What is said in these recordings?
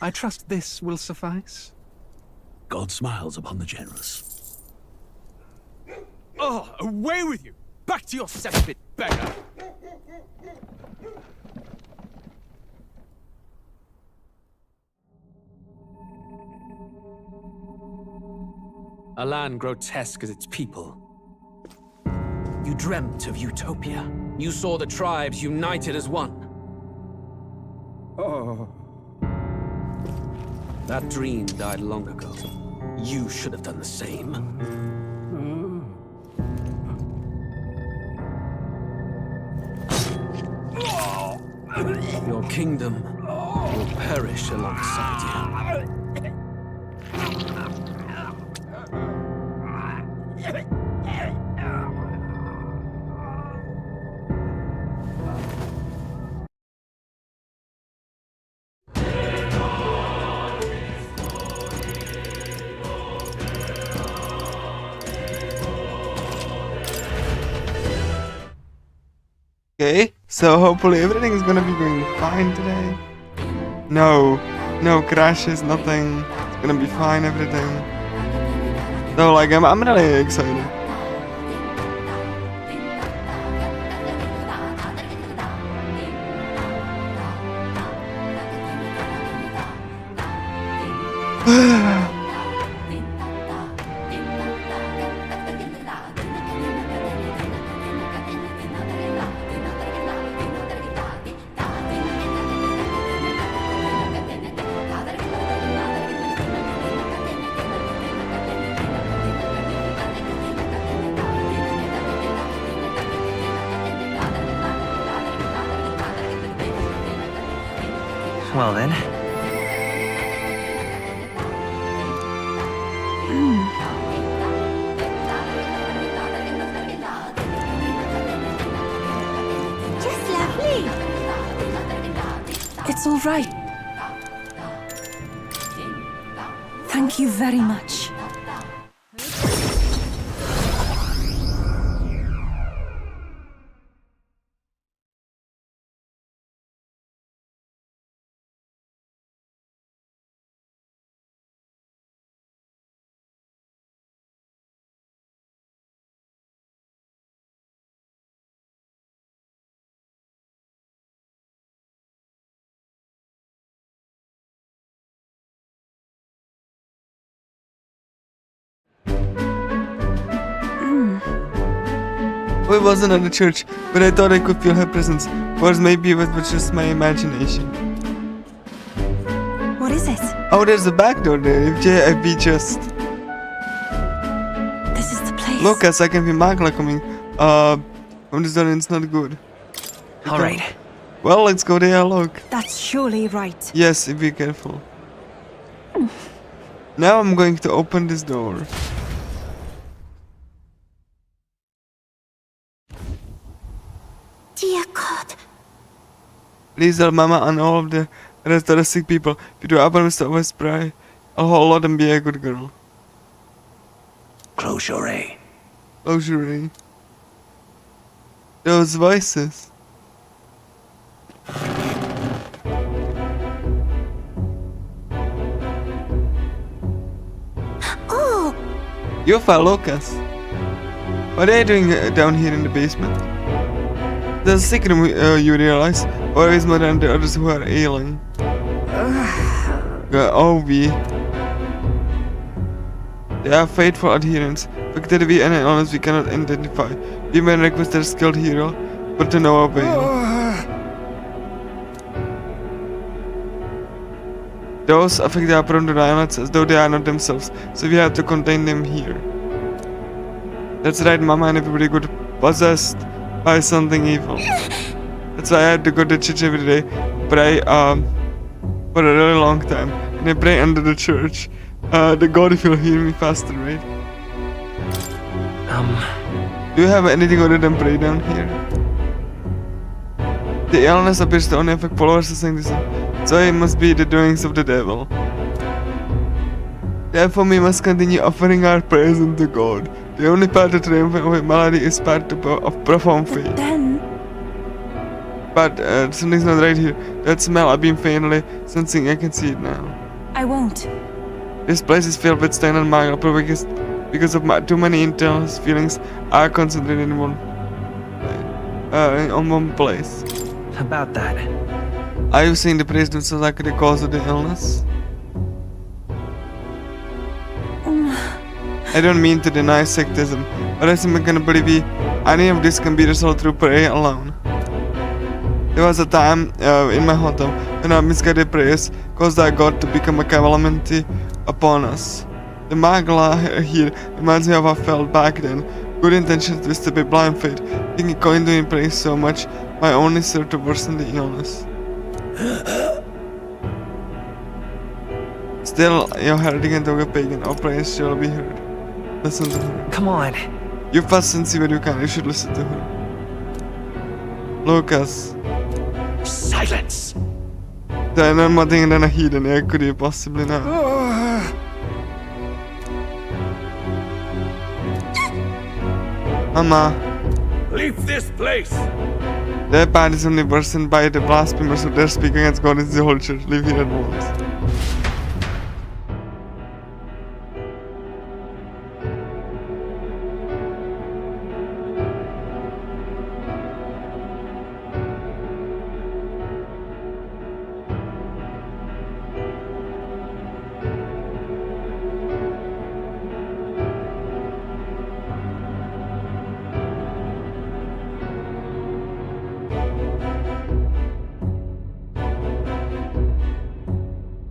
I trust this will suffice. God smiles upon the generous. Oh, away with you! Back to your cesspit, beggar! A land grotesque as its people. You dreamt of utopia. You saw the tribes united as one. Oh. That dream died long ago. You should have done the same. Your kingdom will perish alongside you. Okay, so hopefully everything is gonna be going fine today. No crashes, nothing. It's gonna be fine, everything. So like I'm really excited. Well then. Just lovely. It's all right. Thank you very much. Well, it wasn't at the church, but I thought I could feel her presence. Or maybe it was just my imagination. What is it? Oh, there's a back door there. If we just... This is the place. Look, a second we Magla coming. From this door, it's not good. Alright. Well, let's go there, look. That's surely right. Yes, be careful. Now I'm going to open this door. Dear God. Please tell Mama and all of the rest of the sick people. If you do happen to always pray, a whole lot and be a good girl. Close your eye. Close your eye. Those voices. Oh! You fell, Lucas. What are you doing down here in the basement? There's a sick room, you realize, or is more than the others who are ailing. We. They are faithful adherents, but that we and honest we cannot identify. We may request their skilled hero, but to no avail. Those affected are prone to violence as though they are not themselves, so we have to contain them here. That's right, Mama, and everybody got possessed by something evil. That's why I had to go to church every day, pray for a really long time, and I pray under the church. The God will hear me faster, right? Do you have anything other than pray down here? The illness appears to only affect followers of Sanctism, so it must be the doings of the devil. Therefore we must continue offering our prayers unto God. The only part of triumph of malady is part of profound faith. But then... But something's not right here. That smell I've been faintly sensing, I can see it now. I won't. This place is filled with Stein and Magla, probably because of too many intense feelings are concentrated in one place. About that. Are you saying the praise themselves are the cause of the illness? I don't mean to deny sectism, but I simply can't believe any of this can be resolved through prayer alone. There was a time in my hometown when our misguided prayers caused our God to become a calamity upon us. The Magla here reminds me of how I felt back then. Good intentions twisted by blind faith, thinking going to praise so much might only serve to worsen the illness. Still, your heretic and dog pagan, our prayers shall be heard. Listen to her. Come on. You fast and see what you can, you should listen to her. Lucas. Silence! Det är någonting den här hiden jag kunde ju possibly know. Mama. Leave this place! Their band is only worsened by the blasphemers who dare speak against God in the whole church. Leave here at once.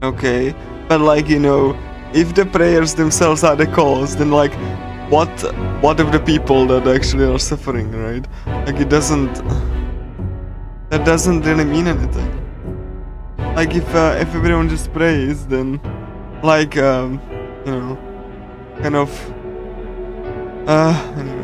Okay, but like, you know, if the prayers themselves are the cause, then like, what of the people that actually are suffering, right? Like, that doesn't really mean anything. Like, if everyone just prays, then like, you know, kind of, anyway.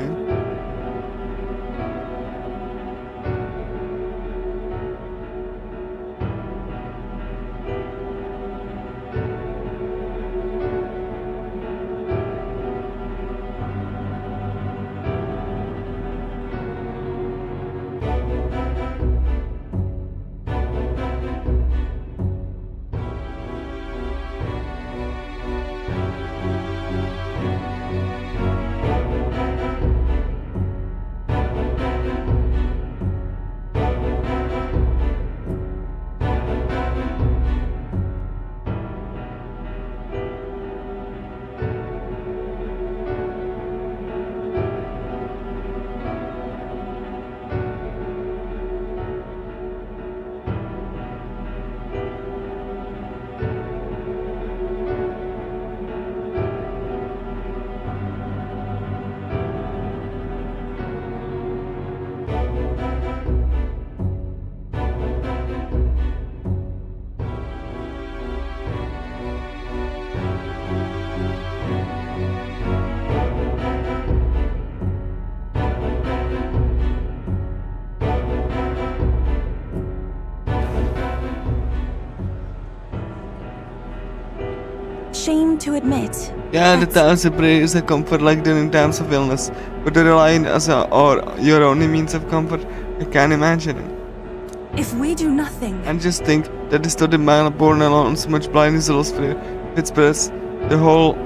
Shame to admit. Yeah, the times of prayer is a comfort like during times of illness, but to rely on us or your only means of comfort, I can't imagine it. If we do nothing, And just think that this distorted mind born alone so much blindness lost prayer, its press, the whole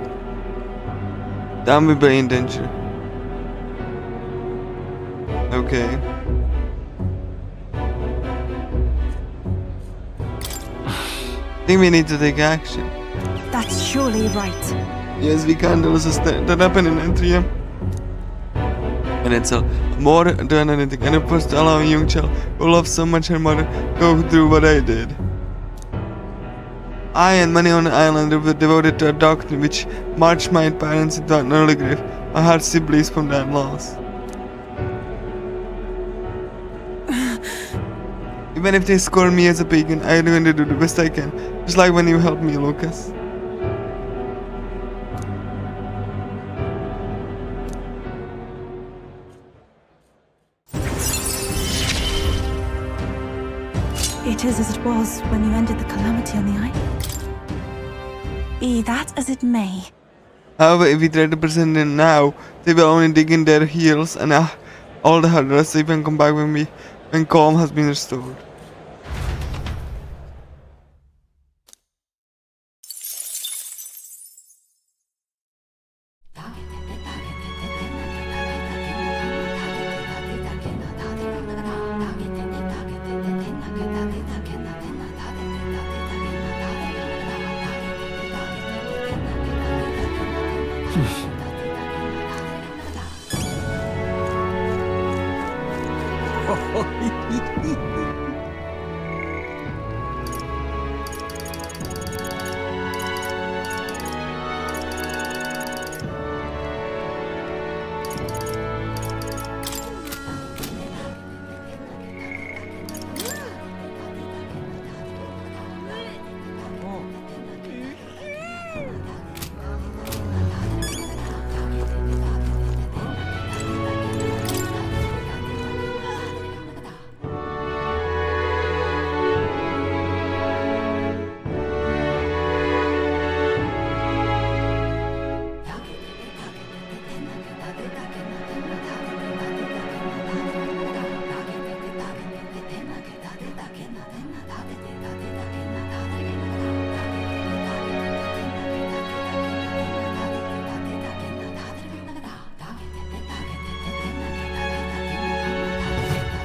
damn will be in danger. Okay. I think we need to take action. that's surely right. Yes, we can't lose that happened in N3M. And it's more than anything. And of course, to allow a young child who loves so much her mother go through what I did. I and many on the island were devoted to a doctrine which marched my parents into an early grave. My heart still bleeds from that loss. Even if they score me as a pagan, I'm going to do the best I can. Just like when you helped me, Lucas. It is as it was when you ended the calamity on the island. Be that as it may. However, if we try to present them now, they will only dig in their heels and all the harder so you can come back when we when calm has been restored.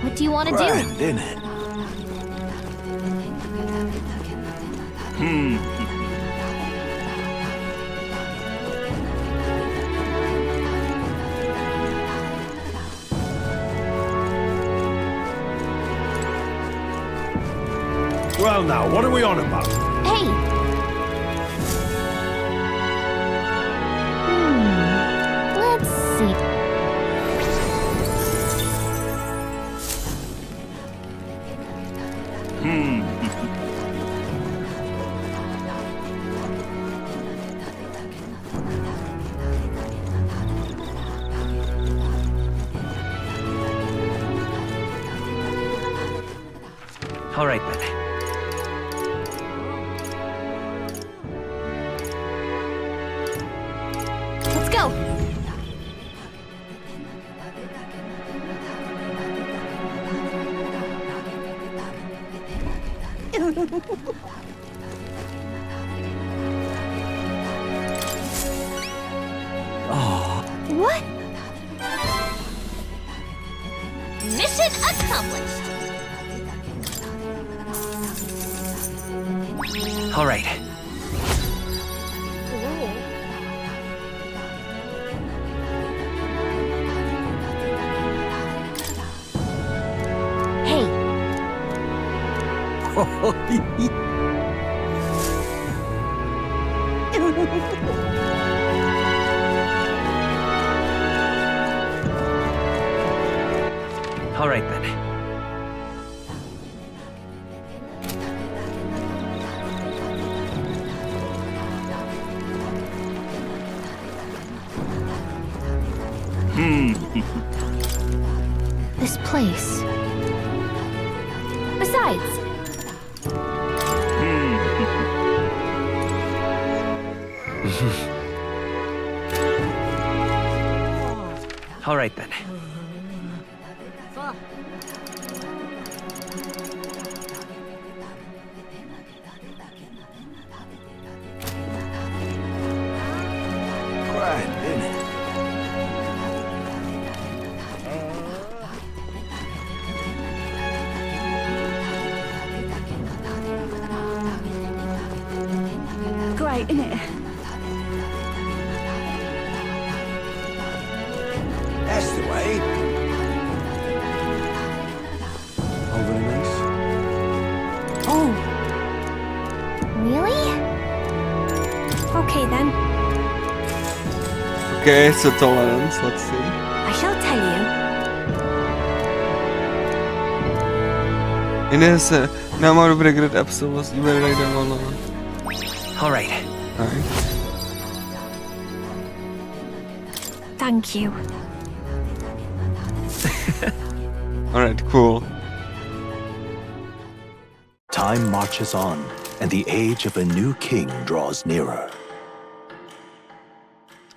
What do you want to do? Grand, isn't it? Well now, what are we on about? Hey! Let's see. All right then. Let's go! What? Mission accomplished! All right. Hey, All right then. this place. Besides, All right then. Grand, isn't it? Great, isn't it? That's the way. Overly nice. Oh, really? okay then. Okay, so tolerance, let's see. I shall tell you. Ines, now I'm out of regret episode was you were right on one. All right. Alright. Thank you. Alright, cool. Time marches on, and the age of a new king draws nearer.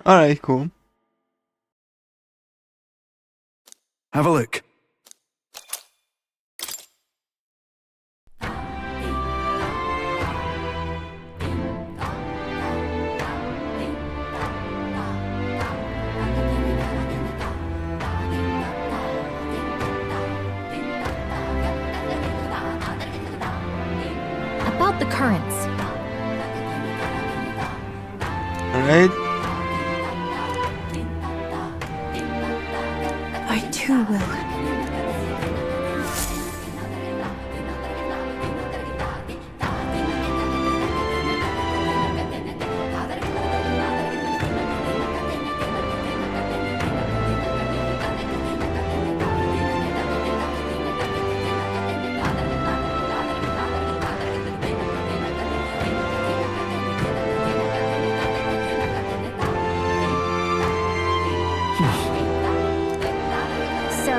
Alright, cool. Have a look. Alright? I too will. So,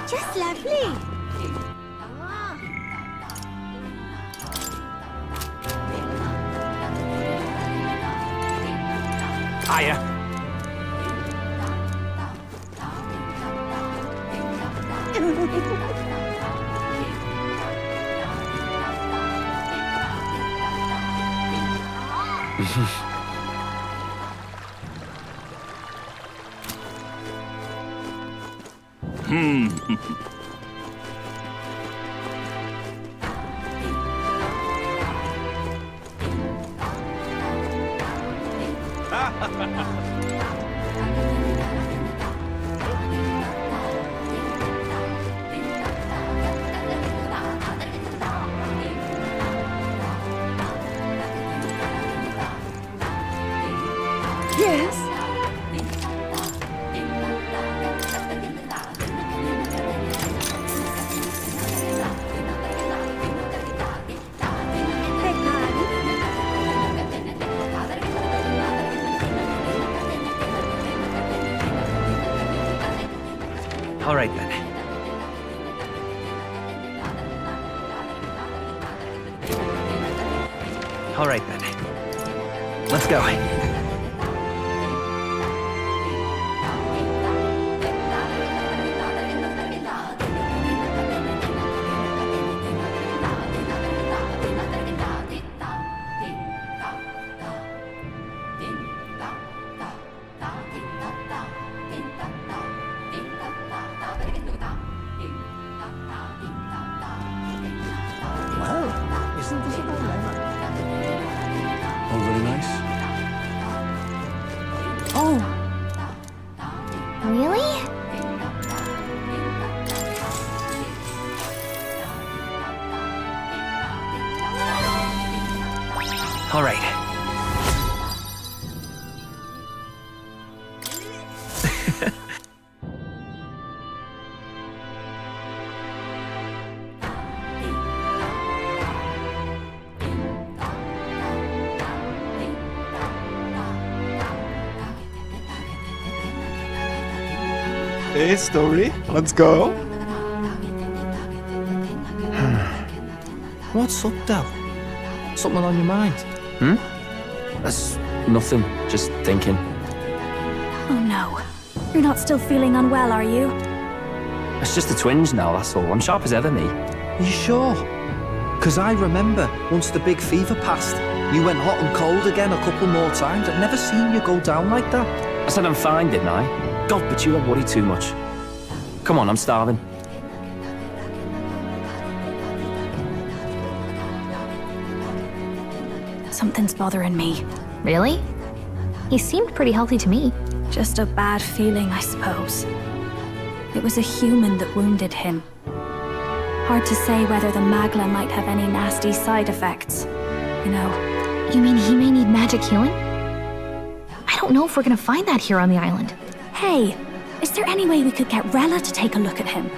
just lovely. Hiya. Yes? All right then. All right then. Let's go. Wow, isn't this about lemon? Oh, very nice. Oh. Really? All right. Hey, story. Let's go. What's up, Del? Something on your mind? That's nothing. Just thinking. Oh no. You're not still feeling unwell, are you? It's just a twinge now, that's all. I'm sharp as ever, me. You sure? Because I remember once the big fever passed, you went hot and cold again a couple more times. I've never seen you go down like that. I said I'm fine, didn't I? God, but you don't worry too much. Come on, I'm starving. Something's bothering me. Really? He seemed pretty healthy to me. Just a bad feeling, I suppose. It was a human that wounded him. Hard to say whether the Magla might have any nasty side effects. You know. You mean he may need magic healing? I don't know if we're gonna find that here on the island. Hey, is there any way we could get Rella to take a look at him?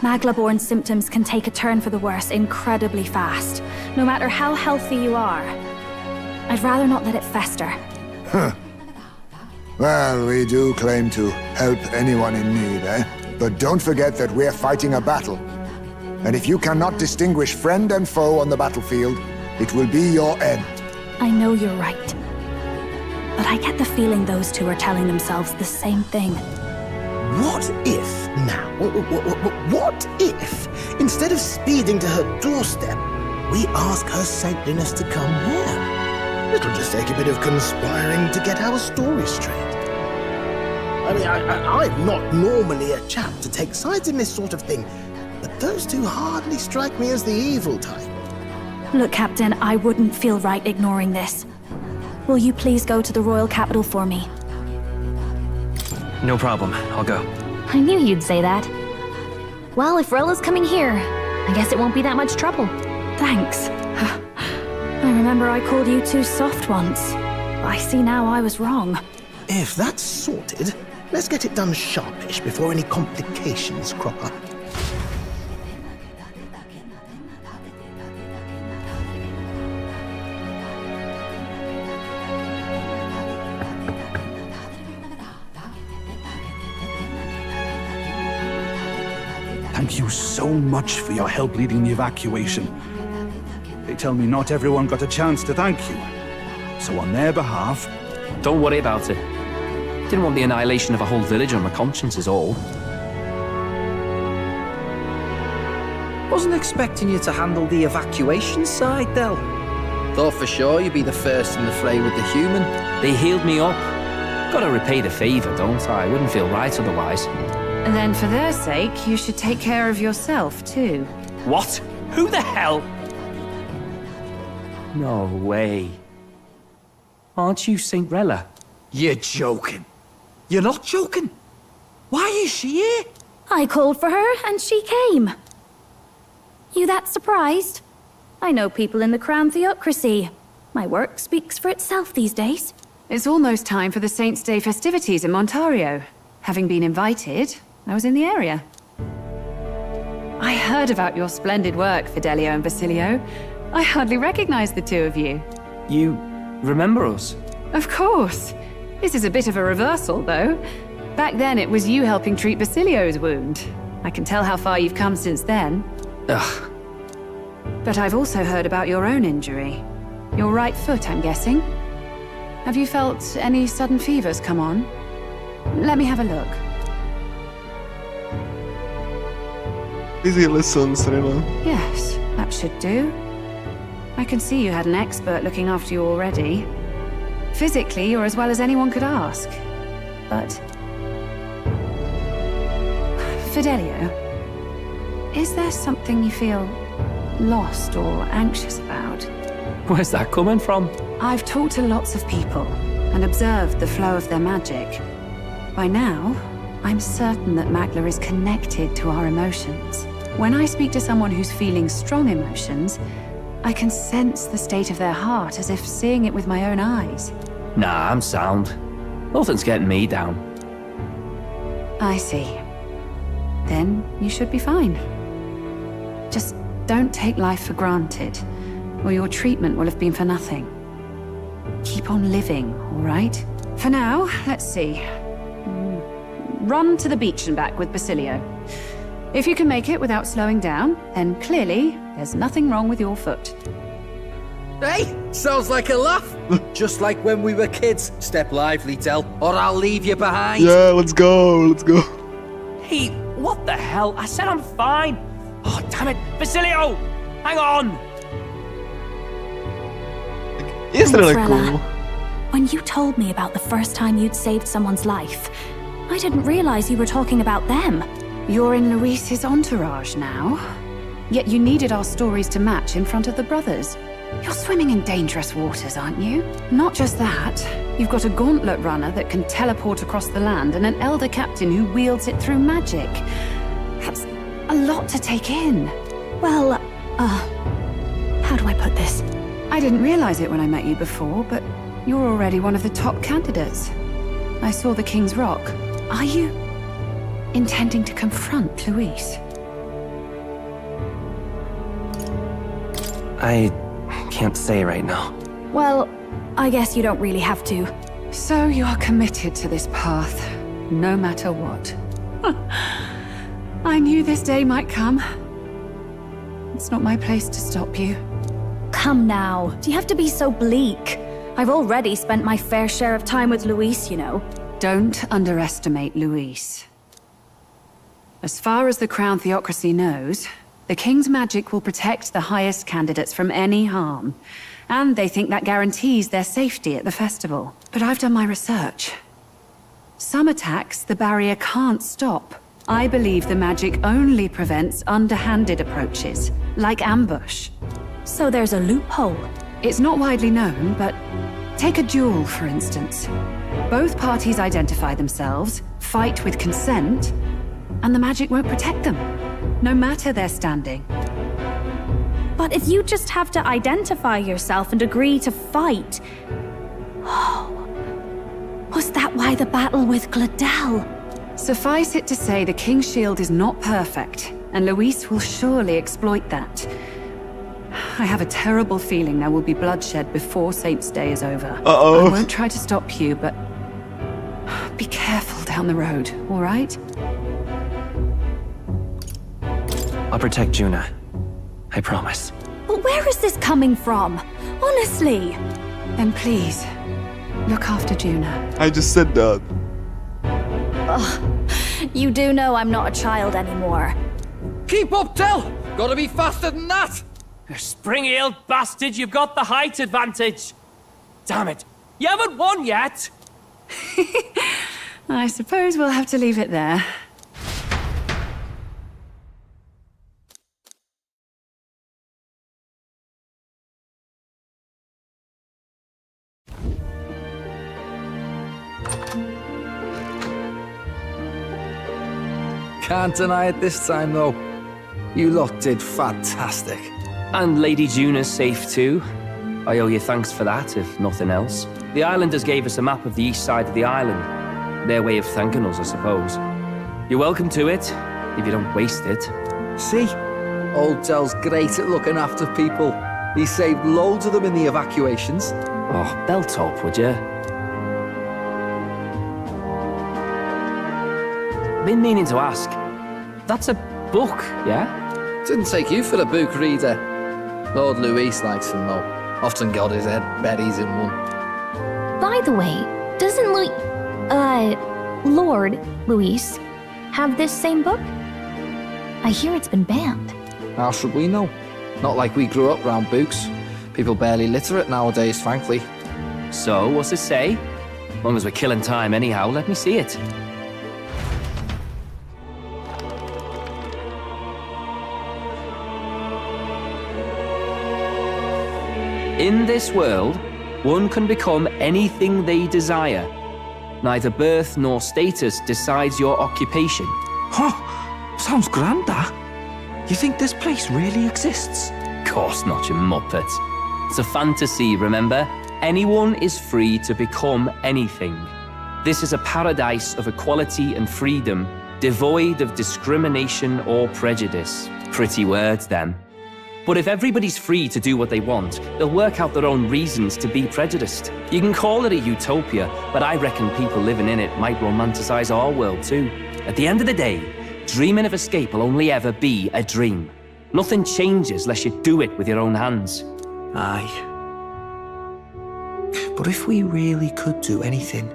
Magla-born symptoms can take a turn for the worse incredibly fast, no matter how healthy you are. I'd rather not let it fester. Well, we do claim to help anyone in need, eh? But don't forget that we're fighting a battle. And if you cannot distinguish friend and foe on the battlefield, it will be your end. I know you're right. But I get the feeling those two are telling themselves the same thing. What if, now, what if, instead of speeding to her doorstep, we ask her saintliness to come here? It'll just take a bit of conspiring to get our story straight. I mean, I'm not normally a chap to take sides in this sort of thing, but those two hardly strike me as the evil type. Look, Captain, I wouldn't feel right ignoring this. Will you please go to the royal capital for me? No problem. I'll go. I knew you'd say that. Well, if Rella's coming here, I guess it won't be that much trouble. Thanks. I remember I called you too soft once. I see now I was wrong. If that's sorted, let's get it done sharpish before any complications crop up. Thank you so much for your help leading the evacuation. They tell me not everyone got a chance to thank you. So on their behalf... Don't worry about it. Didn't want the annihilation of a whole village on my conscience is all. Wasn't expecting you to handle the evacuation side, Del. Thought for sure you'd be the first in the fray with the human. They healed me up. Gotta repay the favor, don't I? Wouldn't feel right otherwise. And then for their sake, you should take care of yourself, too. What? Who the hell? No way. Aren't you Saint Rella? You're joking. You're not joking? Why is she here? I called for her, and she came. You that surprised? I know people in the Crown Theocracy. My work speaks for itself these days. It's almost time for the Saints' Day festivities in Montario. Having been invited, I was in the area. I heard about your splendid work, Fidelio and Basilio. I hardly recognized the two of you. You remember us? Of course. This is a bit of a reversal, though. Back then, it was you helping treat Basilio's wound. I can tell how far you've come since then. Ugh. But I've also heard about your own injury. Your right foot, I'm guessing. Have you felt any sudden fevers come on? Let me have a look. Easy lessons, Rella. Yes, that should do. I can see you had an expert looking after you already. Physically, you're as well as anyone could ask. But... Fidelio, is there something you feel lost or anxious about? Where's that coming from? I've talked to lots of people and observed the flow of their magic. By now, I'm certain that Magla is connected to our emotions. When I speak to someone who's feeling strong emotions, I can sense the state of their heart as if seeing it with my own eyes. Nah, I'm sound. Nothing's getting me down. I see. Then you should be fine. Just don't take life for granted, or your treatment will have been for nothing. Keep on living, all right? For now, let's see. Run to the beach and back with Basilio. If you can make it without slowing down, then clearly there's nothing wrong with your foot. Hey, sounds like a laugh. Just like when we were kids. Step lively, Del, or I'll leave you behind. Yeah, let's go, let's go. Hey, what the hell? I said I'm fine. Oh, damn it. Basilio! Hang on! Is Thanks, really Rella. cool? When you told me about the first time you'd saved someone's life, I didn't realize you were talking about them. You're in Luis's entourage now. Yet you needed our stories to match in front of the brothers. You're swimming in dangerous waters, aren't you? Not just that, you've got a gauntlet runner that can teleport across the land and an elder captain who wields it through magic. That's a lot to take in. Well, how do I put this? I didn't realize it when I met you before, but you're already one of the top candidates. I saw the King's Rock. Are you intending to confront Luis? I can't say right now. Well, I guess you don't really have to. So you are committed to this path, no matter what. I knew this day might come. It's not my place to stop you. Come now, do you have to be so bleak? I've already spent my fair share of time with Luis, you know. Don't underestimate Luis. As far as the Crown Theocracy knows, the King's magic will protect the highest candidates from any harm. And they think that guarantees their safety at the festival. But I've done my research. Some attacks the barrier can't stop. I believe the magic only prevents underhanded approaches, like ambush. So there's a loophole. It's not widely known, but take a duel, for instance. Both parties identify themselves, fight with consent, and the magic won't protect them, no matter their standing. But if you just have to identify yourself and agree to fight... Was that why the battle with Gladel? Suffice it to say, the King's Shield is not perfect, and Luis will surely exploit that. I have a terrible feeling there will be bloodshed before Saint's Day is over. Uh-oh. I won't try to stop you, but... be careful down the road, all right? I'll protect Juna. I promise. But where is this coming from? Honestly. Then please, look after Juna. I just said that. Ugh. You do know I'm not a child anymore. Keep up, Del! Gotta be faster than that! You spring-heeled bastard, you've got the height advantage. Damn it, you haven't won yet! I suppose we'll have to leave it there. Can't deny it this time, though. You lot did fantastic. And Lady Juna's safe too. I owe you thanks for that, if nothing else. The islanders gave us a map of the east side of the island. Their way of thanking us, I suppose. You're welcome to it, if you don't waste it. See? Old Del's great at looking after people. He saved loads of them in the evacuations. Oh, belt up, would you? Been meaning to ask. That's a book, yeah? Didn't take you for a book reader. Lord Luis likes them, though. Often got his head berries in one. By the way, doesn't Lord Luis have this same book? I hear it's been banned. How should we know? Not like we grew up round books. People barely literate nowadays, frankly. So, what's it say? As long as we're killing time anyhow, let me see it. In this world, one can become anything they desire. Neither birth nor status decides your occupation. Huh, sounds grand, that. You think this place really exists? Course not, you muppet. It's a fantasy, remember? Anyone is free to become anything. This is a paradise of equality and freedom, devoid of discrimination or prejudice. Pretty words, them. But if everybody's free to do what they want, they'll work out their own reasons to be prejudiced. You can call it a utopia, but I reckon people living in it might romanticize our world too. At the end of the day, dreaming of escape will only ever be a dream. Nothing changes unless you do it with your own hands. Aye. But if we really could do anything,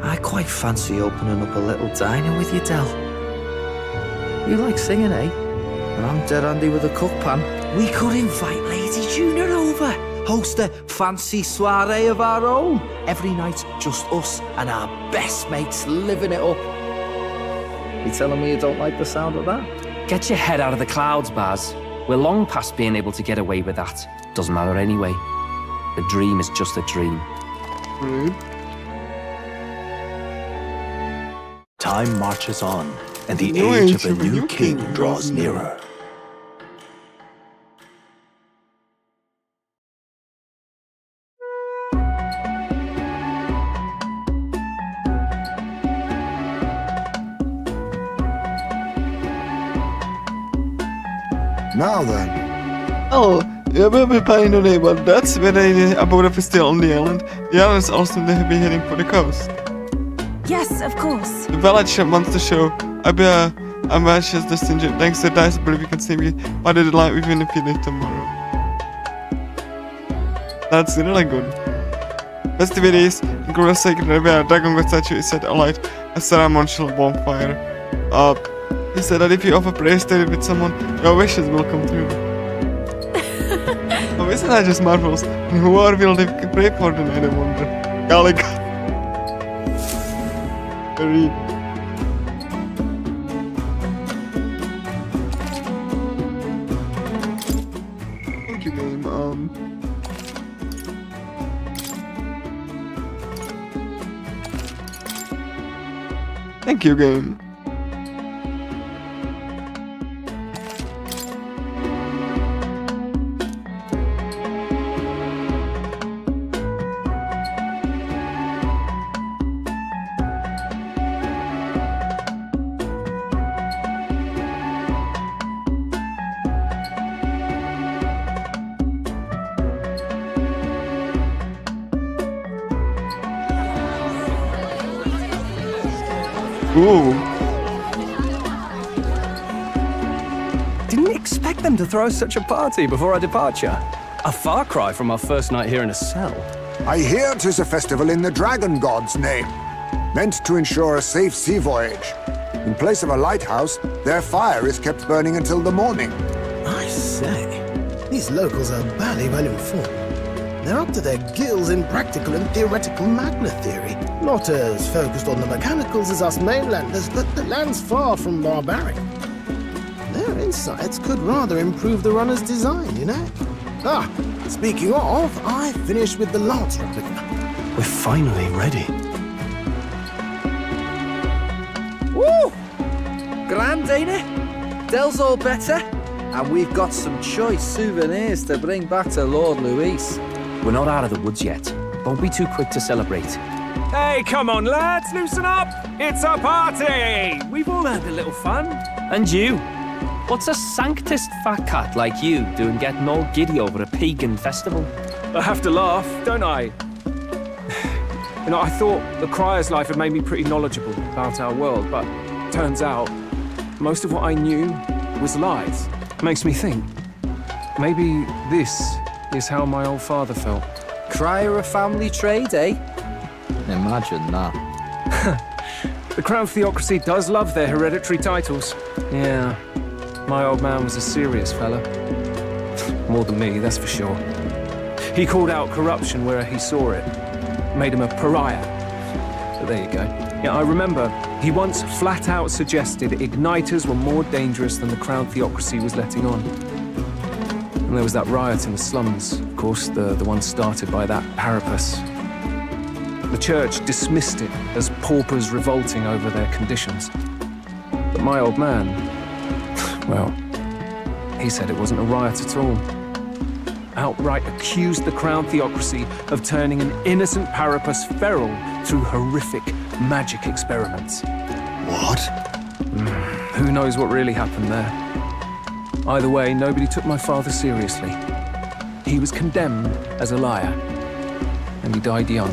I quite fancy opening up a little diner with you, Del. You like singing, eh? And I'm dead handy with a cook pan. We could invite Lady Juna over. Host a fancy soiree of our own. Every night, just us and our best mates living it up. You telling me you don't like the sound of that? Get your head out of the clouds, Baz. We're long past being able to get away with that. Doesn't matter anyway. The dream is just a dream. Time marches on, and the age of a new king draws nearer. Now then. Oh, jag behöver bara in enable. That's when I bought if it's still on the island. The island is also to be heading for the coast. Yes, of course. The village wants to show. I'm just distinguished. Thanks to Dice, I believe you can see me. But I did like within a few days tomorrow. That's really good. Festivities, including a sacred dragon god statue is set alight, a ceremonial bonfire. He said that if you offer praise stated with someone, your wishes will come true. isn't that just marvelous? And who are will they pray for tonight, I wonder? Gallic. Very. Thank you, game. Thank you, game. Ooh. Didn't expect them to throw such a party before our departure. A far cry from our first night here in a cell. I hear 'tis a festival in the dragon god's name, meant to ensure a safe sea voyage. In place of a lighthouse, their fire is kept burning until the morning. I say, these locals are badly well informed. They're up to their gills in practical and theoretical magna theory. Not as focused on the mechanicals as us mainlanders, but the land's far from barbaric. Their insights could rather improve the runner's design, you know? Ah, speaking of, I finished with the lance replica. We're finally ready. Woo! Grand, ain't it? Dell's all better, and we've got some choice souvenirs to bring back to Lord Luis. We're not out of the woods yet. Don't be too quick to celebrate. Hey, come on, lads, loosen up! It's a party! We've all had a little fun. And you? What's a sanctist fat cat like you doing getting all giddy over a pagan festival? I have to laugh, don't I? You know, I thought the Crier's life had made me pretty knowledgeable about our world, but turns out most of what I knew was lies. Makes me think, maybe this is how my old father felt. Crier a family trade, eh? Imagine that. The Crown Theocracy does love their hereditary titles. Yeah, my old man was a serious fella. More than me, that's for sure. He called out corruption where he saw it. Made him a pariah. But there you go. Yeah, I remember he once flat out suggested igniters were more dangerous than the Crown Theocracy was letting on. And there was that riot in the slums, of course, the one started by that Parapus. The church dismissed it as paupers revolting over their conditions. But my old man, well, he said it wasn't a riot at all. Outright accused the Crown Theocracy of turning an innocent Parapus feral through horrific magic experiments. What? Who knows what really happened there? Either way, nobody took my father seriously. He was condemned as a liar, and he died young.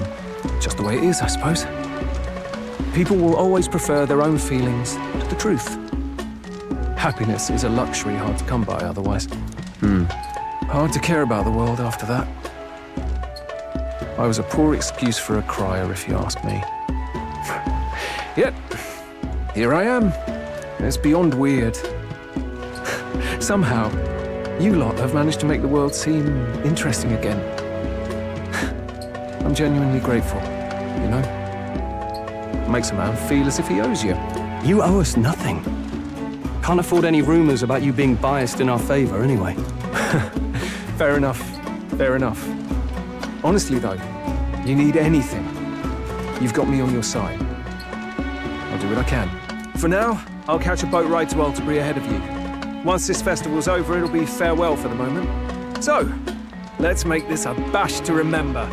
Just the way it is, I suppose. People will always prefer their own feelings to the truth. Happiness is a luxury hard to come by otherwise. Hard to care about the world after that. I was a poor excuse for a crier, if you ask me. Yet, here I am. It's beyond weird. Somehow, you lot have managed to make the world seem interesting again. I'm genuinely grateful, you know? Makes a man feel as if he owes you. You owe us nothing. Can't afford any rumors about you being biased in our favor, anyway. Fair enough, fair enough. Honestly, though, you need anything, you've got me on your side. I'll do what I can. For now, I'll catch a boat ride to Altabury ahead of you. Once this festival's over, it'll be farewell for the moment. So, let's make this a bash to remember.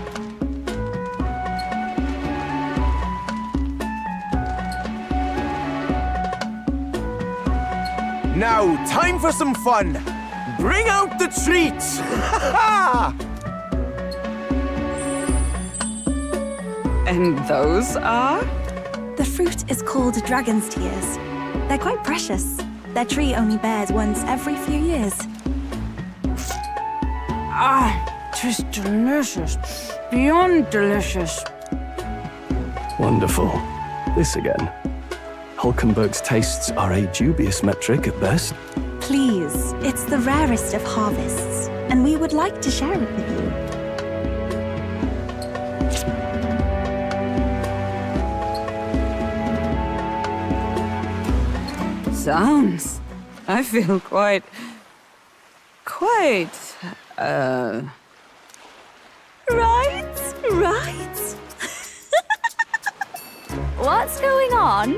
Now, time for some fun. Bring out the treats! And those are? The fruit is called dragon's tears. They're quite precious. Their tree only bears once every few years. Ah, 'tis delicious. Beyond delicious. Wonderful. This again. Hulkenberg's tastes are a dubious metric at best. Please, it's the rarest of harvests. and we would like to share it with you. Sounds. I feel quite. Right? What's going on?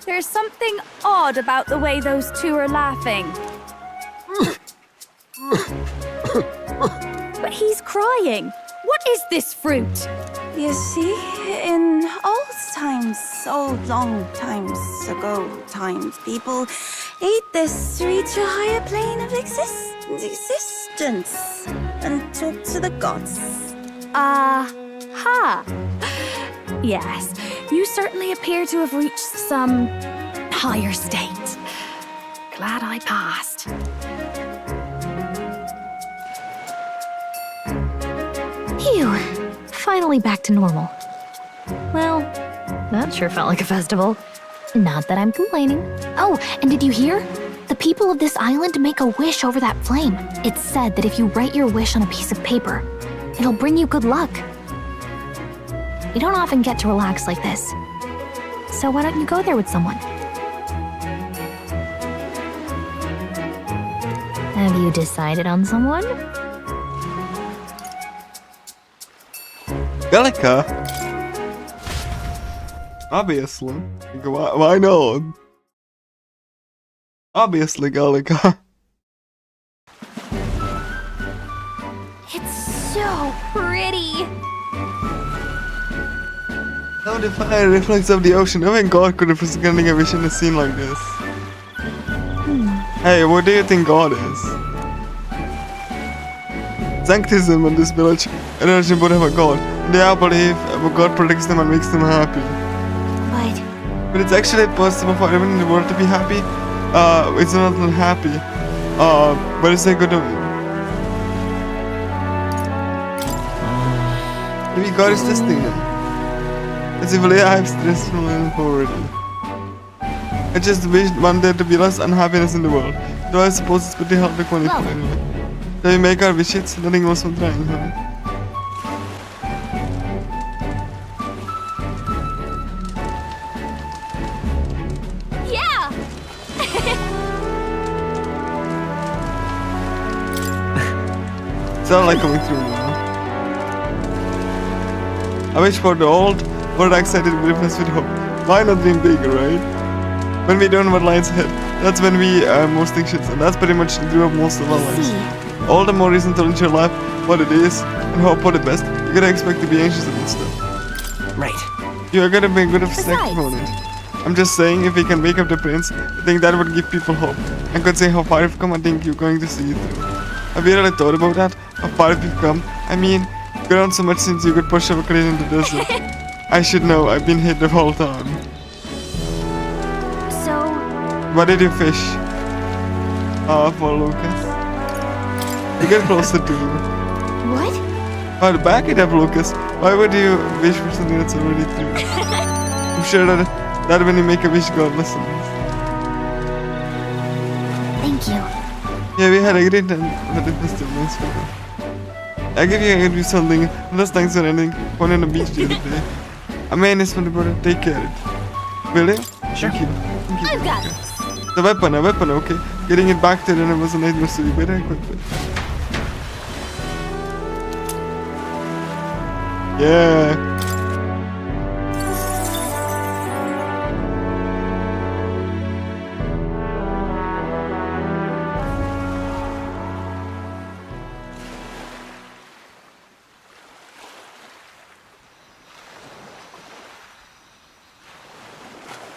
There's something odd about the way those two are laughing. But he's crying. What is this fruit? You see, in old times, so long times ago, people ate this to reach a higher plane of existence and talk to the gods. Aha! Yes, you certainly appear to have reached some higher state. Glad I passed. Phew. Finally back to normal. Well, that sure felt like a festival. Not that I'm complaining. Oh, and did you hear? The people of this island make a wish over that flame. It's said that if you write your wish on a piece of paper, it'll bring you good luck. You don't often get to relax like this. So why don't you go there with someone? Have you decided on someone? Gallica? Obviously. Why not? Obviously, Gallica. It's so pretty. How the fire reflects off the ocean. Even God could have getting a vision in a scene like this. Hey, what do you think God is? Sanctism in this village, religion would have a God. They all believe God protects them and makes them happy. What? But it's actually possible for everyone in the world to be happy. It's not unhappy. But it's a good. Maybe God is testing them. As if I am stressful and poverty. I just wish one day to be less unhappiness in the world. Though I suppose it's pretty hard to quantify anyway. So we make our wishes, nothing else from trying, huh? Yeah! It's all like coming through now. I wish for the old, but excited witness with hope. Why not dream bigger, right? When we don't know what lies ahead, that's when we most anxious, and that's pretty much the dream of most of our lives. All the more reason to enjoy life, what it is, and hope for the best. You gotta expect to be anxious about stuff. Right. You gotta be good of second on it. I'm just saying, if we can wake up the prince, I think that would give people hope. And could say how far you've come, I think you're going to see it through. Have you really thought about that? How far you've come? I mean, you've grown so much since you could push up a crate in the desert. I should know, I've been hit the whole time. So... What did you fish? For Lucas. You get closer to you. What? Oh, back it up, Lucas. Why would you wish for something that's already through? I'm sure that when you make a wish, God listens. Thank you. Yeah, we had a great time, but it was still nice for me. I give you something. Unless thanks for anything. One on the beach the other day. A man is from the border. Take care of it. Will you? Sure. Thank you. Thank you. I've got it. The weapon, a weapon, okay. Getting it back to them was a nightmare, so you better equip it. Yeah.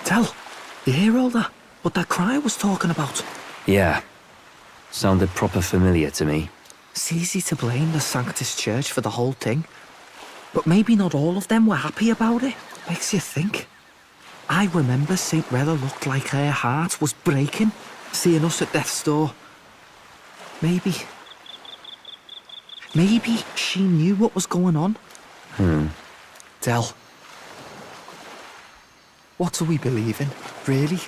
Tell, you hear all that? What that cry was talking about? Yeah. Sounded proper familiar to me. It's easy to blame the Sanctus Church for the whole thing. But maybe not all of them were happy about it. Makes you think. I remember St. Rella looked like her heart was breaking, seeing us at death's door. Maybe she knew what was going on. Del, what do we believe in, really?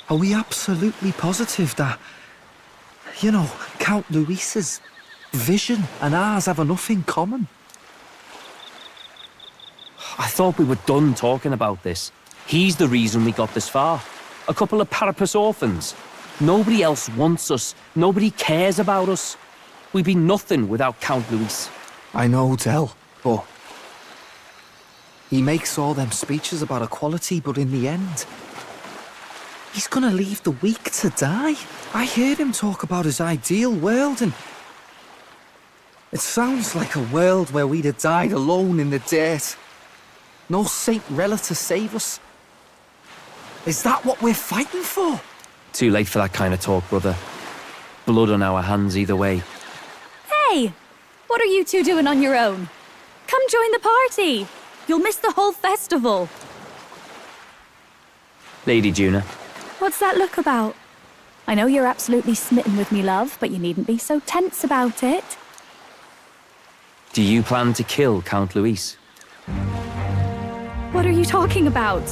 Are we absolutely positive that You know, Count Luis's vision and ours have enough in common. I thought we were done talking about this. He's the reason we got this far. A couple of parapus orphans. Nobody else wants us. Nobody cares about us. We'd be nothing without Count Luis. I know, Del, but... he makes all them speeches about equality, but in the end... he's gonna leave the weak to die. I heard him talk about his ideal world, and... it sounds like a world where we'd have died alone in the dirt. No Saint Rella to save us. Is that what we're fighting for? Too late for that kind of talk, brother. Blood on our hands either way. Hey! What are you two doing on your own? Come join the party! You'll miss the whole festival. Lady Juna. What's that look about? I know you're absolutely smitten with me, love, but you needn't be so tense about it. Do you plan to kill Count Luis? What are you talking about?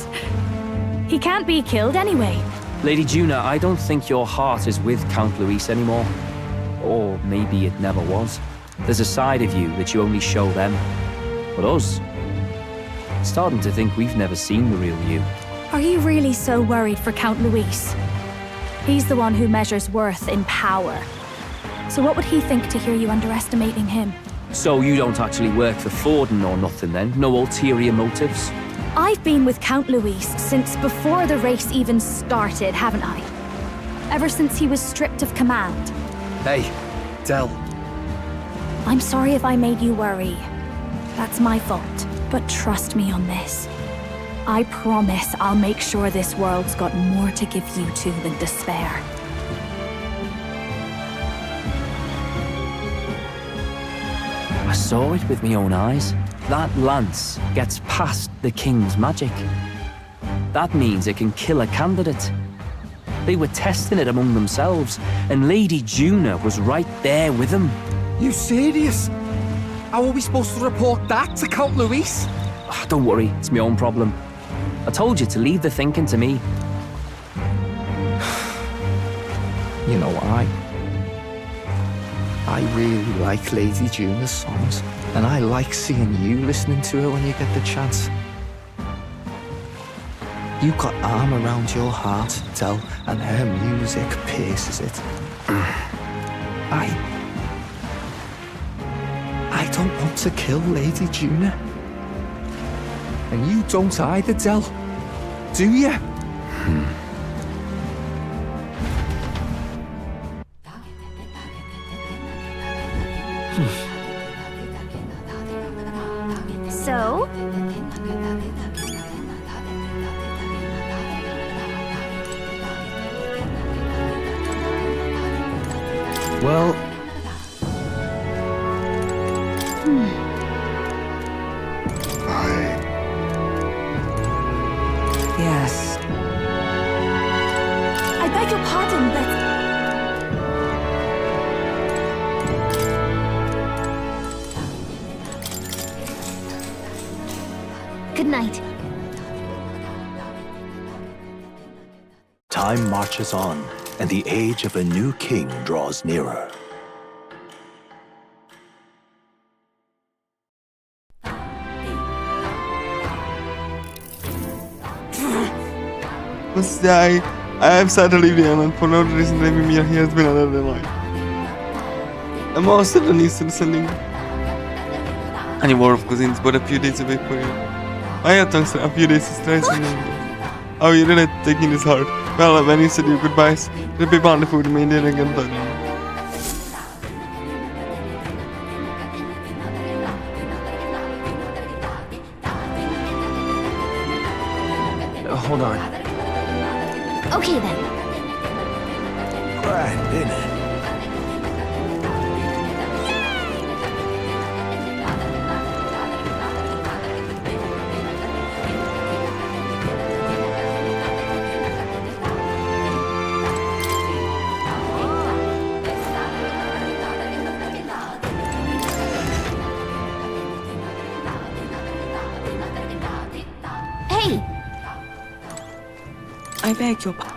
He can't be killed anyway. Lady Juna, I don't think your heart is with Count Luis anymore. Or maybe it never was. There's a side of you that you only show them. But us, starting to think we've never seen the real you. Are you really so worried for Count Luis? He's the one who measures worth in power. So what would he think to hear you underestimating him? So you don't actually work for Forden or nothing then? No ulterior motives? I've been with Count Luis since before the race even started, haven't I? Ever since he was stripped of command. Hey, Del. I'm sorry if I made you worry. That's my fault. But trust me on this. I promise I'll make sure this world's got more to give you two than despair. I saw it with my own eyes. That lance gets past the king's magic. That means it can kill a candidate. They were testing it among themselves, and Lady Juna was right there with them. You serious? How are we supposed to report that to Count Luis? Oh, don't worry, it's my own problem. I told you to leave the thinking to me. You know, I really like Lady Juna's songs, and I like seeing you listening to her when you get the chance. You've got arm around your heart, Del, and her music pierces it. I don't want to kill Lady Juna. And you don't either, Del. Do you? So? Well... Yes. I beg your pardon, but... Good night. Time marches on, and the age of a new king draws nearer. Must I have sad to leave the island for no reason leaving me here has been another life. I'm all suddenly still sending any war of cousins but a few days away for you. I had thanks a few days to stress and how you really taking this hard. Well, when you said your goodbyes, it'll be wonderful to me again. Hold on. Okay then. Grand dinner. Hey! I beg your pardon.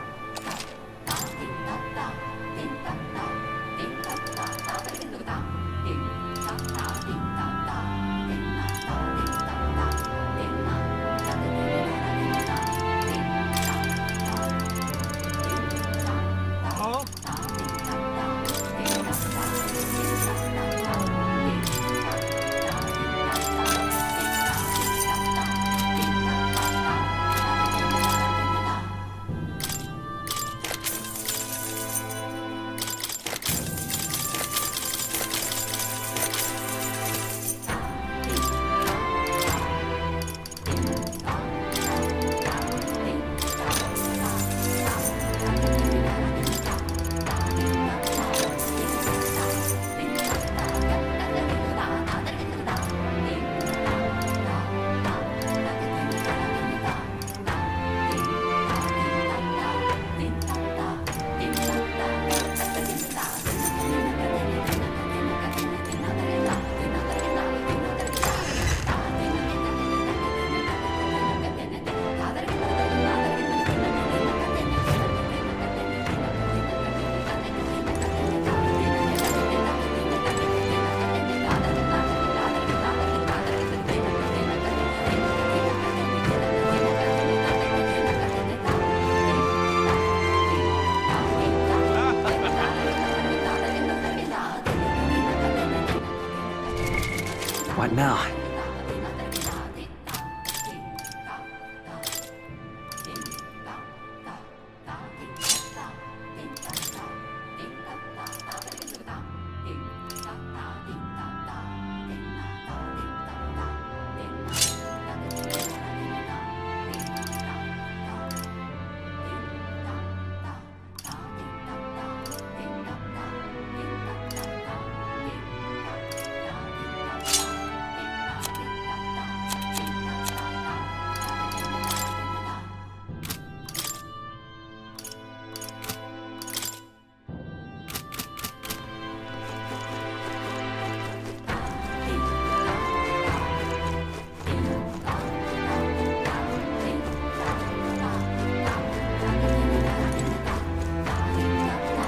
Now,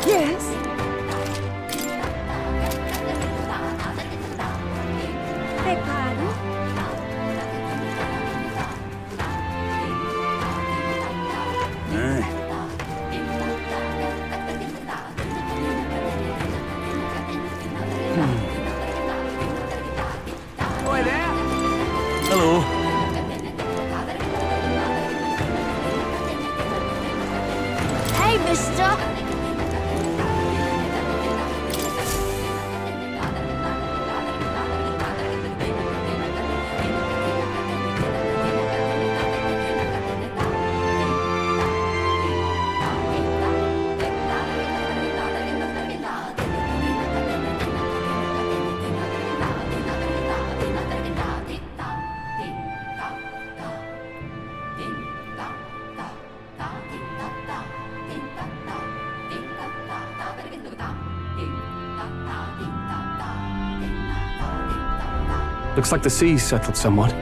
Yes? Beg pardon? Boy there! Hello. Hey, mister! Looks like the sea's settled somewhat.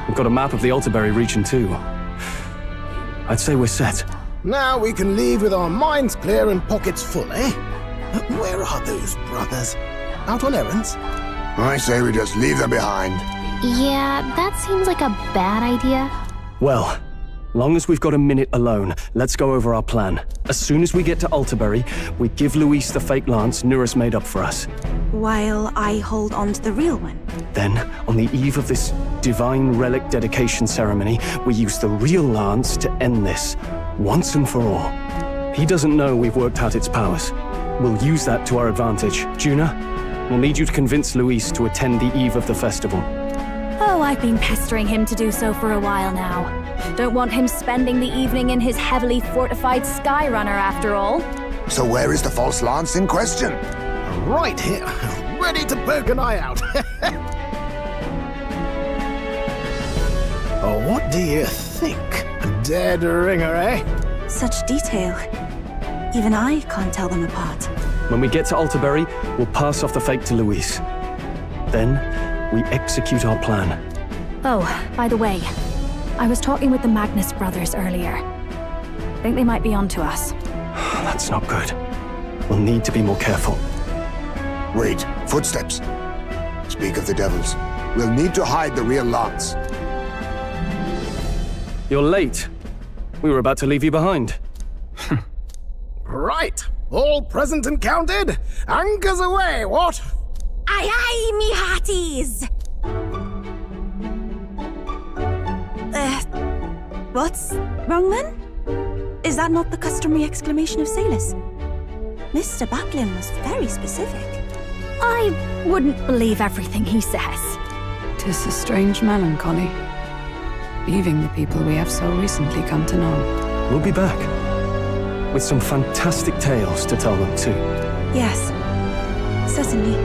We've got a map of the Altaberry region too. I'd say we're set. Now we can leave with our minds clear and pockets full, eh? Where are those brothers? Out on errands? I say we just leave them behind. Yeah, that seems like a bad idea. Well, long as we've got a minute alone, let's go over our plan. As soon as we get to Altaberry, we give Luis the fake lance Nuris made up for us. While I hold on to the real one. Then, on the eve of this divine relic dedication ceremony, we use the real lance to end this, once and for all. He doesn't know we've worked out its powers. We'll use that to our advantage. Juna, we'll need you to convince Luis to attend the eve of the festival. Oh, I've been pestering him to do so for a while now. Don't want him spending the evening in his heavily fortified Skyrunner after all. So where is the false lance in question? Right here, ready to poke an eye out. Oh, what do you think? A dead ringer, eh? Such detail. Even I can't tell them apart. When we get to Altaberry, we'll pass off the fake to Luis. Then, we execute our plan. Oh, by the way, I was talking with the Magnus brothers earlier. Think they might be onto us. That's not good. We'll need to be more careful. Wait, footsteps. Speak of the devils. We'll need to hide the real lance. You're late. We were about to leave you behind. Right, all present and counted? Anchors away, what? Aye, aye, me hearties! What's wrong then? Is that not the customary exclamation of sailors? Mr. Buckland was very specific. I wouldn't believe everything he says. 'Tis a strange melancholy, leaving the people we have so recently come to know. We'll be back. With some fantastic tales to tell them too. Yes, certainly.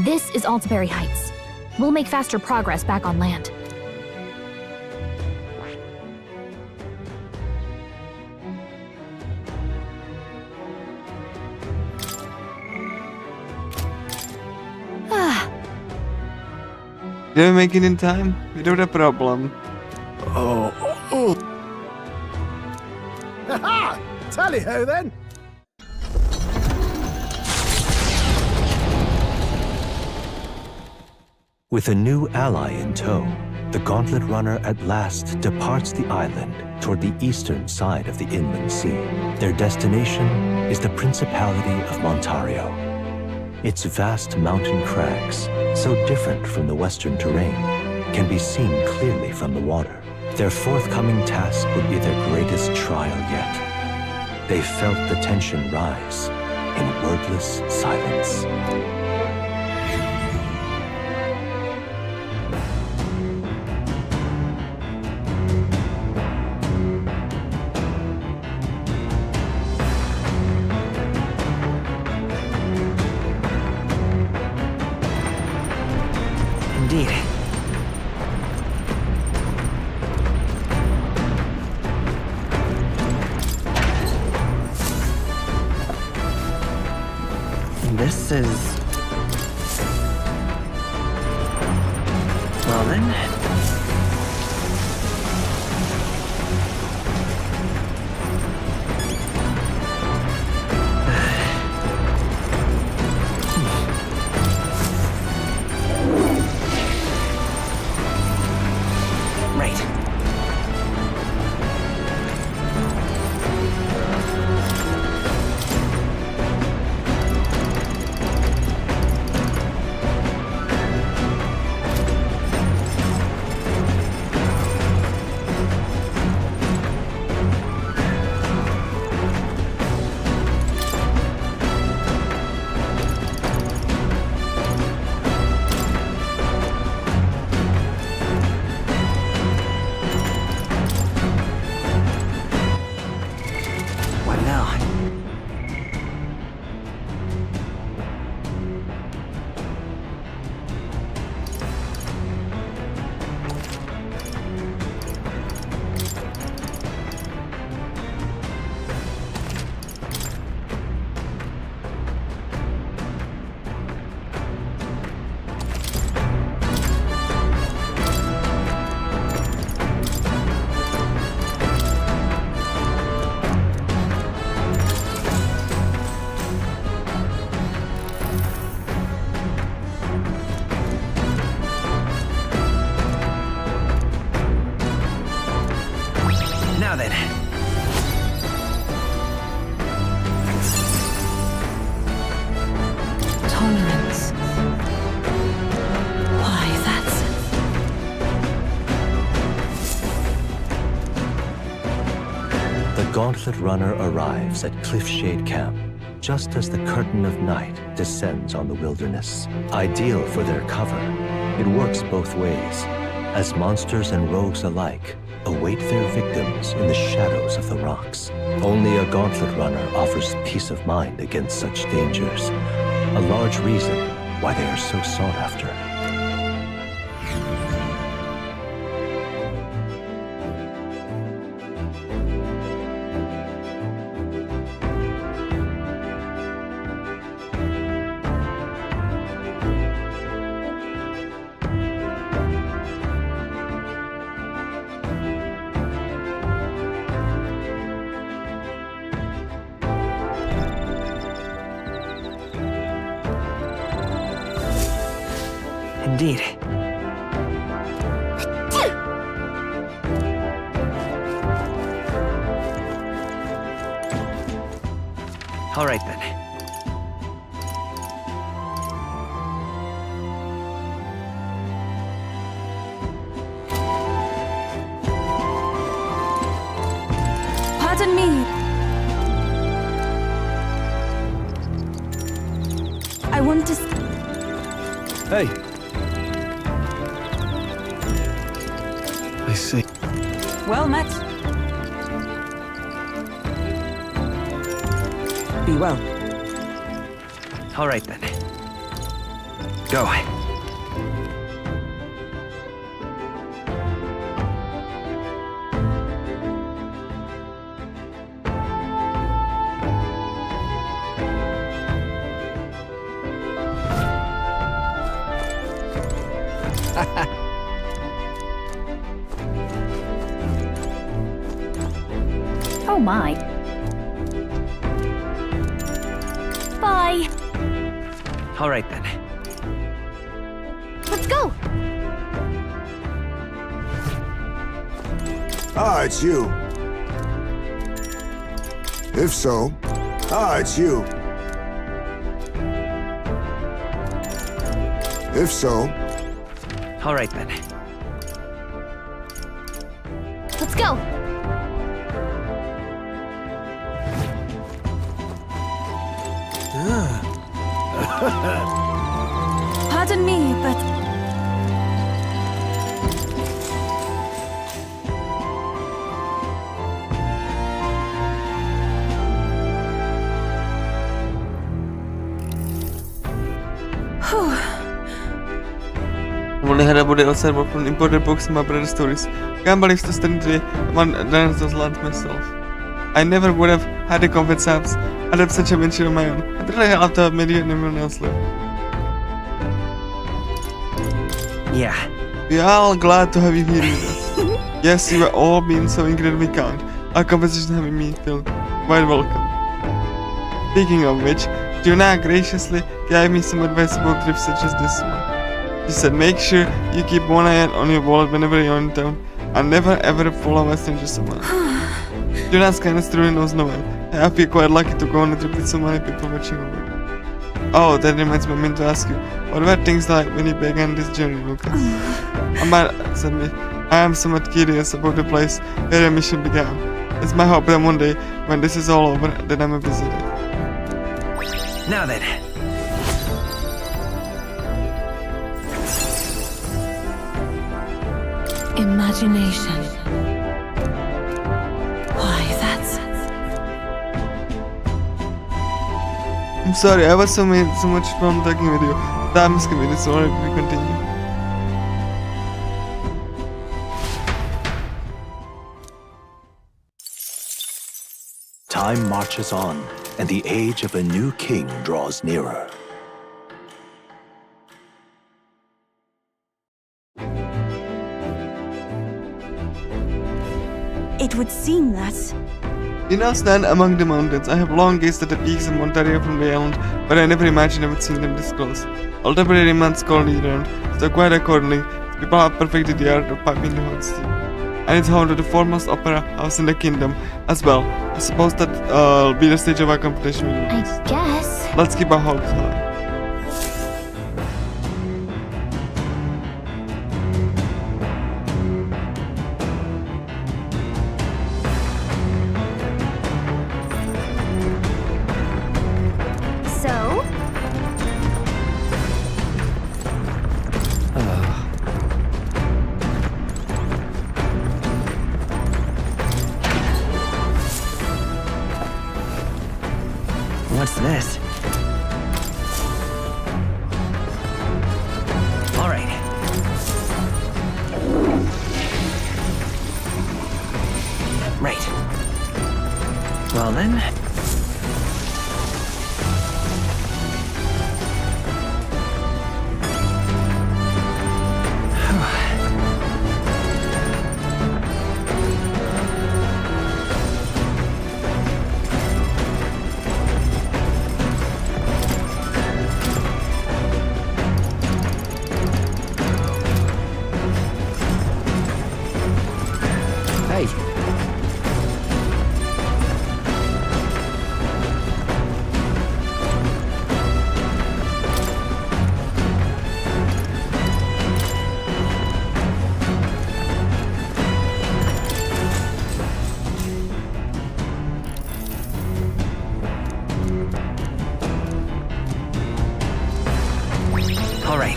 This is Altaberry Heights. We'll make faster progress back on land. Did we make it in time? Without a problem. Oh. Ha-ha! Tally-ho then! With a new ally in tow, the Gauntlet Runner at last departs the island toward the eastern side of the inland sea. Their destination is the Principality of Montario. Its vast mountain crags, so different from the western terrain, can be seen clearly from the water. Their forthcoming task would be their greatest trial yet. They felt the tension rise in wordless silence. Indeed. This is... Well then... Now then. Tolerance. Why, that's... The Gauntlet Runner arrives at Cliffshade Camp just as the curtain of night descends on the wilderness. Ideal for their cover, it works both ways, as monsters and rogues alike await their victims in the shadows of the rocks. Only a Gauntlet Runner offers peace of mind against such dangers, a large reason why they are so sought after. Indeed. All right then. Pardon me. I want to... Hey. I see. Well met. Be well. All right then. Go. Oh my. Bye. All right then. Let's go. Ah, it's you. If so, it's you. If so... All right, then. Let's go. Pardon me, but I've only had about a server from imported books and my brother's stories. Can't believe to stand today among those lands myself. I never would have had the confidence apps. I'd have such a venture of my own. I'd really have to have made you and everyone else live. Yeah. We are all glad to have you here with us. Yes, you have all been so incredibly kind. Our conversation having me feel quite welcome. Speaking of which, Juna graciously gave me some advice about trips such as this one. She said make sure you keep one eye on your wallet whenever you're in town and never ever follow a stranger somewhere. Juna's kindness truly knows no end. I feel quite lucky to go on a trip with so many people watching over. Oh, that reminds me, I meant to ask you, what were things like when you began this journey, Lucas? I might admit, I am somewhat curious about the place where your mission began. It's my hope that one day, when this is all over, that I'm a visitor. Now then. Imagination. Why, that's... I'm sorry, I was so much fun talking with you. Time is coming, so alright if we continue. Time marches on, and the age of a new king draws nearer. it would seem that... You now stand among the mountains. I have long gazed at the peaks of Ontario from the island, but I never imagined I would see them this close. All temporary months called year round, so quite accordingly, people have perfected the art of piping the hot steam. And it's home to the foremost opera house in the kingdom as well. I suppose that'll be the stage of our competition with you. I guess. Let's keep our hopes high. So? What's this? All right. Right. Well then. Hey. All right.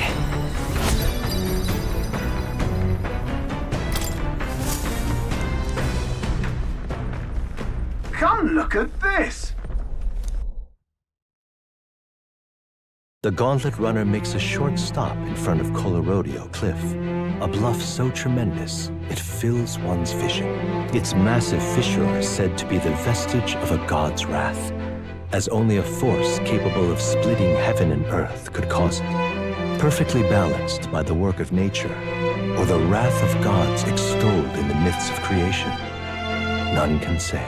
Come look at this! The Gauntlet Runner makes a short stop in front of Colorodeo Cliff, a bluff so tremendous it fills one's vision. Its massive fissure is said to be the vestige of a god's wrath, as only a force capable of splitting heaven and earth could cause it. Perfectly balanced by the work of nature, or the wrath of gods extolled in the myths of creation, none can say.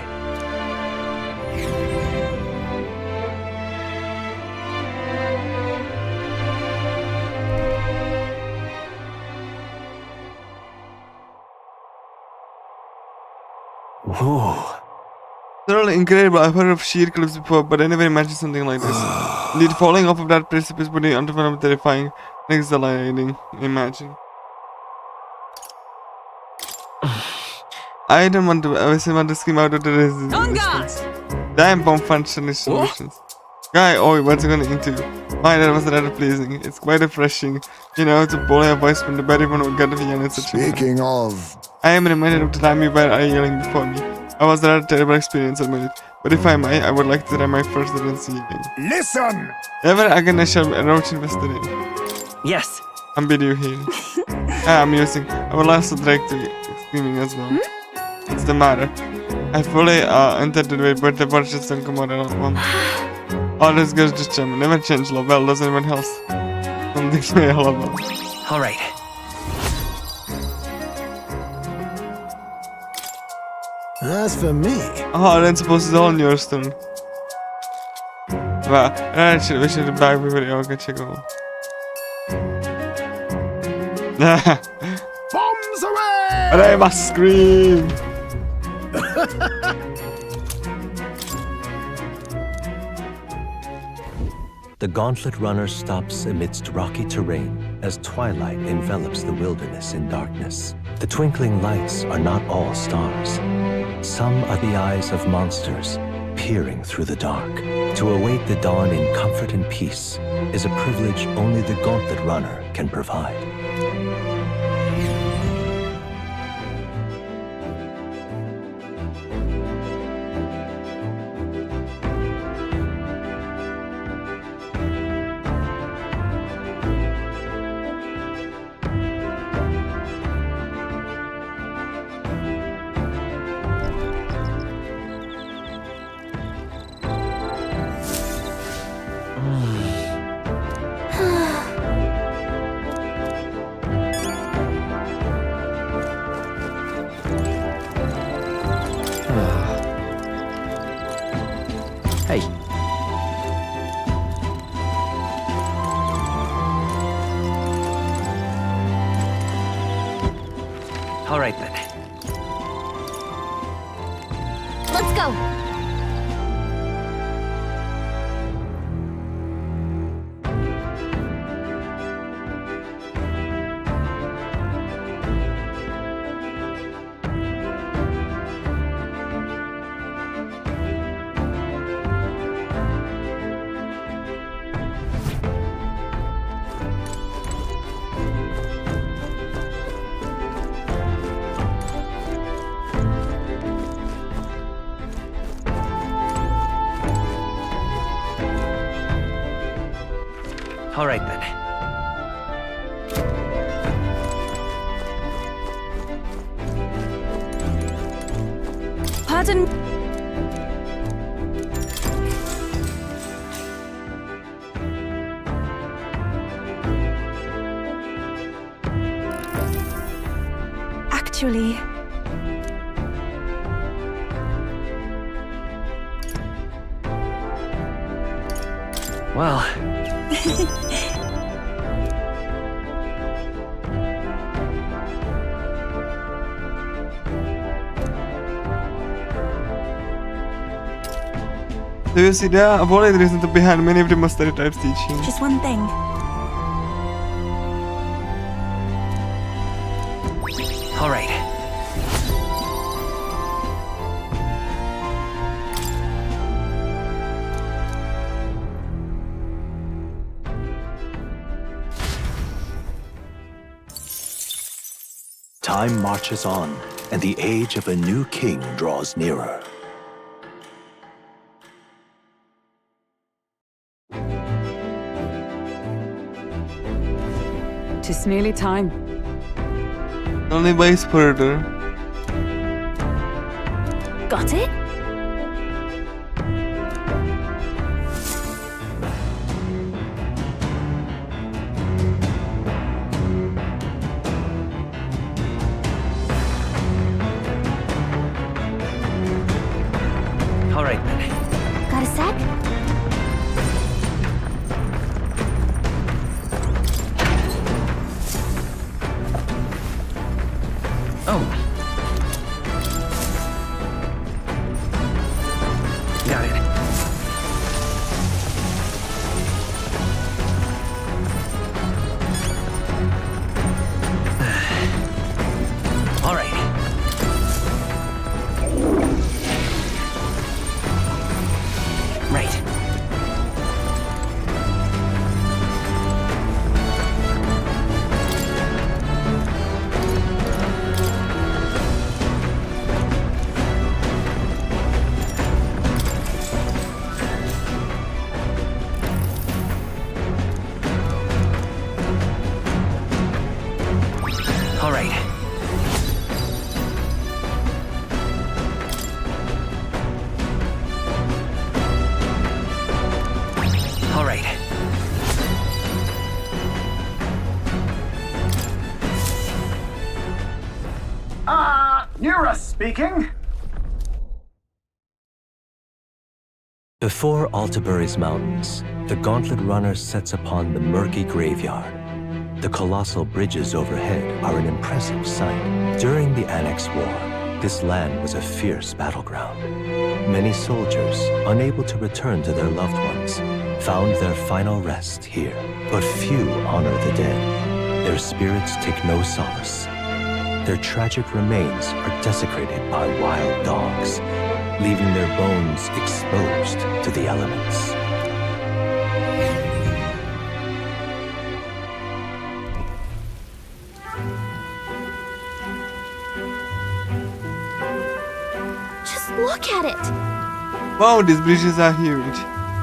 Oh. They're all incredible. I've heard of sheer cliffs before, but I never imagined something like this. Indeed, falling off of that precipice would be unforgettable, terrifying, and exhilarating. Imagine. I don't want to. I always want to scream out of the resistance. Damn, bomb function solutions. Guy, oi, what's it gonna into? My, that was rather pleasing. It's quite refreshing, you know, to pull a voice from the very one who got to be young at such a time. Speaking of, I am reminded of the time you were yelling before me. I was a rather terrible experience, admit it. But if I may, I would like to try my first dance evening. listen! Ever again I shall roach invested in. Yes. I'm with you here. I'm using. I would also like to screaming as well. What's the matter? I fully intended to wait, but the birds just don't come out at once. All this girls just jam. Never change, love. Well, does anyone else? Something to me all about. All right. As for me... Oh, then suppose it's all in your turn. Well, I should wish it back before you okay, check it out. Bombs away! But I must scream! The gauntlet runner stops amidst rocky terrain as twilight envelops the wilderness in darkness. The twinkling lights are not all stars. Some are the eyes of monsters peering through the dark. To await the dawn in comfort and peace is a privilege only the gauntlet runner can provide. Hey. All right then. Let's go. All right then. Pardon. Actually... Well... Do you see there? I've already reason to behind many of the most stereotypes teaching. Just one thing. All right. Time marches on, and the age of a new king draws nearer. It's nearly time. Only by Spurter. Got it? All right then. Got a sec? Oh. Speaking? Before Altabury's mountains, the Gauntlet Runner sets upon the murky graveyard. The colossal bridges overhead are an impressive sight. During the Annex War, this land was a fierce battleground. Many soldiers, unable to return to their loved ones, found their final rest here. But few honor the dead. Their spirits take no solace. Their tragic remains are desecrated by wild dogs, leaving their bones exposed to the elements. Just look at it! Wow, these bridges are huge.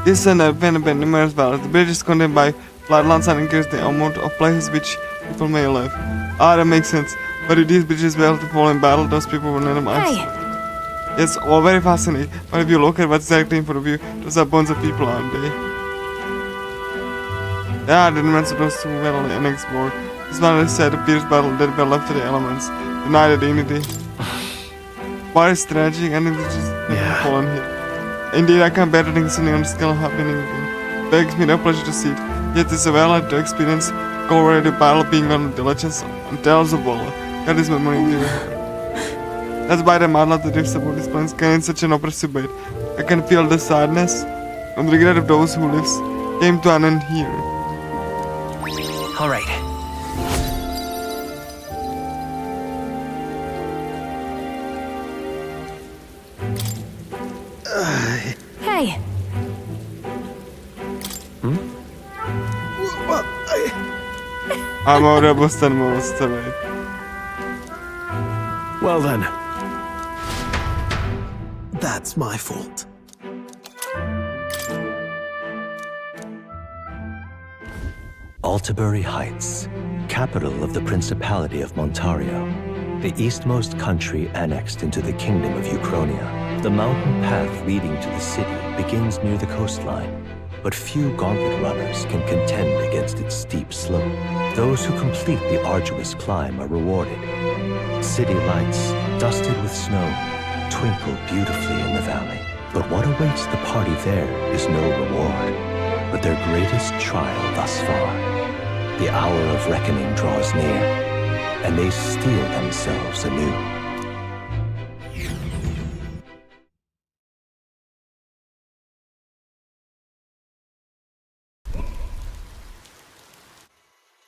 This and been numerous battles. The bridge is contained by floodlands and increase the amount of places which people may live. Ah, that makes sense. But if these bridges were to fall in battle, those people were minimized. Hey! It's all very fascinating, but if you look at what's exactly in front of you, those are bones of people, aren't they? Yeah, I didn't mention those two battle in next war. This one is said a fierce battle that were left to the elements, deny the dignity. What is tragic and it just fallen here. Indeed, I can't bear things on the scale happening again. It begs me no pleasure to see it, yet it's a valid to experience already the battle being on the legends and tales of valor. That is my money. That's why I'm not the drifts about this place can in such an oppressive bed. I can feel the sadness and the regret of those who lives came to an end here. All right. Hey! I'm more robust than most of it. Well then. That's my fault. Altabury Heights, capital of the Principality of Montario, the eastmost country annexed into the Kingdom of Uchronia. The mountain path leading to the city begins near the coastline, but few Gauntlet runners can contend against its steep slope. Those who complete the arduous climb are rewarded. City lights, dusted with snow, twinkle beautifully in the valley. But what awaits the party there is no reward, but their greatest trial thus far. The hour of reckoning draws near, and they steel themselves anew.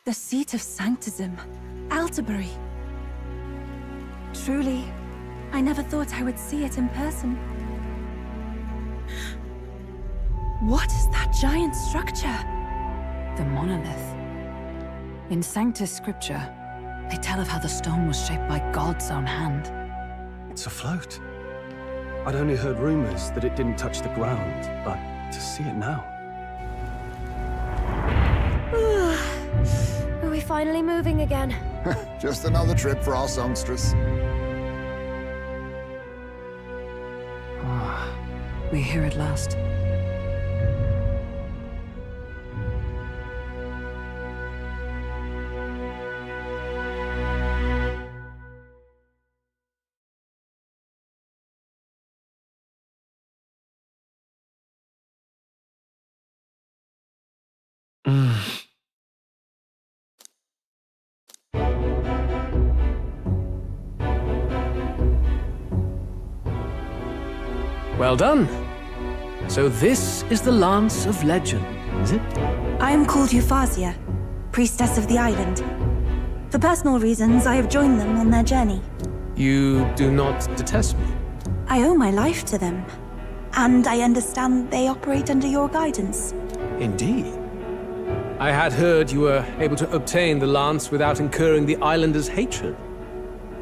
The seat of sanctism, Altabury. Truly, I never thought I would see it in person. What is that giant structure? The monolith. In Sanctus Scripture, they tell of how the stone was shaped by God's own hand. It's afloat. I'd only heard rumors that it didn't touch the ground, but to see it now. Are we finally moving again? Just another trip for our songstress. We're here at last. Well done. So this is the Lance of Legend, is it? I am called Fantazio, priestess of the island. For personal reasons, I have joined them on their journey. You do not detest me? I owe my life to them, and I understand they operate under your guidance. Indeed. I had heard you were able to obtain the lance without incurring the islanders' hatred.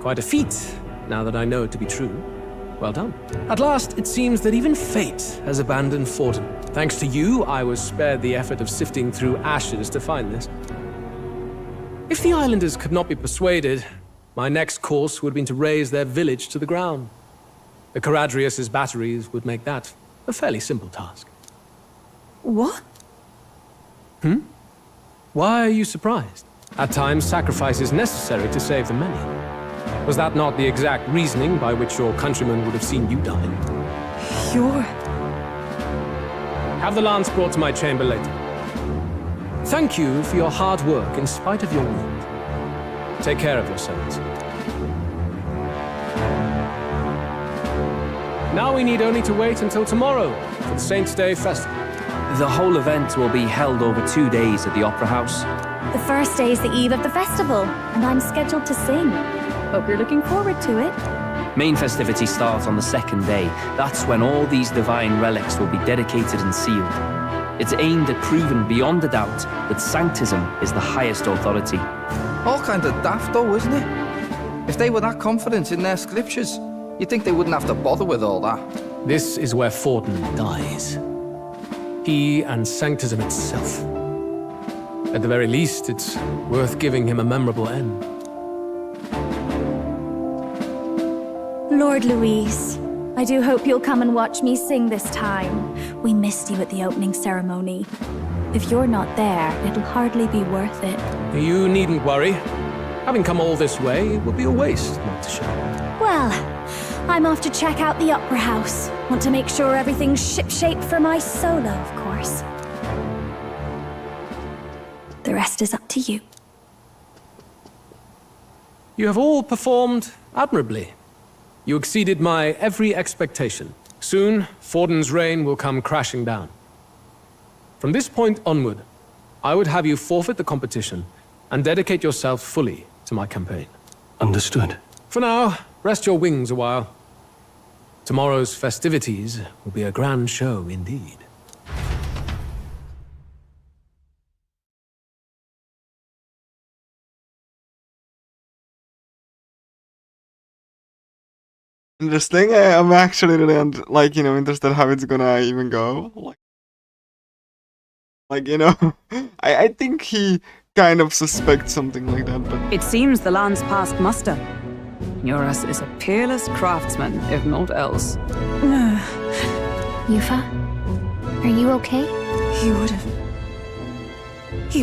Quite a feat, now that I know it to be true. Well done. At last, it seems that even fate has abandoned Fortin. Thanks to you, I was spared the effort of sifting through ashes to find this. If the islanders could not be persuaded, my next course would have been to raze their village to the ground. The Caradrius' batteries would make that a fairly simple task. What? Why are you surprised? At times, sacrifice is necessary to save the many. Was that not the exact reasoning by which your countrymen would have seen you die? You're... Have the lance brought to my chamber later. Thank you for your hard work in spite of your wound. Take care of yourselves. Now we need only to wait until tomorrow for the Saints' Day Festival. The whole event will be held over 2 days at the Opera House. The first day is the eve of the festival, and I'm scheduled to sing. Hope you're looking forward to it. Main festivities start on the second day. That's when all these divine relics will be dedicated and sealed. It's aimed at proving beyond a doubt that Sanctism is the highest authority. All kind of daft though, isn't it? If they were that confident in their scriptures, you'd think they wouldn't have to bother with all that. This is where Forden dies. He and Sanctism itself. At the very least, it's worth giving him a memorable end. Lord Louise, I do hope you'll come and watch me sing this time. We missed you at the opening ceremony. If you're not there, it'll hardly be worth it. You needn't worry. Having come all this way, it would be a waste not to show. Well, I'm off to check out the Opera House. Want to make sure everything's shipshape for my solo, of course. The rest is up to you. You have all performed admirably. You exceeded my every expectation. Soon, Forden's reign will come crashing down. From this point onward, I would have you forfeit the competition and dedicate yourself fully to my campaign. Understood. For now, rest your wings a while. Tomorrow's festivities will be a grand show indeed. Interesting. I'm actually really interested how it's gonna even go. I think he kind of suspects something like that, but It seems the land's past muster. Eurus is a peerless craftsman, if not else. Yufa? Are you okay? He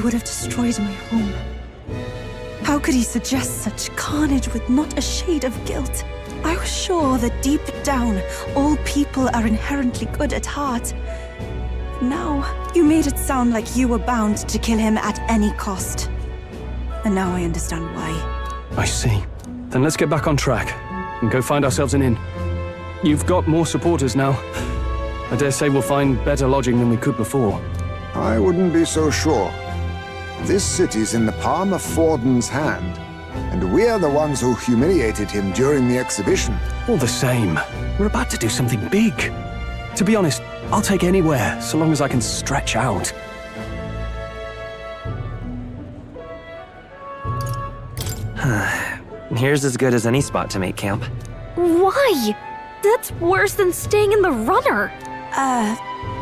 would have destroyed my home. How could he suggest such carnage with not a shade of guilt? I was sure that deep down, all people are inherently good at heart. Now, you made it sound like you were bound to kill him at any cost. And now I understand why. I see. Then let's get back on track and go find ourselves an inn. You've got more supporters now. I dare say we'll find better lodging than we could before. I wouldn't be so sure. This city's in the palm of Forden's hand, and we're the ones who humiliated him during the exhibition. All the same, we're about to do something big. To be honest, I'll take anywhere, so long as I can stretch out. Here's as good as any spot to make camp. Why? That's worse than staying in the runner.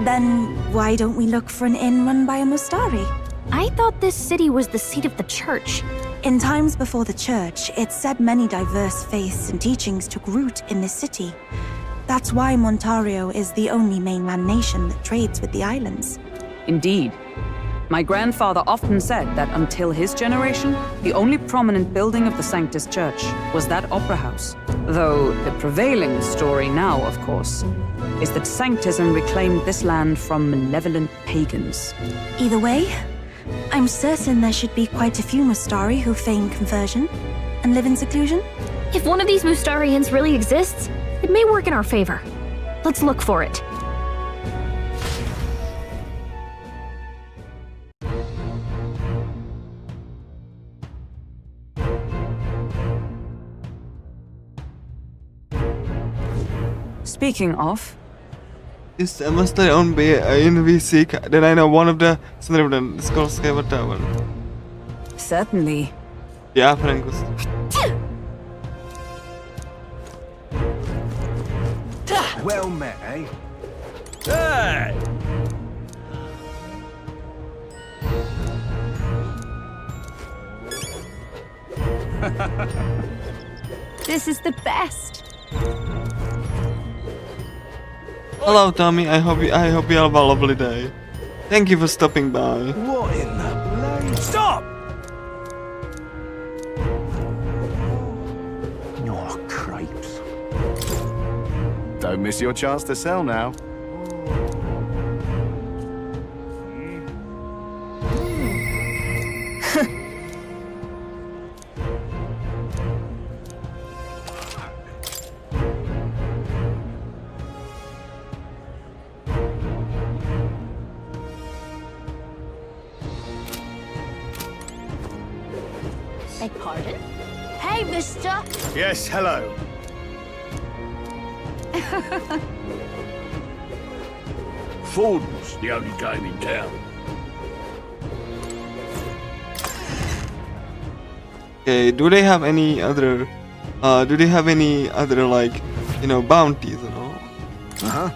Then why don't we look for an inn run by a Mustari? I thought this city was the seat of the church. In times before the church, it's said many diverse faiths and teachings took root in this city. That's why Montario is the only mainland nation that trades with the islands. Indeed. My grandfather often said that until his generation, the only prominent building of the Sanctus Church was that opera house. Though the prevailing story now, of course, is that Sanctism reclaimed this land from malevolent pagans. Either way, I'm certain there should be quite a few Mustari who feign conversion and live in seclusion. If one of these Mustarians really exists, it may work in our favor. Let's look for it. Speaking of... Just must I own be in we seek that I know one of the whatever. Certainly. Yeah, Frankus. Well met, eh? Hey! This is the best. Hello, Tommy. I hope you have a lovely day. Thank you for stopping by. What in the blade? Stop! Don't miss your chance to sell now. Beg pardon? Hey, mister! Yes, hello. Food's the only game in town. Okay, do they have any other like, you know, bounties and all? Uh-huh.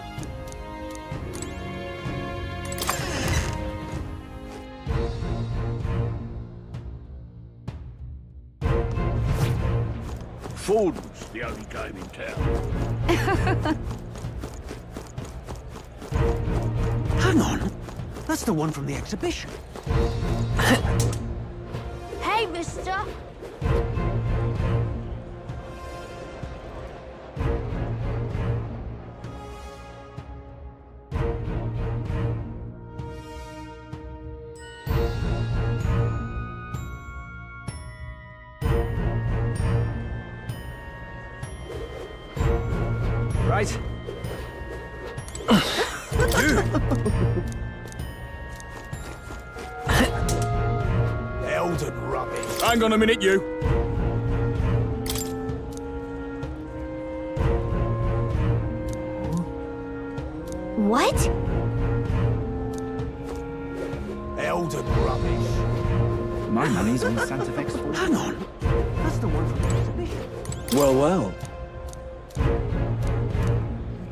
Food's the only game in town. Hang on. That's the one from the exhibition. Hey, mister! Right. Elden rubbish. Hang on a minute, you. What? Elden rubbish. My money's on Santa Fe's fault. Hang on. That's the one from the exhibition. Well, well.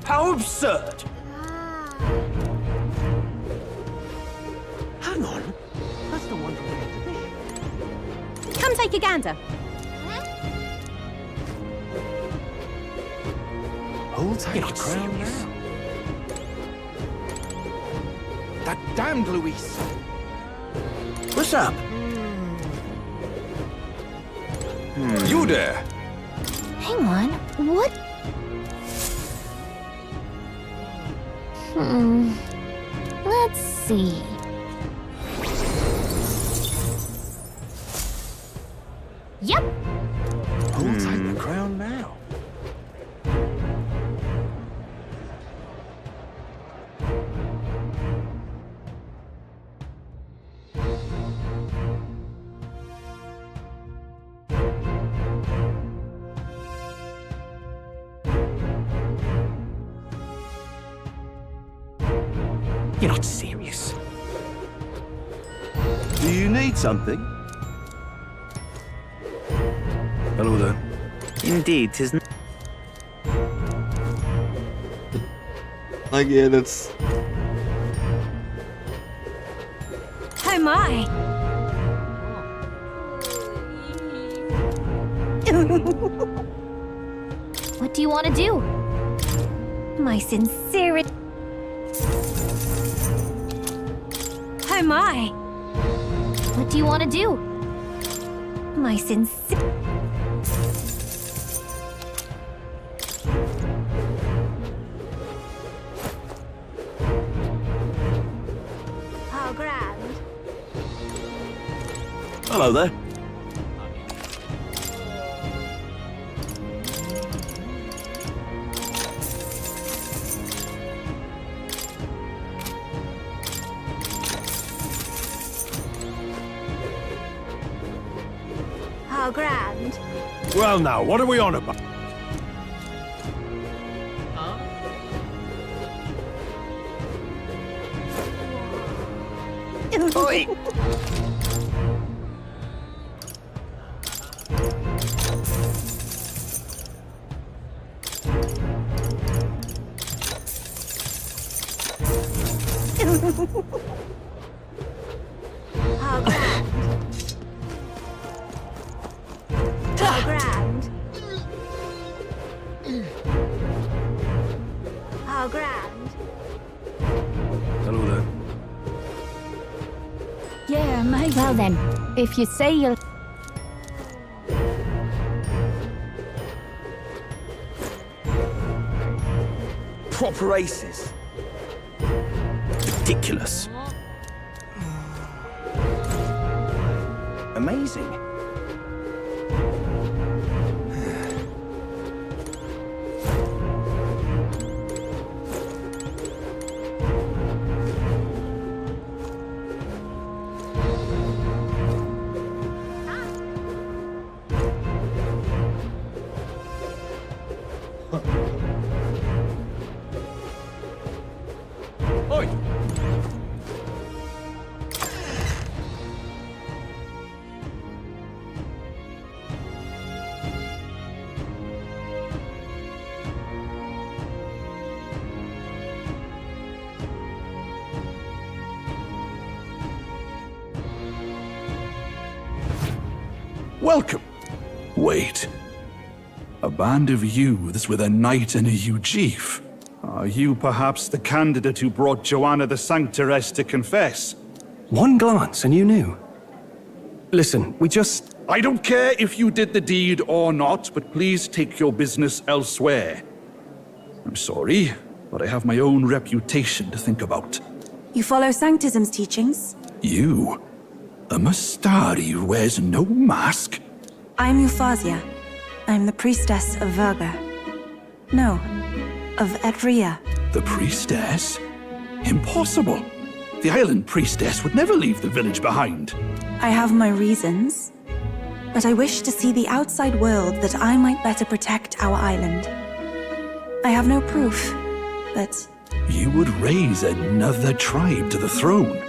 How absurd! Hang on. That's the one from the exhibition. Come take a gander. Who'll take the crown now? That damned Luis. What's up? You there? Hang on, what? Let's see. Yep. Who'll take the crown now? You're not serious. Do you need something? Hello there. Indeed, 'tis Like, yeah, that's... Oh my! What do you want to do? My sincerity. Oh my! What do you want to do? My sincere. How grand. Hello there. How grand. Well, now, what are we on about? Oi! How grand. How grand. How grand. Hello there. Yeah, mate. Well then, if you say you'll... proper aces. Ridiculous. Amazing. Oi! Welcome. Wait. A band of youths with a knight and a Ujif. Are you perhaps the candidate who brought Joanna the Sanctoress to confess? One glance and you knew. Listen, we just... I don't care if you did the deed or not, but please take your business elsewhere. I'm sorry, but I have my own reputation to think about. You follow Sanctism's teachings? You? A Mastari who wears no mask? I'm Euphausia. I'm the priestess of Verga. No, of Edria. The priestess? Impossible. The island priestess would never leave the village behind. I have my reasons, but I wish to see the outside world that I might better protect our island. I have no proof, but... You would raise another tribe to the throne.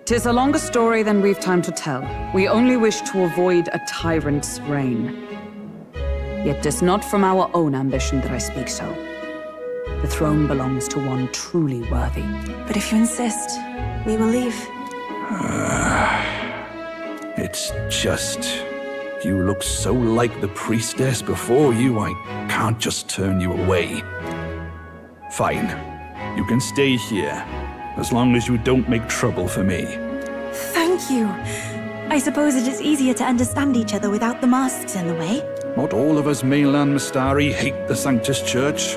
'Tis a longer story than we've time to tell. We only wish to avoid a tyrant's reign. Yet 'tis not from our own ambition that I speak so. The throne belongs to one truly worthy. But if you insist, we will leave. It's just... You look so like the priestess before you, I can't just turn you away. Fine. You can stay here, as long as you don't make trouble for me. Thank you. I suppose it is easier to understand each other without the masks in the way. Not all of us mainland Mastari hate the Sanctus Church.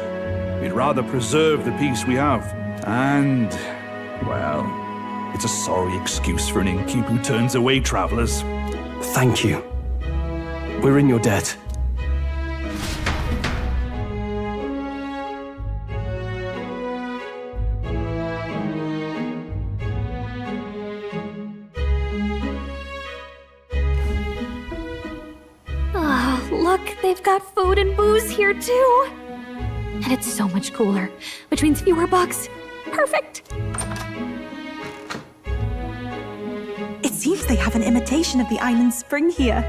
We'd rather preserve the peace we have. And, well, it's a sorry excuse for an innkeep who turns away travelers. Thank you. We're in your debt. Oh, look, they've got food and booze here too. And it's so much cooler, which means fewer bugs. Perfect. It seems they have an imitation of the island spring here.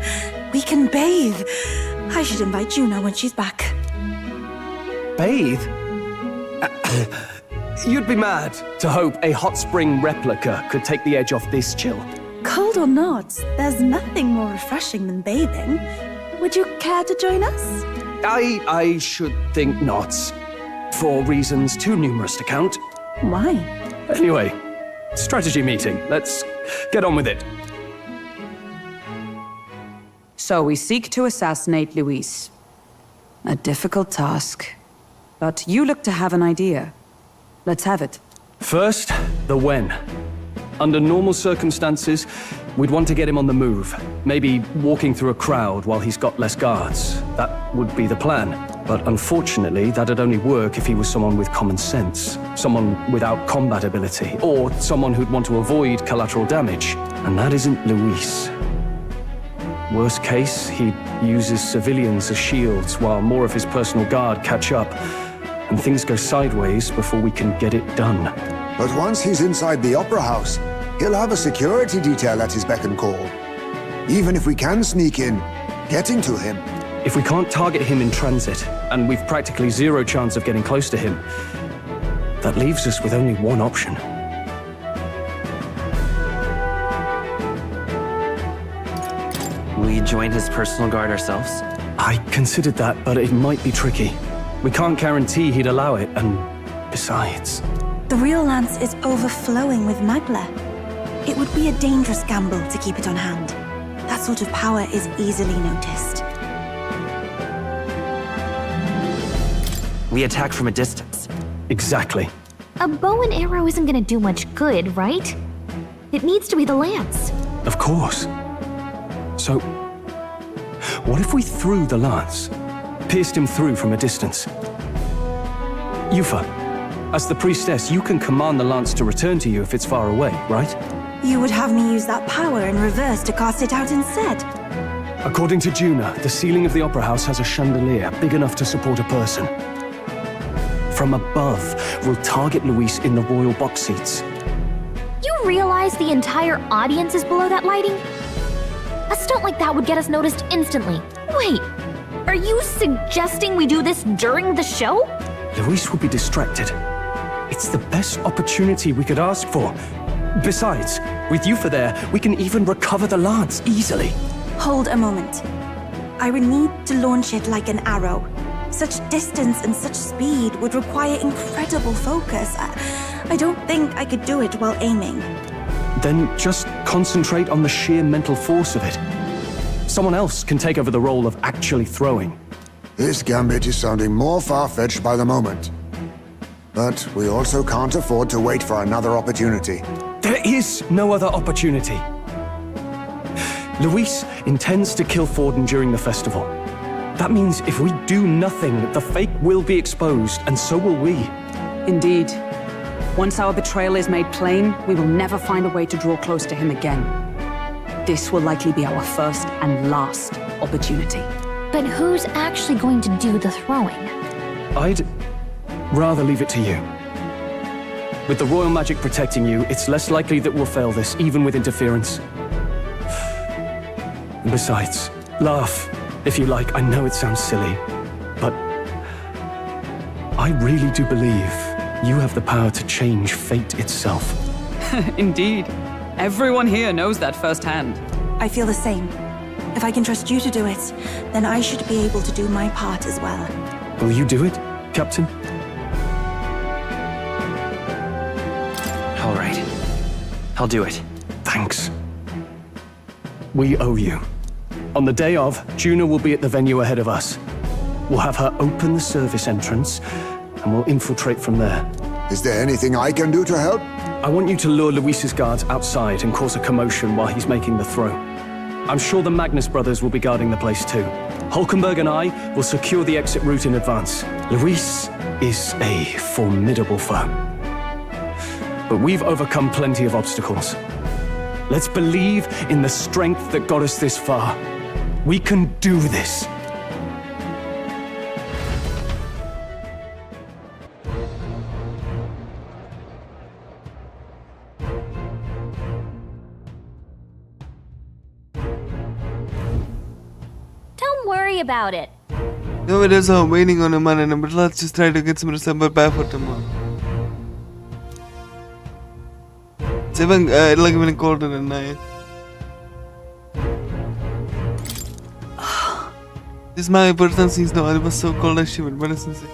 We can bathe. I should invite Juno when she's back. Bathe? You'd be mad to hope a hot spring replica could take the edge off this chill. Cold or not, there's nothing more refreshing than bathing. Would you care to join us? I should think not. For reasons too numerous to count. Why? Anyway, strategy meeting. Let's get on with it. So we seek to assassinate Luis. A difficult task. But you look to have an idea. Let's have it. First, the when. Under normal circumstances, we'd want to get him on the move. Maybe walking through a crowd while he's got less guards. That would be the plan. But unfortunately, that'd only work if he was someone with common sense. Someone without combat ability. Or someone who'd want to avoid collateral damage. And that isn't Luis. Worst case, he'd use his civilians as shields while more of his personal guard catch up. And things go sideways before we can get it done. But once he's inside the Opera House, he'll have a security detail at his beck and call. Even if we can sneak in, getting to him. If we can't target him in transit, and we've practically zero chance of getting close to him, that leaves us with only one option. We join his personal guard ourselves? I considered that, but it might be tricky. We can't guarantee he'd allow it, and besides... The real lance is overflowing with magla. It would be a dangerous gamble to keep it on hand. That sort of power is easily noticed. We attack from a distance. Exactly. A bow and arrow isn't gonna do much good, right? It needs to be the lance. Of course. So, what if we threw the lance? Pierced him through from a distance? Yufa, as the priestess, you can command the lance to return to you if it's far away, right? You would have me use that power in reverse to cast it out instead. According to Juna, the ceiling of the Opera House has a chandelier big enough to support a person. From above, we'll target Luis in the royal box seats. You realize the entire audience is below that lighting? A stunt like that would get us noticed instantly. Wait, are you suggesting we do this during the show? Luis will be distracted. It's the best opportunity we could ask for. Besides, with Yufa there, we can even recover the lance easily. Hold a moment. I would need to launch it like an arrow. Such distance and such speed would require incredible focus. I don't think I could do it while aiming. Then just concentrate on the sheer mental force of it. Someone else can take over the role of actually throwing. This gambit is sounding more far-fetched by the moment. But we also can't afford to wait for another opportunity. There is no other opportunity. Luis intends to kill Forden during the festival. That means if we do nothing, the fake will be exposed, and so will we. Indeed. Once our betrayal is made plain, we will never find a way to draw close to him again. This will likely be our first and last opportunity. But who's actually going to do the throwing? I'd rather leave it to you. With the royal magic protecting you, it's less likely that we'll fail this, even with interference. Besides, laugh, if you like. I know it sounds silly, but I really do believe you have the power to change fate itself. Indeed. Everyone here knows that firsthand. I feel the same. If I can trust you to do it, then I should be able to do my part as well. Will you do it, Captain? All right. I'll do it. Thanks. We owe you. On the day of, Juna will be at the venue ahead of us. We'll have her open the service entrance, and we'll infiltrate from there. Is there anything I can do to help? I want you to lure Luis's guards outside and cause a commotion while he's making the throw. I'm sure the Magnus brothers will be guarding the place too. Hulkenberg and I will secure the exit route in advance. Luis is a formidable foe. But we've overcome plenty of obstacles. Let's believe in the strength that got us this far. We can do this. Don't worry about it. No, it is waiting on a man, but let's just try to get some December barefoot tomorrow. It's even, it'll like even colder than night. This my person sees no, it was so cold I shivered, but it's insane.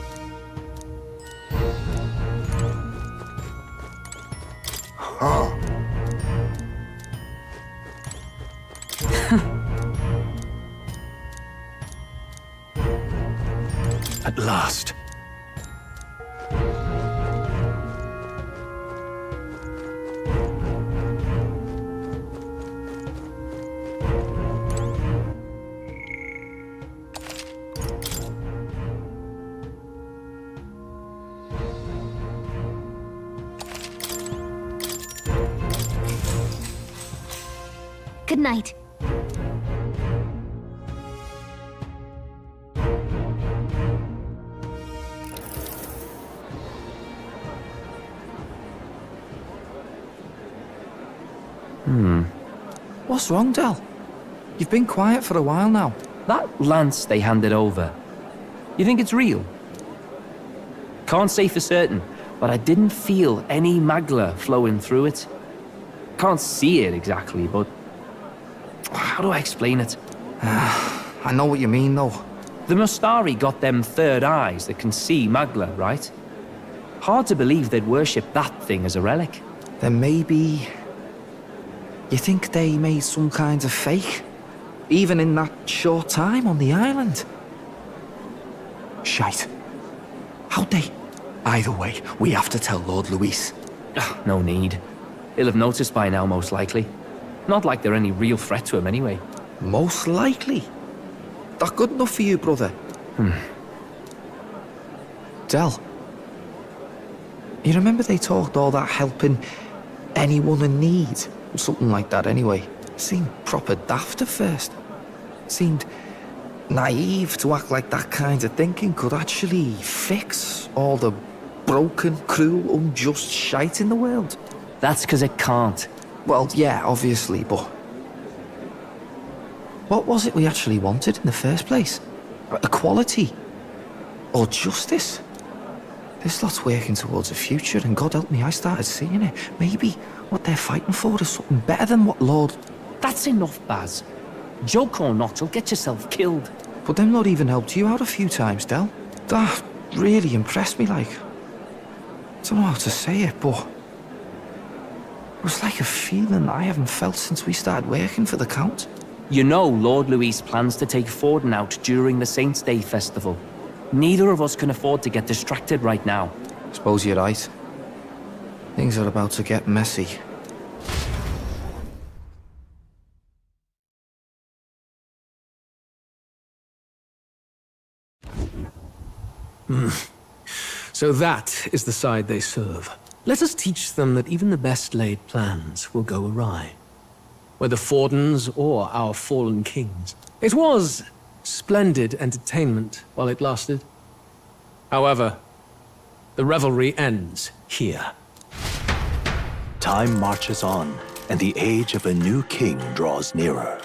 At last. Good night. What's wrong, Del? You've been quiet for a while now. That lance they handed over, you think it's real? Can't say for certain, but I didn't feel any magla flowing through it. Can't see it exactly, but how do I explain it? I know what you mean, though. The Mustari got them third eyes that can see magla, right? Hard to believe they'd worship that thing as a relic. Then maybe... You think they made some kind of fake? Even in that short time on the island? Shite. How'd they Either way, we have to tell Lord Luis. No need. He'll have noticed by now, most likely. Not like they're any real threat to him anyway. Most likely? That good enough for you, brother? Del, you remember they talked all that helping anyone in need? Something like that anyway. Seemed proper daft at first. Seemed naive to act like that kind of thinking could actually fix all the broken, cruel, unjust shite in the world. That's because it can't. Well, yeah, obviously, but what was it we actually wanted in the first place? Equality? Or justice? This lot's working towards a future, and God help me, I started seeing it. Maybe what they're fighting for is something better than what Lord... That's enough, Baz. Joke or not, you'll get yourself killed. But them not even helped you out a few times, Del. That really impressed me, like... I don't know how to say it, but... It was like a feeling I haven't felt since we started working for the Count. You know Lord Luis plans to take Forden out during the Saints' Day festival. Neither of us can afford to get distracted right now. Suppose you're right. Things are about to get messy. So that is the side they serve. Let us teach them that even the best laid plans will go awry. Whether Fordens or our fallen kings. It was splendid entertainment while it lasted. However, the revelry ends here. Time marches on, and the age of a new king draws nearer.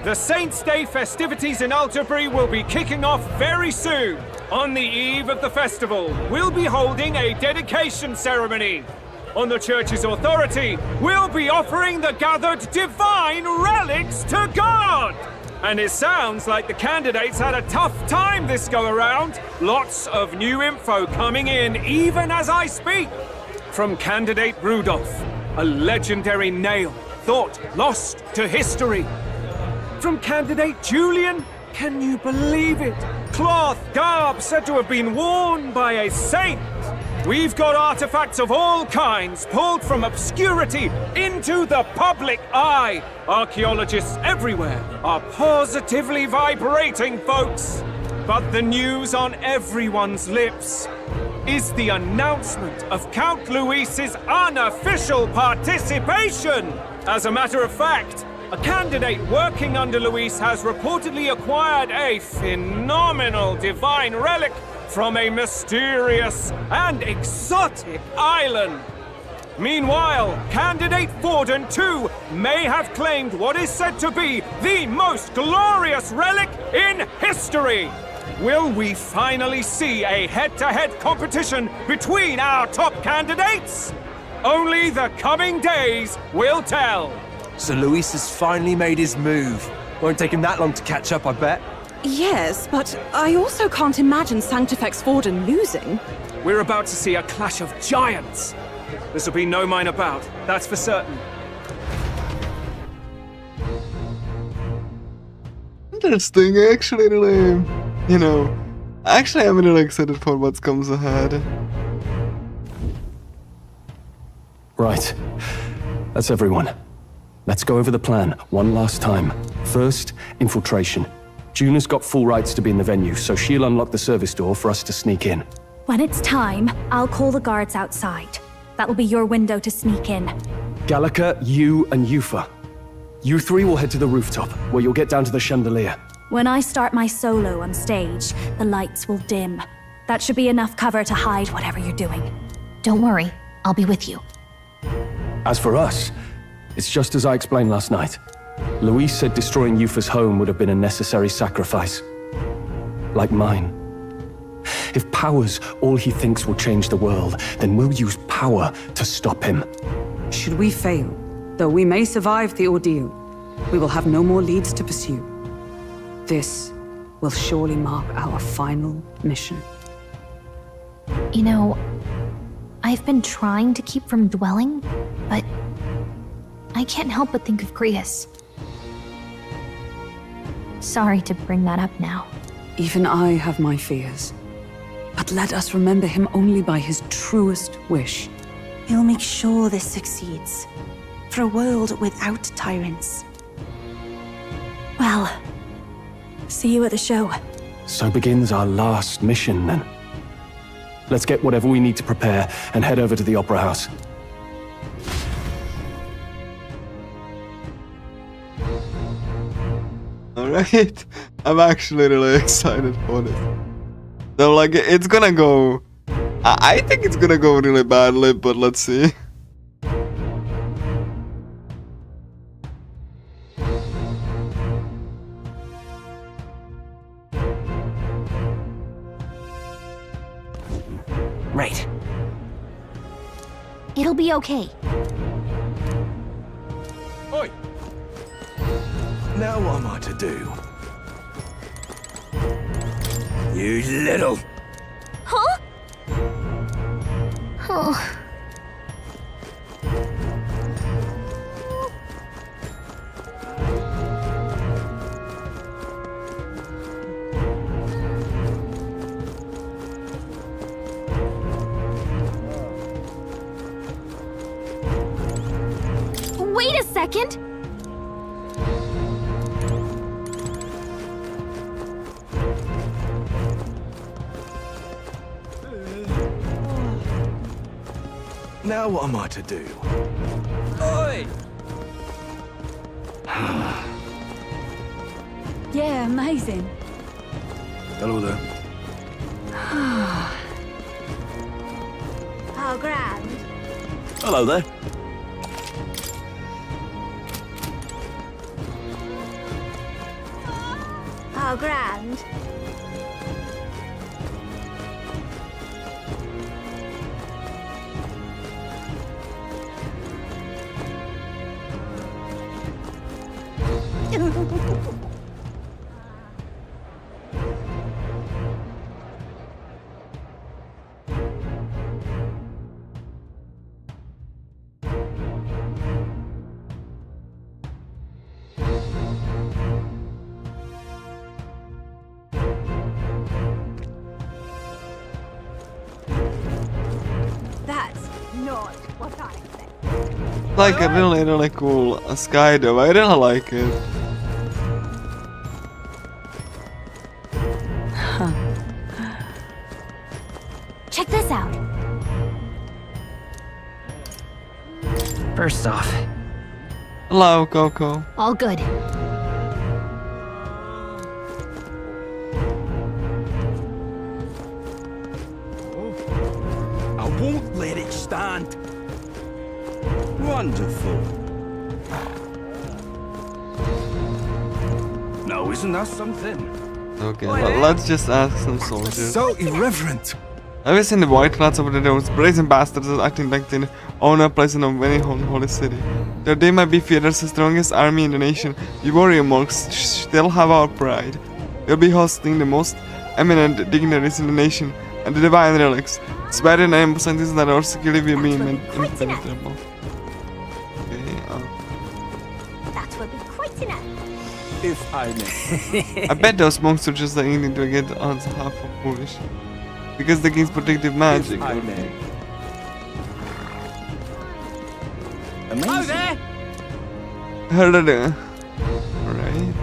The Saints' Day festivities in Alderbury will be kicking off very soon. On the eve of the festival, we'll be holding a dedication ceremony. On the church's authority, we'll be offering the gathered divine relics to God. And it sounds like the candidates had a tough time this go-around. Lots of new info coming in even as I speak. From candidate Rudolph, a legendary nail, thought lost to history. From candidate Julian, can you believe it? Cloth garb said to have been worn by a saint. We've got artifacts of all kinds pulled from obscurity into the public eye. Archaeologists everywhere are positively vibrating, folks. But the news on everyone's lips is the announcement of Count Luis's unofficial participation. As a matter of fact, a candidate working under Luis has reportedly acquired a phenomenal divine relic from a mysterious and exotic island. Meanwhile, candidate Forden, too, may have claimed what is said to be the most glorious relic in history. Will we finally see a head-to-head competition between our top candidates? Only the coming days will tell. So Luis has finally made his move. Won't take him that long to catch up, I bet. Yes, but I also can't imagine Sanctifex Forden losing. We're about to see a clash of giants. This will be no minor bout, that's for certain. Interesting, actually, really, you know, actually I'm really excited for what comes ahead. Right. That's everyone. Let's go over the plan one last time. First, infiltration. Juna's got full rights to be in the venue, so she'll unlock the service door for us to sneak in. When it's time, I'll call the guards outside. That will be your window to sneak in. Gallica, you, and Yufa. You three will head to the rooftop, where you'll get down to the chandelier. When I start my solo on stage, the lights will dim. That should be enough cover to hide whatever you're doing. Don't worry, I'll be with you. As for us, it's just as I explained last night. Luis said destroying Yufa's home would have been a necessary sacrifice. Like mine. If power's all he thinks will change the world, then we'll use power to stop him. Should we fail, though we may survive the ordeal, we will have no more leads to pursue. This will surely mark our final mission. You know, I've been trying to keep from dwelling, but I can't help but think of Grius. Sorry to bring that up now. Even I have my fears. But let us remember him only by his truest wish. We'll make sure this succeeds. For a world without tyrants. Well, see you at the show. So begins our last mission, then. Let's get whatever we need to prepare and head over to the Opera House. Alright, I'm actually really excited for this. So like, it's gonna go... I think it's gonna go really badly, but let's see. Right. It'll be okay. Oi! Now what am I to do? You little... Huh? Oh. Wait a second! Now what am I to do? Oi! Yeah, amazing. Hello there. How grand. Hello there. How grand. That's not what I said. Like a really cool sky though, I really like it. Check this out. First off, Hello, Coco. All good. I won't let it stand. Wonderful. Now, isn't that something? Okay, let's just ask some soldiers. So irreverent. Have you seen the white clouds over those brazen bastards acting like they own a place in a very holy city? Though they might be feared as the strongest army in the nation, we warrior monks still have our pride. We'll be hosting the most eminent dignitaries in the nation and the divine relics. It's better than emphasizes that our security will be impenetrable. Okay, That will be quite enough. If I may. I bet those monks are just like anything to get odds half of foolish. Because the king's protective magic. If I may. hello there! Heard of it. Alright.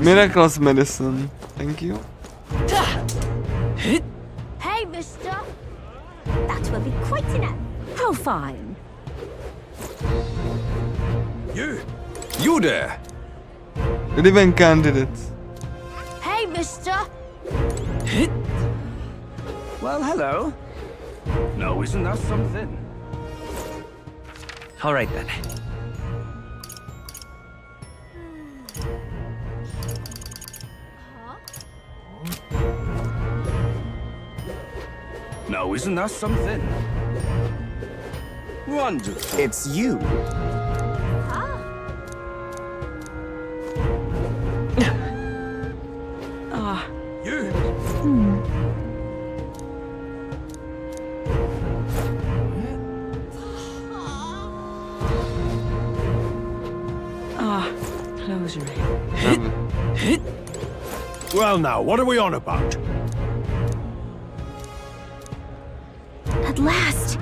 Miraculous medicine. Thank you. Hey, mister. That will be quite enough. How fine. You there! Good even candidates. Hey, mister. Well, hello. Now, isn't that something? All right then. Now, isn't that something? Wonderful. It's you. You. Closure. Well now, what are we on about? At last!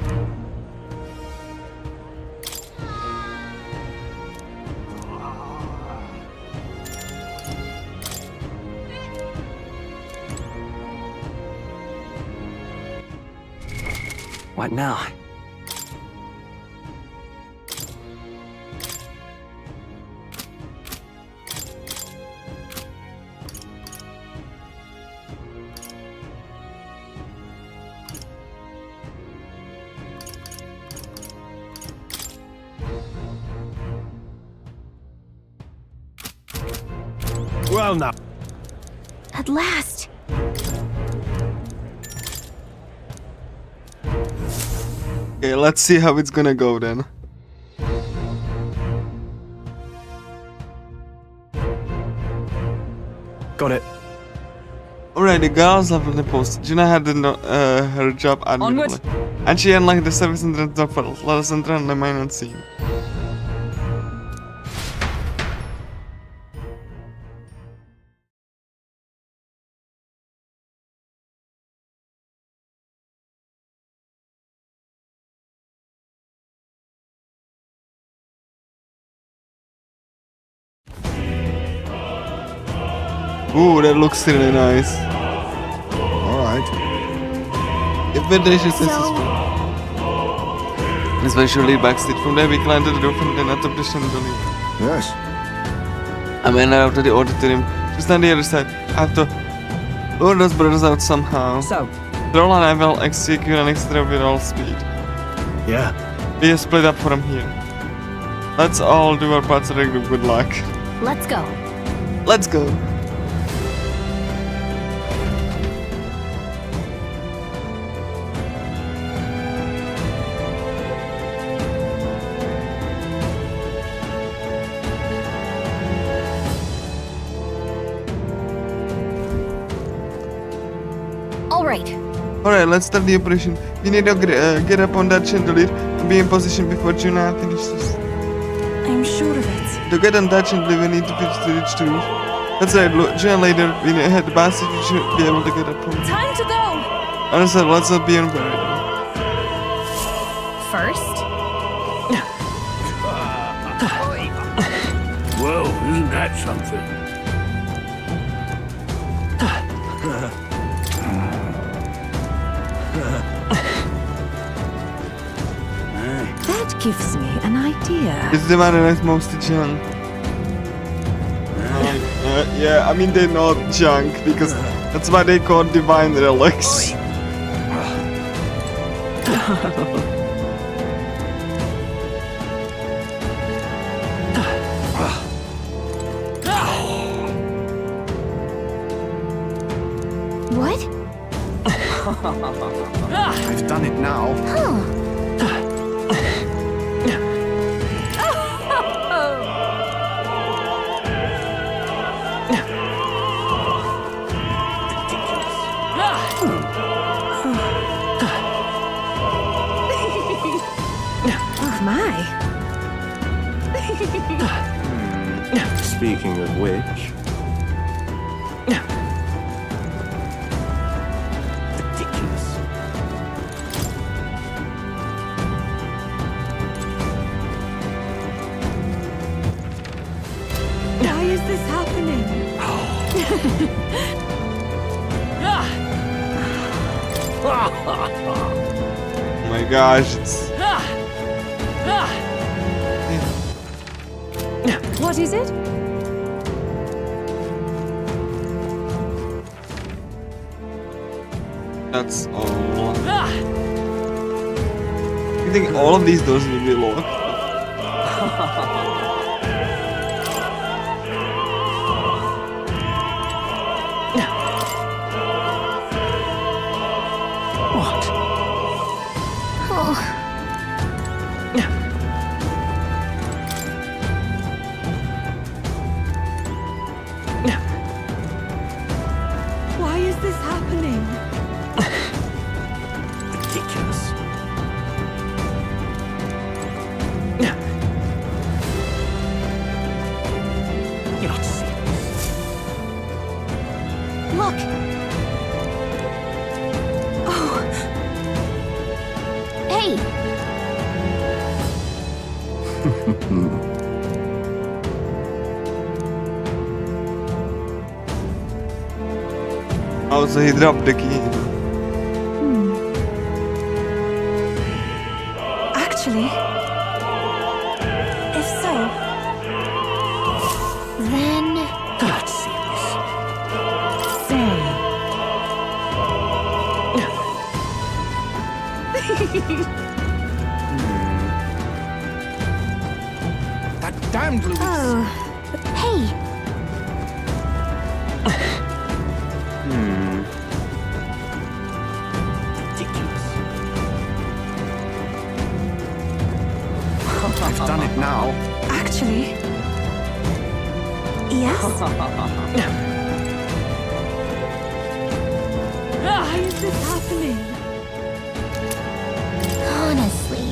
What now? Well now. At last! Okay, let's see how it's gonna go then. Got it. Alright, the girls have been posted. Gina had her job admirably. And she unlocked the service entrance door for us. Let us enter and remain unseen. Ooh, that looks really nice. Alright. Invitation successful. Especially backstage. From there we climbed to the roof and then at the chandelier. Yes. I went out to the auditorium. Just on the other side. I have to lure those brothers out somehow. So, Droll and I will execute an extra with all speed. Yeah. We have split up from here. Let's all do our parts of the group. Good luck. Let's go. Let's go. Alright, let's start the operation. We need to get up on that chandelier and be in position before Juna finishes. I'm sure of it. To get on that chandelier, we need to reach the roof. That's right, Juna later, we had the basket, we should be able to get up on. Time to go! Understand, let's not be unburied. First? Whoa, isn't that something? That gives me an idea. It's the one that's mostly junk. Yeah, I mean they're not junk because that's why they call divine relics. What? I've done it now. Huh. Oh my. Speaking of which... Why is this happening? Oh my gosh, it's... What is it? That's all. You think all of these doors will be locked? You're not serious. Look! Oh. Hey! Oh, so he dropped the key. Actually, if so, then... You're not serious. That damned Louise. Oh. Hey! Ridiculous. I've done it now. actually... Yes? Why is this happening? Honestly.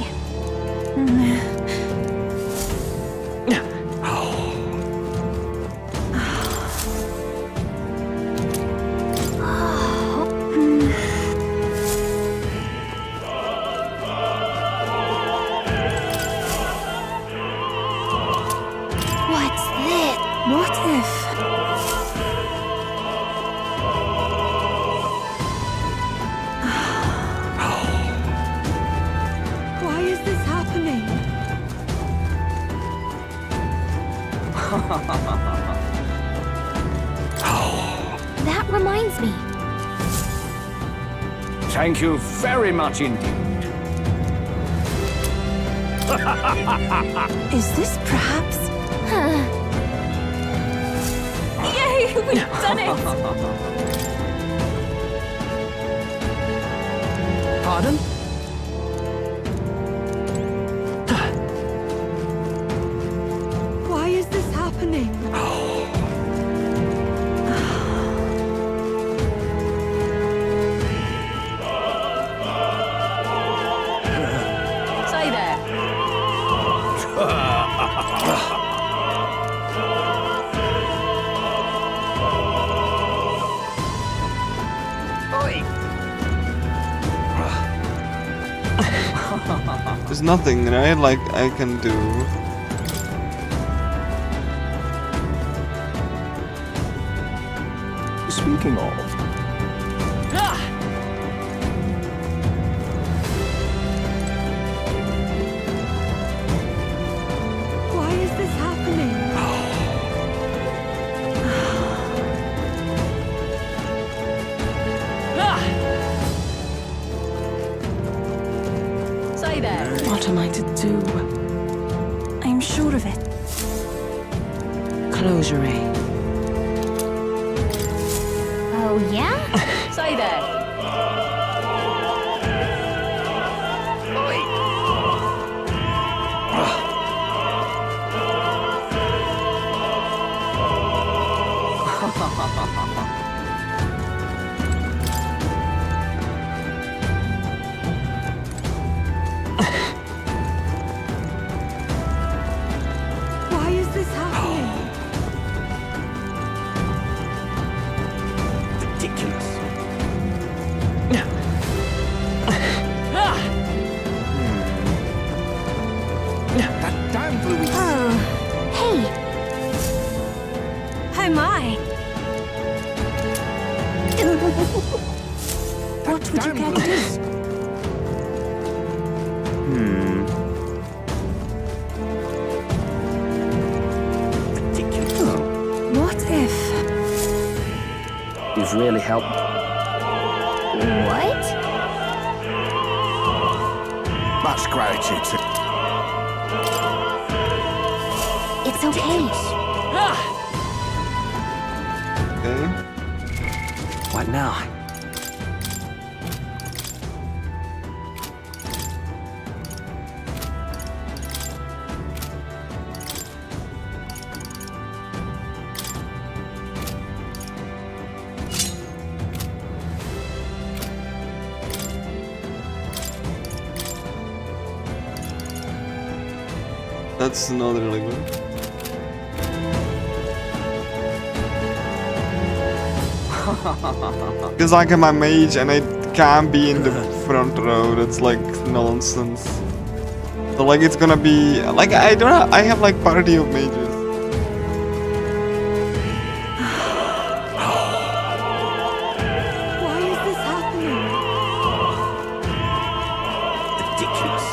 What's this? What if... Why is this happening? That reminds me. Thank you very much indeed. Is this perhaps... Yay, we've done it! Pardon? Why is this happening? Stay there. There's nothing, right? Like I can do. Speaking of, Why is this happening? Stay there. What am I to do? I'm sure of it. Close your eyes. Oh, yeah? Stay there. Why is this happening? Ridiculous. That damned Louise. Oh. Hey! Oh my! What would you get this? Ridiculous. What if... you've really helped. What? Much gratitude to... It's okay. Okay. What now? That's not really good. Because like I'm a mage and I can't be in the front row. That's like nonsense. So like it's gonna be like I have like party of mages. Why is this happening? Ridiculous.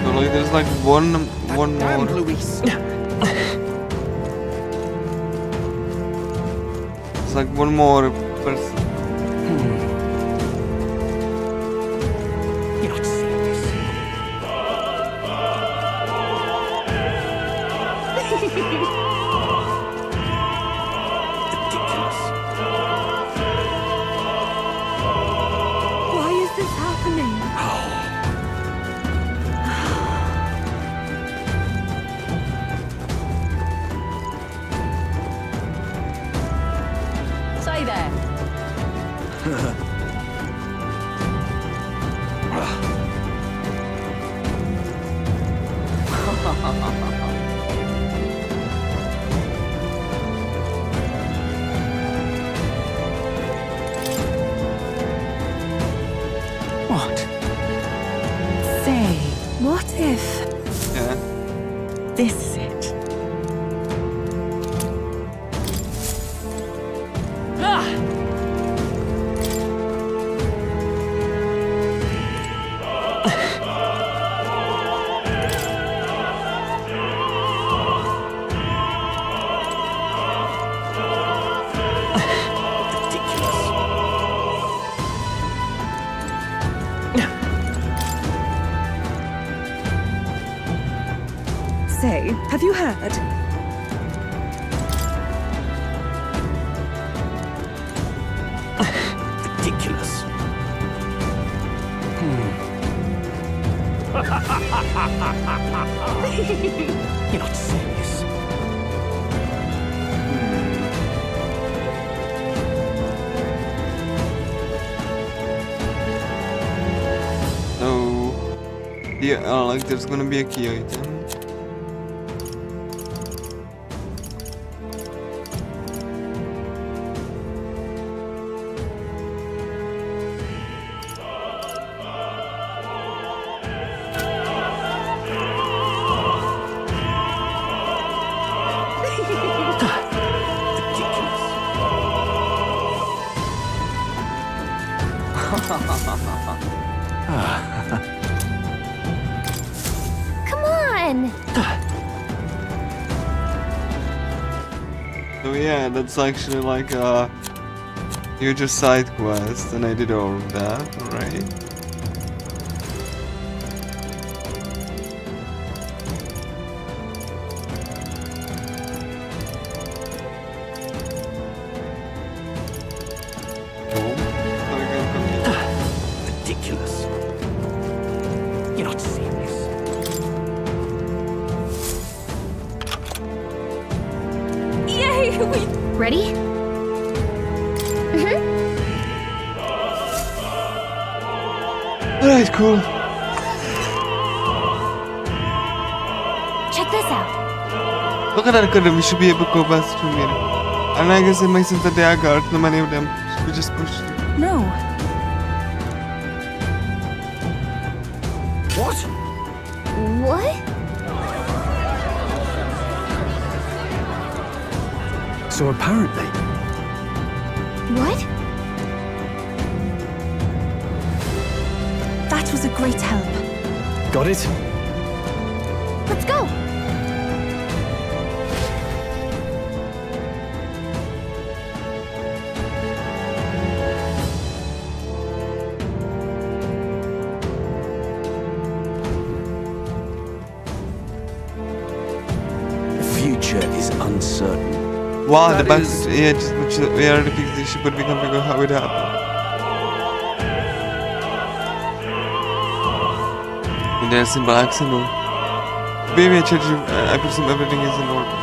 So like there's like one more. Luis. It's like one more person. You're not seeing this. Ridiculous. Why is this happening? Say there. What? Say, what if Yeah. this is it? Say, have you heard? Ridiculous. You're not serious. So yeah, like there's gonna be a key item. Come on! So yeah, that's actually like a huge side quest, and I did all of that, right? Ridiculous. You're not serious. Yay! We Ready? Mm-hmm. Alright, cool. Check this out. Look at that curtain, we should be able to go past through here. And I guess it makes sense that they are guards, no many of them. Should we just push through? no. What? What? So apparently, What? That was a great help. got it? Let's go! future is uncertain. Wow, the best AI which we already fixed the issue, but we can't figure out how it happened. In their simple accent, or maybe I presume everything is in order.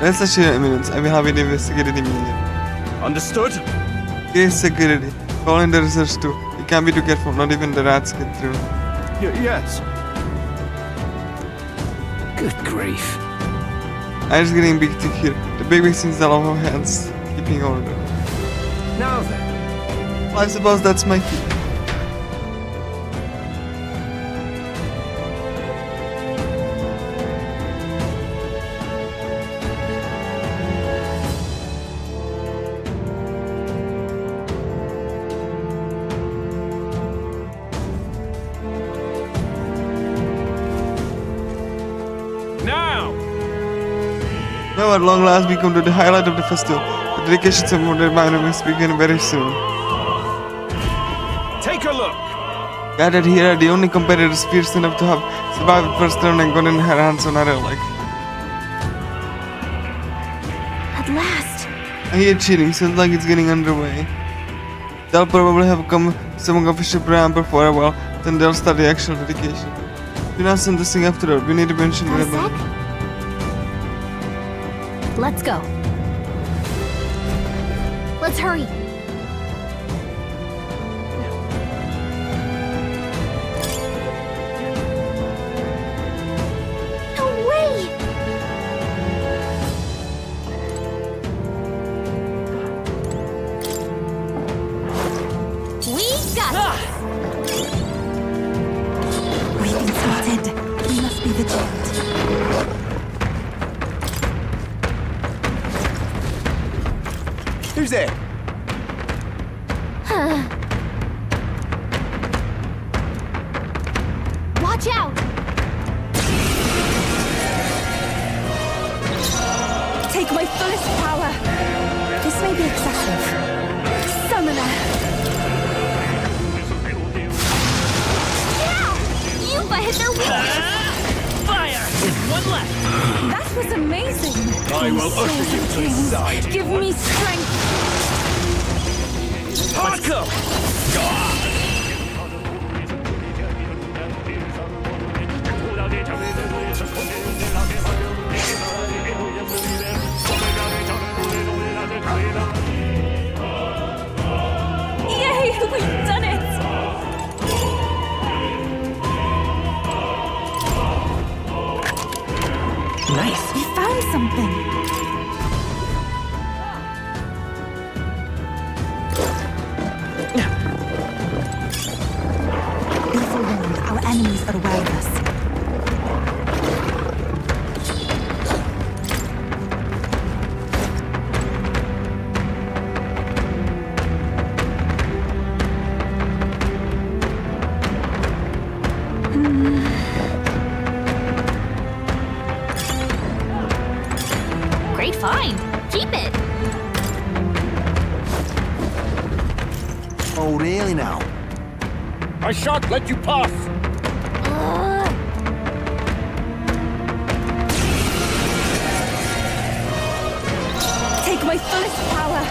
Rest assured, Your Eminence, I will have it investigated immediately. Understood? Case security. Call in the research too. You can't be too careful, not even the rats get through. Yes. Good grief. I'm just getting big thick here. The big scenes are all hands, keeping order. Now then. Well, I suppose that's my key. Now at long last we come to the highlight of the festival. The dedication ceremony must begin very soon. Take a look. Gathered here are the only competitors fierce enough to have survived the first round and gotten her hands on a relic. At last. I hear cheering, sounds like it's getting underway. They'll probably have come some official program for a while, then they'll start the actual dedication. Do not send this thing after all, we need to mention it. Let's go. Let's hurry. No way! We got it! We've been spotted. We must be vigilant. Who's there? Watch out! Take my fullest power. This may be excessive. Summoner. You've hit their weakness! Fire! One left! That was amazing. I will usher you to his side. Give me strength. Let's go! Yay! We've done it! Nice. We found something. Be forewarned, our enemies are aware of us. Great find. Keep it. Oh, really now? I shan't let you pass! Take my fullest power.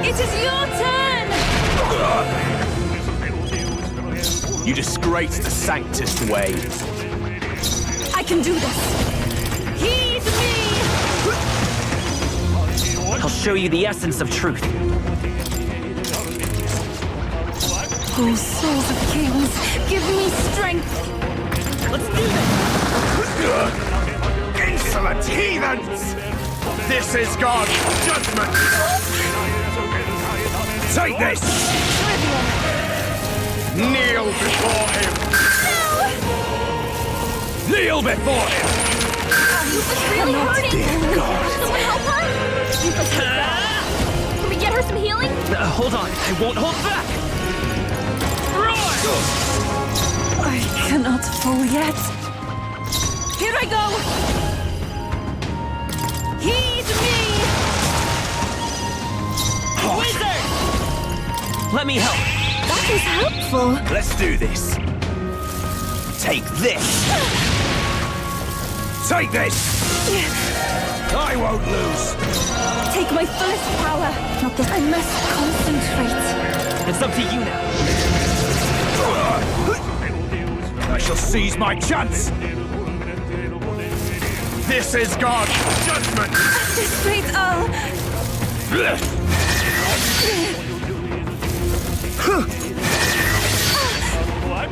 It is your turn! You disgrace the Sanctus way. I can do this. Heed me! I'll show you the essence of truth. Oh, souls of kings, give me strength! Let's do this! Insolent heathens! This is God's judgment! Take this! Kneel before him! No! Kneel before him! Yupa's really hurting! Someone help her! Yupa's hurt bad. Can we get her some healing? Hold on, I won't hold back! I cannot fall yet. Here I go! Heed me! Wizard! Let me help. That was helpful. Let's do this. Take this! Take this! I won't lose! Take my fullest power. Not this. I must concentrate. It's up to you now. I shall seize my chance! This is God's judgment! This great all.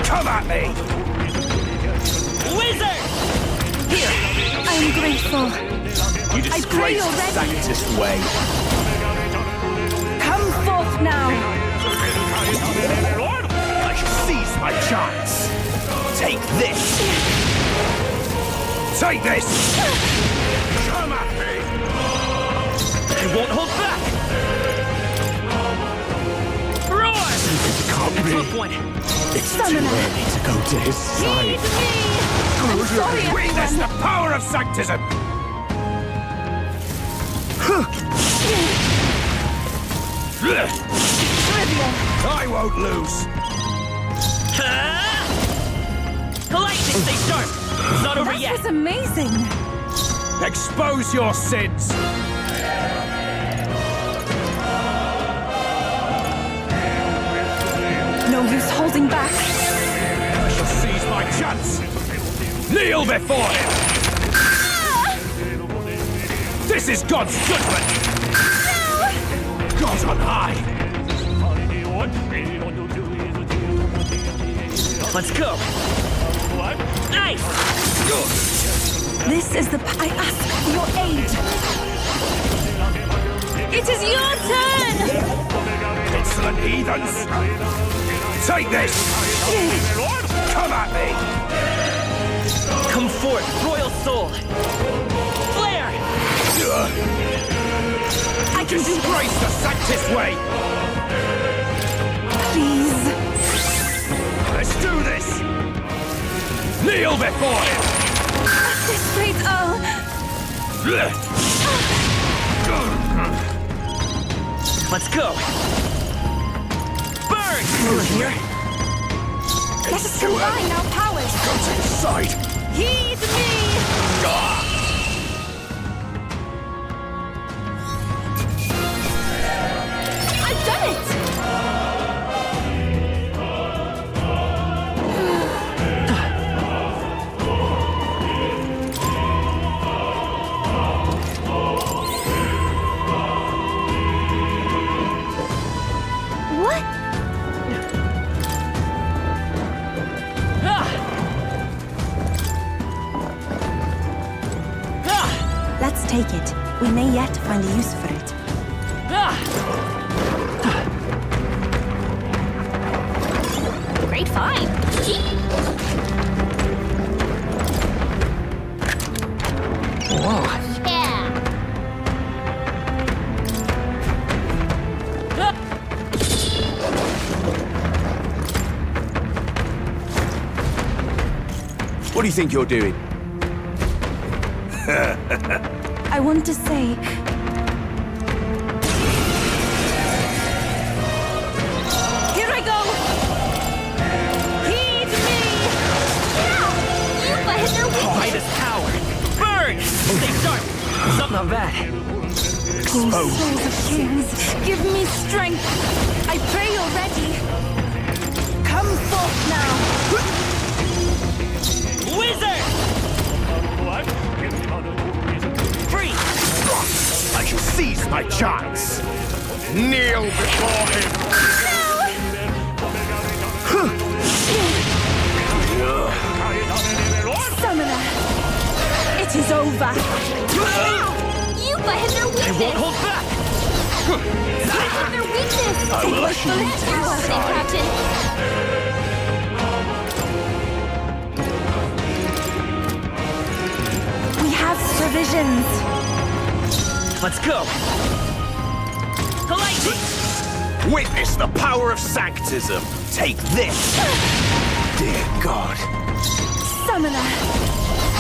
Come at me! Wizard! Here, I am grateful. You I pray disgrace the already. Sanctist way. Come forth now. I shall seize my chance. Take this! Take this! Come at me! I won't hold back! Roar! It's not one. It's too early to go to his side. I'm sorry, Witness everyone. the power of Sanctism! Trivial. I won't lose! Lightning, stay sharp! It's not over That yet! was amazing. Expose your sins! No use holding back. I shall seize my chance! Kneel before him! This is God's judgment! God on high! Let's go! Nice! This is the. I ask for your aid. It is your turn. Insolent heathens! Take this! Come at me! Come forth, royal soul! Flare! I can do this. Disgrace the Sanctist way! Please. Let's do this! Kneel before him! This great all. Let's go! Burn! Here? Let us combine our powers. Go to his side! Heed me. I've done it. What? Let's take it. We may yet find a use for it. Great find. Whoa! Yeah. What do you think you're doing? I want to say. Here I go. Heed me. Yupa hit their weakness. Midas power! Burn! Stay sharp! Something not bad. Oh, souls of kings, give me strength. I pray already. Come forth now. Wizard! Free! I shall seize my chance! Kneel before him! Summoner, it is over. Yupa hit their weakness. I won't hold back! Hit their weakness. I will usher you to You're his opening, side. Captain. We have provisions. Let's go! Lightning! Witness the power of Sanctism! Take this! Dear God! Summoner,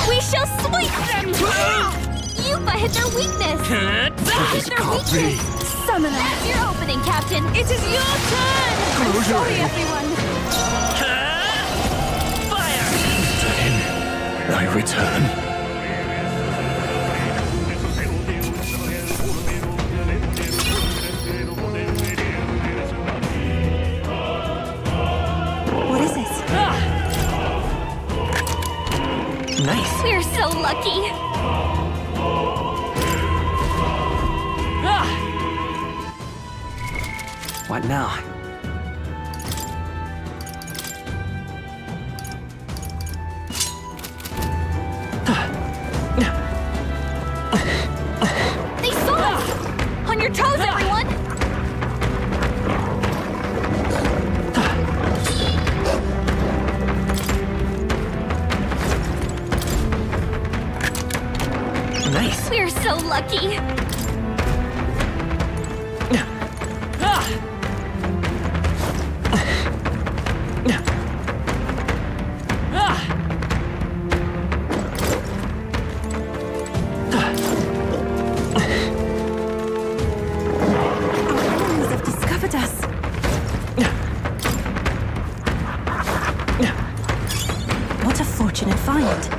We shall sweep them. Yupa hit their weakness. Hit their weakness. Summoner. That's your opening, Captain. It is your turn. I'm sorry, everyone. Fire! I return. What is it? Nice. We're so lucky. What now? They saw us! On your toes, everyone! Nice. We're so lucky. What a fortunate find.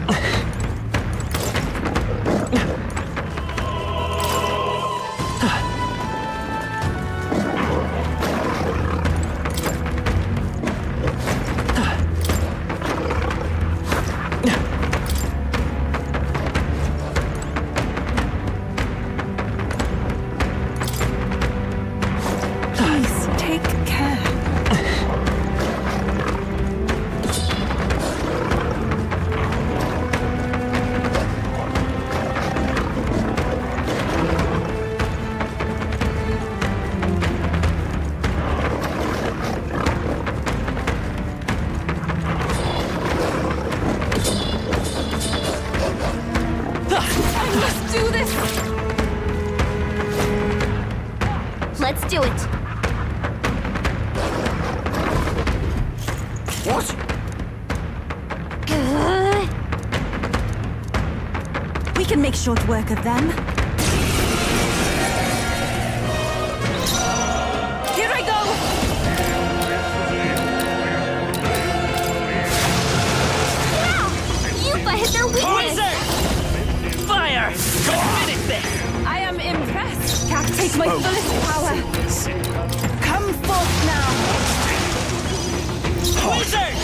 Please, take care. Let's do it. What? We can make short work of them. Here I go! Yupa hit their weakness! Fire! Finish this! I am impressed. Can't take my fullest power. Come forth now! Wizard!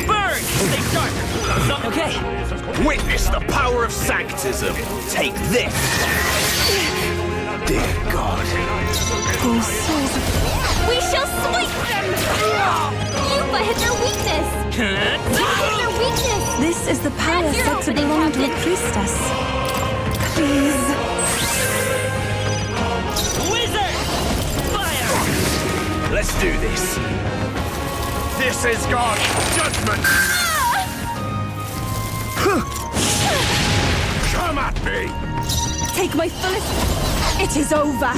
Burn! Stay sharp! Okay. Witness the power of sanctism. Take this. Dear God. Poor souls of... We shall sweep them! Yupa hit their weakness! Yupa hit their weakness! This is the power That's your said to opening, belong to a Captain. priestess. Please. Wizard! Fire! Let's do this. This is God's judgment. Come at me. Take my fullest... It is over.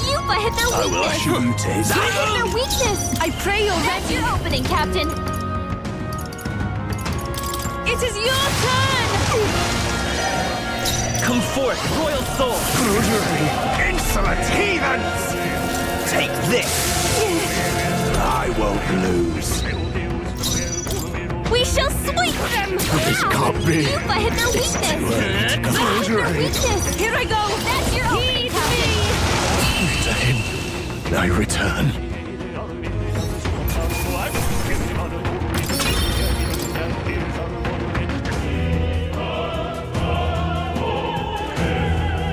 Yupa hit their I will weakness! shoot it. Yupa hit their weakness! I pray you're That's ready. your opening, Captain! It is your turn! Come forth, royal soul. Insolent heathens! Take this. I won't lose. We shall sweep them! This can't be. Yupa hit their weakness! Yupa hit their weakness! Here I go! That's your opening, Captain! To him, I return.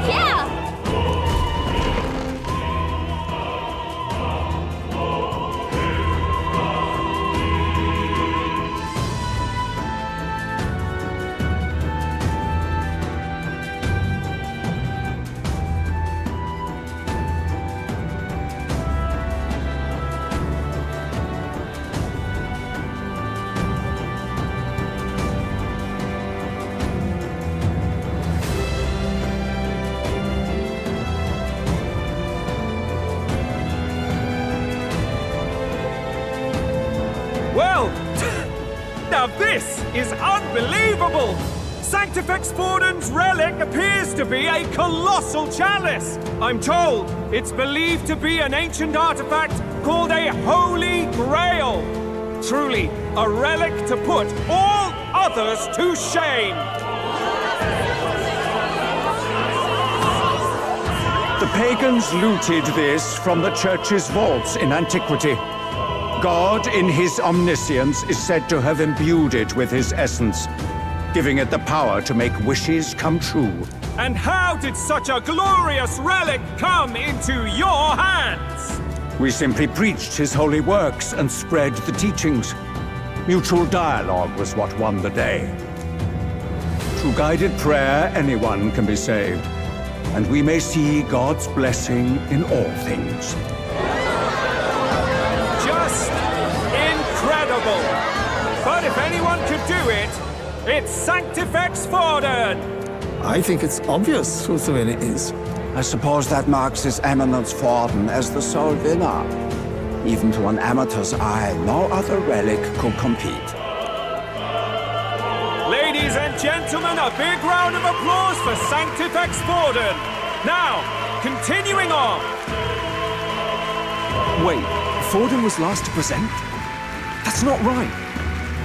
Yeah! Well, now this is unbelievable! Sanctifex Forden's relic appears to be a colossal chalice. I'm told it's believed to be an ancient artifact called a Holy Grail. Truly, a relic to put all others to shame. The pagans looted this from the church's vaults in antiquity. God, in his omniscience, is said to have imbued it with his essence, giving it the power to make wishes come true. And how did such a glorious relic come into your hands? We simply preached his holy works and spread the teachings. Mutual dialogue was what won the day. Through guided prayer, anyone can be saved, and we may see God's blessing in all things. Just incredible! But if anyone could do it, it's Sanctifex Forden! I think it's obvious whose win it is. I suppose that marks His Eminence Forden as the sole winner. Even to an amateur's eye, no other relic could compete. Ladies and gentlemen, a big round of applause for Sanctifex Forden! Now, continuing on! Wait, Forden was last to present? That's not right.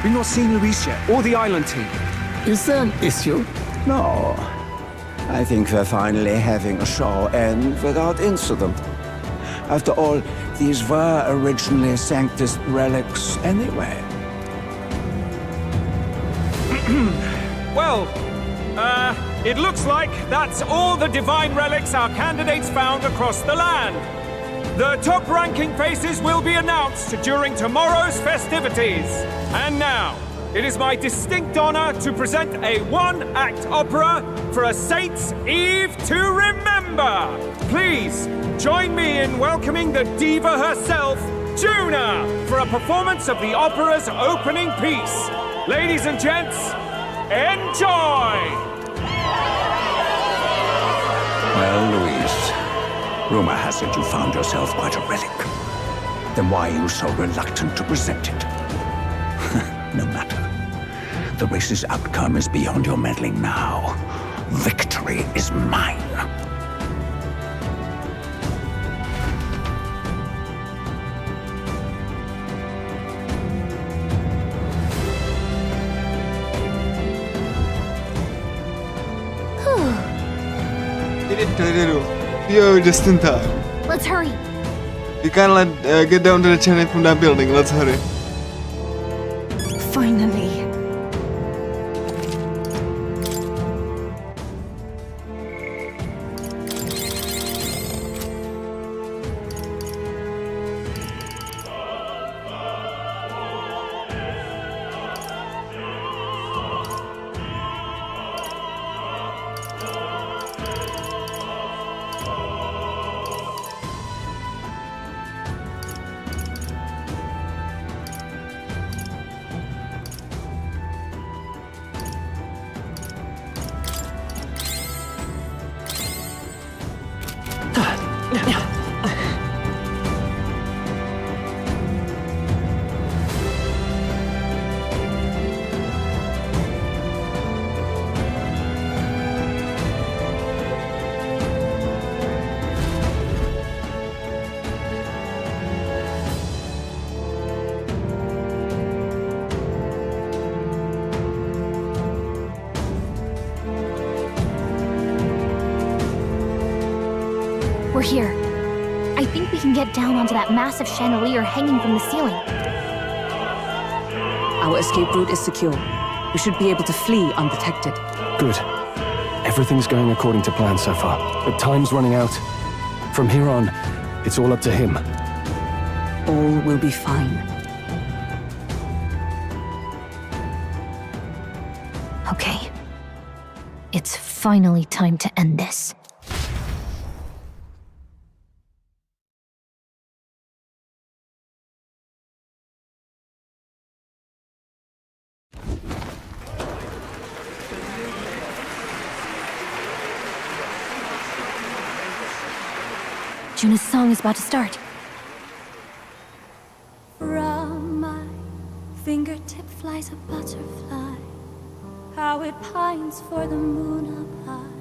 We've not seen Luis yet, or the island team. Is there an issue? No. I think we're finally having a show end without incident. After all, these were originally Sanctus relics anyway. Well, it looks like that's all the divine relics our candidates found across the land. The top-ranking faces will be announced during tomorrow's festivities. And now, it is my distinct honor to present a one-act opera for a Saint's Eve to remember. Please, join me in welcoming the diva herself, Juna, for a performance of the opera's opening piece. Ladies and gents, enjoy! Well, Louise, rumor has it you found yourself quite a relic. Then why are you so reluctant to present it? No matter. The race's outcome is beyond your meddling now. Victory is mine. You're just in time. Let's hurry. We can't get down to the channel from that building. Let's hurry. Finally. We're here. I think we can get down onto that massive chandelier hanging from the ceiling. Our escape route is secure. We should be able to flee undetected. Good. Everything's going according to plan so far, but time's running out. From here on, it's all up to him. All will be fine. Okay. It's finally time to end this. Juna's song is about to start. From my fingertip flies a butterfly. how it pines for the moon up high.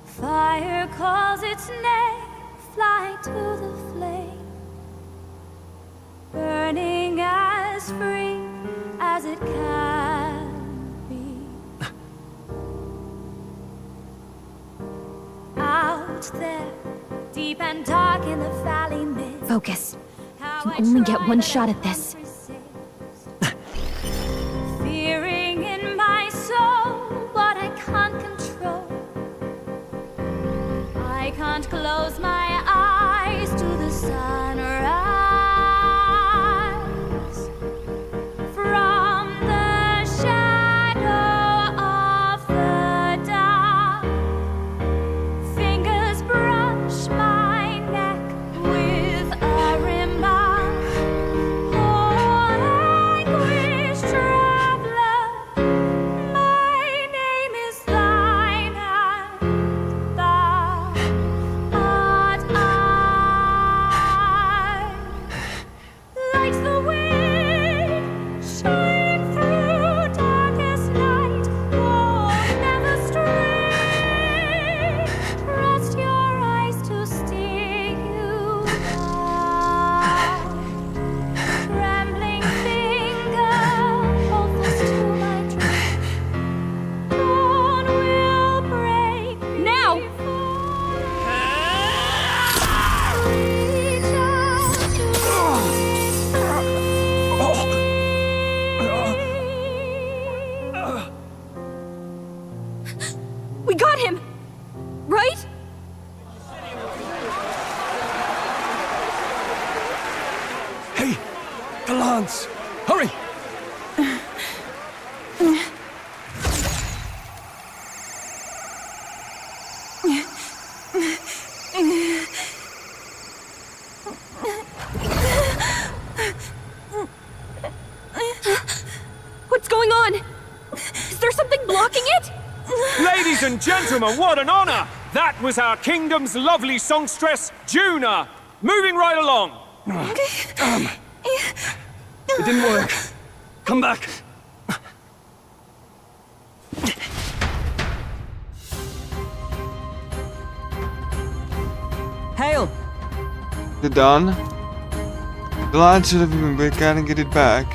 Fire calls its name, fly to the flame, burning as free as it can be. Out there, deep and dark in the valley mist. Focus. You only get one shot at this. Fearing in my soul what I can't control. I can't close my eyes to the sunrise. From the shadow of the dark, fingers brush my neck with a remark. Oh, anguish traveler, my name is thine, and thou art I. Like the wind, shine through darkest night. Oh, never stray. Trust your eyes to steer you by. Trembling finger hold fast to my dream. Dawn will break now. Reach out We got him! Right? Hey! The lance! Hurry! What's going on? Is there something blocking it? Ladies and gentlemen, what an honor! That was our kingdom's lovely songstress, Juna. Moving right along. Damn! It didn't work. Come back. Hail! They're done. The lad should have been back and get it back.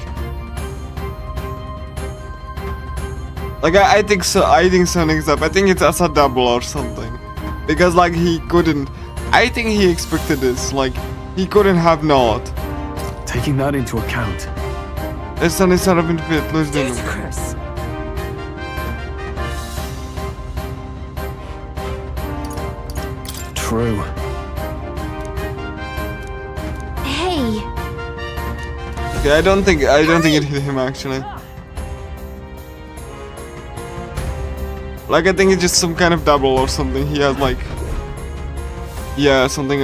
Like I think so. I think Sonic's up. I think it's as a double or something, because like he couldn't. I think he expected this. Like he couldn't have not. Taking that into account. His son is sort of in fit. Lose them. Chris. True. Hey, Okay, I don't think it hit him actually. Like I think it's just some kind of double or something. He has like, yeah, something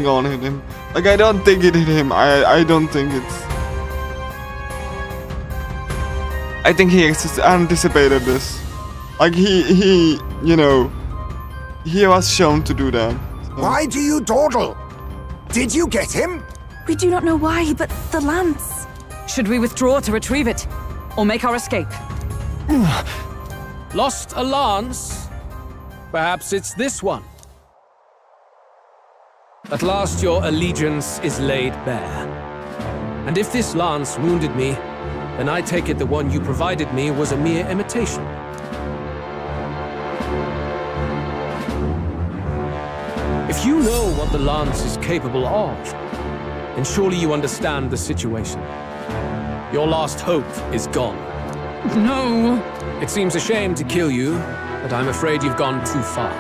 on him. Like I don't think it hit him. I don't think it's. I think he anticipated this. Like he you know, he was shown to do that. So. Why do you dawdle? Did you get him? We do not know why, but the lance. Should we withdraw to retrieve it? Or make our escape? Lost a lance? Perhaps it's this one. At last your allegiance is laid bare. And if this lance wounded me, then I take it the one you provided me was a mere imitation. If you know what the lance is capable of, then surely you understand the situation. Your last hope is gone. No. It seems a shame to kill you, but I'm afraid you've gone too far.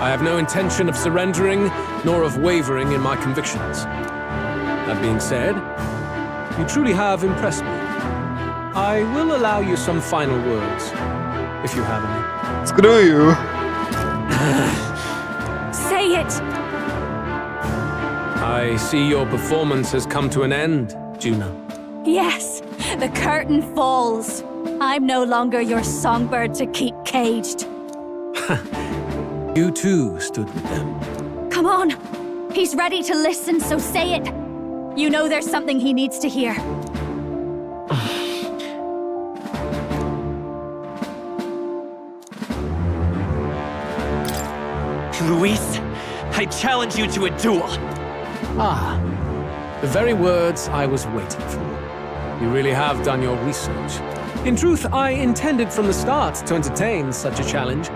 I have no intention of surrendering, nor of wavering in my convictions. That being said, you truly have impressed me. I will allow you some final words, if you have any. Screw you. Say it! I see your performance has come to an end, Juna. Yes, the curtain falls. I'm no longer your songbird to keep caged. You too stood with them. Come on. He's ready to listen, so say it. You know there's something he needs to hear. Luis, I challenge you to a duel. Ah, the very words I was waiting for. You really have done your research. In truth, I intended from the start to entertain such a challenge.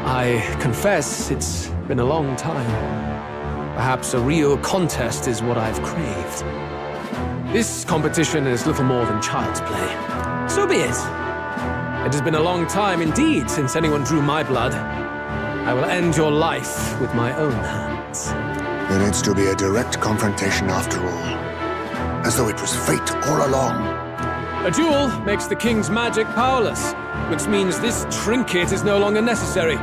I confess it's been a long time. Perhaps a real contest is what I've craved. This competition is little more than child's play. So be it. It has been a long time indeed since anyone drew my blood. I will end your life with my own hands. There needs to be a direct confrontation after all. As though it was fate all along. A duel makes the king's magic powerless, which means this trinket is no longer necessary.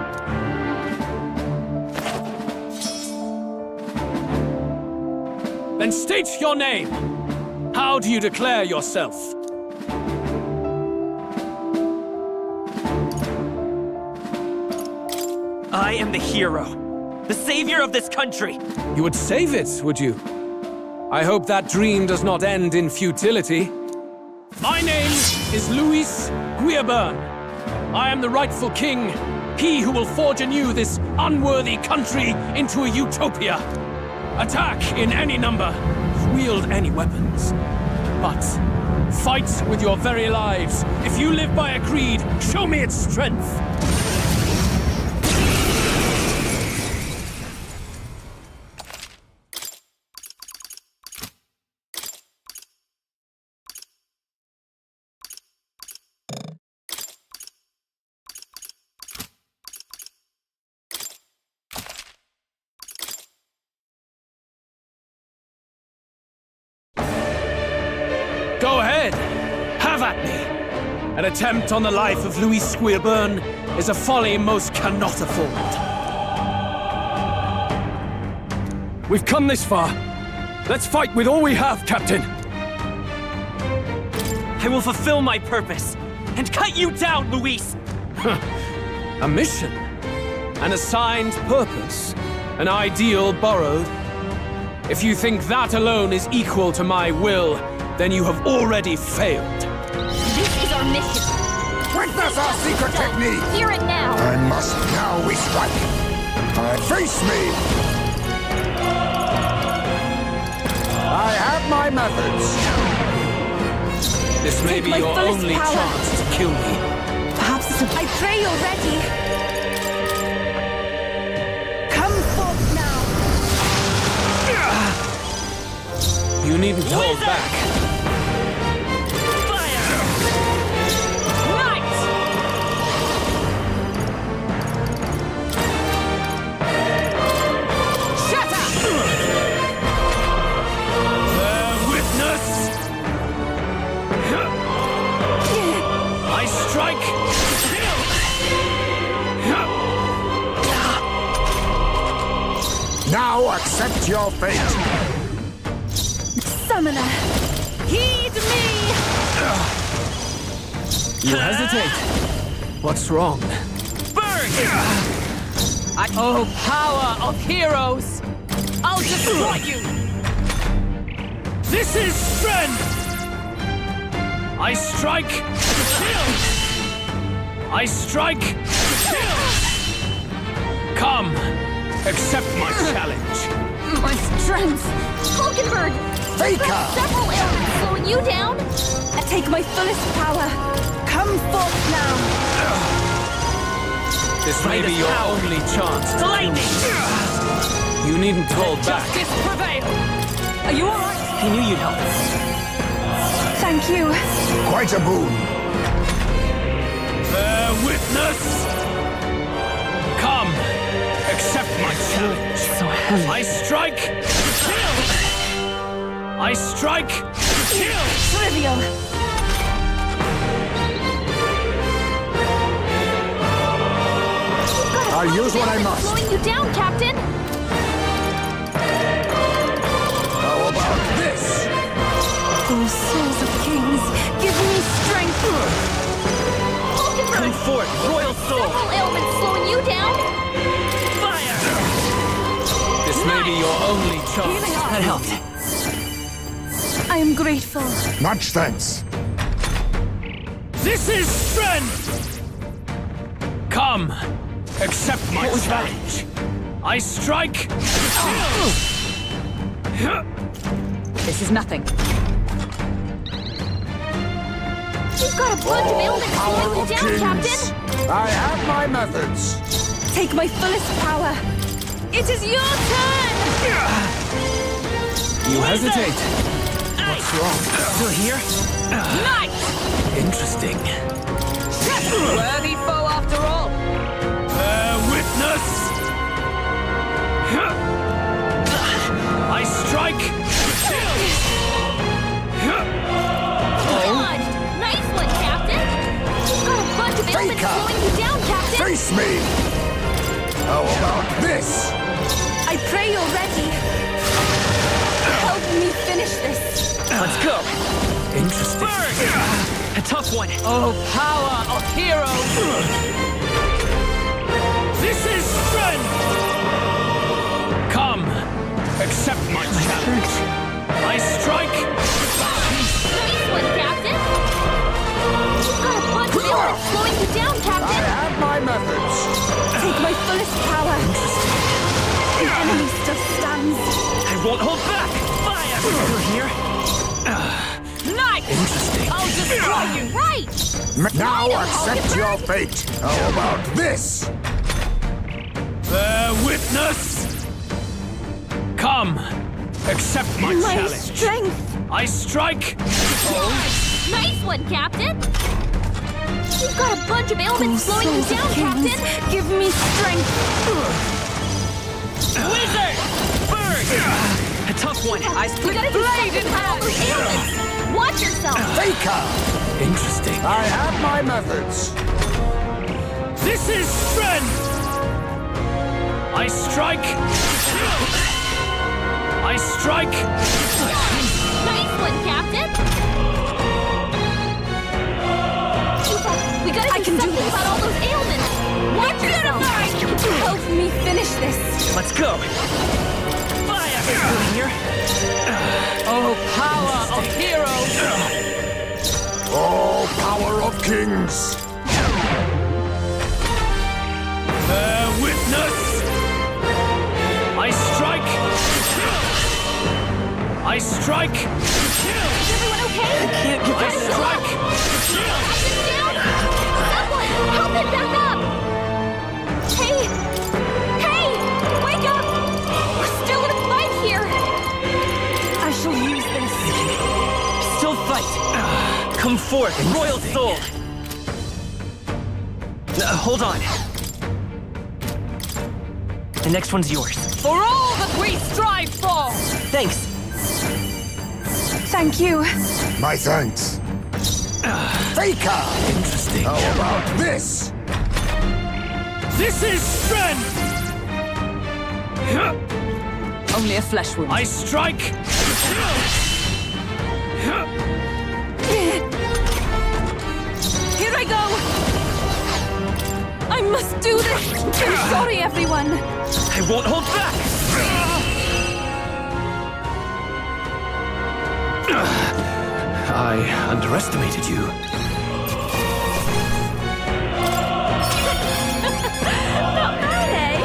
Then state your name. How do you declare yourself? I am the hero, the savior of this country. You would save it, would you? I hope that dream does not end in futility. My name is Luis Guiabern. I am the rightful king, he who will forge anew this unworthy country into a utopia. Attack in any number, wield any weapons. But fight with your very lives. If you live by a creed, show me its strength. Go ahead! Have at me! An attempt on the life of Luis Guiabern is a folly most cannot afford. We've come this far. Let's fight with all we have, Captain. I will fulfill my purpose and cut you down, Luis! A mission? An assigned purpose? An ideal borrowed? If you think that alone is equal to my will, then you have already failed. This is our mission. Witness our secret technique! Hear it now! And must now we strike. Face me! I have my methods. This may be your only chance to kill me. Perhaps it's a... I pray you're ready. Come forth now! You needn't hold back. Now accept your fate. Summoner, heed me! You hesitate. What's wrong? Burn! Oh, power of heroes! I'll destroy you! This is strength! I strike to kill! I strike to kill! Come, accept my challenge. My strength! Hulkenberg! Faker! Several ailments slowing you down! I take my fullest power. Come forth now! This may be your only chance to kill me. You needn't hold back. Justice prevail! Are you alright? I knew you'd help. Thank you. Quite a boon. Bear witness! Come, accept my challenge. So heavy. I strike to kill! I strike to kill! Trivial. I'll use what I must. Slowing you down, Captain! How about this? Oh, souls of kings, give me strength! Hulkenberg! Come forth, royal soul! Several ailments slowing you down! Fire! This may be your only chance. That helped. I am grateful. Much thanks. This is strength! Come, Accept my challenge. I strike. This is nothing. You've got a bunch of ailments slowing you down, Captain! I have my methods. Take my fullest power. It is your turn! You hesitate. What's wrong? Still here? Knight! Interesting. Worthy foe after all. Bear witness. I strike. Dodged! Nice one, Captain! You've got a bunch of ailments Faker! slowing you down, Captain! Face me! How about this? I pray you're ready. Help me finish this. Let's go. Interesting. A tough one. Oh, power of heroes! This is strength. Come, accept my challenge. I strike. Nice one, Captain! You've got a bunch of ailments slowing you down, I Captain! have my methods. Take my fullest power. The enemy still stands. I won't hold back. Fire. Still here? Knight! Interesting. I'll destroy you! Right! Now accept your fate. How about this? Bear witness. Come, accept my challenge. Strength. I strike. Nice one, Captain! You've got a bunch of ailments slowing you Souls of down, kings, Captain! give me strength. Wizard. Bird. A tough one. I We split gotta do blade in something about all half! those ailments! Watch yourself! Faker! Interesting. I have my methods. This is strength. I strike. I strike. Nice one, Captain! We gotta do something about all those ailments! Watch yourself! Help me finish this. Let's go. Fire. Still here? Oh, power of heroes! Oh, power of kings! Bear witness. I strike. I strike. Is everyone okay? Can't get I this. strike. Captain's down! Someone, help him back up! Hey! Hey! Wake up! We're still in a fight here! I shall use this. Still fight. Come forth, royal soul. Hold on. The next one's yours. For all that we strive for! Thanks. Thank you. My thanks. Faker! Interesting. How about this? This is strength. Only a flesh wound. I strike. Here I go! I must do this! I'm sorry, everyone! I won't hold back. I underestimated you. Not bad, eh?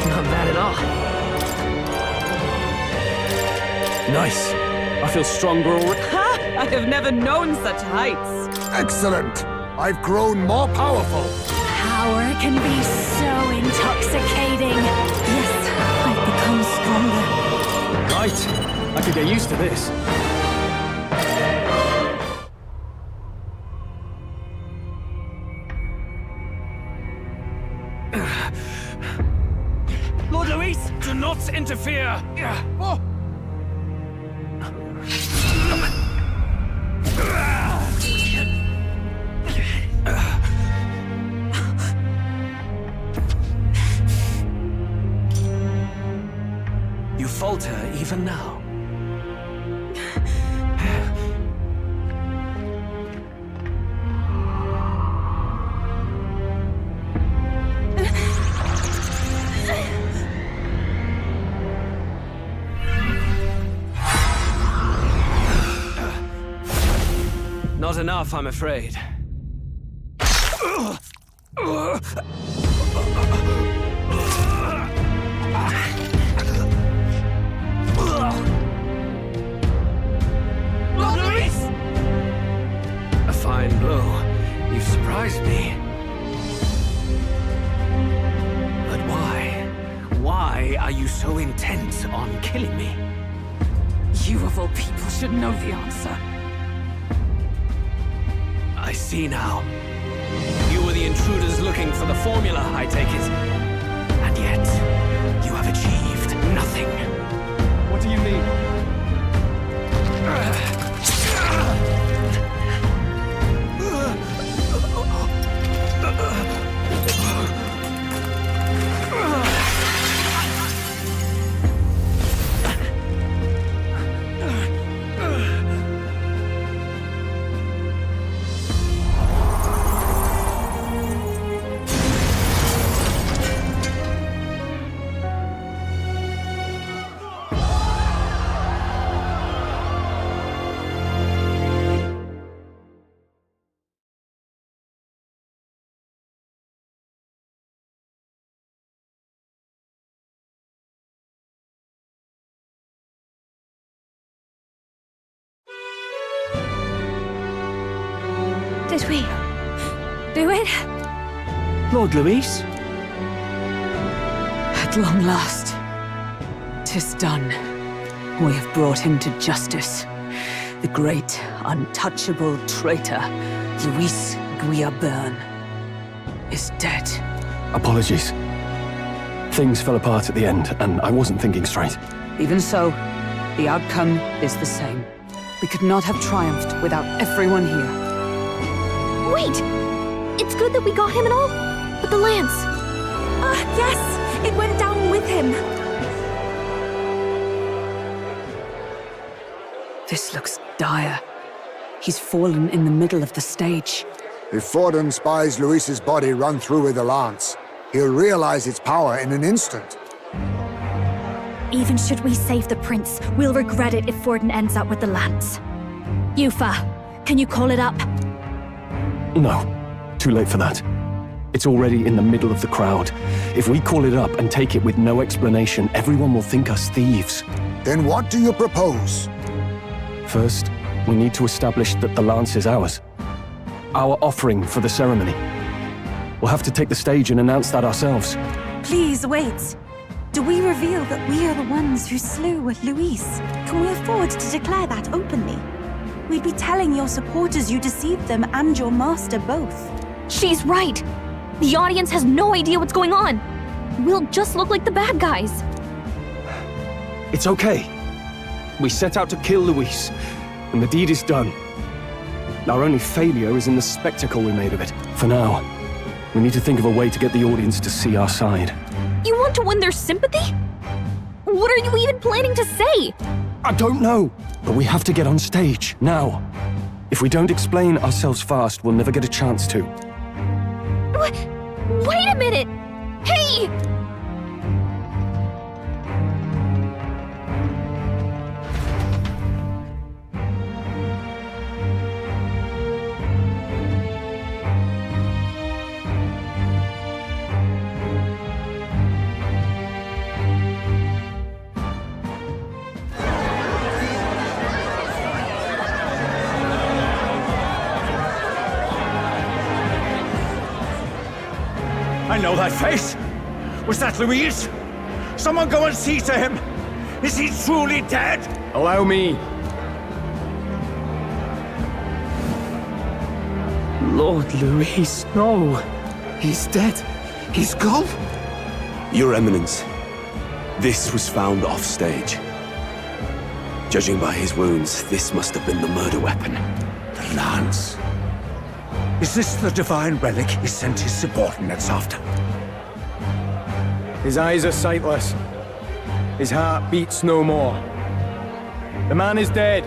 Not bad at all. Nice. I feel stronger already. Ha! I have never known such heights. Excellent! I've grown more powerful. Power can be so intoxicating. Yes, I've become stronger. Right. I could get used to this. Lord Luis, do not interfere. Oh. You falter even now. Not enough, I'm afraid. Lord Luis! A fine blow. You've surprised me. But why? Why are you so intent on killing me? You of all people should know the answer. I see now. You were the intruders looking for the formula, I take it. And yet, you have achieved nothing. What do you need? Did we do it? Lord Luis? At long last, 'tis done. We have brought him to justice. The great, untouchable traitor, Luis Guillaburn, is dead. Apologies. Things fell apart at the end, and I wasn't thinking straight. Even so, the outcome is the same. We could not have triumphed without everyone here. Wait! It's good that we got him and all, but the lance... Ah, yes! It went down with him! This looks dire. He's fallen in the middle of the stage. If Forden spies Luis's body run through with the lance, he'll realize its power in an instant. Even should we save the prince, we'll regret it if Forden ends up with the lance. Yufa, can you call it up? No, too late for that. It's already in the middle of the crowd. If we call it up and take it with no explanation, everyone will think us thieves. Then what do you propose? First, we need to establish that the lance is ours. Our offering for the ceremony. We'll have to take the stage and announce that ourselves. Please wait. Do we reveal that we are the ones who slew Luis? Can we afford to declare that openly? We'd be telling your supporters you deceived them and your master both. She's right! The audience has no idea what's going on! We'll just look like the bad guys. It's okay. We set out to kill Luis, and the deed is done. Our only failure is in the spectacle we made of it. For now, we need to think of a way to get the audience to see our side. You want to win their sympathy? What are you even planning to say? I don't know, but we have to get on stage, now. If we don't explain ourselves fast, we'll never get a chance to. Wait a minute! Hey! I know that face. Was that Luis? Someone go and see to him. Is he truly dead? Allow me. Lord Luis, no. He's dead. He's gone. Your Eminence, this was found off stage. Judging by his wounds, this must have been the murder weapon. The lance. Is this the divine relic he sent his subordinates after? His eyes are sightless. His heart beats no more. The man is dead,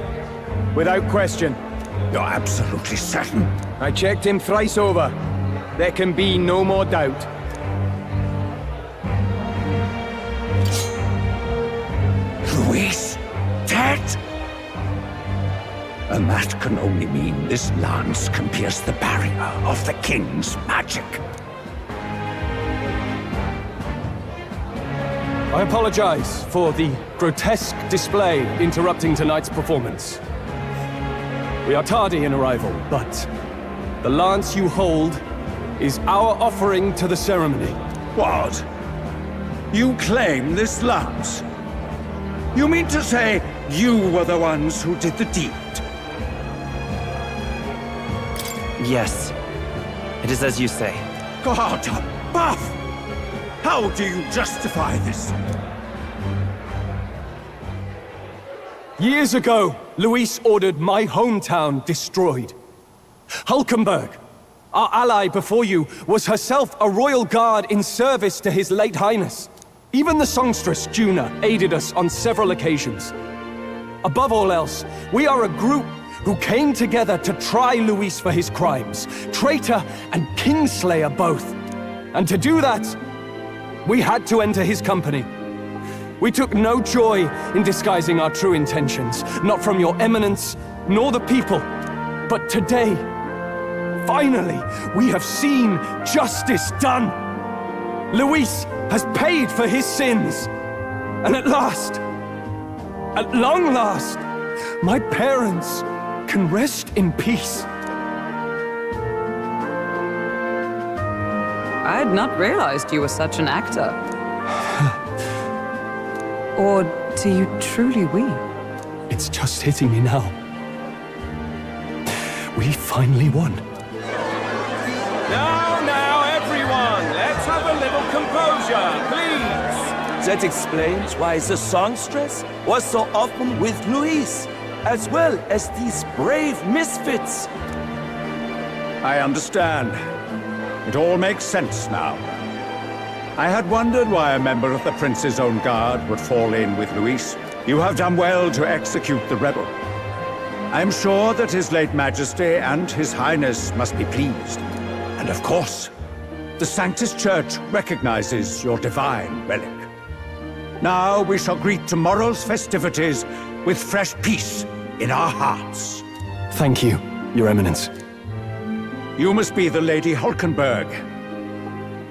without question. You're absolutely certain? I checked him thrice over. There can be no more doubt. Luis, dead? And that can only mean this lance can pierce the barrier of the king's magic. I apologize for the grotesque display interrupting tonight's performance. We are tardy in arrival, but the lance you hold is our offering to the ceremony. What? You claim this lance? You mean to say you were the ones who did the deed? Yes. It is as you say. God above! How do you justify this? Years ago, Luis ordered my hometown destroyed. Hulkenberg, our ally before you, was herself a royal guard in service to his late highness. Even the songstress, Juna, aided us on several occasions. Above all else, we are a group who came together to try Luis for his crimes, traitor and kingslayer both. And to do that, we had to enter his company. We took no joy in disguising our true intentions, not from your eminence, nor the people. But today, finally, we have seen justice done. Luis has paid for his sins. And at last, at long last, my parents can rest in peace. I had not realized you were such an actor. Or do you truly weep? It's just hitting me now. We finally won. Now, everyone, let's have a little composure, please. That explains why the songstress was so often with Luis, as well as these brave misfits. I understand. It all makes sense now. I had wondered why a member of the Prince's own guard would fall in with Luis. You have done well to execute the rebel. I am sure that His late Majesty and His Highness must be pleased. And of course, the Sanctus Church recognizes your divine relic. Now we shall greet tomorrow's festivities with fresh peace in our hearts. Thank you, Your Eminence. You must be the Lady Hulkenberg.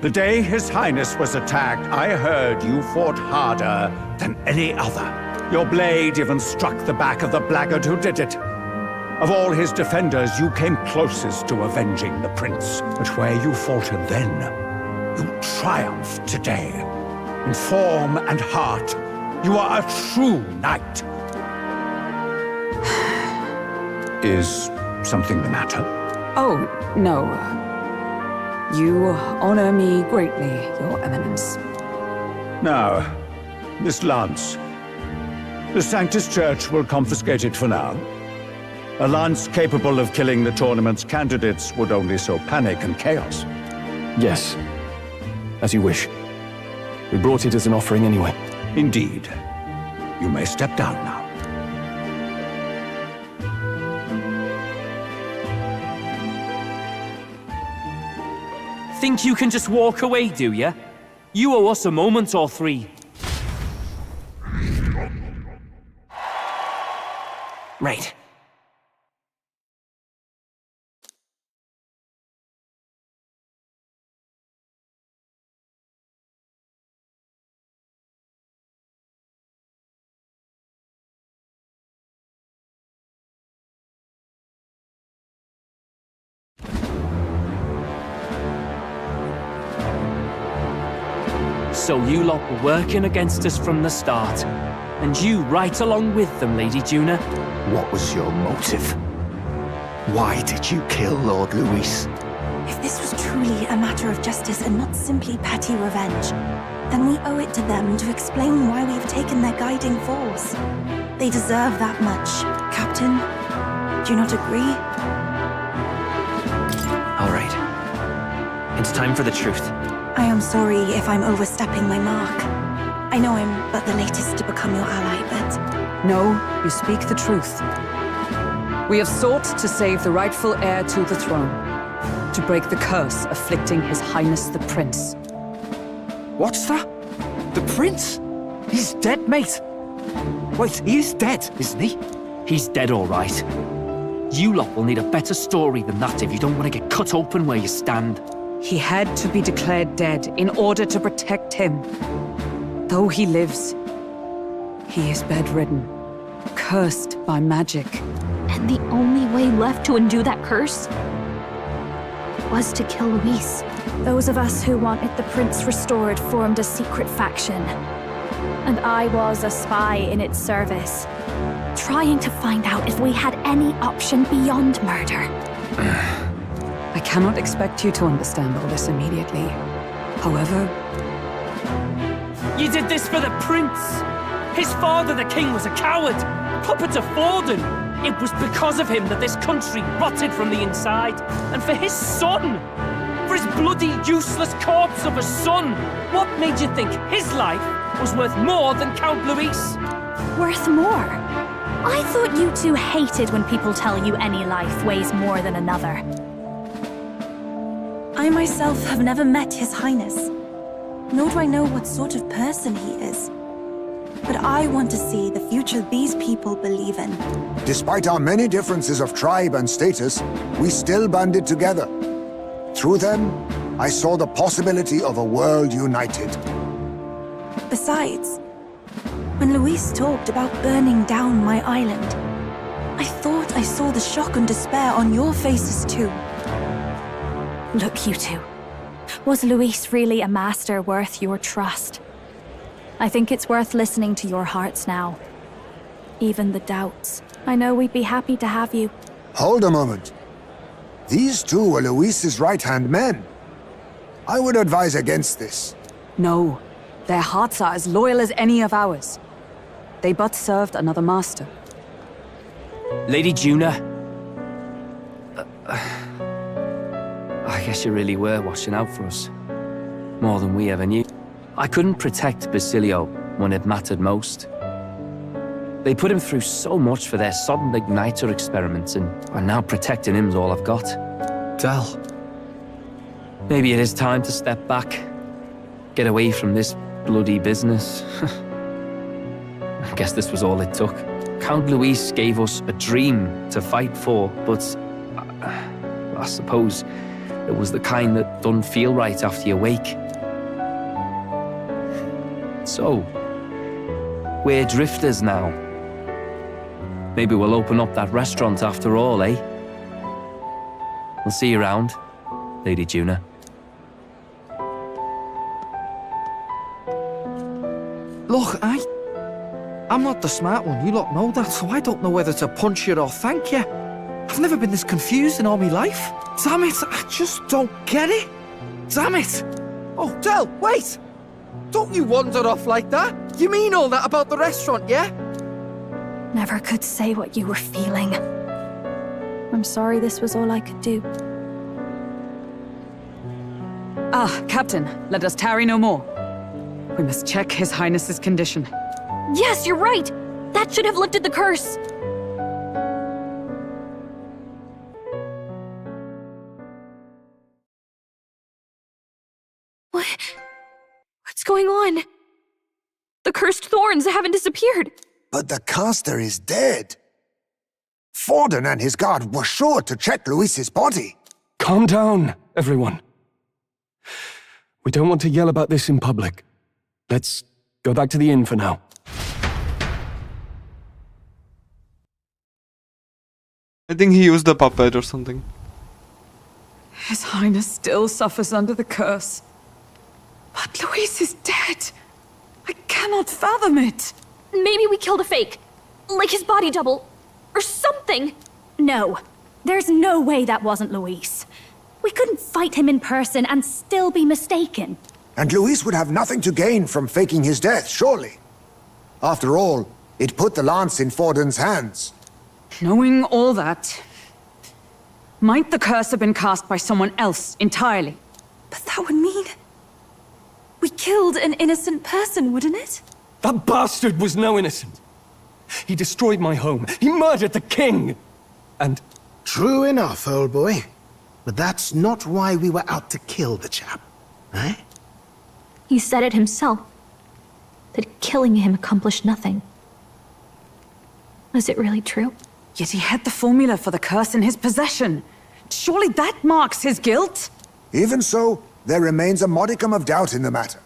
The day His Highness was attacked, I heard you fought harder than any other. Your blade even struck the back of the blackguard who did it. Of all his defenders, you came closest to avenging the prince. But where you faltered then, you triumphed today. In form and heart, you are a true knight. Is something the matter? Oh, no. You honor me greatly, Your Eminence. Now, this lance. The Sanctus Church will confiscate it for now. A lance capable of killing the tournament's candidates would only sow panic and chaos. Yes, as you wish. We brought it as an offering anyway. Indeed. You may step down now. Think you can just walk away, do ya? You owe us a moment or three. Right. So you lot were working against us from the start. And you right along with them, Lady Juna. What was your motive? Why did you kill Lord Luis? If this was truly a matter of justice and not simply petty revenge, then we owe it to them to explain why we've taken their guiding force. They deserve that much. Captain, do you not agree? All right. It's time for the truth. I am sorry if I'm overstepping my mark. I know I'm but the latest to become your ally, but... No, you speak the truth. We have sought to save the rightful heir to the throne, to break the curse afflicting His Highness the Prince. What's that? The Prince? He's dead, mate. Wait, he is dead, isn't he? He's dead, all right. You lot will need a better story than that if you don't want to get cut open where you stand. He had to be declared dead in order to protect him. Though he lives, he is bedridden, cursed by magic. And the only way left to undo that curse was to kill Luis. Those of us who wanted the prince restored formed a secret faction. And I was a spy in its service, trying to find out if we had any option beyond murder. I cannot expect you to understand all this immediately. However... You did this for the prince! His father, the king, was a coward! Puppet to Forden! It was because of him that this country rotted from the inside. And for his son! For his bloody, useless corpse of a son! What made you think his life was worth more than Count Luis? Worth more? I thought you two hated when people tell you any life weighs more than another. I myself have never met His Highness, nor do I know what sort of person he is. But I want to see the future these people believe in. Despite our many differences of tribe and status, we still banded together. Through them, I saw the possibility of a world united. Besides, when Luis talked about burning down my island, I thought I saw the shock and despair on your faces too. Look, you two. Was Luis really a master worth your trust? I think it's worth listening to your hearts now. Even the doubts. I know we'd be happy to have you. Hold a moment. These two were Luis's right-hand men. I would advise against this. No. Their hearts are as loyal as any of ours. They but served another master. Lady Juna. I guess you really were watching out for us. More than we ever knew. I couldn't protect Basilio when it mattered most. They put him through so much for their sodden igniter experiments, and now protecting him's all I've got. Del. Maybe it is time to step back. Get away from this bloody business. I guess this was all it took. Count Luis gave us a dream to fight for, but I suppose it was the kind that doesn't feel right after you wake. So, we're drifters now. Maybe we'll open up that restaurant after all, eh? We'll see you around, Lady Juna. Look, I'm not the smart one, you lot know that, so I don't know whether to punch you or thank you. I've never been this confused in all my life. Damn it, I just don't get it. Damn it. Oh, Del, wait! Don't you wander off like that? You mean all that about the restaurant, yeah? Never could say what you were feeling. I'm sorry this was all I could do. Ah, Captain, let us tarry no more. We must check His Highness's condition. Yes, you're right! That should have lifted the curse! What's going on? The cursed thorns haven't disappeared. But the caster is dead. Forden and his guard were sure to check Luis's body. Calm down, everyone. We don't want to yell about this in public. Let's go back to the inn for now. I think he used the puppet or something. His Highness still suffers under the curse. But Luis is dead. I cannot fathom it. Maybe we killed a fake. Like his body double. Or something. No. There's no way that wasn't Luis. We couldn't fight him in person and still be mistaken. And Luis would have nothing to gain from faking his death, surely. After all, it put the lance in Forden's hands. Knowing all that, might the curse have been cast by someone else entirely? But that would mean... we killed an innocent person, wouldn't it? That bastard was no innocent. He destroyed my home. He murdered the king. And... True enough, old boy. But that's not why we were out to kill the chap, eh? He said it himself. That killing him accomplished nothing. Was it really true? Yet he had the formula for the curse in his possession. Surely that marks his guilt? Even so, there remains a modicum of doubt in the matter.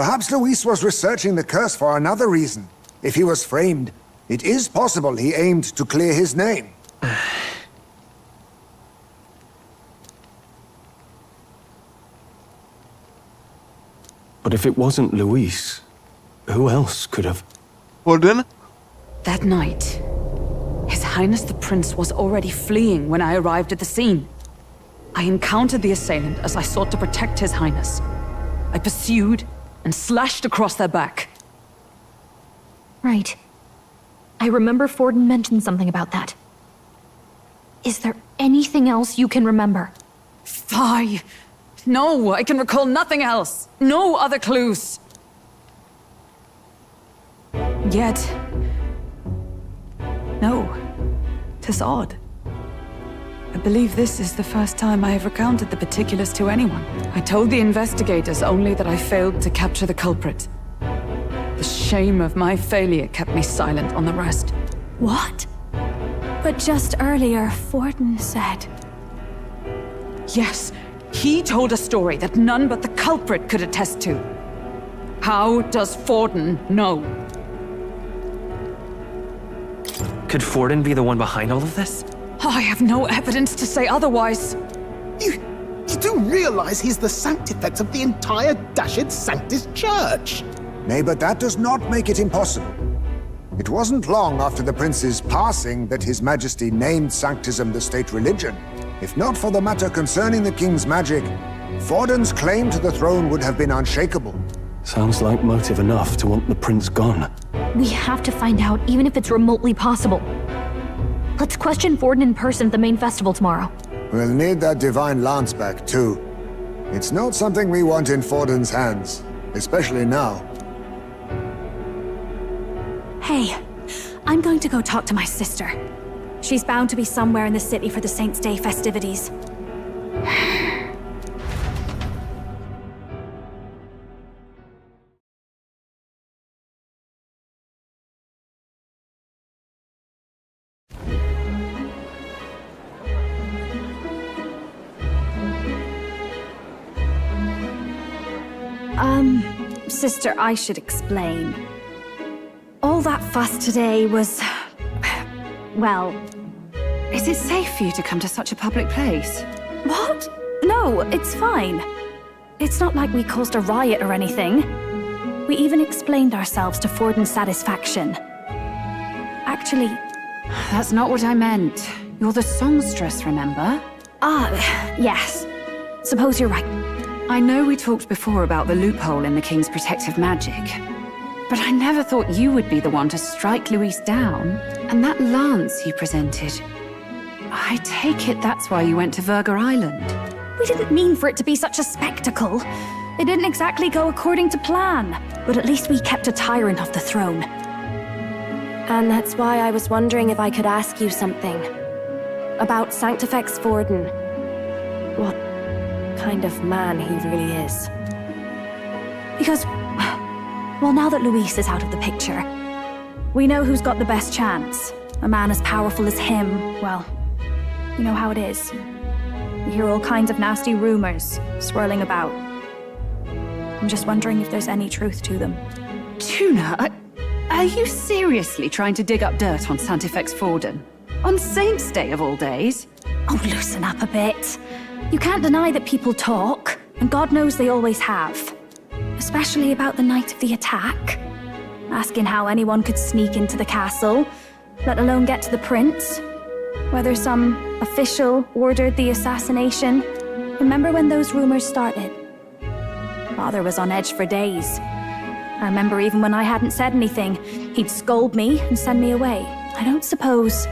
Perhaps Luis was researching the curse for another reason. If he was framed, it is possible he aimed to clear his name. But if it wasn't Luis, who else could have? Forden? That night, His Highness the Prince was already fleeing when I arrived at the scene. I encountered the assailant as I sought to protect His Highness. I pursued and slashed across their back. Right. I remember Forden mentioned something about that. Is there anything else you can remember? Fie! No, I can recall nothing else. No other clues. Yet... no. 'Tis odd. I believe this is the first time I have recounted the particulars to anyone. I told the investigators only that I failed to capture the culprit. The shame of my failure kept me silent on the rest. What? But just earlier, Forden said... Yes, he told a story that none but the culprit could attest to. How does Forden know? Could Forden be the one behind all of this? I have no evidence to say otherwise. You do realize he's the sanctifex of the entire dashed Sanctus Church? Nay, but that does not make it impossible. It wasn't long after the prince's passing that His Majesty named Sanctism the state religion. If not for the matter concerning the king's magic, Forden's claim to the throne would have been unshakable. Sounds like motive enough to want the prince gone. We have to find out, even if it's remotely possible. Let's question Forden in person at the main festival tomorrow. We'll need that divine lance back, too. It's not something we want in Forden's hands, especially now. Hey, I'm going to go talk to my sister. She's bound to be somewhere in the city for the Saints' Day festivities. Sister, I should explain. All that fuss today was... well... Is it safe for you to come to such a public place? What? No, it's fine. It's not like we caused a riot or anything. We even explained ourselves to Forden's satisfaction. Actually... That's not what I meant. You're the songstress, remember? Yes. Suppose you're right. I know we talked before about the loophole in the King's protective magic, but I never thought you would be the one to strike Luis down. And that lance you presented, I take it that's why you went to Virga Island. We didn't mean for it to be such a spectacle. It didn't exactly go according to plan, but at least we kept a tyrant off the throne. And that's why I was wondering if I could ask you something. About Sanctifex Forden. What kind of man he really is. Because, well, now that Luis is out of the picture, we know who's got the best chance. A man as powerful as him, well, you know how it is. We hear all kinds of nasty rumors swirling about. I'm just wondering if there's any truth to them. Tuna, are you seriously trying to dig up dirt on Sanctifex Forden? On Saints' Day of all days? Oh, loosen up a bit. You can't deny that people talk, and God knows they always have. Especially about the night of the attack. Asking how anyone could sneak into the castle, let alone get to the prince. Whether some official ordered the assassination. Remember when those rumors started? Father was on edge for days. I remember even when I hadn't said anything, he'd scold me and send me away. I don't suppose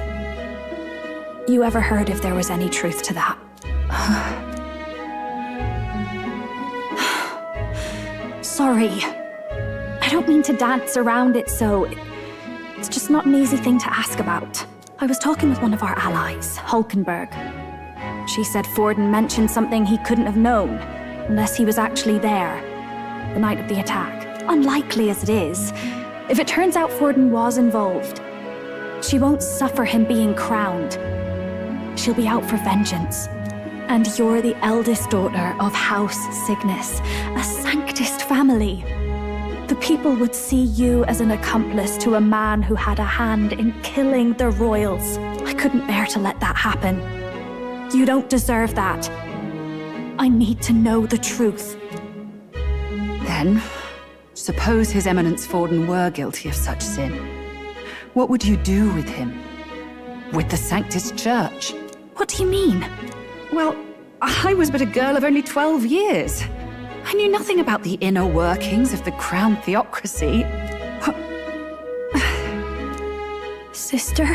you ever heard if there was any truth to that. Sorry. I don't mean to dance around it so... It's just not an easy thing to ask about. I was talking with one of our allies, Hulkenberg. She said Forden mentioned something he couldn't have known, unless he was actually there, the night of the attack. Unlikely as it is, if it turns out Forden was involved, she won't suffer him being crowned. She'll be out for vengeance. And you're the eldest daughter of House Cygnus, a Sanctist family. people would see you as an accomplice to a man who had a hand in killing the royals. I couldn't bear to let that happen. You don't deserve that. I need to know the truth. Then, suppose His Eminence Forden were guilty of such sin. What would you do with him? With the Sanctus Church? What do you mean? Well, I was but a girl of only 12 years. I knew nothing about the inner workings of the crown theocracy. Sister,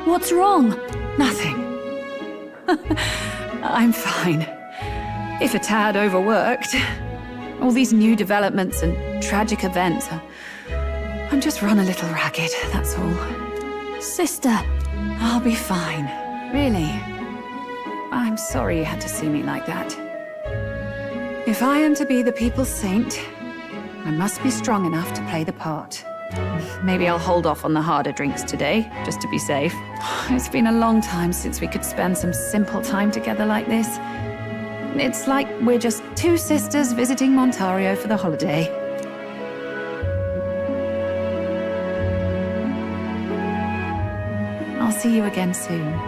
what's wrong? Nothing. I'm fine. If a tad overworked. All these new developments and tragic events. I'm just run a little ragged, that's all. Sister. I'll be fine. Really. I'm sorry you had to see me like that. If I am to be the people's saint, I must be strong enough to play the part. Maybe I'll hold off on the harder drinks today, just to be safe. It's been a long time since we could spend some simple time together like this. It's like we're just two sisters visiting Montario for the holiday. I'll see you again soon.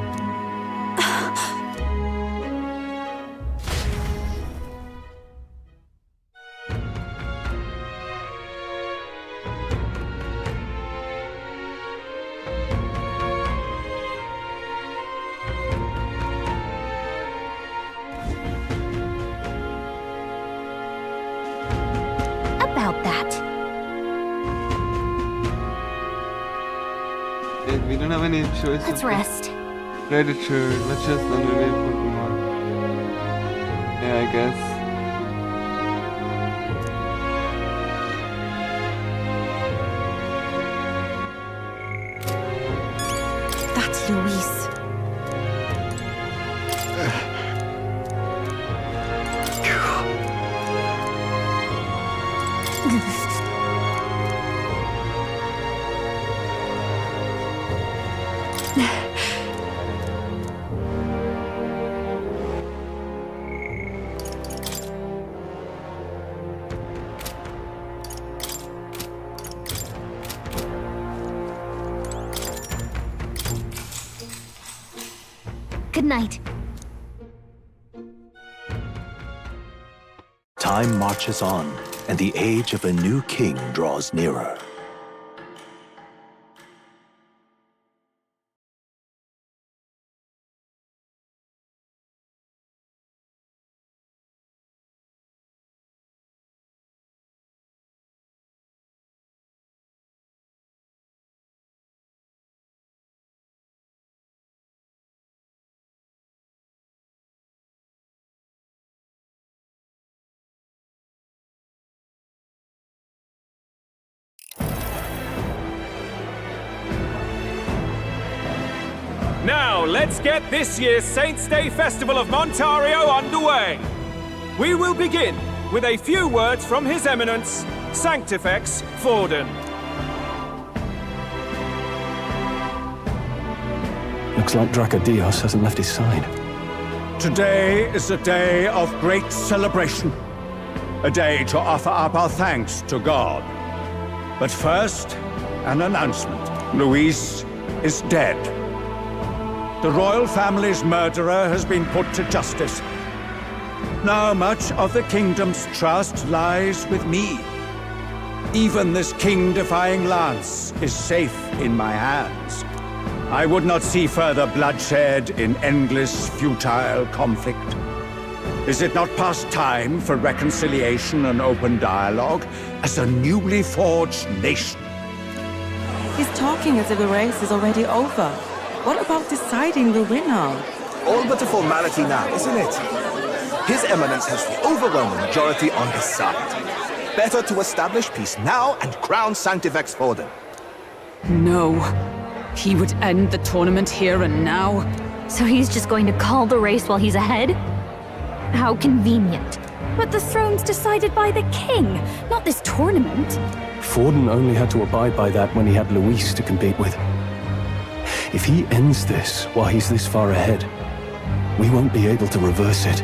About that. We don't have any choice. Let's rest. Predator. Let's just unrelate Pokemon. Yeah, I guess. That's Luis. Good night. Time marches on, and the age of a new king draws nearer. Now, let's get this year's Saints' Day Festival of Montario underway. We will begin with a few words from His Eminence, Sanctifex Forden. Looks like Dracodios hasn't left his side. Today is a day of great celebration. A day to offer up our thanks to God. But first, an announcement. Luis is dead. The royal family's murderer has been put to justice. Now much of the kingdom's trust lies with me. Even this king-defying lance is safe in my hands. I would not see further bloodshed in endless, futile conflict. Is it not past time for reconciliation and open dialogue as a newly forged nation? He's talking as if the race is already over. What about deciding the winner? All but a formality now, isn't it? His Eminence has the overwhelming majority on his side. Better to establish peace now and crown Sanctifex Forden. No. He would end the tournament here and now. So he's just going to call the race while he's ahead? How convenient. But the throne's decided by the king, not this tournament. Forden only had to abide by that when he had Luis to compete with. If he ends this while he's this far ahead, we won't be able to reverse it.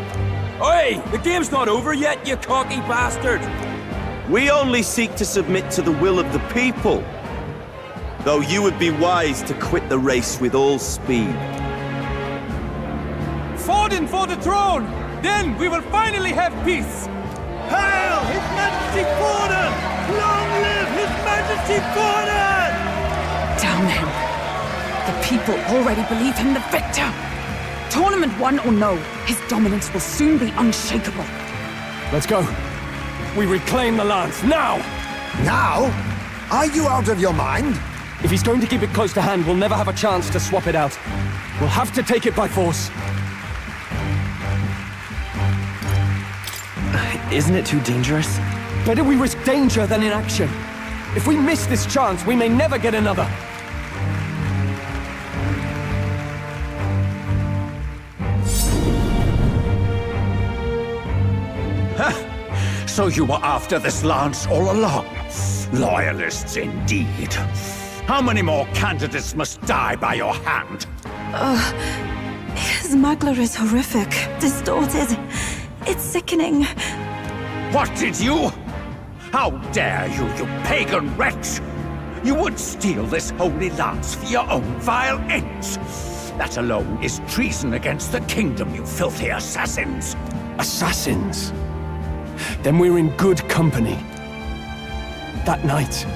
Oi! The game's not over yet, you cocky bastard! We only seek to submit to the will of the people. Though you would be wise to quit the race with all speed. Forden for the throne! Then we will finally have peace! Hail His Majesty Forden! Long live His Majesty Forden! Damn him. The people already believe him the victor. Tournament won or no, his dominance will soon be unshakable. Let's go. We reclaim the lance, now! Now? Are you out of your mind? If he's going to keep it close to hand, we'll never have a chance to swap it out. We'll have to take it by force. Isn't it too dangerous? Better we risk danger than inaction. If we miss this chance, we may never get another. So you were after this lance all along? Loyalists indeed. How many more candidates must die by your hand? His smuggler is horrific, distorted. It's sickening. What did you? How dare you, you pagan wretch! You would steal this holy lance for your own vile ends. That alone is treason against the kingdom, you filthy assassins. Assassins? Then we're in good company. That night,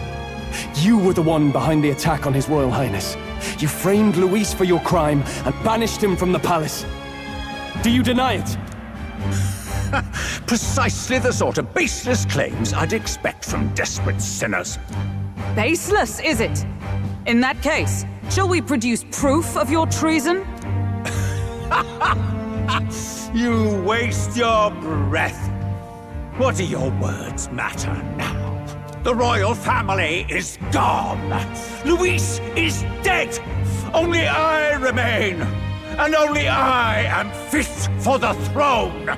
you were the one behind the attack on His Royal Highness. You framed Luis for your crime and banished him from the palace. Do you deny it? Precisely the sort of baseless claims I'd expect from desperate sinners. Baseless, is it? In that case, shall we produce proof of your treason? You waste your breath. What do your words matter now? The royal family is gone. Luis is dead. Only I remain. And only I am fit for the throne.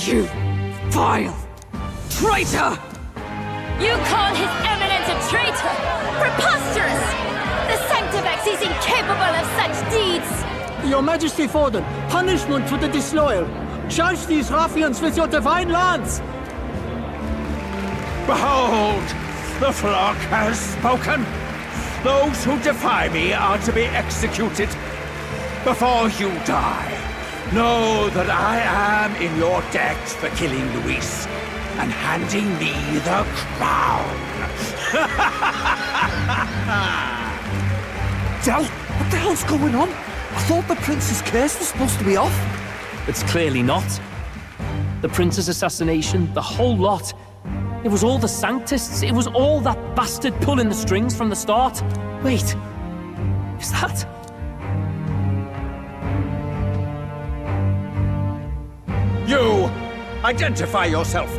You vile traitor! You call His Eminence a traitor? Preposterous! The Sanctifex is incapable of such deeds! Your Majesty Forden, punishment for the disloyal. Charge these ruffians with your divine lance! Behold, the flock has spoken. Those who defy me are to be executed. Before you die, know that I am in your debt for killing Luis and handing me the crown. Del, what the hell's going on? I thought the prince's curse was supposed to be off. It's clearly not. The prince's assassination, the whole lot. It was all the Sanctists. It was all that bastard pulling the strings from the start. Wait, is that... You! Identify yourself!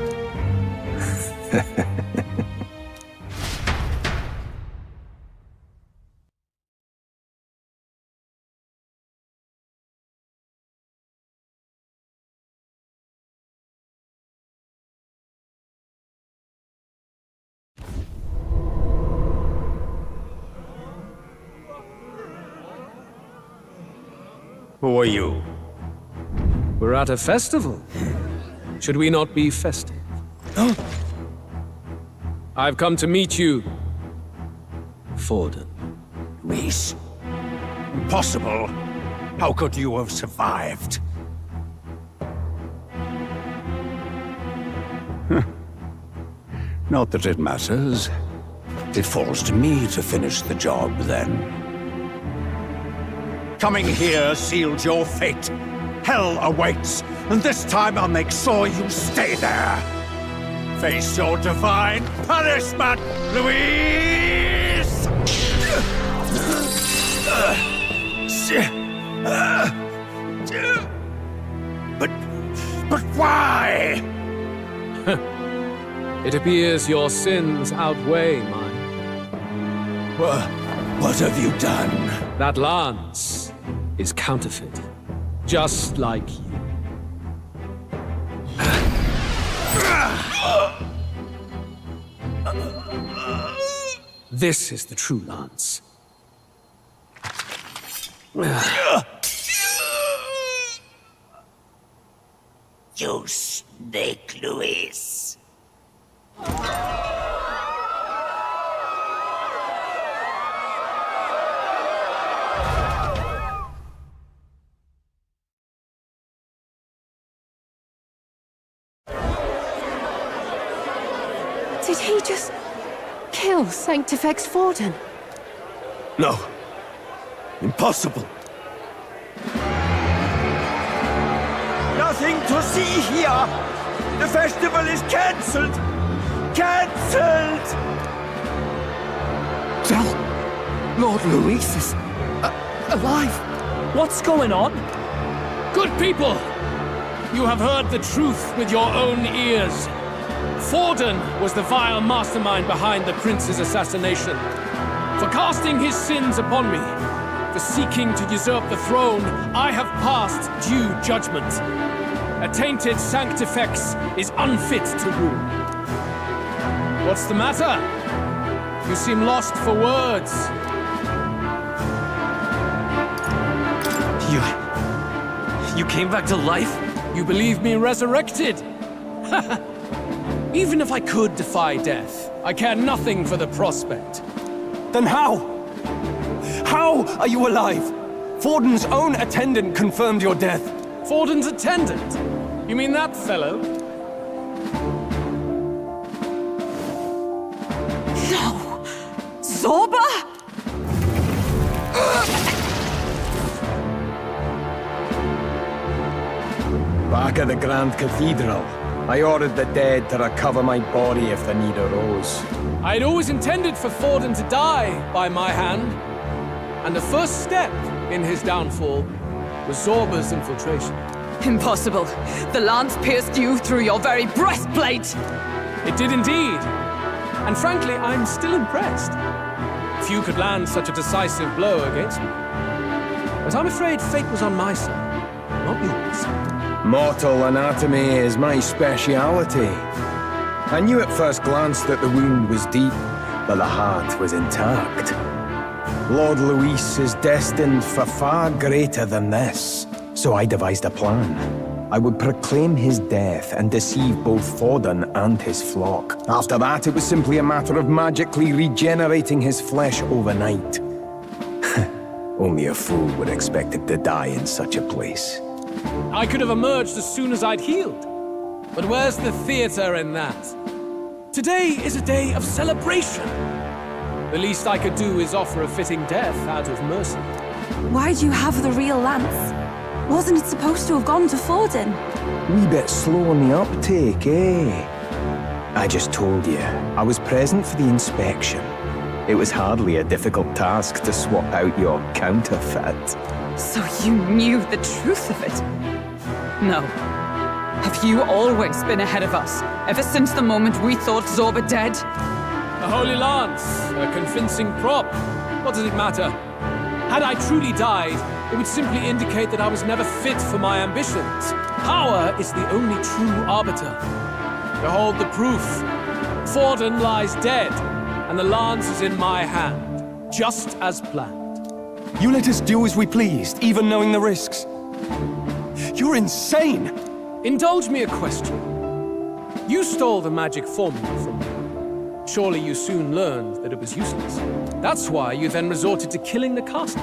Who are you? We're at a festival. Should we not be festive? I've come to meet you, Forden. Luis? Impossible. How could you have survived? Not that it matters. It falls to me to finish the job, then. Coming here sealed your fate. Hell awaits, and this time I'll make sure you stay there. Face your divine punishment, Luis! But why? It appears your sins outweigh mine. What have you done? That lance is counterfeit, just like you. This is the true lance. You snake, Luis. Did he just kill Sanctifex Forden? No. Impossible. Nothing to see here! The festival is cancelled! Cancelled! Lord Luis is alive. What's going on? Good people! You have heard the truth with your own ears. Forden was the vile mastermind behind the prince's assassination. For casting his sins upon me, for seeking to usurp the throne, I have passed due judgment. A tainted Sanctifex is unfit to rule. What's the matter? You seem lost for words. You came back to life? You believe me resurrected? Even if I could defy death, I care nothing for the prospect. Then how? How are you alive? Forden's own attendant confirmed your death. Forden's attendant? You mean that fellow? No! Zorba? Back at the Grand Cathedral, I ordered the dead to recover my body if the need arose. I'd always intended for Forden to die by my hand. And the first step in his downfall was Zorba's infiltration. Impossible. The lance pierced you through your very breastplate! It did indeed. And frankly, I'm still impressed. Few could land such a decisive blow against me. But I'm afraid fate was on my side, not yours. Mortal anatomy is my speciality. I knew at first glance that the wound was deep, but the heart was intact. Lord Luis is destined for far greater than this, so I devised a plan. I would proclaim his death and deceive both Forden and his flock. After that, it was simply a matter of magically regenerating his flesh overnight. Only a fool would expect him to die in such a place. I could have emerged as soon as I'd healed. But where's the theater in that? Today is a day of celebration. The least I could do is offer a fitting death out of mercy. Why'd you have the real lance? Wasn't it supposed to have gone to Forden? Wee bit slow on the uptake, eh? I just told you, I was present for the inspection. It was hardly a difficult task to swap out your counterfeit. So you knew the truth of it? No. Have you always been ahead of us, ever since the moment we thought Zorba dead? A holy lance, a convincing prop. What does it matter? Had I truly died, it would simply indicate that I was never fit for my ambitions. Power is the only true arbiter. Behold the proof. Forden lies dead, and the lance is in my hand, just as planned. You let us do as we pleased, even knowing the risks. You're insane! Indulge me a question. You stole the magic formula from me. Surely you soon learned that it was useless. That's why you then resorted to killing the caster.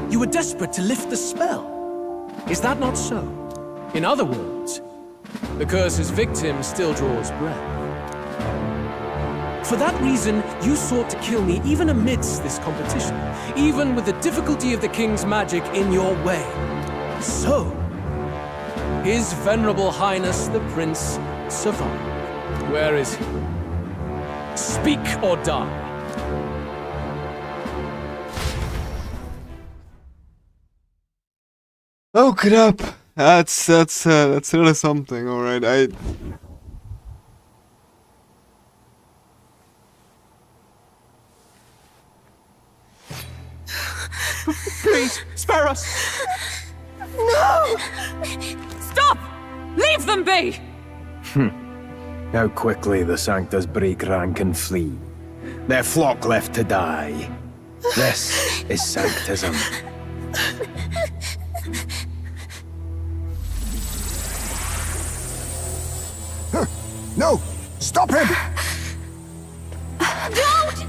You were desperate to lift the spell. Is that not so? In other words, the curse's victim still draws breath. For that reason, you sought to kill me even amidst this competition, even with the difficulty of the king's magic in your way. So, His Venerable Highness the Prince survived. Where is he? Speak or die. Oh crap! That's really something. All right, Please, spare us! No! Stop! Leave them be! How quickly the Sanctus break rank and flee. Their flock left to die. This is Sanctism. No! Stop him! Don't!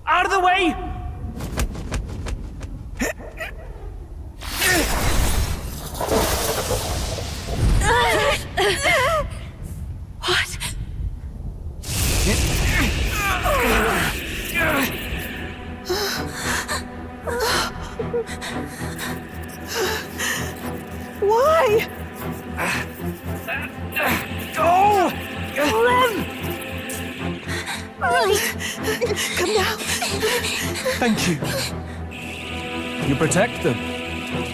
Out of the way! Why? Go! Run! Right. Come now. Thank you. You protect them.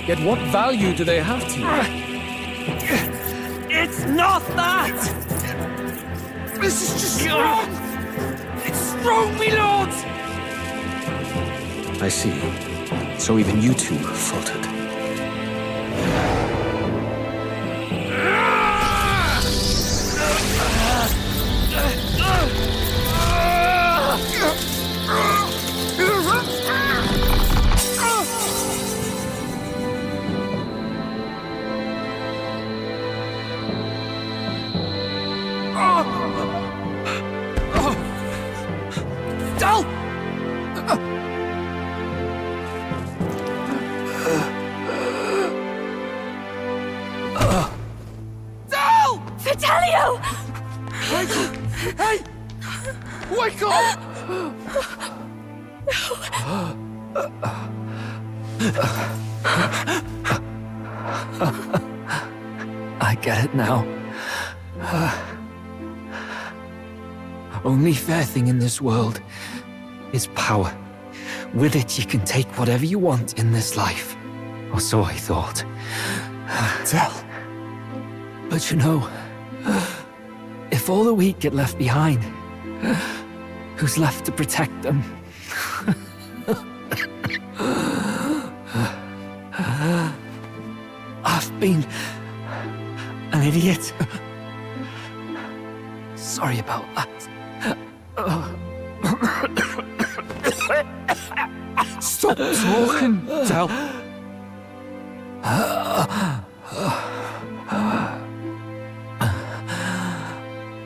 Yet what value do they have to you? It's not that! This is just wrong! It's wrong, me lords! I see. So even you two faltered. Dal! Dal! Fantazio! Hey! Wake up! I get it now. Only fair thing in this world is power. With it, you can take whatever you want in this life. Or so I thought. Tell. But you know, if all the weak get left behind, who's left to protect them? I've been an idiot. Sorry about that. Stop talking, Del.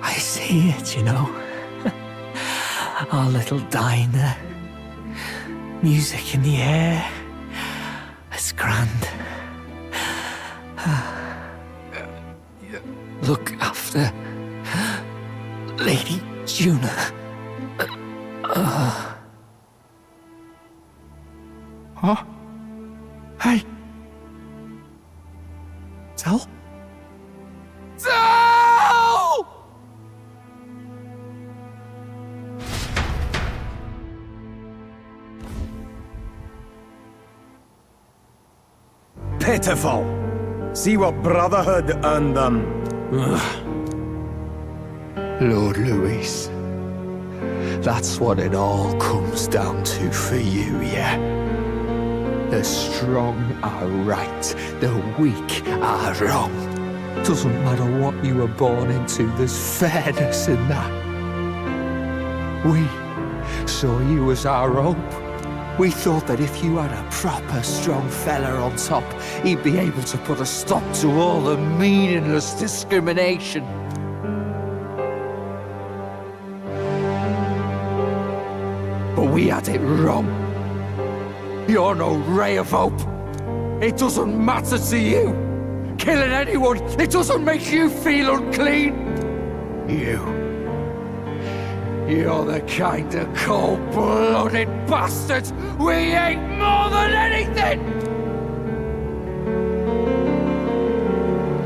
I see it, you know. Our little diner. Music in the air. It's grand. Look after Lady Juna. Huh? Hey! Del? Del! Pitiful. See what Brotherhood earned them. Lord Louis, that's what it all comes down to for you, yeah? The strong are right, the weak are wrong. Doesn't matter what you were born into, there's fairness in that. We saw you as our hope. We thought that if you had a proper strong fella on top, he'd be able to put a stop to all the meaningless discrimination. But we had it wrong. You're no ray of hope. It doesn't matter to you. Killing anyone, it doesn't make you feel unclean. You're the kind of cold-blooded bastards we hate more than anything!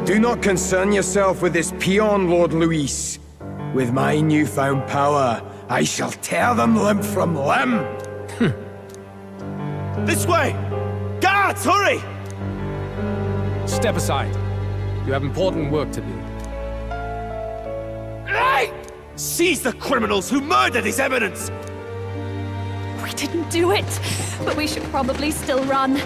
Do not concern yourself with this peon, Lord Louis. With my newfound power, I shall tear them limb from limb. This way! Guards, hurry! Step aside. You have important work to do. Hey! Seize the criminals who murdered His Eminence! We didn't do it, but we should probably still run.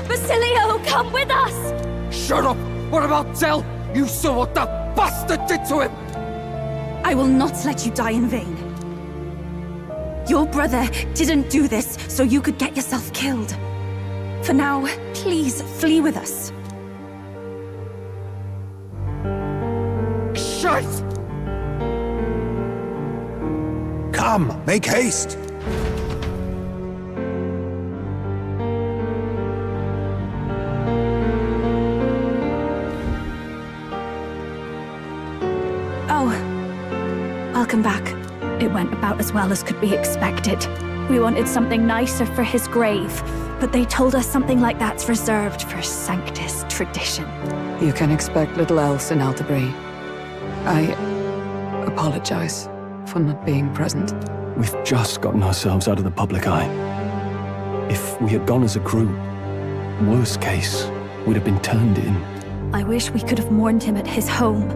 Basilio, come with us! Shut up! What about Del? You saw what that bastard did to him! I will not let you die in vain. Your brother didn't do this so you could get yourself killed. For now, please flee with us. Shite! Come, make haste! Oh, welcome back. It went about as well as could be expected. We wanted something nicer for his grave, but they told us something like that's reserved for Sanctus tradition. You can expect little else in Altabri. I apologize for not being present. We've just gotten ourselves out of the public eye. If we had gone as a group, worst case, we'd have been turned in. I wish we could have mourned him at his home.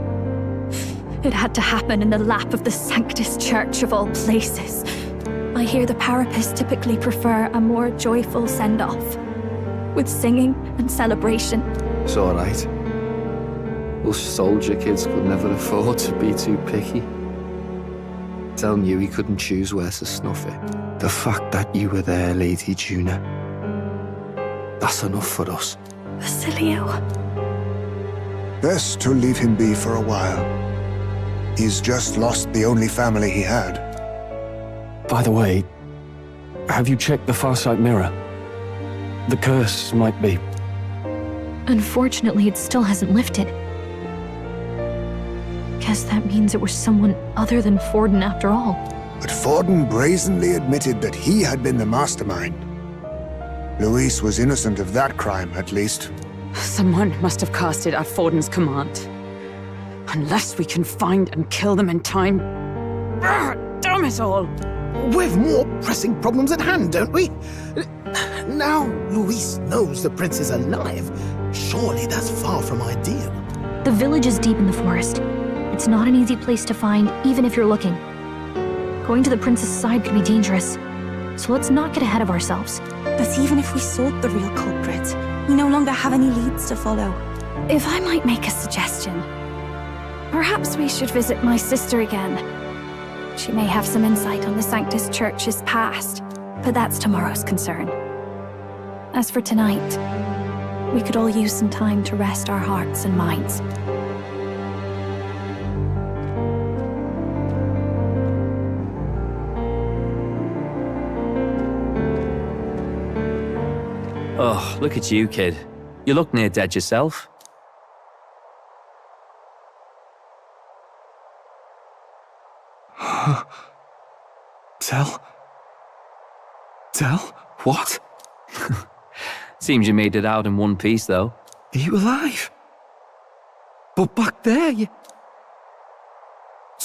It had to happen in the lap of the Sanctus Church of all places. I hear the Parapists typically prefer a more joyful send-off, with singing and celebration. It's all right. Us soldier kids could never afford to be too picky. Telling you he couldn't choose where to snuff it. The fact that you were there, Lady Juna, that's enough for us. Basilio. Best to leave him be for a while. He's just lost the only family he had. By the way, have you checked the Farsight mirror? The curse might be... Unfortunately, it still hasn't lifted. Guess that means it was someone other than Forden after all. But Forden brazenly admitted that he had been the mastermind. Luis was innocent of that crime, at least. Someone must have cast it at Forden's command. Unless we can find and kill them in time. Damn it all! We've more pressing problems at hand, don't we? Now Luis knows the prince is alive. Surely that's far from ideal. The village is deep in the forest. It's not an easy place to find, even if you're looking. Going to the prince's side could be dangerous. So let's not get ahead of ourselves. But even if we sought the real culprit, we no longer have any leads to follow. If I might make a suggestion, perhaps we should visit my sister again. She may have some insight on the Sanctus Church's past, but that's tomorrow's concern. As for tonight, we could all use some time to rest our hearts and minds. Oh, look at you, kid. You look near dead yourself. Tell? What? Seems you made it out in one piece, though. Are you alive? But back there, you...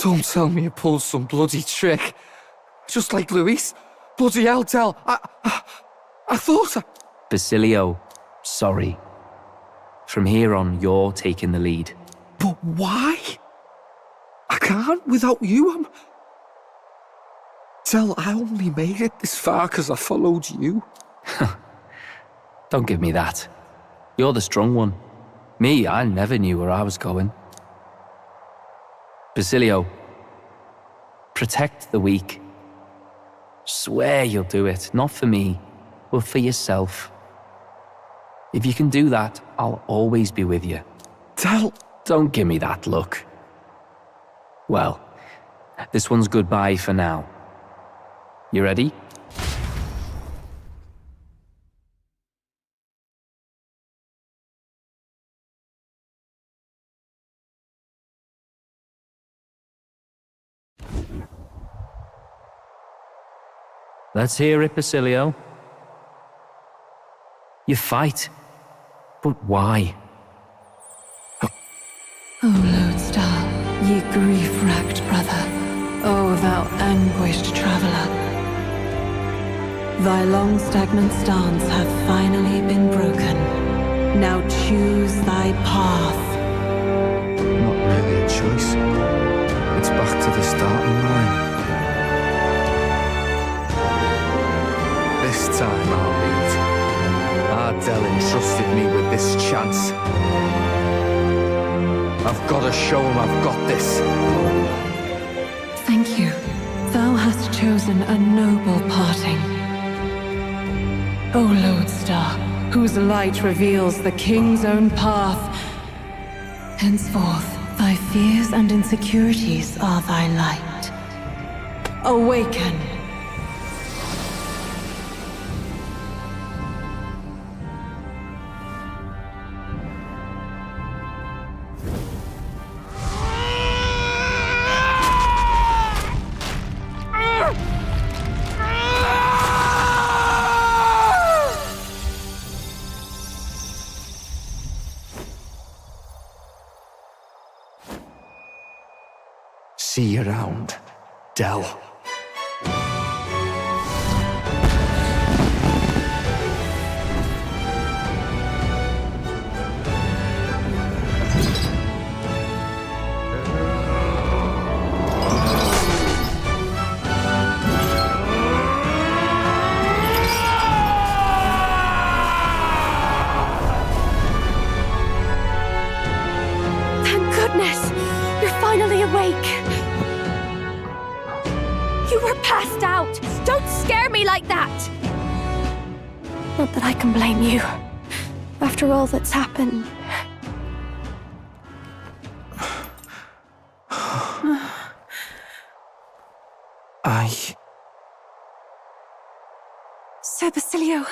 Don't tell me you pulled some bloody trick. Just like Luis. Bloody hell, Tell. I thought I... Basilio, sorry. From here on, you're taking the lead. But why? I can't without you. Tell, I only made it this far because I followed you. Don't give me that. You're the strong one. Me, I never knew where I was going. Basilio, protect the weak. Swear you'll do it, not for me, but for yourself. If you can do that, I'll always be with you. Tell... Don't give me that look. Well, this one's goodbye for now. You ready? Let's hear it, Basilio. You fight. But why? O Lodestar, ye grief-racked brother, O thou anguished traveller. Thy long stagnant stance hath finally been broken. Now choose thy path. Not really a choice. It's back to the starting line. This time I'll lead. Ardell entrusted me with this chance. I've got to show him I've got this. Thank you. Thou hast chosen a noble parting. O Lodestar, whose light reveals the king's own path. Henceforth, thy fears and insecurities are thy light. Awaken! See you around, Del. Thank goodness! You're finally awake! You were passed out! Don't scare me like that! Not that I can blame you. After all that's happened. Sir Basilio,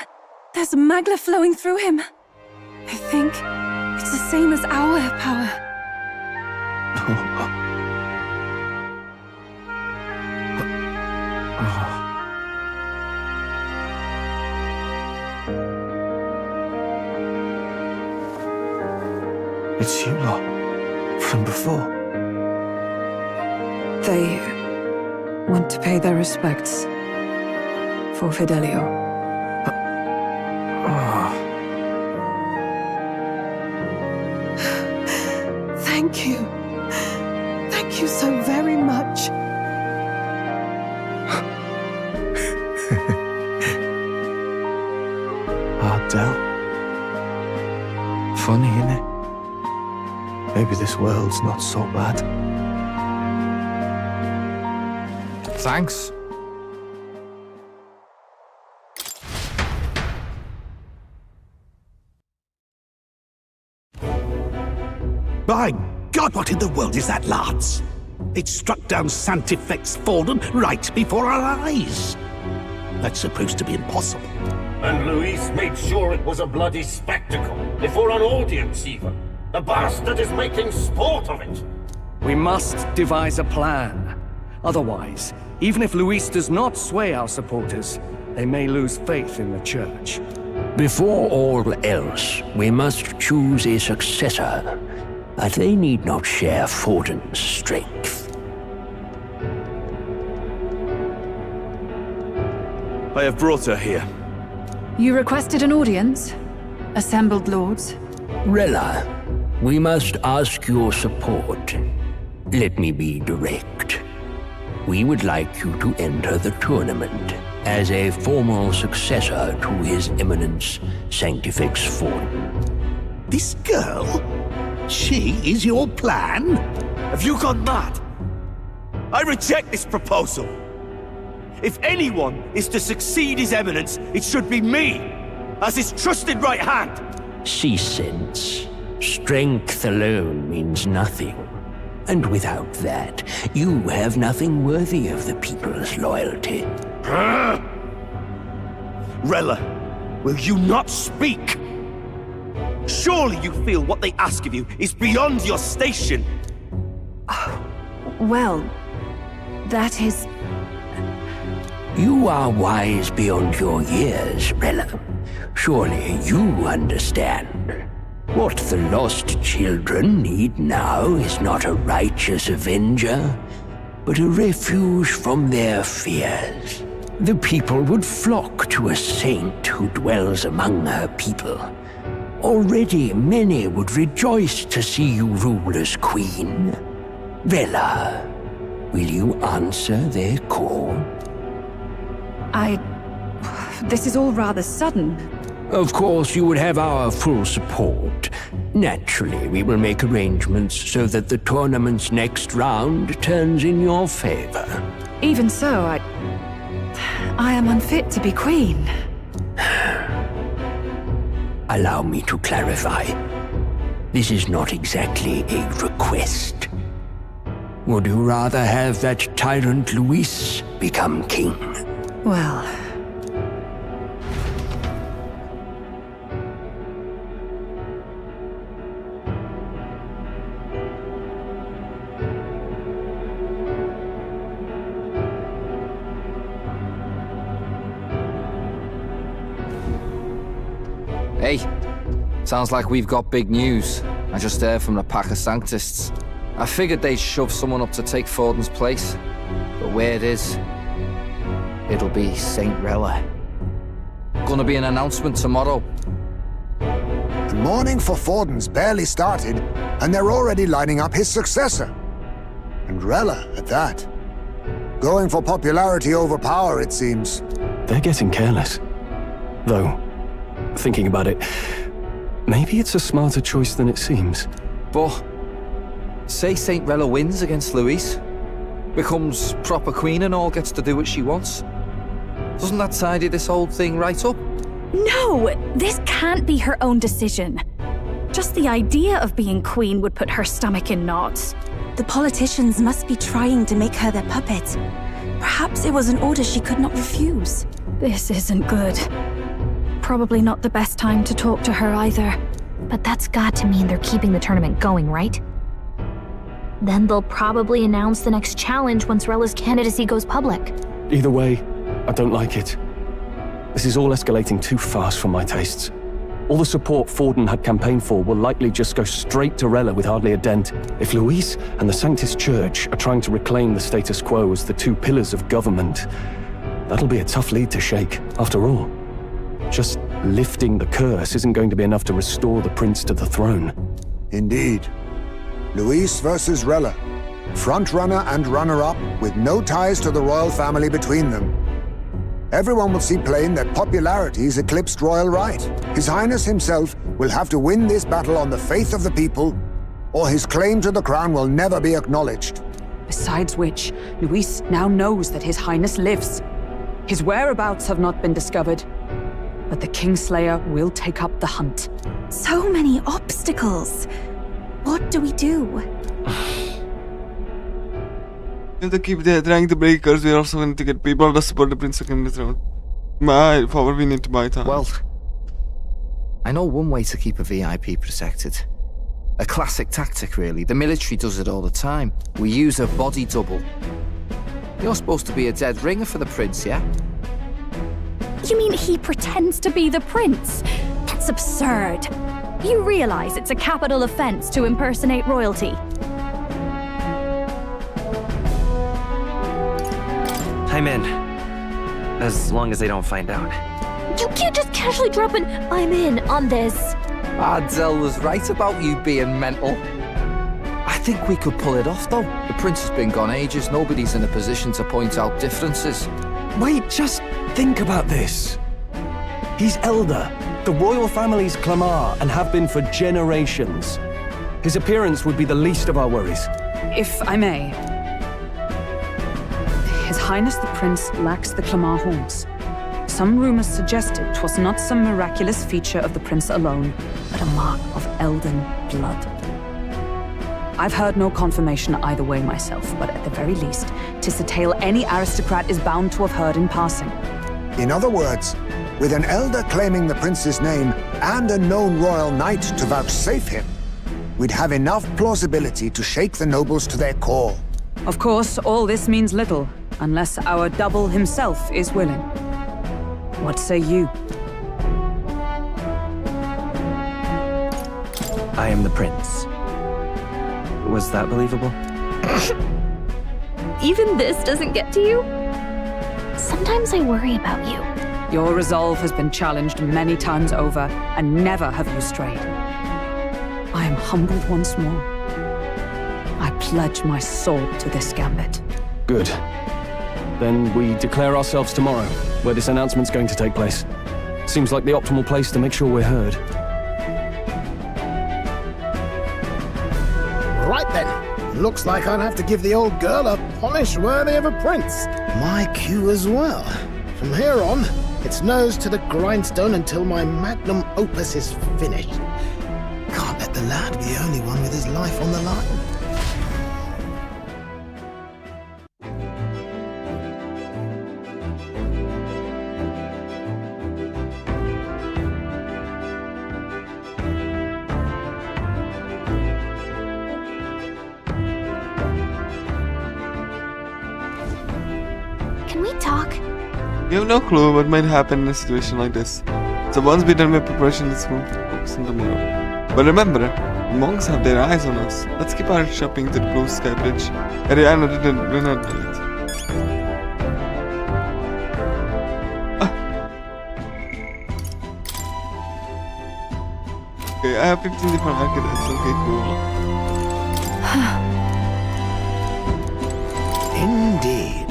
there's magla flowing through him. I think it's the same as our power. It's you lot. From before. They want to pay their respects for Fidelio. Thank you. Thank you so very much. Del. Funny, innit? Maybe this world's not so bad. Thanks. By God, what in the world is that, lads? It struck down Sanctifex Forden right before our eyes. That's supposed to be impossible. And Luis made sure it was a bloody spectacle, before an audience even. The bastard is making sport of it. We must devise a plan. Otherwise, even if Luis does not sway our supporters, they may lose faith in the church. Before all else, we must choose a successor. But they need not share Forden's strength. I have brought her here. You requested an audience? Assembled lords? Rella, we must ask your support. Let me be direct. We would like you to enter the tournament as a formal successor to His Eminence Sanctifex Forden. This girl? She is your plan? Have you gone mad? I reject this proposal. If anyone is to succeed His Eminence, it should be me, as his trusted right hand. See sense. Strength alone means nothing. And without that, you have nothing worthy of the people's loyalty. Rella, will you not speak? Surely you feel what they ask of you is beyond your station. Well, that is... You are wise beyond your years, Rella. Surely you understand. What the lost children need now is not a righteous avenger, but a refuge from their fears. The people would flock to a saint who dwells among her people. Already many would rejoice to see you rule as queen. Rella, will you answer their call? This is all rather sudden. Of course, you would have our full support. Naturally, we will make arrangements so that the tournament's next round turns in your favor. Even so, I am unfit to be queen. Allow me to clarify. This is not exactly a request. Would you rather have that tyrant Luis become king? Well... Hey, sounds like we've got big news. I just heard from the pack of Sanctists. I figured they'd shove someone up to take Forden's place. But where it is, it'll be St. Rella. Gonna be an announcement tomorrow. The mourning for Forden's barely started, and they're already lining up his successor. And Rella, at that. Going for popularity over power, it seems. They're getting careless. Though, thinking about it, maybe it's a smarter choice than it seems. But, say St. Rella wins against Louise, becomes proper queen and all gets to do what she wants. Doesn't that tidy this whole thing right up? No! This can't be her own decision. Just the idea of being queen would put her stomach in knots. The politicians must be trying to make her their puppet. Perhaps it was an order she could not refuse. This isn't good. Probably not the best time to talk to her either. But that's got to mean they're keeping the tournament going, right? Then they'll probably announce the next challenge once Rella's candidacy goes public. Either way, I don't like it. This is all escalating too fast for my tastes. All the support Forden had campaigned for will likely just go straight to Rella with hardly a dent. If Louise and the Sanctus Church are trying to reclaim the status quo as the two pillars of government, that'll be a tough lead to shake. After all, just lifting the curse isn't going to be enough to restore the prince to the throne. Indeed. Louise versus Rella. Frontrunner and runner-up with no ties to the royal family between them. Everyone will see plain that popularity's eclipsed royal right. His Highness himself will have to win this battle on the faith of the people, or his claim to the crown will never be acknowledged. Besides which, Luis now knows that His Highness lives. His whereabouts have not been discovered, but the Kingslayer will take up the hunt. So many obstacles. What do we do? To keep trying to break curse, we also going to get people to support the prince in the throne. Power we need to buy time. Well, I know one way to keep a VIP protected. A classic tactic, really. The military does it all the time. We use a body double. You're supposed to be a dead ringer for the prince, yeah? You mean he pretends to be the prince? That's absurd. You realize it's a capital offense to impersonate royalty. I'm in. As long as they don't find out. You can't just casually drop an "I'm in" on this. Ardell was right about you being mental. I think we could pull it off, though. The prince has been gone ages. Nobody's in a position to point out differences. Wait, just think about this. He's elder. The royal family's Clamar and have been for generations. His appearance would be the least of our worries. If I may, His Highness the Prince lacks the Clamar horns. Some rumors suggested 'twas not some miraculous feature of the prince alone, but a mark of Elden blood. I've heard no confirmation either way myself, but at the very least, 'tis a tale any aristocrat is bound to have heard in passing. In other words, with an elder claiming the prince's name and a known royal knight to vouchsafe him, we'd have enough plausibility to shake the nobles to their core. Of course, all this means little, unless our double himself is willing. What say you? I am the prince. Was that believable? Even this doesn't get to you? Sometimes I worry about you. Your resolve has been challenged many times over, and never have you strayed. I am humbled once more. I pledge my sword to this gambit. Good. Then we declare ourselves tomorrow, where this announcement's going to take place. Seems like the optimal place to make sure we're heard. Right then. Looks like I'll have to give the old girl a polish worthy of a prince. My cue as well. From here on, it's nose to the grindstone until my magnum opus is finished. Can't let the lad be the only one with his life on the line. Can we talk? You have no clue what might happen in a situation like this. So once we're done with preparation, let's focus on tomorrow. But remember, Monks have their eyes on us. Let's keep our shopping to the Blue Sky Bridge. Ariana didn't do it. Okay, I have 15 different architects. Okay, cool. Indeed.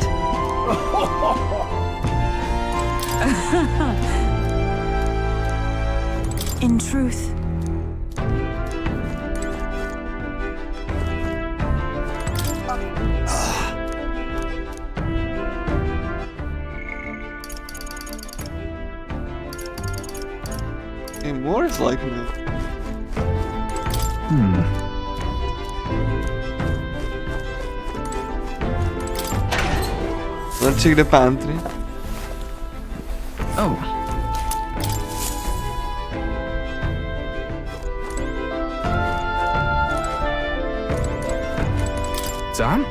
In truth, Okay, more is like me. Let's check the pantry. Oh. Dan?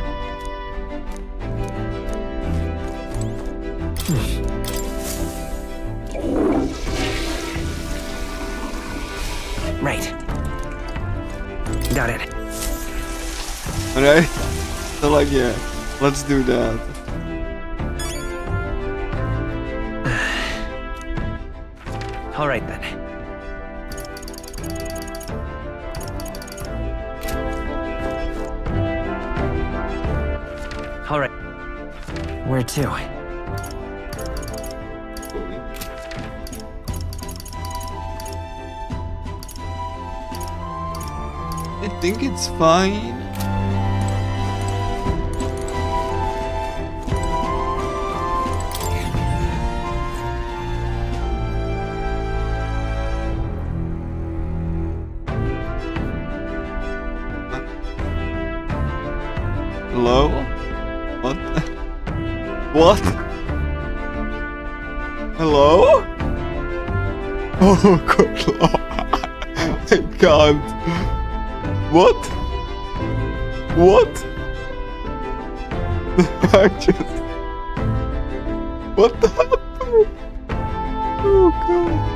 Right. Got it. Alright? So like, yeah, let's do that. All right then. All right. Where to? I think it's fine. Hello? What? What? Hello? Oh good lord. I can't. What? What? I just... What happened? Oh god.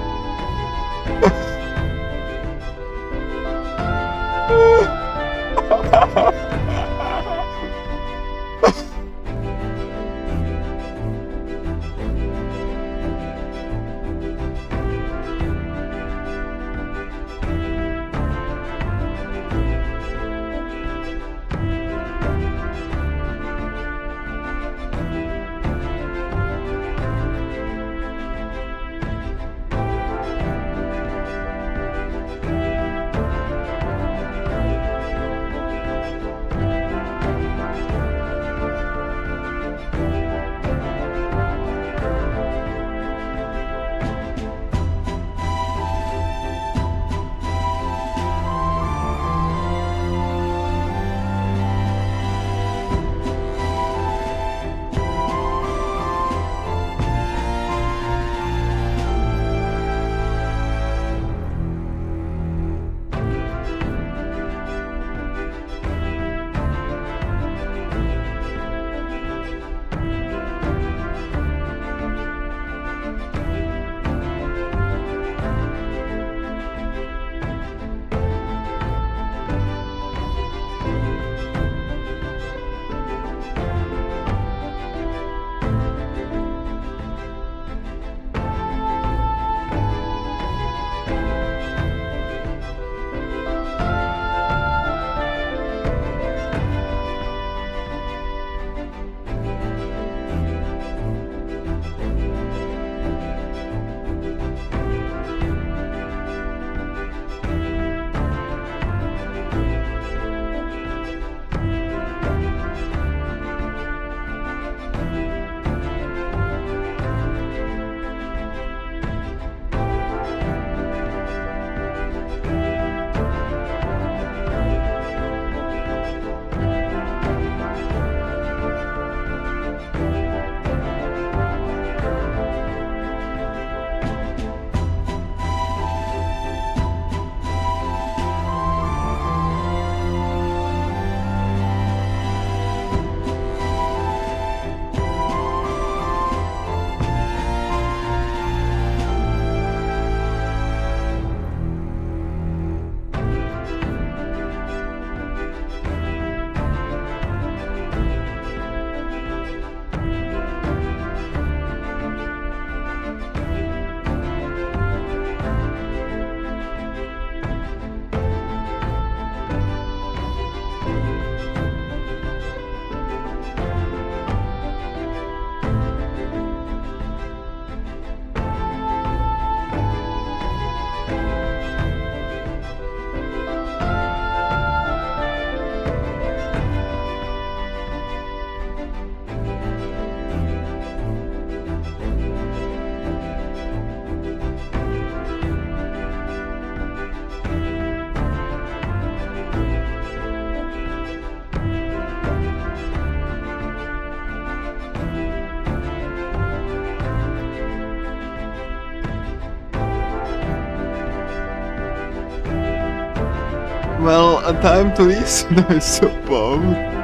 Well, a time to listen, I suppose.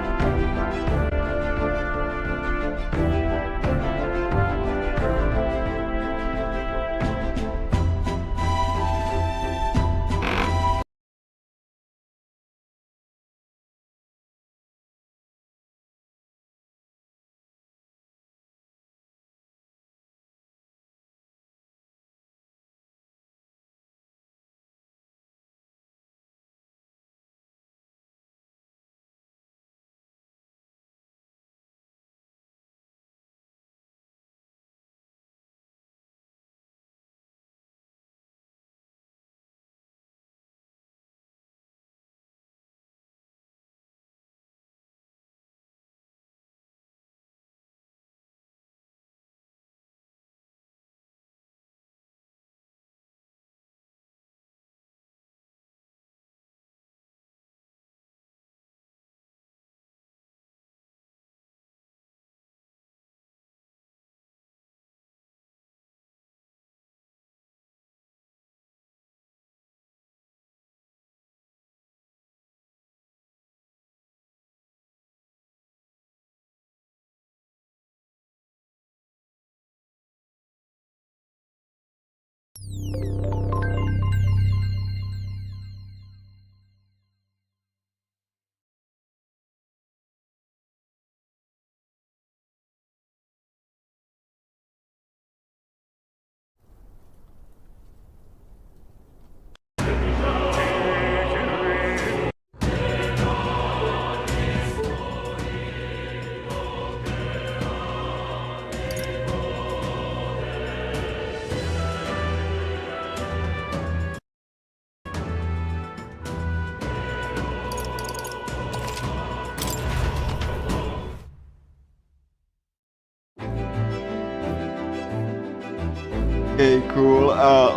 Okay, cool.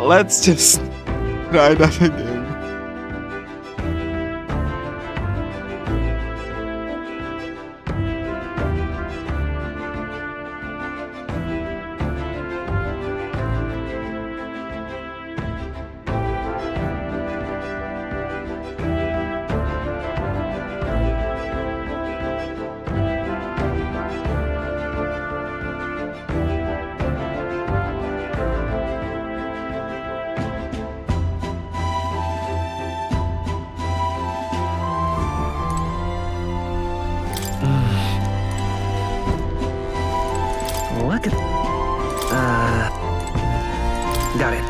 Let's just try that again. Look at... Got it.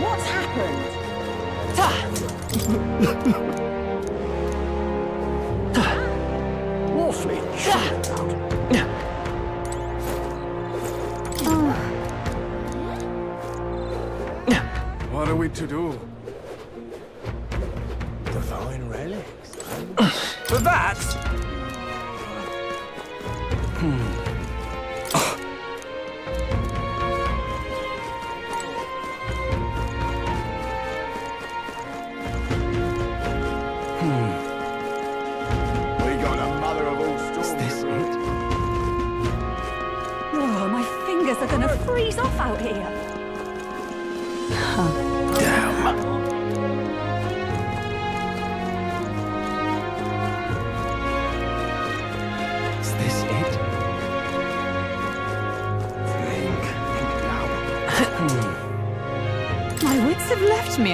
What's happened? Awfully chilled out. What are we to do? Divine relics. For that? We got a mother of all storms. Is this it? Oh, my fingers are gonna freeze off out here. Damn. trust me.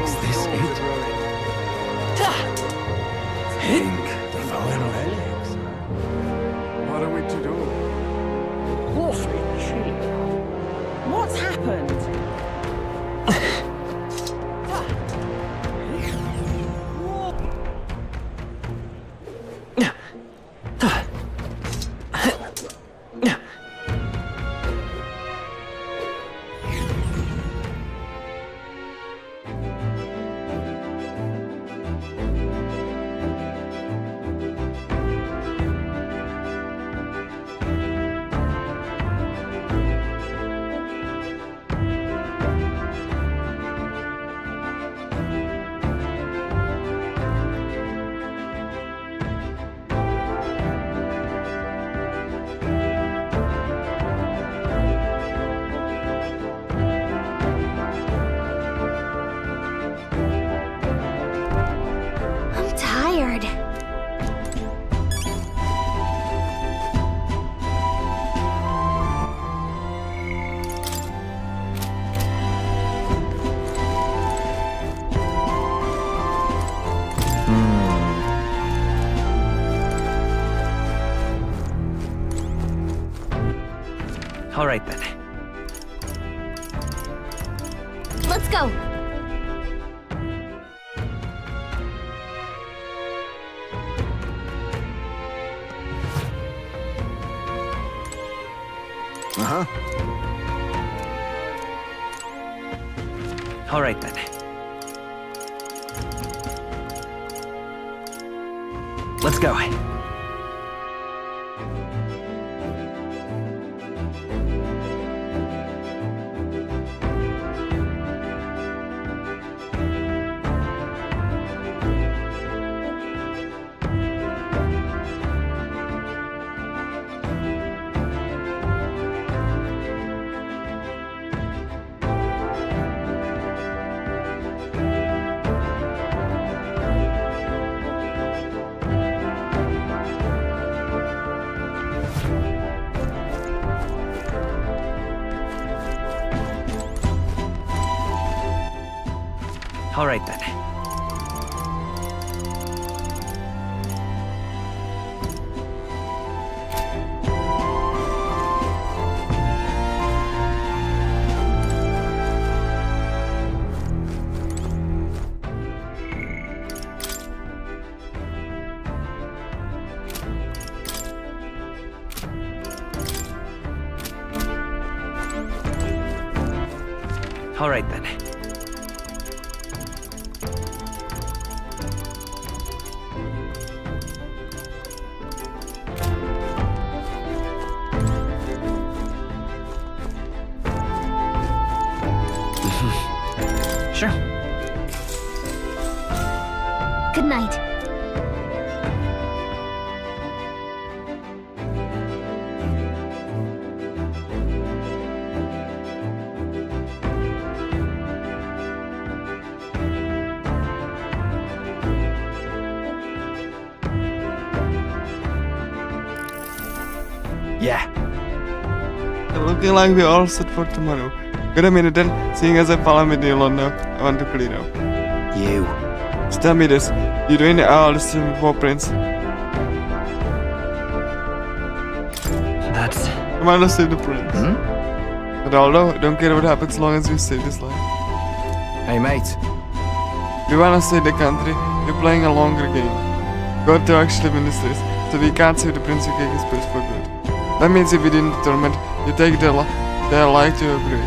Is this it? Think divine relics. What are we to do? What's happened? I'm tired. All right then. Let's go. Uh-huh. All right then. Let's go. All right then. All right then. Sure. Good night. Yeah. Looking like we're all set for tomorrow. Good a minute then, seeing as I follow me to London, I want to clear up. You. Just tell me this, you doing all this before Prince? That's... Come on, let's save the Prince. But although, I don't care what happens as long as we save this life. Hey, mate. We wanna save the country, we're playing a longer game. God to actually win this race, so we can't save the Prince who gave his place for good. That means if we didn't determine, you take their life to your grave.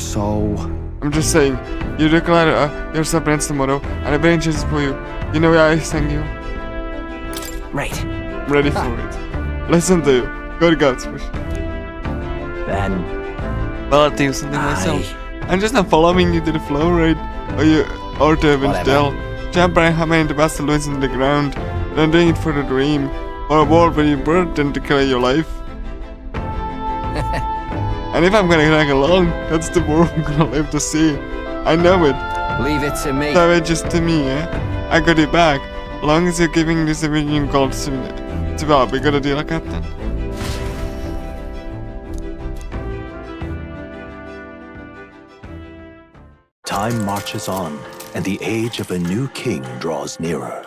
So... I'm just saying, you declare yourself Prince tomorrow, and I bring chances for you. You know why I sang you? Right. I'm ready for it. Listen to you. Good gods. Then... Well, I'll tell you something myself. I'm just not following you to the flow, right? Or to Evansdale. Jump right hammer into Bastard Louis into the ground. And I'm doing it for the dream. Or a world where you birthed and declare your life. And if I'm gonna drag along, that's the world I'm gonna live to see. I know it. Leave it to me. So it's just to me, eh? I got it back. long as you're giving this Civilian gods to well, we gotta deal a captain. Time marches on, and the age of a new king draws nearer.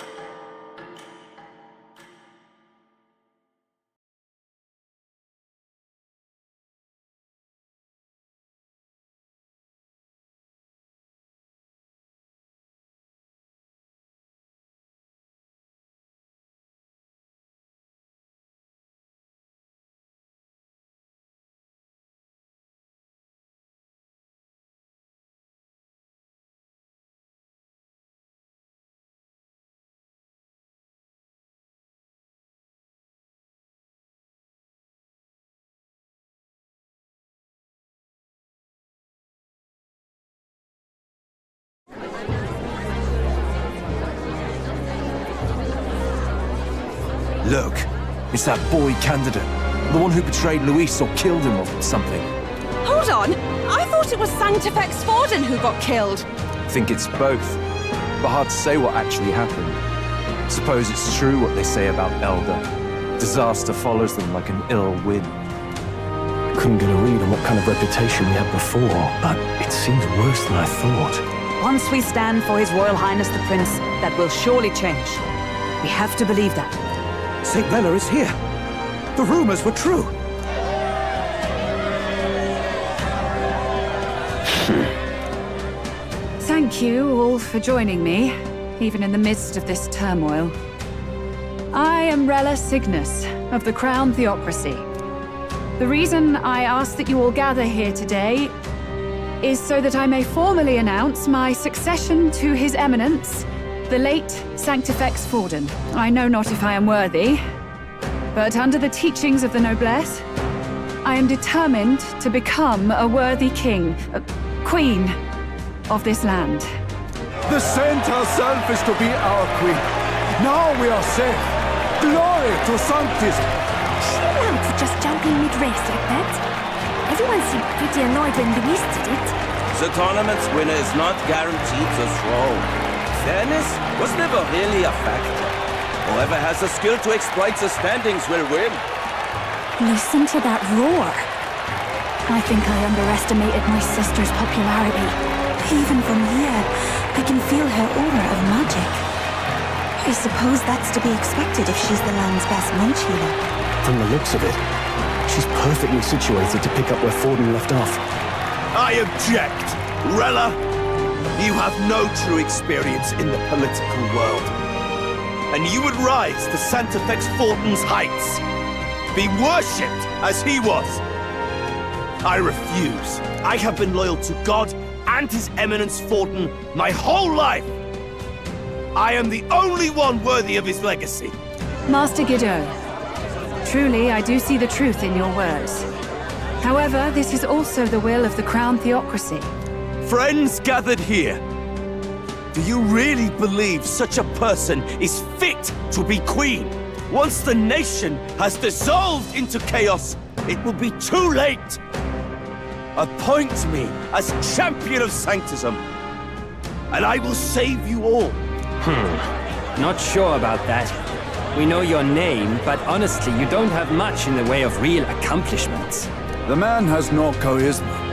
Look, it's that boy candidate. The one who betrayed Luis or killed him or something. Hold on! I thought it was Sanctifex Forden who got killed. Think it's both. But hard to say what actually happened. Suppose it's true what they say about Elder. Disaster follows them like an ill wind. Couldn't get a read on what kind of reputation we had before, but it seems worse than I thought. Once we stand for His Royal Highness the Prince, that will surely change. We have to believe that. St. Bella is here. The rumors were true. Thank you all for joining me, even in the midst of this turmoil. I am Rella Cygnus of the Crown Theocracy. The reason I ask that you all gather here today is so that I may formally announce my succession to His Eminence, the late Sanctifex Forden. I know not if I am worthy, but under the teachings of the noblesse, I am determined to become a worthy king, queen of this land. The saint herself is to be our queen. Now we are safe. Glory to Sanctism. She allowed for just jumping mid-race like that? Everyone seemed pretty annoyed when Luis did it. The tournament's winner is not guaranteed the throne. Fairness was never really a factor. Whoever has the skill to exploit the standings will win. Listen to that roar. I think I underestimated my sister's popularity. Even from here, I can feel her aura of magic. I suppose that's to be expected if she's the land's best munch healer. From the looks of it, she's perfectly situated to pick up where Forden left off. I object! Rella, you have no true experience in the political world. And you would rise to Sanctifex Forden's heights. Be worshipped as he was. I refuse. I have been loyal to God and His Eminence Forden my whole life. I am the only one worthy of his legacy. Master Guido, truly I do see the truth in your words. However, this is also the will of the Crown Theocracy. Friends gathered here, do you really believe such a person is fit to be queen? Once the nation has dissolved into chaos, it will be too late. Appoint me as champion of Sanctism, and I will save you all. Not sure about that. We know your name, but honestly, you don't have much in the way of real accomplishments. The man has no charisma.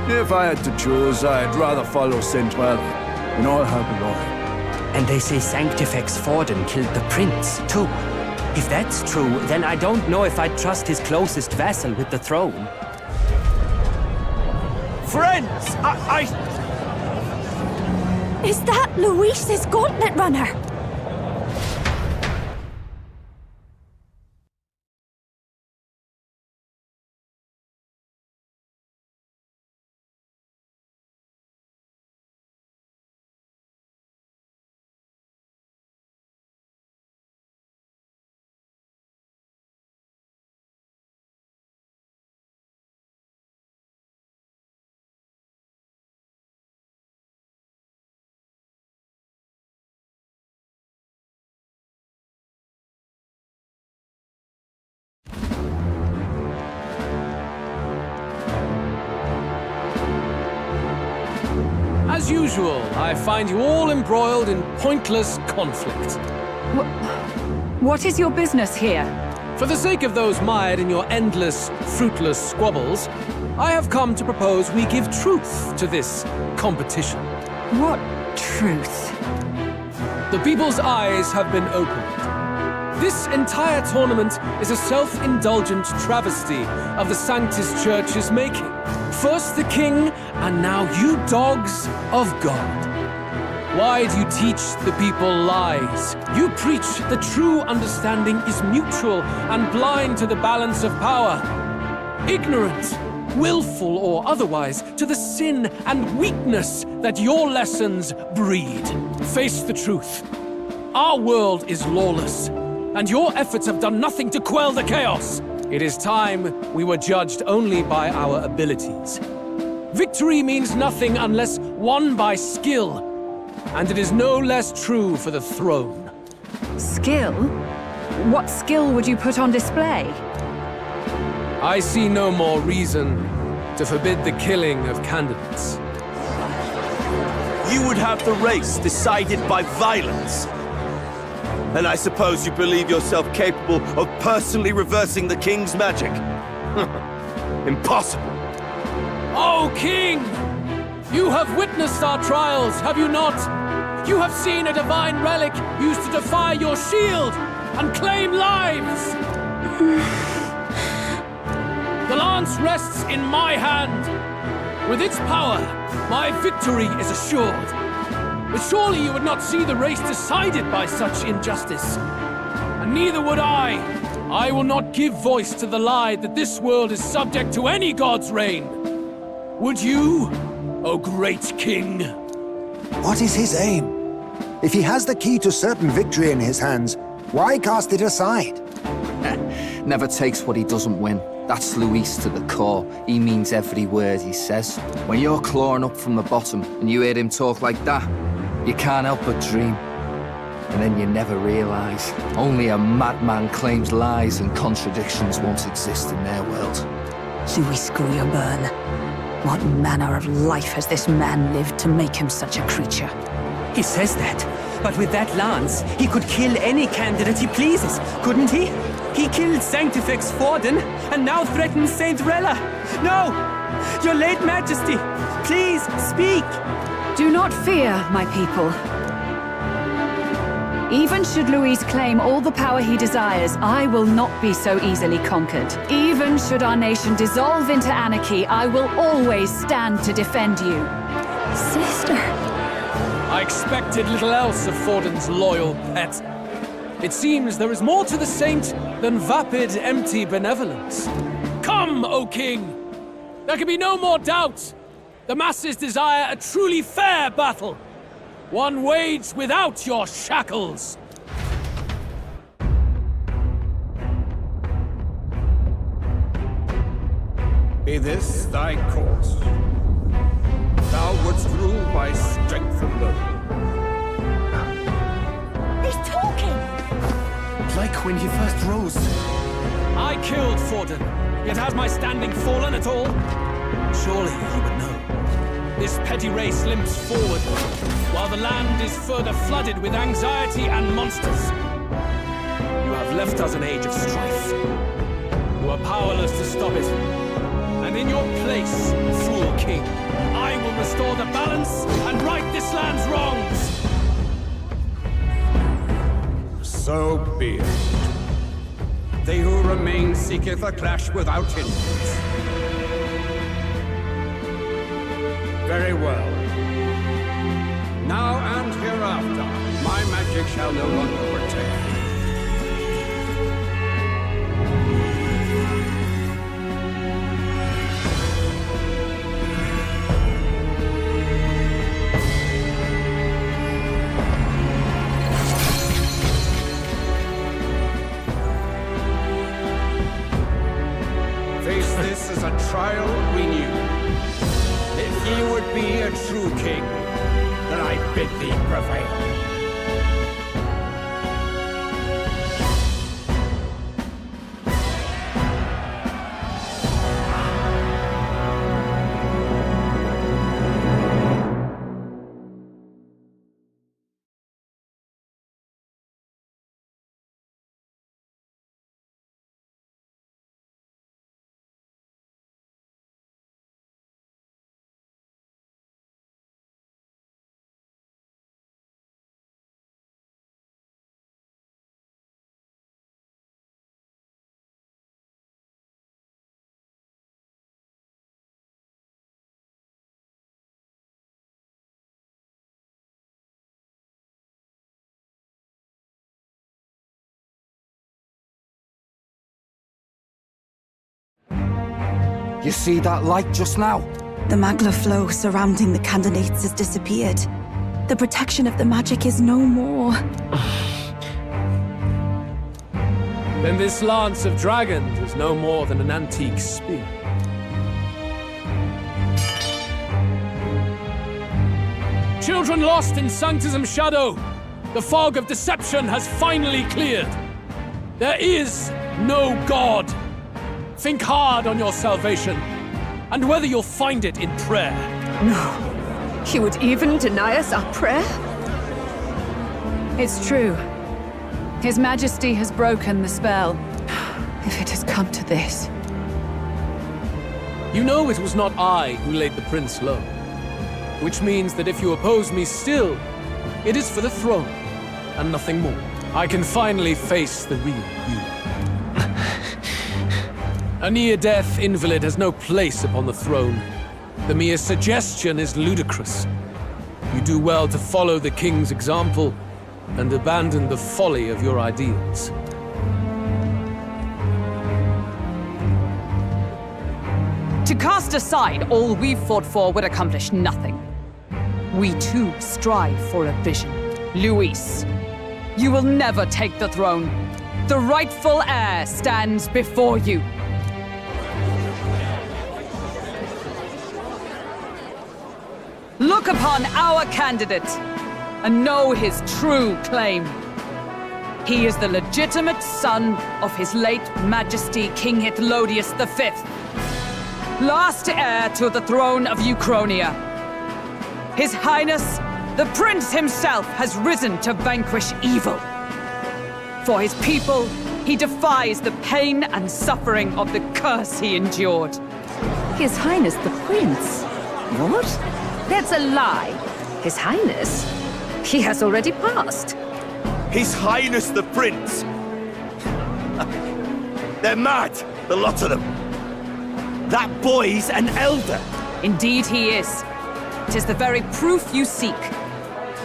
If I had to choose, I'd rather follow St. Bella in all her glory. And they say Sanctifex Forden killed the prince, too. If that's true, then I don't know if I'd trust his closest vassal with the throne. Friends, Is that Luis's gauntlet runner? As usual, I find you all embroiled in pointless conflict. What is your business here? For the sake of those mired in your endless, fruitless squabbles, I have come to propose we give truth to this competition. What truth? The people's eyes have been opened. This entire tournament is a self-indulgent travesty of the Sanctus Church's making. First the king, and now you dogs of God. Why do you teach the people lies? You preach the true understanding is mutual and blind to the balance of power. Ignorant, willful or otherwise, to the sin and weakness that your lessons breed. Face the truth. Our world is lawless, and your efforts have done nothing to quell the chaos. It is time we were judged only by our abilities. Victory means nothing unless won by skill, and it is no less true for the throne. Skill? What skill would you put on display? I see no more reason to forbid the killing of candidates. You would have the race decided by violence. And I suppose you believe yourself capable of personally reversing the king's magic? Impossible. Oh, King! You have witnessed our trials, have you not? You have seen a divine relic used to defy your shield and claim lives! The lance rests in my hand. With its power, my victory is assured. But surely you would not see the race decided by such injustice. And neither would I. I will not give voice to the lie that this world is subject to any god's reign. Would you, O great king? What is his aim? If he has the key to certain victory in his hands, why cast it aside? Never takes what he doesn't win. That's Luis to the core. He means every word he says. When you're clawing up from the bottom and you hear him talk like that, you can't help but dream. And then you never realise. Only a madman claims lies and contradictions won't exist in their world. Luis Guyonburn. What manner of life has this man lived to make him such a creature? He says that, but with that lance, he could kill any candidate he pleases, couldn't he? He killed Sanctifex Forden, and now threatens Saint Rella. No! Your late Majesty, please, speak! Do not fear, my people. Even should Luis claim all the power he desires, I will not be so easily conquered. Even should our nation dissolve into anarchy, I will always stand to defend you. Sister. I expected little else of Forden's loyal pet. It seems there is more to the saint than vapid, empty benevolence. Come, O king! There can be no more doubt. The masses desire a truly fair battle. One waged without your shackles. Be this thy course. Thou wouldst rule by strength alone. He's talking! Like when he first rose. I killed Forden, yet has my standing fallen at all? Surely you would know. This petty race limps forward, while the land is further flooded with anxiety and monsters. You have left us an age of strife. You are powerless to stop it. And in your place, fool king, I will restore the balance and right this land's wrongs! So be it. They who remain seeketh a clash without hindrance. Very well. Now and hereafter, my magic shall no longer protect thee. Face this as a trial we knew. If ye would be a true king, then I bid thee prevail. You see that light just now? The magla flow surrounding the candidates has disappeared. The protection of the magic is no more. Then this lance of dragons is no more than an antique spear. Children lost in Sanctism's shadow, the fog of deception has finally cleared. There is no God. Think hard on your salvation, and whether you'll find it in prayer. No. He would even deny us our prayer? It's true. His Majesty has broken the spell. If it has come to this. You know it was not I who laid the prince low. Which means that if you oppose me still, it is for the throne, and nothing more. I can finally face the real you. A near-death invalid has no place upon the throne. The mere suggestion is ludicrous. You do well to follow the king's example and abandon the folly of your ideals. To cast aside all we've fought for would accomplish nothing. We too strive for a vision. Luis, you will never take the throne. The rightful heir stands before you. Look upon our candidate and know his true claim. He is the legitimate son of his late Majesty King Hythlodius V, last heir to the throne of Uchronia. His Highness, the Prince himself, has risen to vanquish evil. For his people, he defies the pain and suffering of the curse he endured. His Highness the Prince? What? That's a lie. His Highness? He has already passed. His Highness the Prince! They're mad, the lot of them. That boy's an elder. Indeed he is. It is the very proof you seek.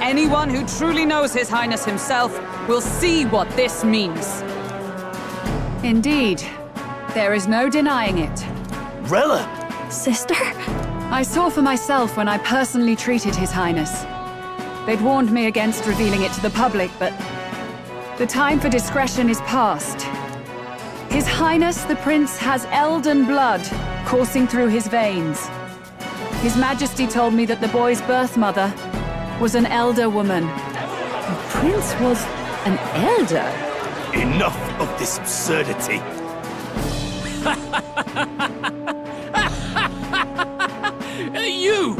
Anyone who truly knows His Highness himself will see what this means. Indeed, there is no denying it. Rella! Sister? I saw for myself when I personally treated His Highness. They'd warned me against revealing it to the public, but the time for discretion is past. His Highness the Prince has Elden blood coursing through his veins. His Majesty told me that the boy's birth mother was an elder woman. The Prince was an elder? Enough of this absurdity. You!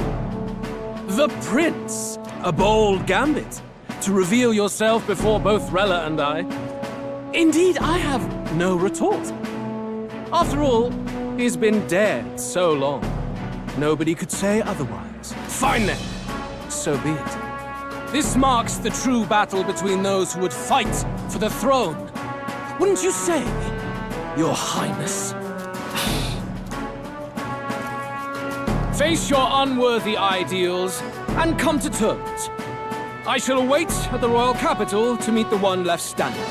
The Prince! A bold gambit. To reveal yourself before both Rella and I. Indeed, I have no retort. After all, he's been dead so long. Nobody could say otherwise. Fine then. So be it. This marks the true battle between those who would fight for the throne. Wouldn't you say, Your Highness? Face your unworthy ideals and come to terms. I shall await at the royal capital to meet the one left standing.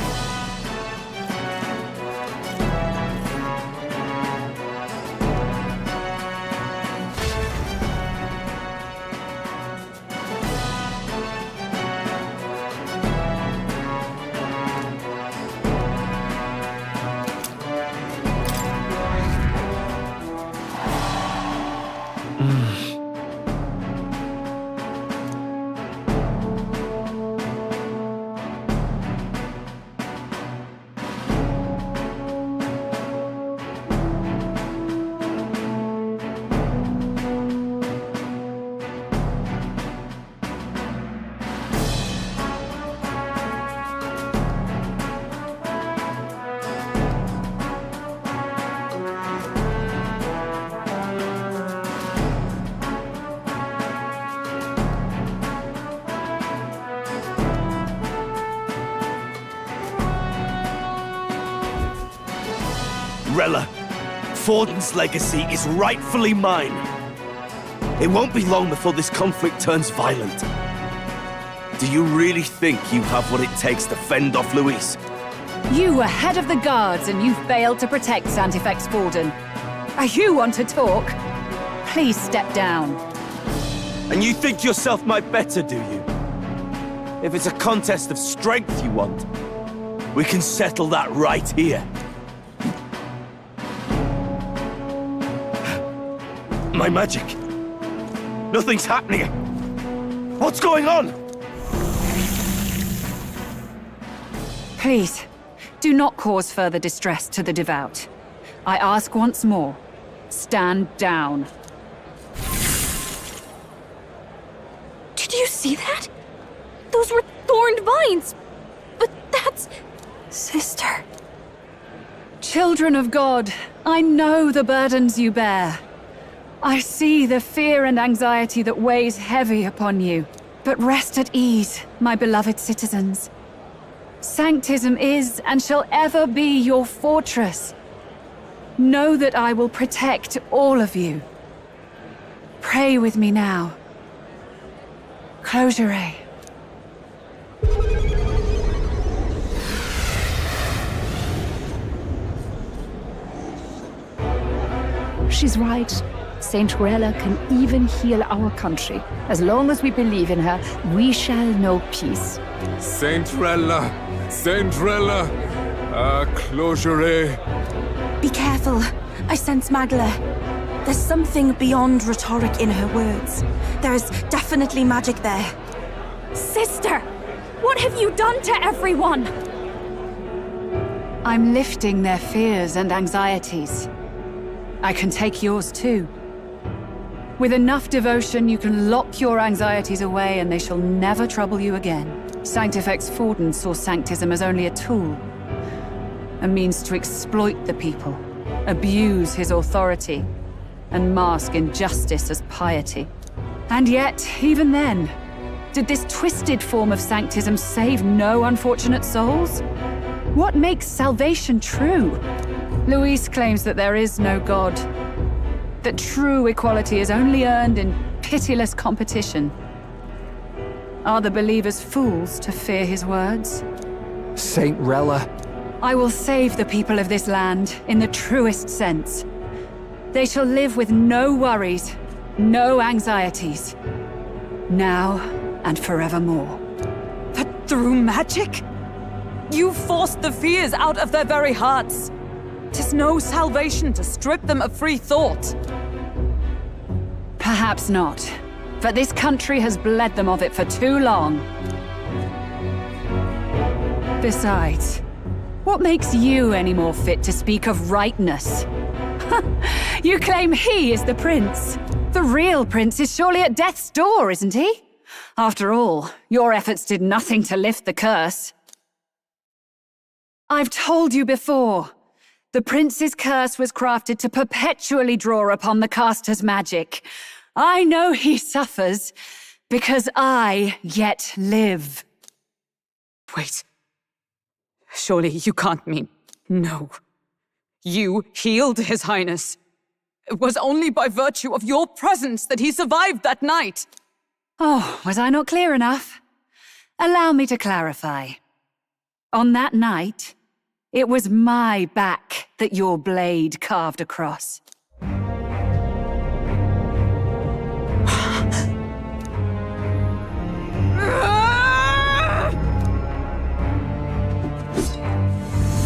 Rella, Forden's legacy is rightfully mine. It won't be long before this conflict turns violent. Do you really think you have what it takes to fend off Luis? You were head of the guards and you failed to protect Santifex Forden. You want to talk? Please step down. And you think yourself my better, do you? If it's a contest of strength you want, we can settle that right here. My magic. Nothing's happening. What's going on? Please, do not cause further distress to the devout. I ask once more, stand down. Did you see that? Those were thorned vines. But that's... Sister. Children of God, I know the burdens you bear. I see the fear and anxiety that weighs heavy upon you. But rest at ease, my beloved citizens. Sanctism is and shall ever be your fortress. Know that I will protect all of you. Pray with me now. Close your eyes. She's right. Saint Rella can even heal our country. As long as we believe in her, we shall know peace. Saint Rella! Saint Rella! Close your eyes. Be careful. I sense Magla. There's something beyond rhetoric in her words. There's definitely magic there. Sister! What have you done to everyone? I'm lifting their fears and anxieties. I can take yours too. With enough devotion, you can lock your anxieties away and they shall never trouble you again. Sanctifex Forden saw Sanctism as only a tool. A means to exploit the people, abuse his authority, and mask injustice as piety. And yet, even then, did this twisted form of Sanctism save no unfortunate souls? What makes salvation true? Luis claims that there is no God, that true equality is only earned in pitiless competition. Are the believers fools to fear his words? Saint Rella. I will save the people of this land in the truest sense. They shall live with no worries, no anxieties. Now and forevermore. But through magic? You forced the fears out of their very hearts. 'Tis no salvation to strip them of free thought. Perhaps not. But this country has bled them of it for too long. Besides, what makes you any more fit to speak of rightness? You claim he is the prince. The real prince is surely at death's door, isn't he? After all, your efforts did nothing to lift the curse. I've told you before. The prince's curse was crafted to perpetually draw upon the caster's magic. I know he suffers, because I yet live. Wait. Surely you can't mean... No. You healed His Highness. It was only by virtue of your presence that he survived that night. Oh, was I not clear enough? Allow me to clarify. On that night, it was my back that your blade carved across.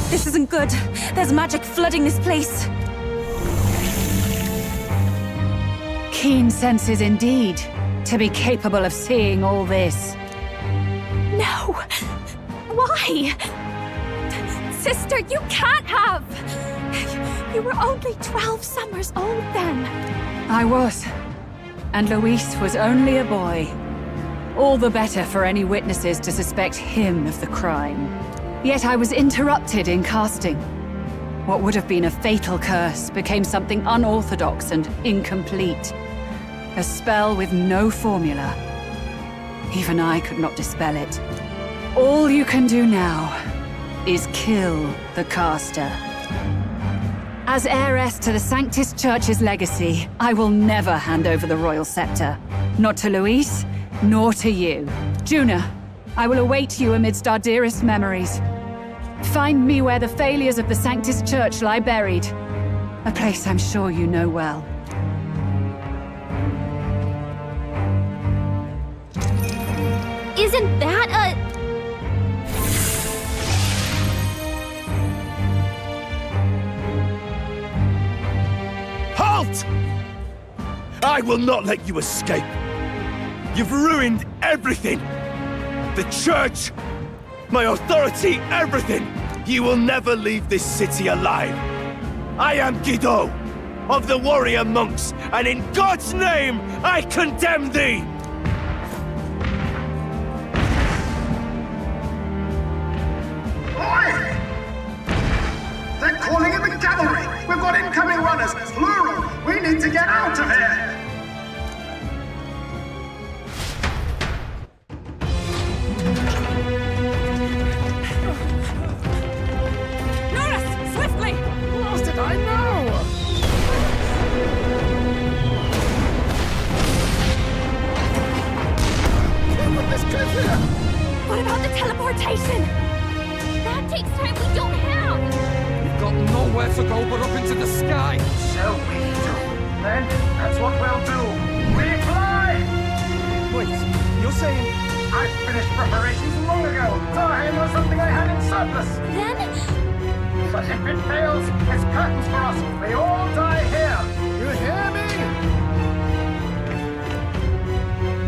This isn't good. There's magic flooding this place. Keen senses indeed, to be capable of seeing all this. No! Why? Sister, you can't have! You were only 12 summers old then. I was. And Luis was only a boy. All the better for any witnesses to suspect him of the crime. Yet I was interrupted in casting. What would have been a fatal curse became something unorthodox and incomplete. A spell with no formula. Even I could not dispel it. All you can do now is kill the caster. As heiress to the Sanctis Church's legacy, I will never hand over the royal scepter. Not to Luis, nor to you. Juna, I will await you amidst our dearest memories. Find me where the failures of the Sanctis Church lie buried. A place I'm sure you know well. Isn't that a... Halt! I will not let you escape. You've ruined everything. The church, my authority, everything. You will never leave this city alive. I am Guido, of the warrior monks, and in God's name, I condemn thee! Oi! They're calling in the cavalry! We've got incoming runners, plural! We need to get out of here! Norris, swiftly! Who else did I know? Look at this cliff here! What about the teleportation? That takes time we don't have! We've got nowhere to go but up into the sky. So we do. Then, that's what we'll do. We fly! Wait, you're saying... I finished preparations long ago. Time was something I had in surplus. Then? But if it fails, it's curtains for us. We all die here. You hear me?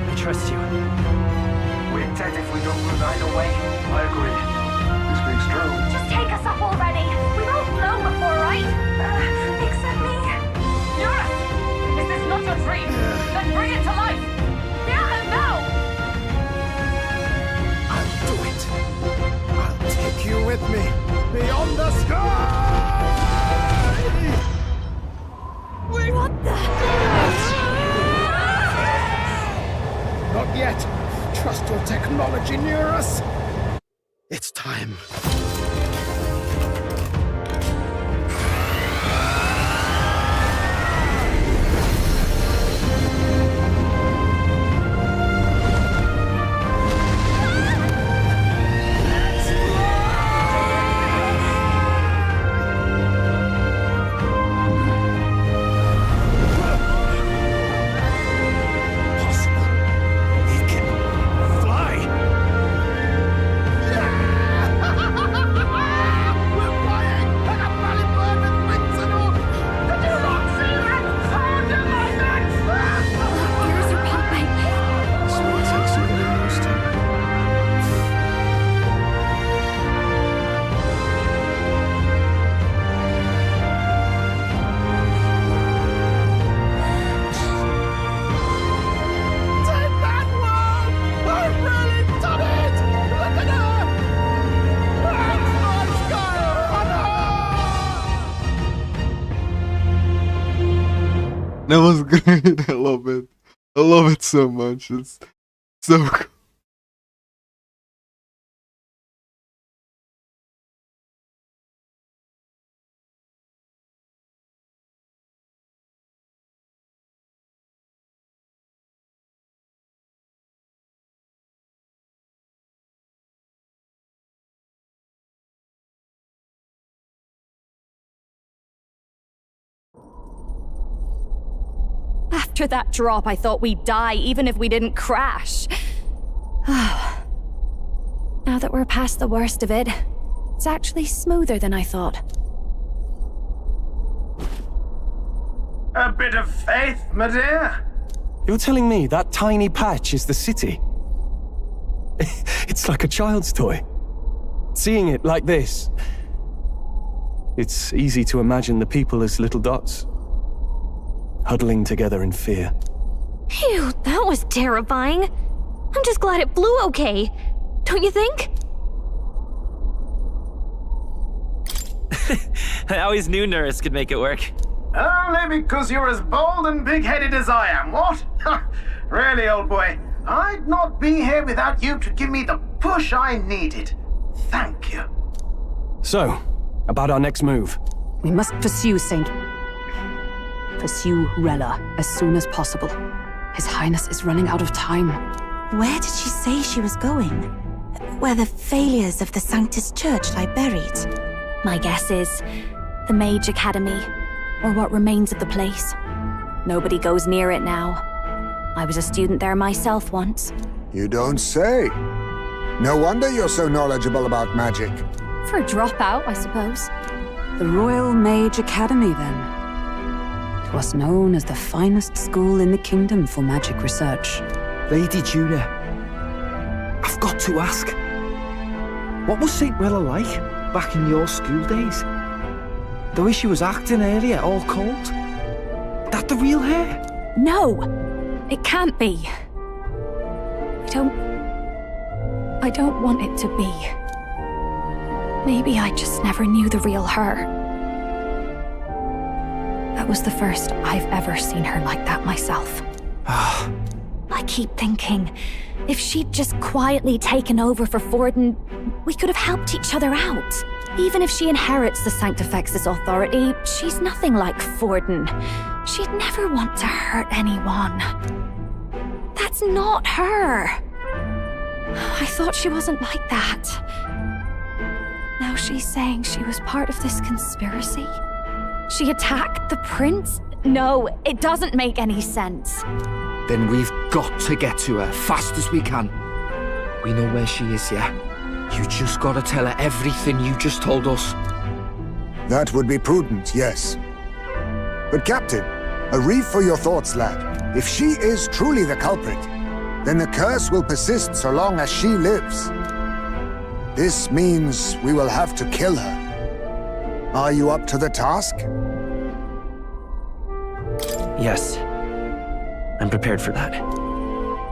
I trust you. We're dead if we don't move either way. I agree. This rings true. Just take us up already. We've all flown before, right? Except me. Norris! Is this not a dream? Then bring it to life! There and now! I'll do it. I'll take you with me. Beyond the sky! What the... Not yet. Trust your technology, Neurus. It's time. That was great. I love it. I love it so much. It's so cool. After that drop, I thought we'd die even if we didn't crash. Now that we're past the worst of it, it's actually smoother than I thought. A bit of faith, my dear. You're telling me that tiny patch is the city? It's like a child's toy. Seeing it like this, it's easy to imagine the people as little dots, huddling together in fear. Phew, that was terrifying. I'm just glad it flew okay. Don't you think? I always knew Nurse could make it work. Only because you're as bold and big-headed as I am, what? Really, old boy, I'd not be here without you to give me the push I needed. Thank you. So, about our next move. We must pursue Rella as soon as possible. His Highness is running out of time. Where did she say she was going? Where the failures of the Sanctus Church lie buried? My guess is the Mage Academy. or what remains of the place. Nobody goes near it now. I was a student there myself once. You don't say. No wonder you're so knowledgeable about magic. For a dropout, I suppose. The Royal Mage Academy, then. It was known as the finest school in the kingdom for magic research. Lady Juna, I've got to ask. What was St. Rella like back in your school days? The way she was acting earlier, all cold? That the real her? No! It can't be. I don't want it to be. Maybe I just never knew the real her. That was the first I've ever seen her like that myself. I keep thinking, if she'd just quietly taken over for Forden, we could have helped each other out. Even if she inherits the Sanctifex's authority, she's nothing like Forden. She'd never want to hurt anyone. That's not her. I thought she wasn't like that. Now she's saying she was part of this conspiracy? She attacked the prince? No, it doesn't make any sense. Then we've got to get to her fast as we can. We know where she is, yeah? You just gotta tell her everything you just told us. That would be prudent, yes. But Captain, a reef for your thoughts, lad. If she is truly the culprit, then the curse will persist so long as she lives. This means we will have to kill her. Are you up to the task? Yes. I'm prepared for that.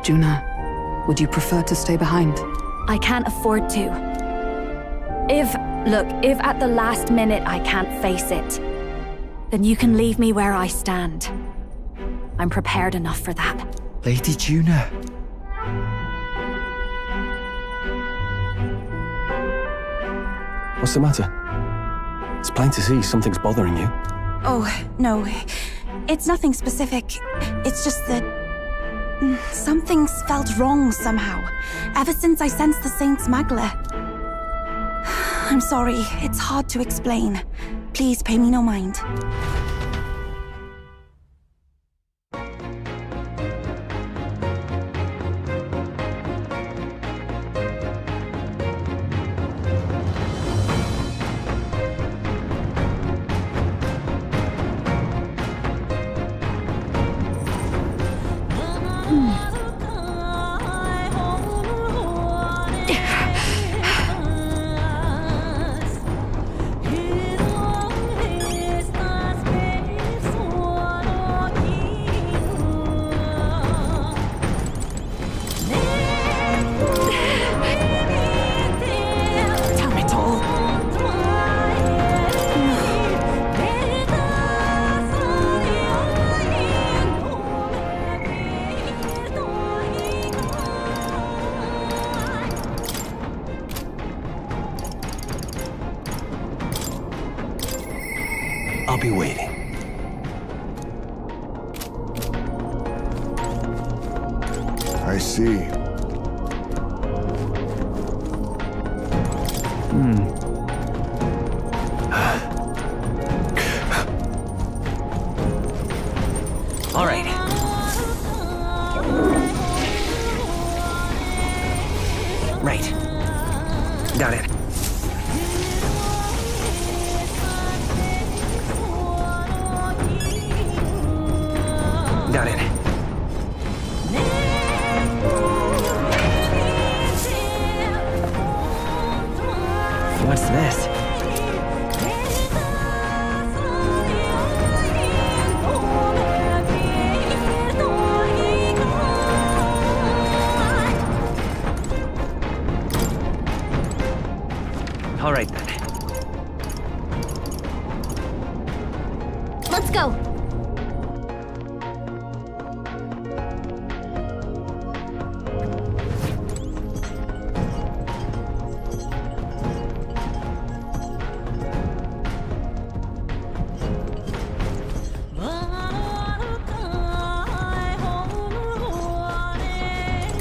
Juna, would you prefer to stay behind? I can't afford to. If at the last minute I can't face it, then you can leave me where I stand. I'm prepared enough for that. Lady Juna. What's the matter? It's plain to see something's bothering you. Oh, no. It's nothing specific. It's just that something's felt wrong somehow, ever since I sensed the Saint's Magla. I'm sorry, it's hard to explain. Please pay me no mind. I'll be waiting. I see. All right. Right. Got it. Got it. What's this? All right then. Let's go.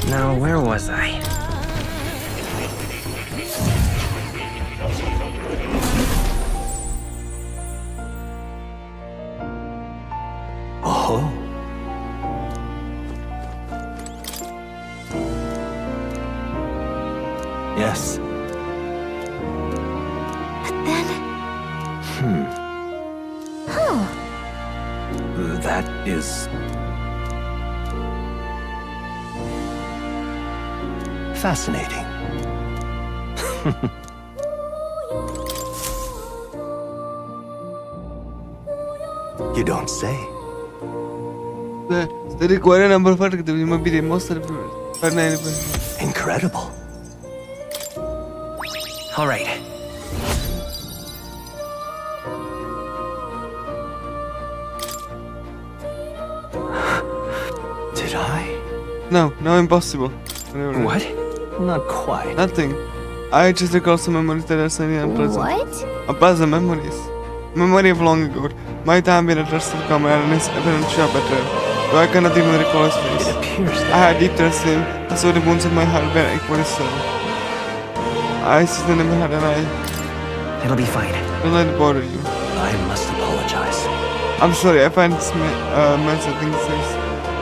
Now, where was I? Oh. Yes. But then... Huh. That is... fascinating. You don't say. The required number for the might be the most Incredible. All right. Did I? No, impossible. What? Not quite. Nothing. I just recall some memories that are sunny and pleasant. What? Unpleasant memories. Memory of long ago. Might have been a trusted comrade and his apparent sharp betrayal. Though I cannot even recall his face. It appears that... I had deep trust in him, and so the bones of my heart were equally so. I see never had an eye. It'll be fine. Don't let it bother you. I must apologize. I'm sorry, I find this mess of things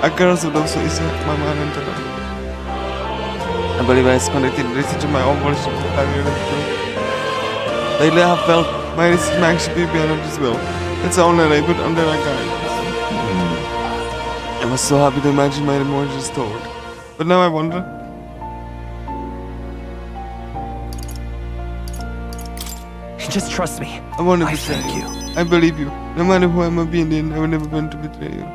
I can also do so easy my mind and terror. I believe I was connected to my own voice to the family. Lately I have felt my risk may actually be beyond his will. That's the only I put under a guide. I was so happy to imagine my emotions stored. But now I wonder. Just trust me. I want to betray you. I believe you. No matter who I may be in the end, I will never want to betray you.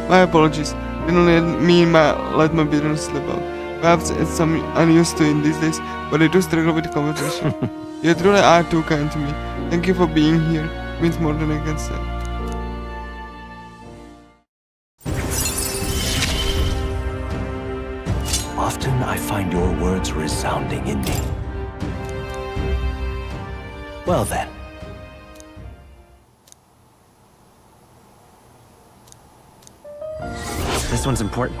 My apologies. Didn't let my bitterness slip out. Perhaps it's some unused to in these days, but I do struggle with the conversation. You truly are too kind to me. Thank you for being here. It means more than I can say. Often I find your words resounding in me. Well then. This one's important.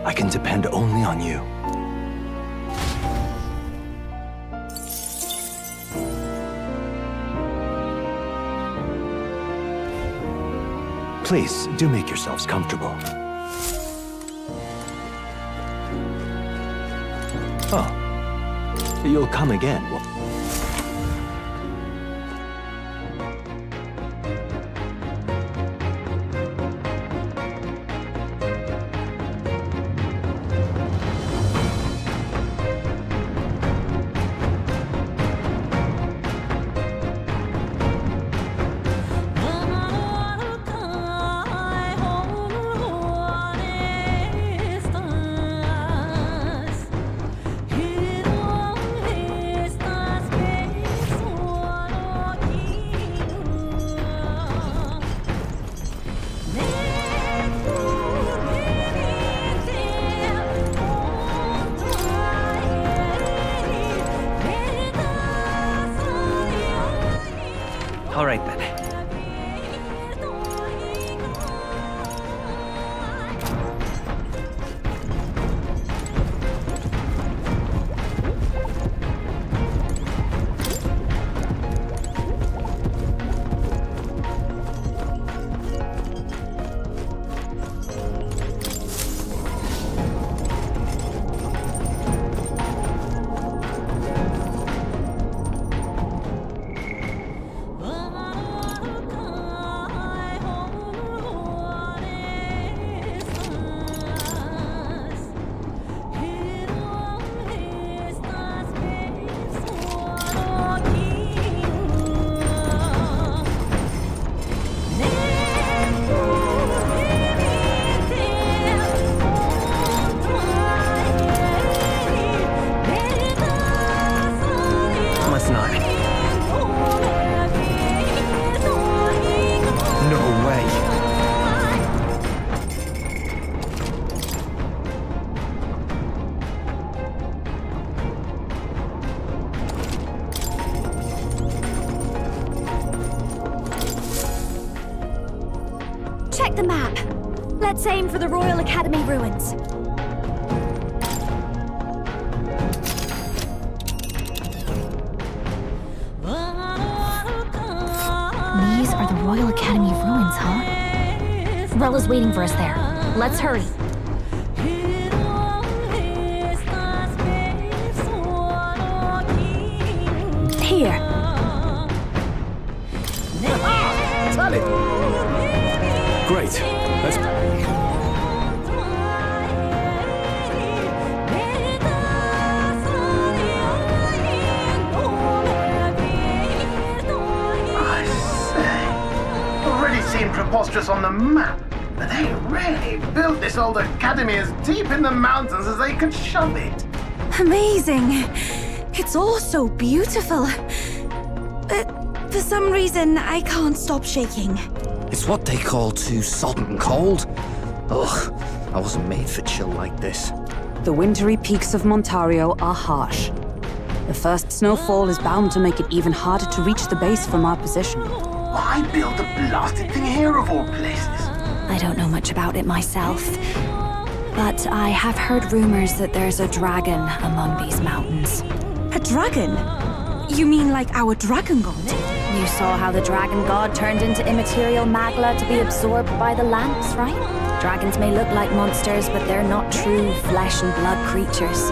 I can depend only on you. Please, do make yourselves comfortable. Oh. You'll come again. All right then. Check the map. Let's aim for the Royal Academy ruins. Royal Academy ruins, huh? Rella's waiting for us there. Let's hurry. Here. Tell it! Great. Let's... Seem preposterous on the map, but they really built this old academy as deep in the mountains as they could shove it. Amazing. It's all so beautiful. But for some reason, I can't stop shaking. It's what they call too sodden cold. Ugh, I wasn't made for chill like this. The wintry peaks of Montario are harsh. The first snowfall is bound to make it even harder to reach the base from our position. Why build a blasted thing here of all places? I don't know much about it myself, but I have heard rumors that there's a dragon among these mountains. A dragon? You mean like our dragon god? You saw how the dragon god turned into immaterial magla to be absorbed by the lamps, right? Dragons may look like monsters, but they're not true flesh and blood creatures.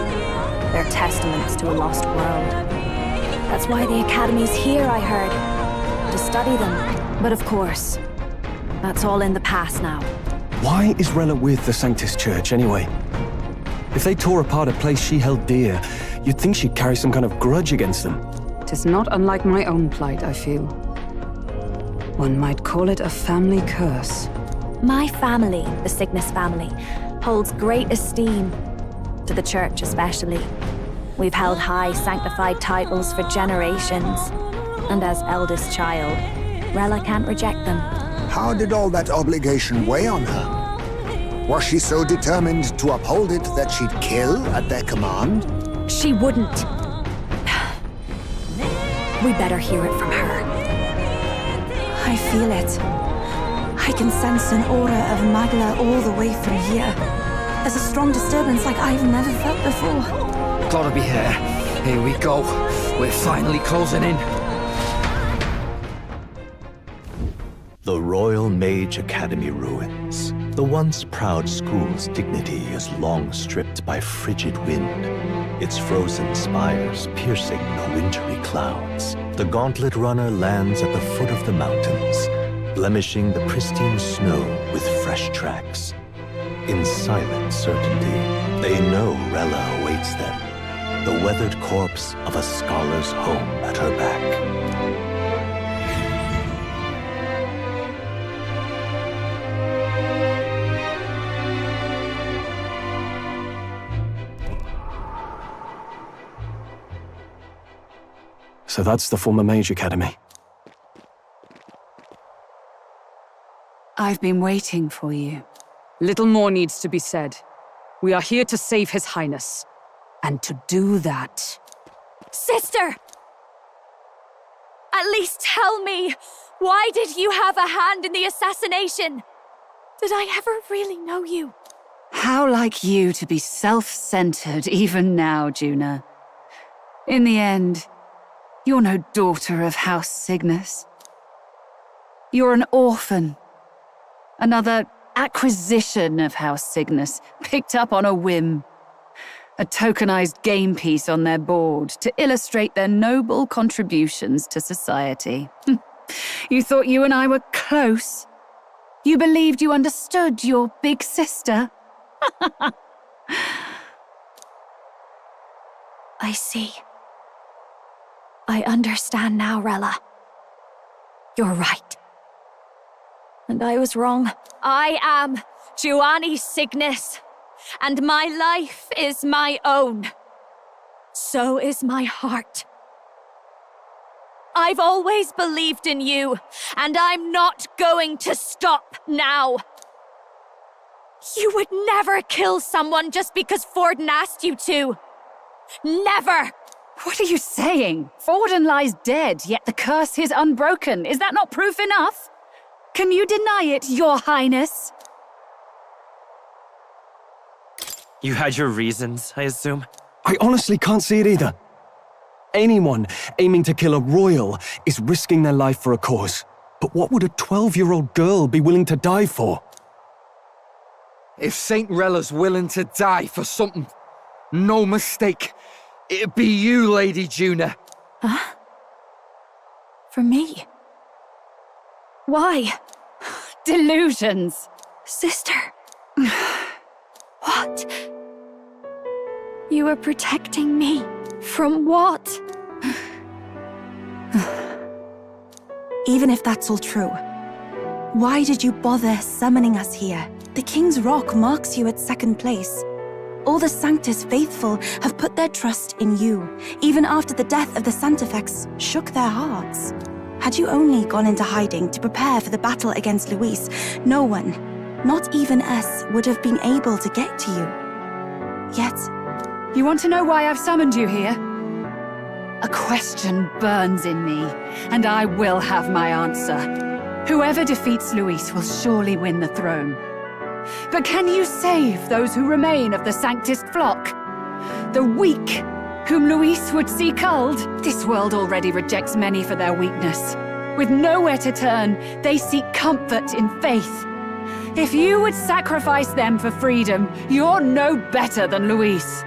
They're testaments to a lost world. That's why the Academy's here, I heard. To study them. But of course, that's all in the past now. Why is Rella with the Sanctus Church, anyway? If they tore apart a place she held dear, you'd think she'd carry some kind of grudge against them. Tis not unlike my own plight, I feel. One might call it a family curse. My family, the Cygnus family, holds great esteem, to the Church especially. We've held high sanctified titles for generations. And as eldest child, Rella can't reject them. How did all that obligation weigh on her? Was she so determined to uphold it that she'd kill at their command? She wouldn't. We better hear it from her. I feel it. I can sense an aura of Magla all the way through here. There's a strong disturbance like I've never felt before. Gotta be here. Here we go. We're finally closing in. The Royal Mage Academy ruins. The once proud school's dignity is long stripped by frigid wind, its frozen spires piercing the wintry clouds. The gauntlet runner lands at the foot of the mountains, blemishing the pristine snow with fresh tracks. In silent certainty, they know Rella awaits them, the weathered corpse of a scholar's home at her back. So that's the former Mage Academy. I've been waiting for you. Little more needs to be said. We are here to save His Highness. And to do that... Sister! At least tell me, why did you have a hand in the assassination? Did I ever really know you? How like you to be self-centered even now, Juna. In the end, you're no daughter of House Cygnus. You're an orphan. Another acquisition of House Cygnus, picked up on a whim. A tokenized game piece on their board to illustrate their noble contributions to society. You thought you and I were close. You believed you understood your big sister. I see. I understand now, Rella. You're right. And I was wrong. I am Giovanni Cygnus, and my life is my own. So is my heart. I've always believed in you, and I'm not going to stop now. You would never kill someone just because Forden asked you to. Never! What are you saying? Forden lies dead, yet the curse is unbroken. Is that not proof enough? Can you deny it, Your Highness? You had your reasons, I assume? I honestly can't see it either. Anyone aiming to kill a royal is risking their life for a cause. But what would a 12-year-old girl be willing to die for? If Saint Rella's willing to die for something, no mistake, it'd be you, Lady Juna. Huh? For me? Why? Delusions. Sister. What? You are protecting me from what? Even if that's all true, why did you bother summoning us here? The King's Rock marks you at second place. All the Sanctus faithful have put their trust in you, even after the death of the Santifex shook their hearts. Had you only gone into hiding to prepare for the battle against Luis, no one, not even us, would have been able to get to you. Yet... You want to know why I've summoned you here? A question burns in me, and I will have my answer. Whoever defeats Luis will surely win the throne. But can you save those who remain of the Sanctist flock? The weak, whom Luis would see culled? This world already rejects many for their weakness. With nowhere to turn, they seek comfort in faith. If you would sacrifice them for freedom, you're no better than Luis.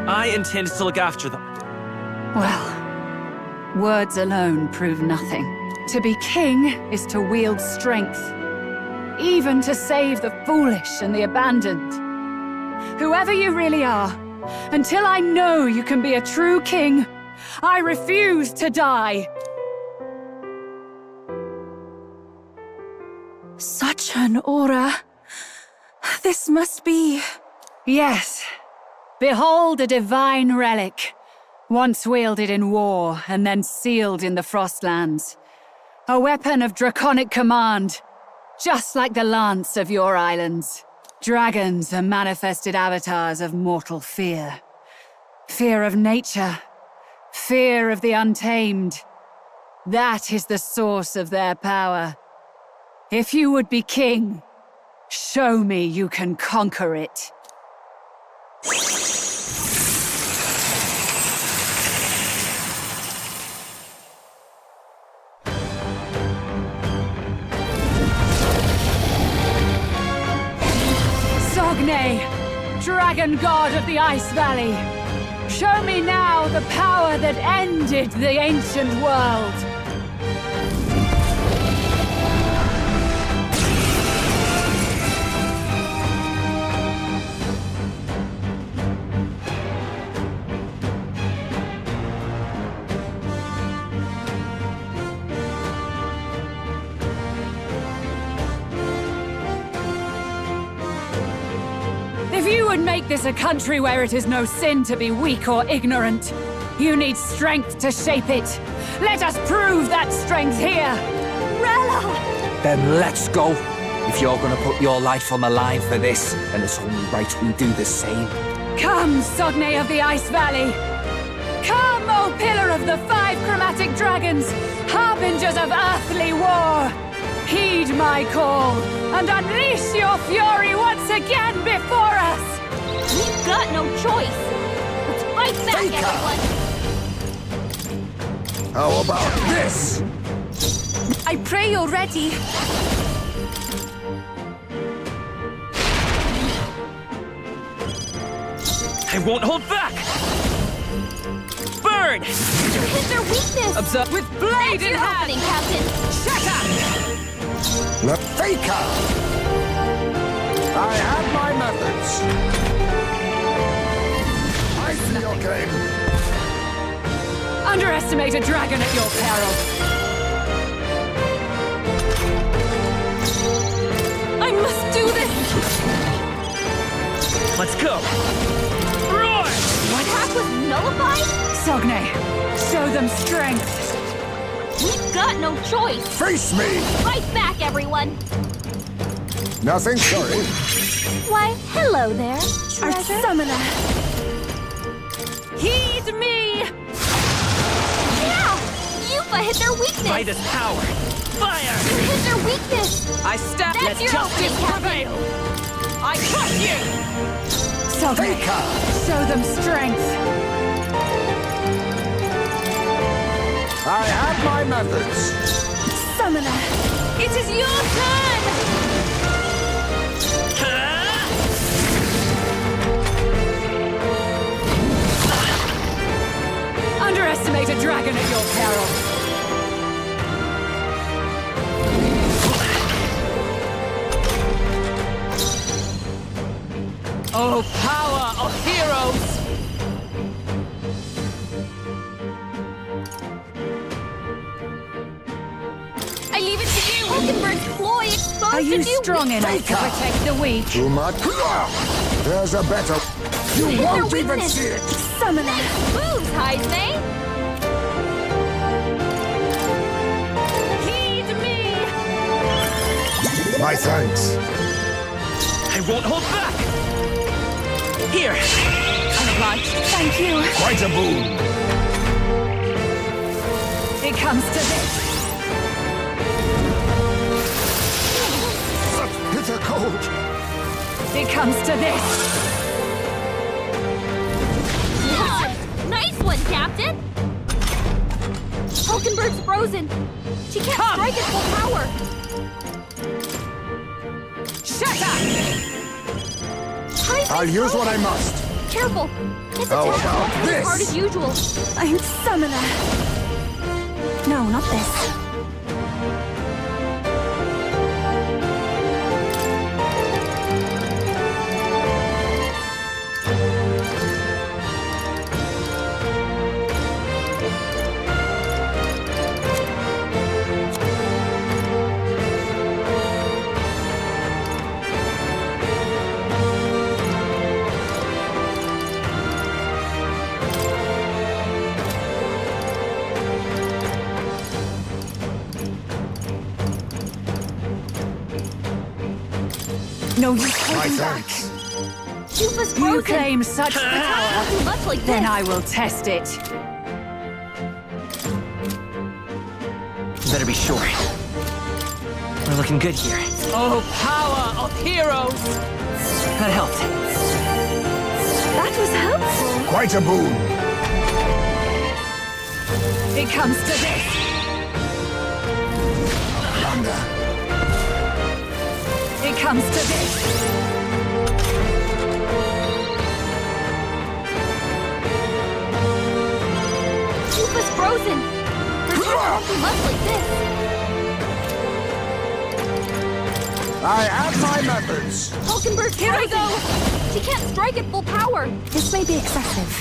I intend to look after them. Well, words alone prove nothing. To be king is to wield strength, even to save the foolish and the abandoned. Whoever you really are, until I know you can be a true king, I refuse to die. Such an aura. This must be... Yes. Behold a divine relic, once wielded in war and then sealed in the Frostlands. A weapon of draconic command, just like the lance of your islands. Dragons are manifested avatars of mortal fear. Fear of nature, fear of the untamed. That is the source of their power. If you would be king, show me you can conquer it. Dragon God of the Ice Valley, show me now the power that ended the ancient world. If you would make this a country where it is no sin to be weak or ignorant, you need strength to shape it. Let us prove that strength here. Rella! Then let's go. If you're gonna put your life on the line for this, then it's only right we do the same. Come, Sogne of the Ice Valley. Come, O Pillar of the 5 chromatic dragons, harbingers of earthly war. Heed my call, and unleash your fury once again before us! We've got no choice! Let's fight back, everyone! How about this? I pray you're ready. I won't hold back! Burn! Hit their weakness! Observe with blade in hand! Opening, Captain! Shut The Faker! I have my methods. I see your game. Underestimate a dragon at your peril. I must do this! Let's go! Roar! Attack was nullified? Sogne, show them strength. We've got no choice! Face me! Fight back, everyone! Nothing, sorry. Why, hello there, Our treasure. summoner. Heed me! Yeah! Yupa hit their weakness! Fight is power! Fire! You hit their weakness! I stab. That's Let your justice opening, Captain. prevail! I crush you! Sogne, show them strength. I have my my methods. Summoner, it is your turn! Underestimate a dragon at your peril. Oh, power of heroes! I leave it to you! Hulkenberg's ploy exposed Are you to new strong enough to Faker. protect the weak? Too much? There's a better... You won't even see it! Summoner! moves, Heisme! Heed me! My thanks. I won't hold back! Here! Unobliged. Thank you. Quite a boon. It comes to this. Such bitter cold. It comes to this. Nice one, Captain! Hulkenberg's frozen. She can't strike at full power. Shatter! I'll use what I must. Careful! His How attack about won't be as this? hard as usual. I'm Summoner. No, not this. No use My holding back. thanks. Cuba's You frozen. claim such Won't power. be much like Then this. I will test it. Better be sure. We're looking good here. Oh, power of heroes! That helped. That was helpful. Quite a boon. It comes to this. Thunder. It comes to this. Cuba's frozen. Her attack won't be much like this. I have my methods. Hulkenberg's Here I frozen. go. She can't strike at full power. This may be excessive.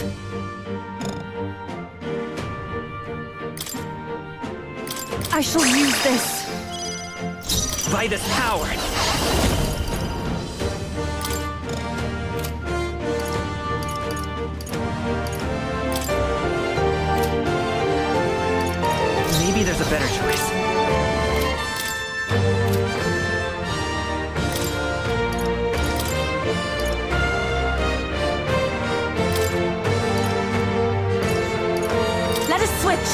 I shall use this. By this power. Maybe there's a better choice. Let us switch.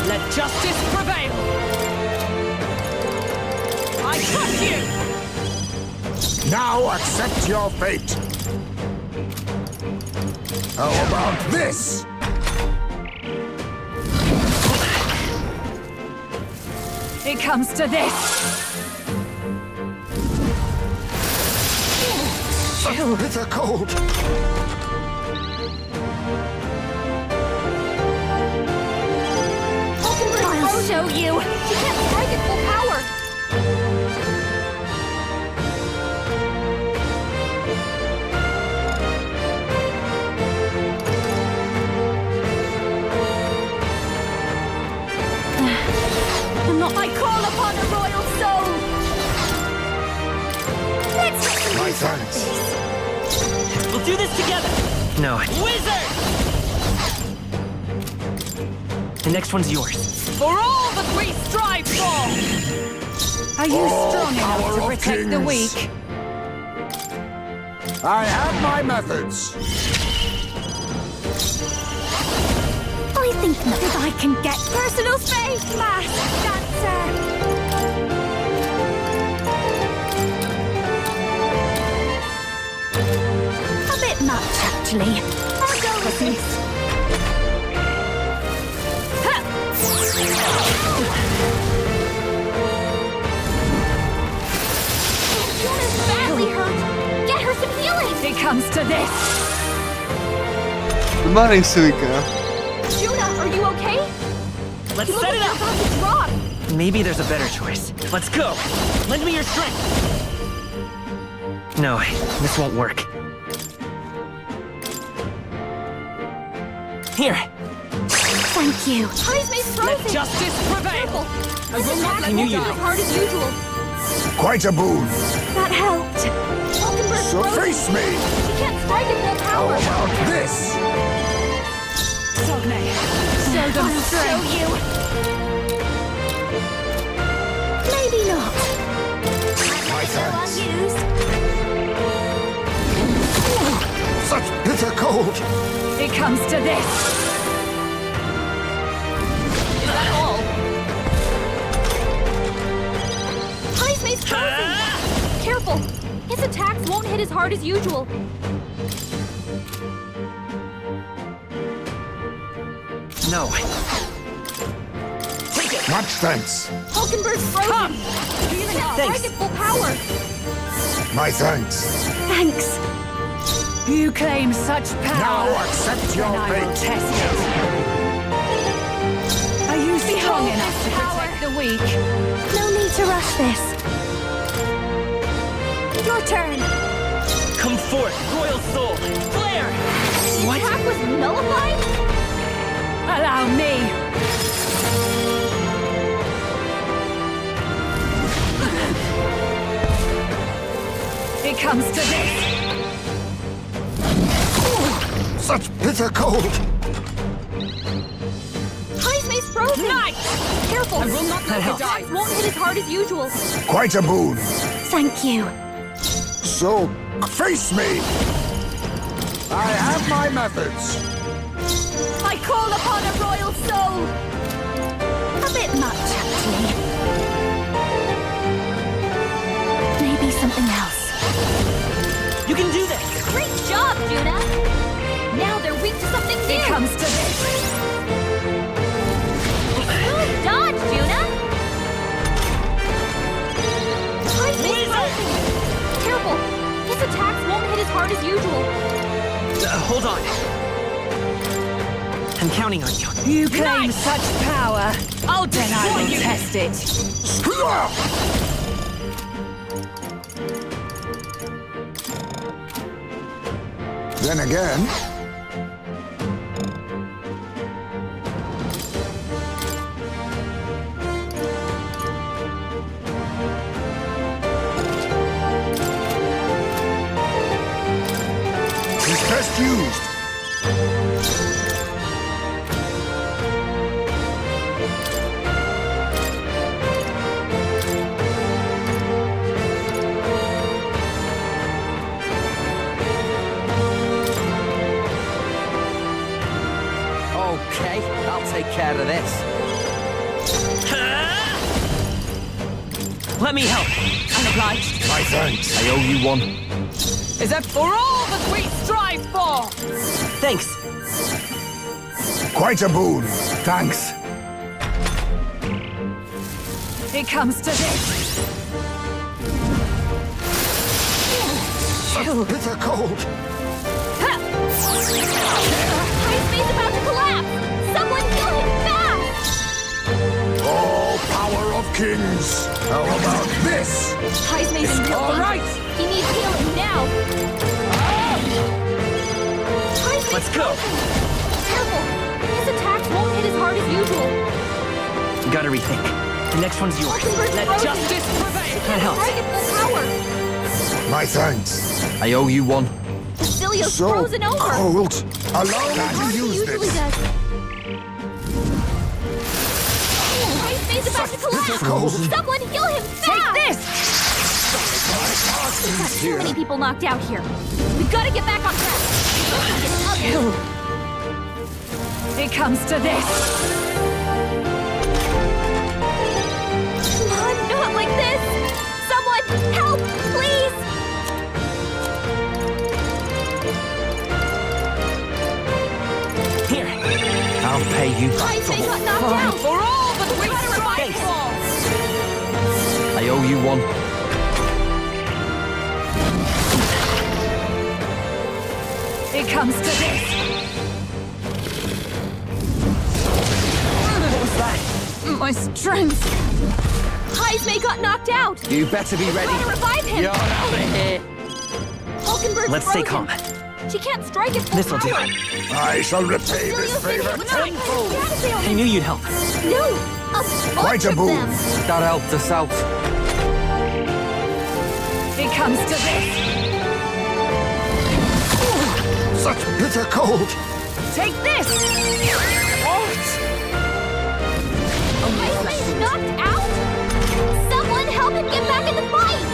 Let justice prevail. I crush you. Now accept your fate. How about this? It comes to this. Such bitter cold. I'll show you. She can't strike at full power. I'm not. I call upon a royal soul. Let's My thanks. We'll do this together. No. Wizard! The next one's yours. For all that we strive for! Are you Oh, strong enough power to of protect the kings. weak? I have my methods. I think that I can get personal space, masked dancer. A bit much, actually. I'll go with this. comes to this! The money's SEGA. Juna, are you okay? Let's You look set it like up! you're about to drop. Maybe there's a better choice. Let's go! Lend me your strength! No, this won't work. Here! Thank you. Heismay's frozen. Let justice prevail! I will not let you die. As hard as usual. Quite a boon. That helped. Falkenberg's So frozen. face me! She can't strike at full power. How about this? Sogne, show them I'll strength! show you. Maybe not. My thanks. Unused. Such bitter cold. It comes to this! Is that all? Heismay's frozen. Careful. His attacks won't hit as hard as usual. No. Take it! Much thanks. Falkenberg's frozen. He can't Thanks. strike at full power. My thanks. Thanks. You claim such power! Now accept your Then I will fate. test it! Are you strong enough to protect the weak? No need to rush this. Your turn. Come forth, royal soul! Flare! The attack was nullified? Allow me! It comes to this! Such bitter cold. Heismay's frozen. Nice! Careful. I will not let His you die. attacks won't hit as hard as usual. Quite a boon. Thank you. So face me. I have my methods. I call upon a royal soul. A bit much, actually. Maybe something else. You can do this! Great job, Juna. Now they're weak to something new. It comes to this! Good dodge, Juna. Heismay's frozen. Careful. His attacks won't hit as hard as usual. Hold on. I'm counting on you. You claim such power! I'll Then I will test it! Then again, is best used. Okay, I'll take care of this. Let me help. I'm obliged. My thanks. I owe you one. Is that for all that we strive for? Thanks. Quite a boon. Thanks. It comes to this. Such bitter cold. Heismay's about to collapse. Someone kill him fast. Oh, power of kings. How about this? Heismay's in real All danger. right. He needs healing now. Heismay's Let's go. frozen. Careful. His attacks won't hit as hard as usual. Gotta rethink. The next one's yours. Falkenberg's Let frozen. justice prevail! He That can't helps. strike at full power. My thanks. I owe you one. Basilios So frozen over. cold. Allow me As to he use usually this. does. Heismay's about to collapse. Cold. Someone heal him fast. Take this! We've got too many people knocked out here. We've got to get back on track. It's ugly. It comes to this. Come on, not like this. Someone help, please. Here. I'll pay you back Heismay double. got knocked out. For all that we strive Thanks. for! I owe you one. It comes to this. What was that? My strength. Heismay got knocked out. You better be ready. Gotta revive him. You're out of here. Hulkenberg's Let's stay frozen. calm. She can't strike at full This'll do. power. I shall repay this favor tenfold. I knew you'd help. No, a Quite bunch a of boon. them. That helped us out. It comes to this. Such bitter cold. Take this. Heismay's knocked out? Someone help him get back in the fight!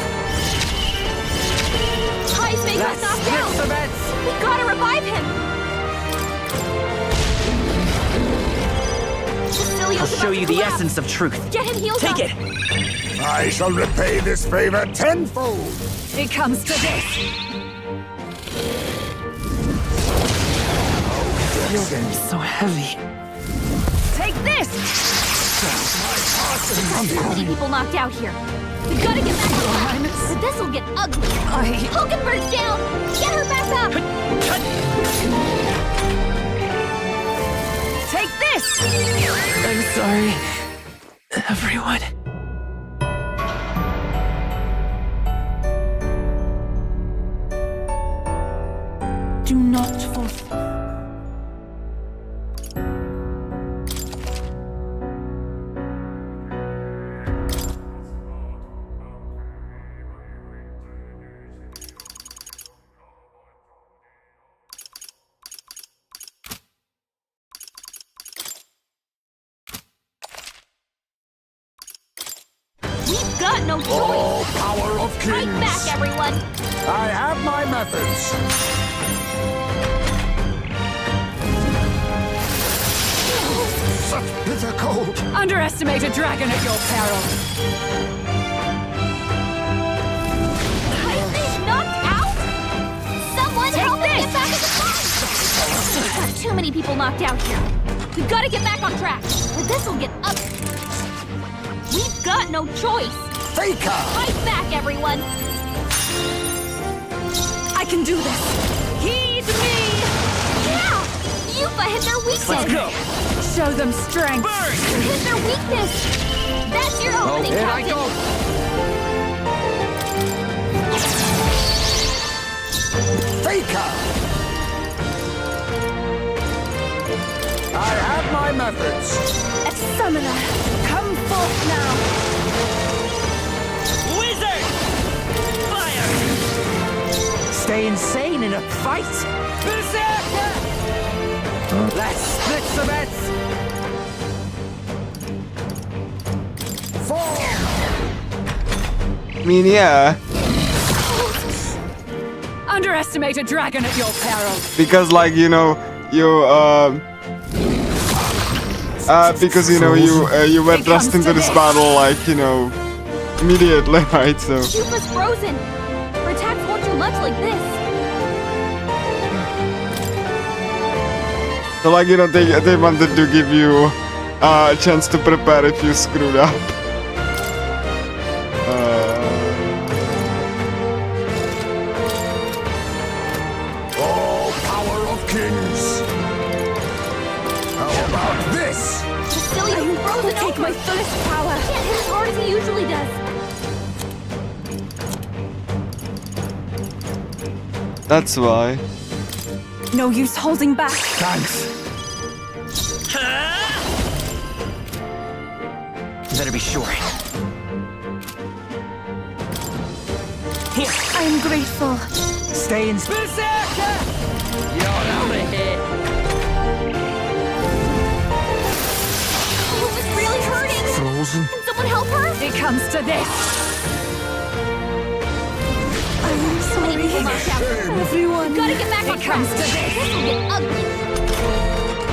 Heismay got knocked out! We gotta revive him! I'll show you the essence of truth. Get him healed Take up. it! I shall repay this favor tenfold. It comes to this. So heavy. Take this. Too many people knocked out here. We gotta get back on track, or this'll get ugly. Hulkenberg's down! Get her back up! Take this. I'm sorry, everyone. Do not force. We've got no choice! Oh, power of kings! Fight back, everyone! I have my methods. Such bitter cold. Underestimate a dragon at your peril. Heismay's knocked out? Someone help him get back in the fight! We've got too many people knocked out here. We've gotta get back on track, or this'll get ugly. We've got no choice! Faker! Fight back, everyone! I can do this. Heed me. Yeah! Yupa hit their weakness! Let's go! Show them strength. You hit their weakness! That's your opening, Here I Captain! go. Faker! I have my methods. Summoner, come forth now. Wizard! Fire! Stay insane in a fight. Berserker! Let's split some bets. I mean, yeah, Underestimate a dragon at your peril. because like you know, because you know you were thrust into this battle like you know immediately, right? So Yupa's frozen! Her attacks won't do much like this! so like you know they wanted to give you a chance to prepare if you screwed up. Oh, power of kings! How about this? Cecilia's frozen Take over! my fullest power. Can't hit as hard as he usually does. That's why. No use holding back. Thanks. You better be sure. Here! I am grateful. Stay in. Berserker! You're out of here! Yupa's really hurting! Frozen. Can someone help her? It comes to this. I'm So many people knocked out. Everyone. Gotta get back on It track. comes to this. This'll get ugly.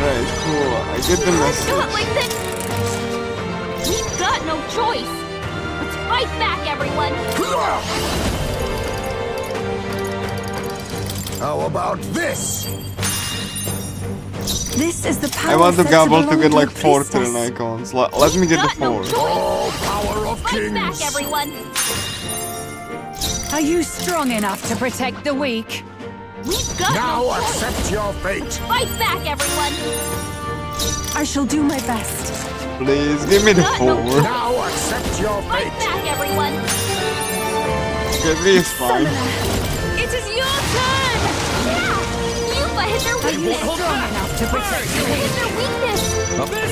Right, cool. I get the message. Not like this. We've got no choice. Let's fight back, everyone. How about this? This is the power. I want the said gamble to belong get like a 4 priestess. turn icons. Let me get the Got no 4. choice. Oh, power of Fight back, kings! everyone. Are you strong enough to protect the weak? We've got Now no choice. accept your fate. Fight back, everyone! I shall do my best. Please give me the four. Now accept your Fight fate. back, everyone! Okay, 3 is fine. It is your turn! Yeah! Yuba hit their weakness! strong enough to protect You hit their weakness!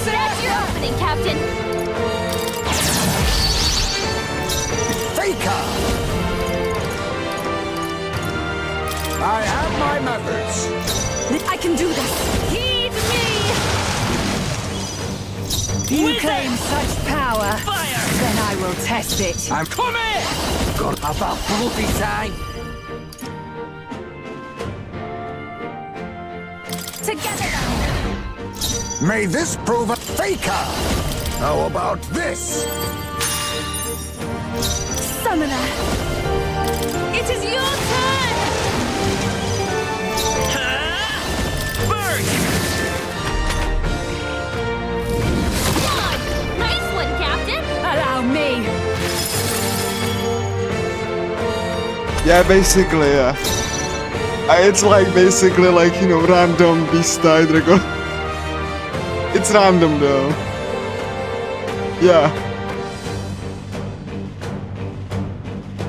That's your opening, Captain! Faker! I have my methods. I can do this. Heed me! You claim such power. Fire! Then I will test it. I'm coming! God, about bloody time. Together. May this prove a faker. How about this? Summoner. It is your turn! Burn! Nice one, Captain! Allow me. Yeah, basically, yeah. It's like basically like, you know, random beast dragon. It's random though. Yeah.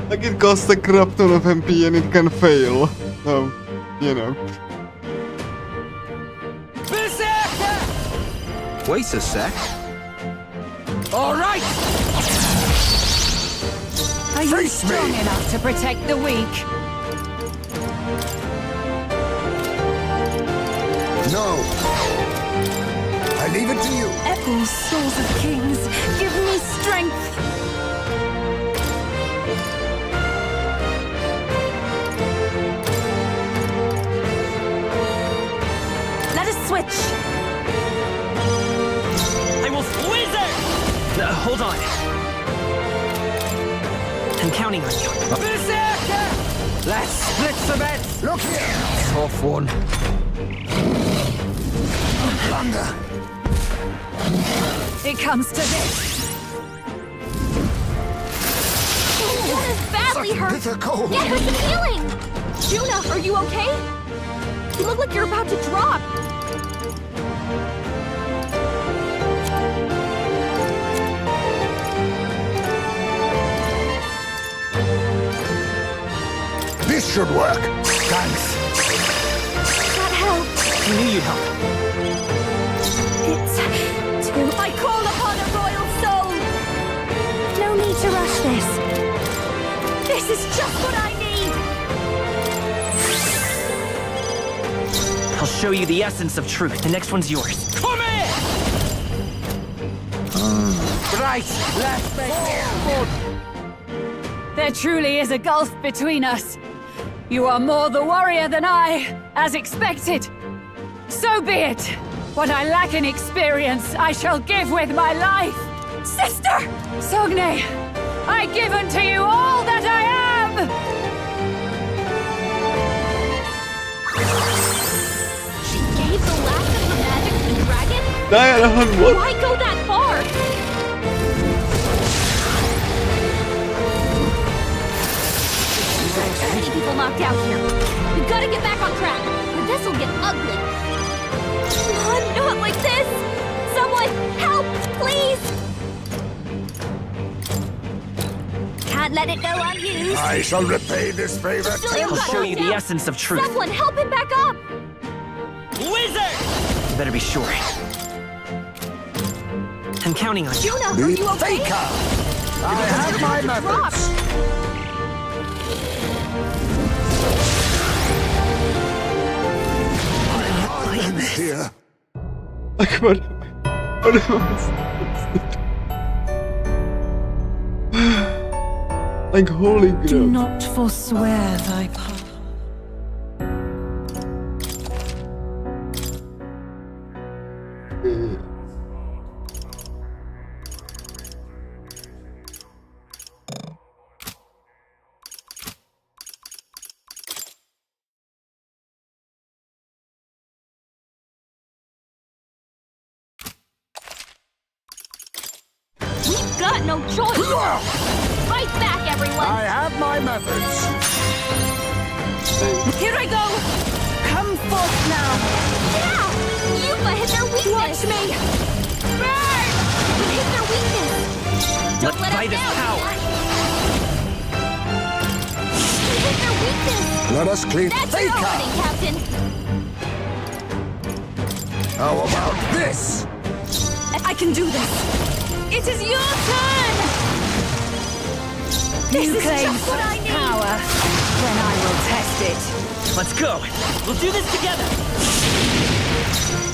Like it costs a crap ton of MP and it can fail. So, you know. Wait a sec. All right. Are you Face strong me. enough to protect the weak? No. I leave it to you. Echoes, souls of kings, give me strength. Let us switch. I will wizard! Hold on. I'm counting on you. Let's split some bets. Look here. Tough one. Thunder. It comes to this. Juna's badly Such hurt! bitter cold. Get her some healing! Juna, are you okay? You look like you're about to drop. This should work. Thanks. That helped. I knew you'd help. It's too... I call upon a royal soul! No need to rush this. This is just what I need! I'll show you the essence of truth. The next one's yours. Come in! Right, let's make this fun. There truly is a gulf between us. You are more the warrior than I, as expected. So be it. What I lack in experience, I shall give with my life. Sister! Sogne, I give unto you all that I am! She gave the last of her magic to the dragon? Diana, what? Why go that far? Too many people knocked out here. We've got to get back on track, or this will get ugly. Come on, not like this! Someone, help, please! Can't let it go unused. I shall repay this favor. I'll show you the essence of truth. Someone, help him back up! Wizard! You better be sure. I'm counting on you. Juna, are you okay? Faker! I have my methods. I'm here. Like what am I like holy Do grail. not forswear thy path. We've got no choice! Fight back, everyone! I have my methods. Here I go! Come forth now! Yeah! Yupa hit their weakness! Watch me! Burn! You hit their weakness! Don't let By us this down! power! You hit their weakness! Let us clean That's your Faker! opening, Captain! How about this? I can do this! It is your turn! This You is claim just what I need! power. Then I will test it. Let's go! We'll do this together!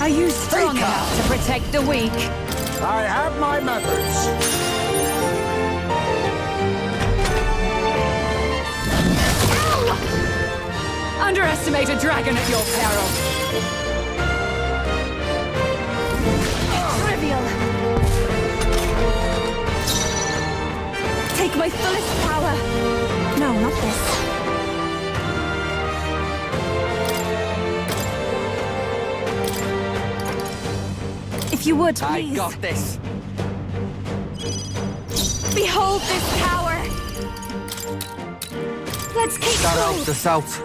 Are you strong Faker! enough to protect the weak? I have my methods. Underestimate a dragon at your peril. Trivial. Take my fullest power. No, not this. If you would, please. I got this. Behold this power! Let's keep Shout out going! the south.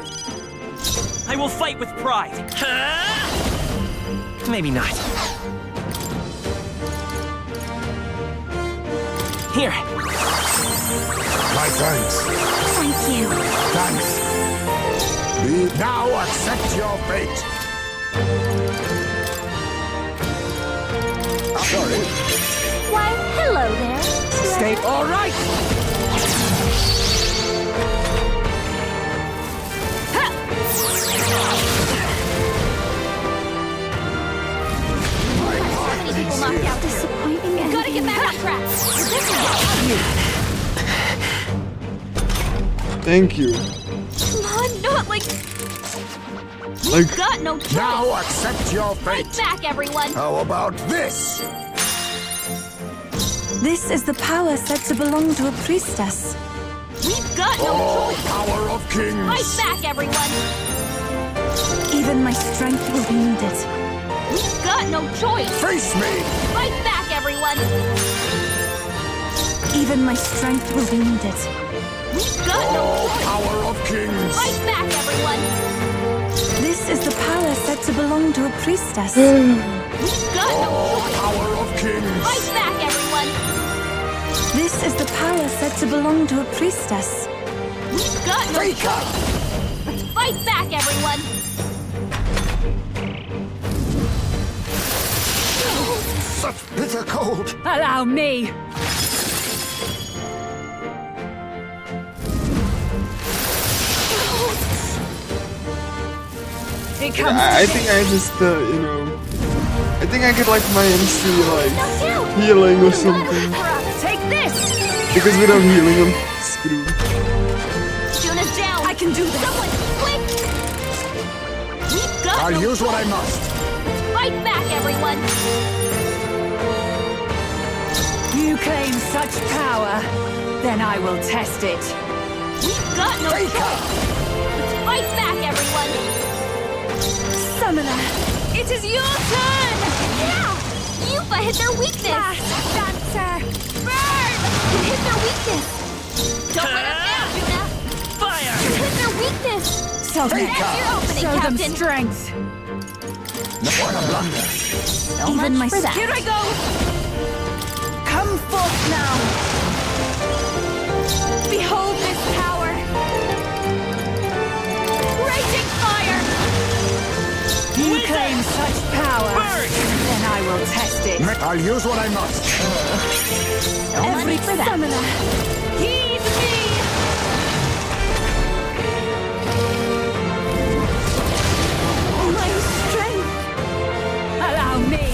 I will fight with pride! Maybe not. Here! My thanks. Thank you. Thanks. We now accept your fate. Sorry. Why, hello there. Stay all right. So many people knocked out. Disappointing. You gotta get back on track. This Thank you. Come on, not like. Like- We've got no choice. Now accept your Fight fate. back, everyone. How about this? This is the power said to belong to a priestess. We've got no Oh, choice. power of kings. Fight back, everyone. Even my strength will be needed. We've got no choice. Face me. Fight back, everyone. Even my strength will be needed. We've got no Oh, choice. power of kings. Fight back, everyone. This is the power said to belong to a priestess. We've got no Oh, choice. power of kings. Fight back, everyone. This is the power said to belong to a priestess. We've got no Faker. choice. Let's fight back, everyone. Such bitter cold. Allow me! It comes I think I just, you know, I think I get like my MC like healing or something. Take this. Because without healing, I'm screwed. Juna's down. I can do this. Someone, quick. We've got I'll no use what I choice. must. Fight back, everyone. You claim such power, then I will test it. We've got no Faker. choice. Fight back, everyone. Summoner, It is your turn. Yeah. Yupa hit their weakness. dancer! Burn. You hit their weakness. Don't let us down, Juna. Fire! You hit their weakness. So That's your opening, show them Captain. strength. What a blunder. So Even much my for that. Here I go! Come forth now! Behold this power. Raging fire. You claim such power, Burn! then I will test it. I'll use what I must. Every for that. summoner, Heed me. my strength! Allow me!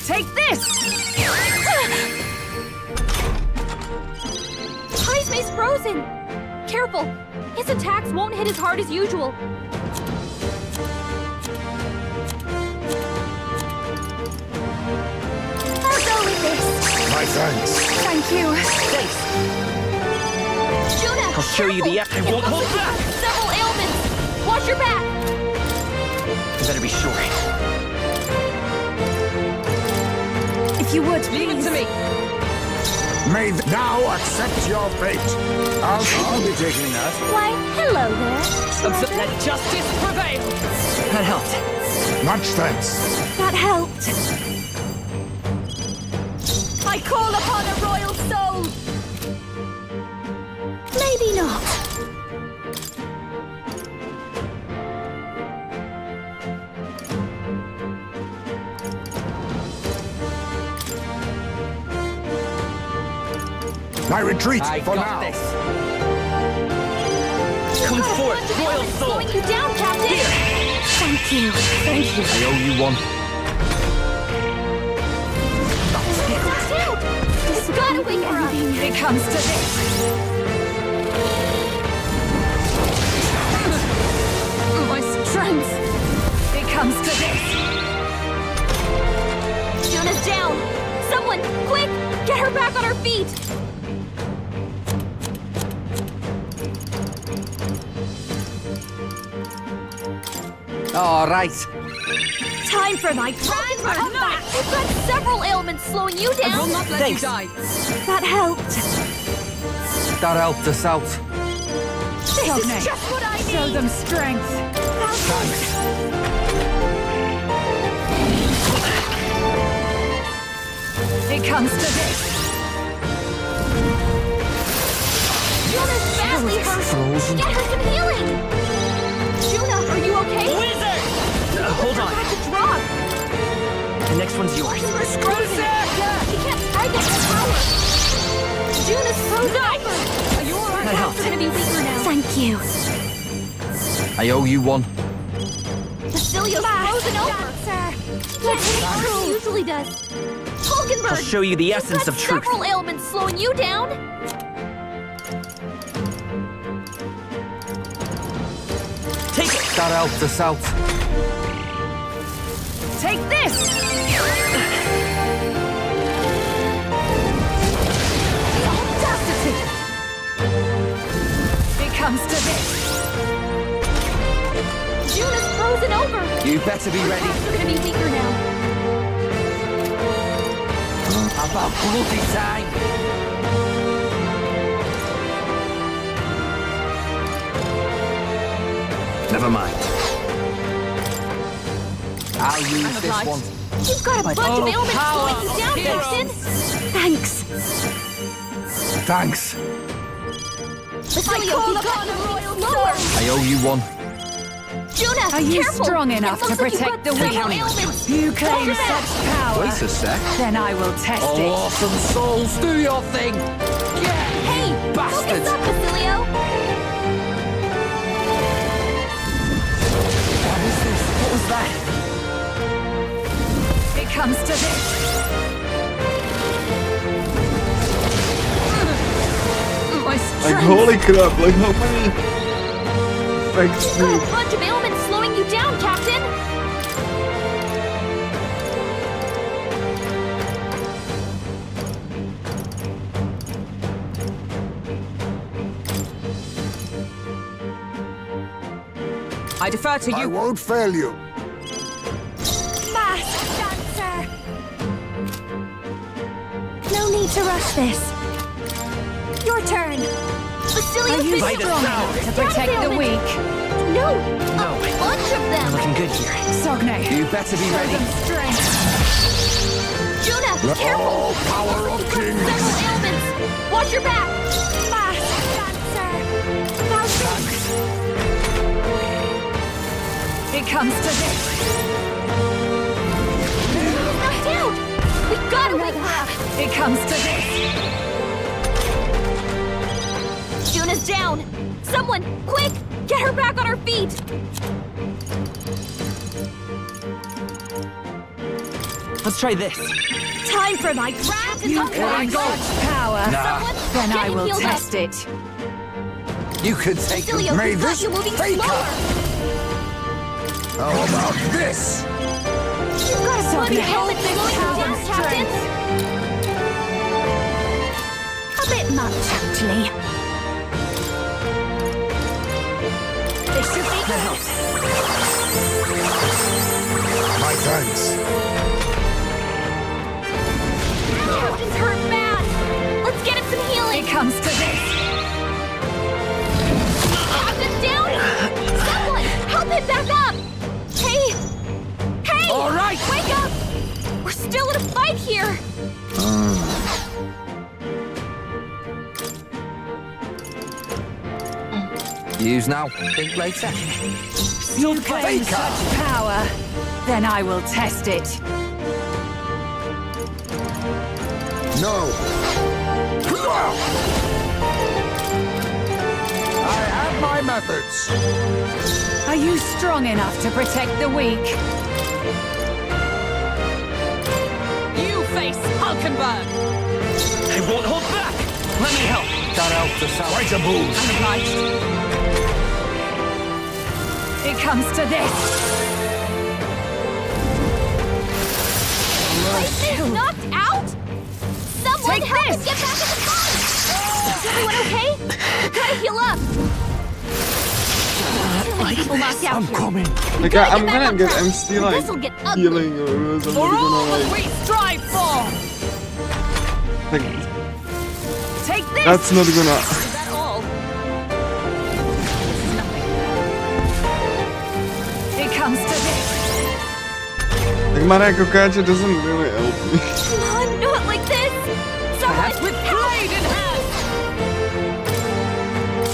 Take this! Heisme's frozen. Careful. His attacks won't hit as hard as usual. I'll go with this. My thanks. Thank you. Juna, I'll show you the I won't hold back! Several ailments. Watch your back. You better be sure. If If you would, Leave it to me. Now accept your fate. I'll be taking that. Why, hello there. Let justice prevail! That helped. Much thanks. That helped. I call upon a royal soul. Maybe not. My retreat for got now. this. Come forth, royal soul! Slowing you down, Captain. Thank you. Thank you. I owe you one. You've got to wake her up. It comes to this. My strength. It comes to this. Juna's down. Someone, quick, get her back on her feet. All right. Time for my comeback. We've got several ailments slowing you down. I will not let Thanks. you die. That helped. That helped us out. This is just what I need. Show them strength. It comes to this. Juna's badly hurt. Frozen. Get her some healing. Juna, are you okay? Wizard! Hold on. Back to drop. The next one's yours. She can't target her power. Juna's frozen over. Are you alright? That helped. We're gonna be weaker now. Thank you. I owe you one. Basileo's frozen over. Let's hit it harder than he usually does. Hulkenberg! I'll show you the essence of truth. Several ailments slowing you down. Take it! That helped us out. Take this. Audacity. It comes to this. Juna's frozen over. You better be ready. We're gonna be weaker now. About bloody time. Never mind. I'll use this obliged. one. You've got a bunch of ailments slowing you down, heroes. Captain. Thanks. Thanks. Basilio, you've got to royal lower. I owe you one. Juna, Are you careful. strong It enough to looks like you've protect got the weak? several ailments. You claim Hold your back. such power. Wait a sec. Then I will test Oh, it. awesome souls, do your thing. Hey, Bastards. focus up, Basilio. What is this? What was that? It comes to this. My Like, strength. holy crap, like, how many effects You've do got a bunch of ailments slowing you down, Captain. I defer to I you. won't fail you. Masked dancer. No need to rush this. Your turn. Basilio's Are you been strong enough to protect the weak? No, a bunch of You're them. looking good here. Sogne. You better be Show ready. them strength. Juna, careful. Power of You've got kings. several ailments. Watch your back. Masked dancer. Now this. It comes to this. Knocked out. We gotta wake her up. It comes to this. Juna's down. Someone, quick, get her back on her feet. Let's try this. Time for my craft and You claim such power. Someone, Then get I him will healed up. test it. You could take Basilio, May we've got this you moving fake slower. How about this? You've got a bunch of ailments slowing you down, Captain. A bit much, actually. This should be good. My thanks. Captain's hurt bad. Let's get him some healing. It comes to this. Captain's down. Someone, help him back up. Hey. Hey. All right. Wake up. We're still in a fight here. Use now, think later. You claim such power, then I will test it. No. I have my methods. Are you strong enough to protect the weak? You face Hulkenberg! I won't hold back! Let me help! That helped us out. Quite a boost. I'm obliged. It comes to this. He's knocked out? Someone Take help this. us get back in the fight! Is everyone okay? Gotta heal up. Too many people knocked out I'm here. coming. We Like, gotta I'm get back gonna on get, track. I'm still This'll like get ugly. healing or something. For all gonna that like, we strive for! like, Take this. that's not gonna. Is that all? This is nothing. It comes to this. Like, Mareko Kacha doesn't really help me. Come on, not like this. Someone With blade in hand!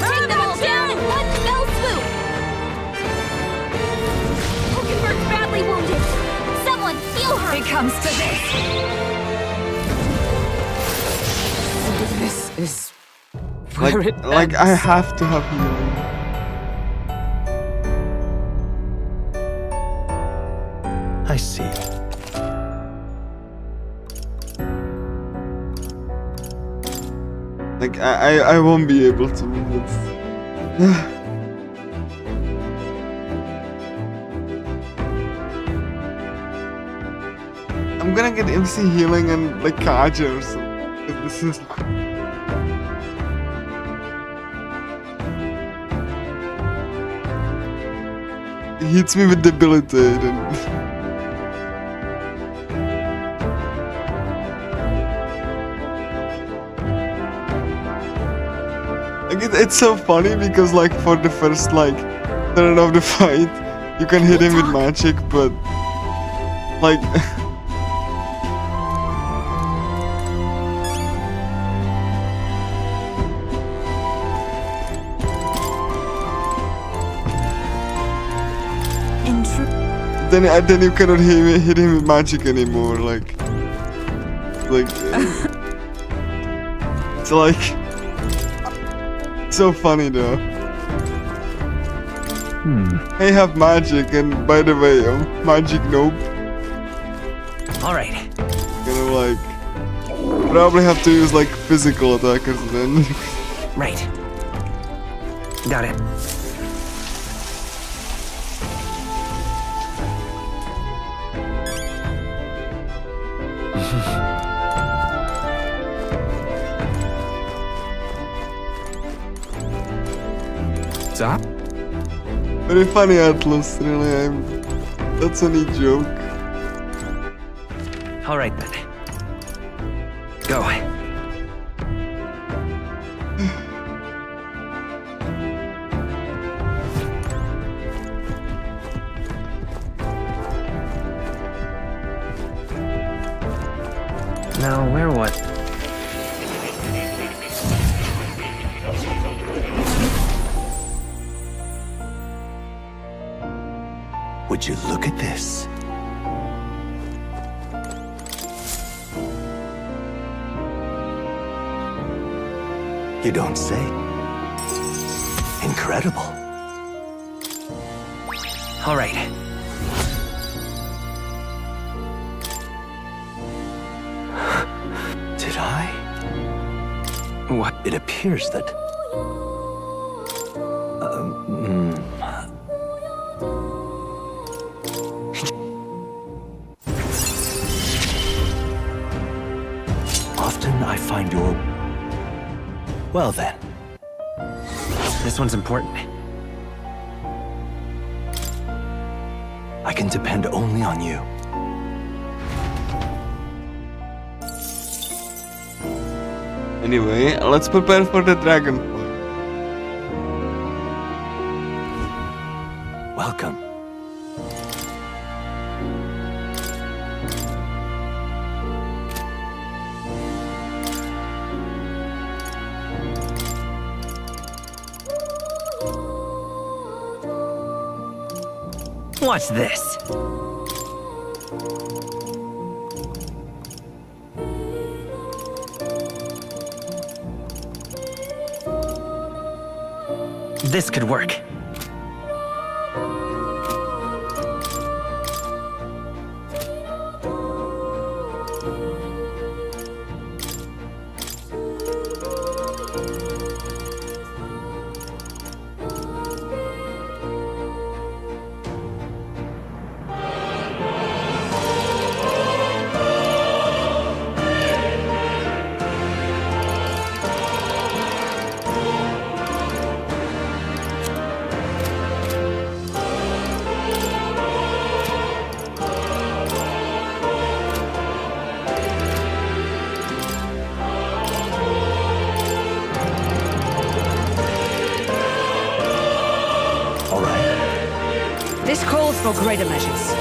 take them all down in one fell swoop. Hulkenberg's badly wounded. Someone heal her. It comes to this. This is Like, where it like I ends. have to have healing. I see. Like I won't be able to. It's... I'm gonna get MC healing and like Kaja or something. This is. It hits me with debilitate and. Like it's so funny because like for the first like third of the fight you can hit him with magic, but like then you cannot hit him with magic anymore. Like it's like. So funny though. I have magic, and by the way, magic nope. Alright. Gonna like probably have to use like physical attackers then. Right. Got it. Stop. Very funny, ATLUS. Really, that's a neat joke. Alright then. Go. Now, where what? Would you look at this? You don't say. Incredible. All right. Did I? What? It appears that... Often I find your... Well then. This one's important. I can depend only on you. Anyway, let's prepare for the dragon fight. Welcome. Watch this. This could work. This calls for greater measures.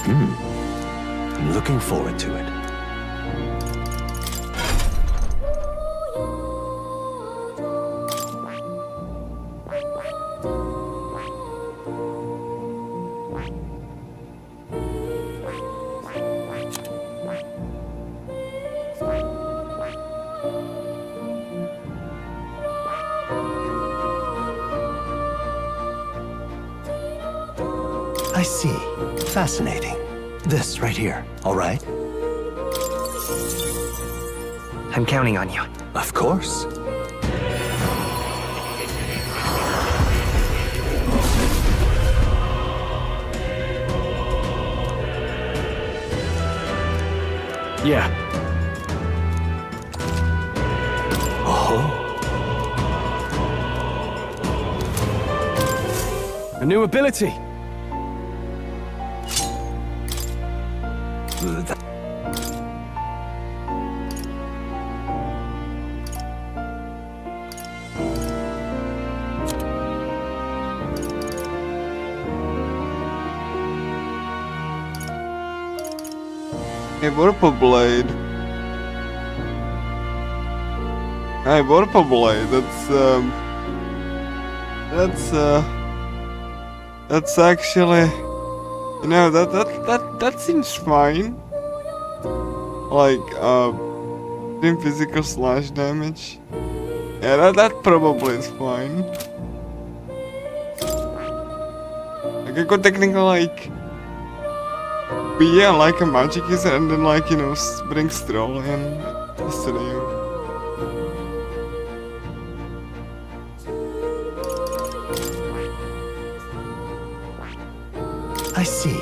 I'm looking forward to it. I see. Fascinating. This right here, all right? I'm counting on you. Of course. Yeah. Oh. A new ability. Hey, Vorpal Blade. Hey, Vorpal Blade, that's That's actually, you know, that seems fine. Like, doing physical slash damage. Yeah, that probably is fine. Like, I could technically, like, be, yeah, like a magic user and then, like, you know, bring Stroll in instead of you. I see.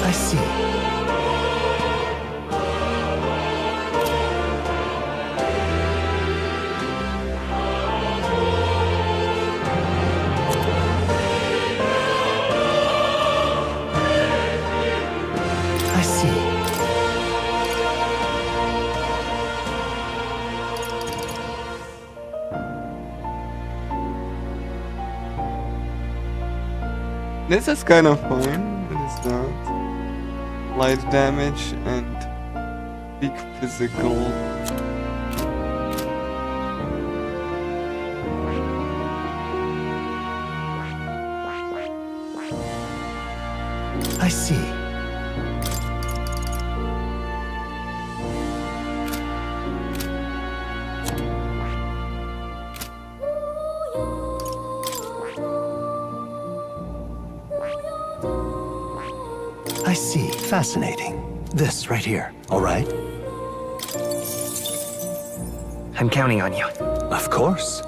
I see. I see. This is kind of fine, but it's not. Light damage and big physical. I see. I see. Fascinating. This right here, all right? I'm counting on you. Of course.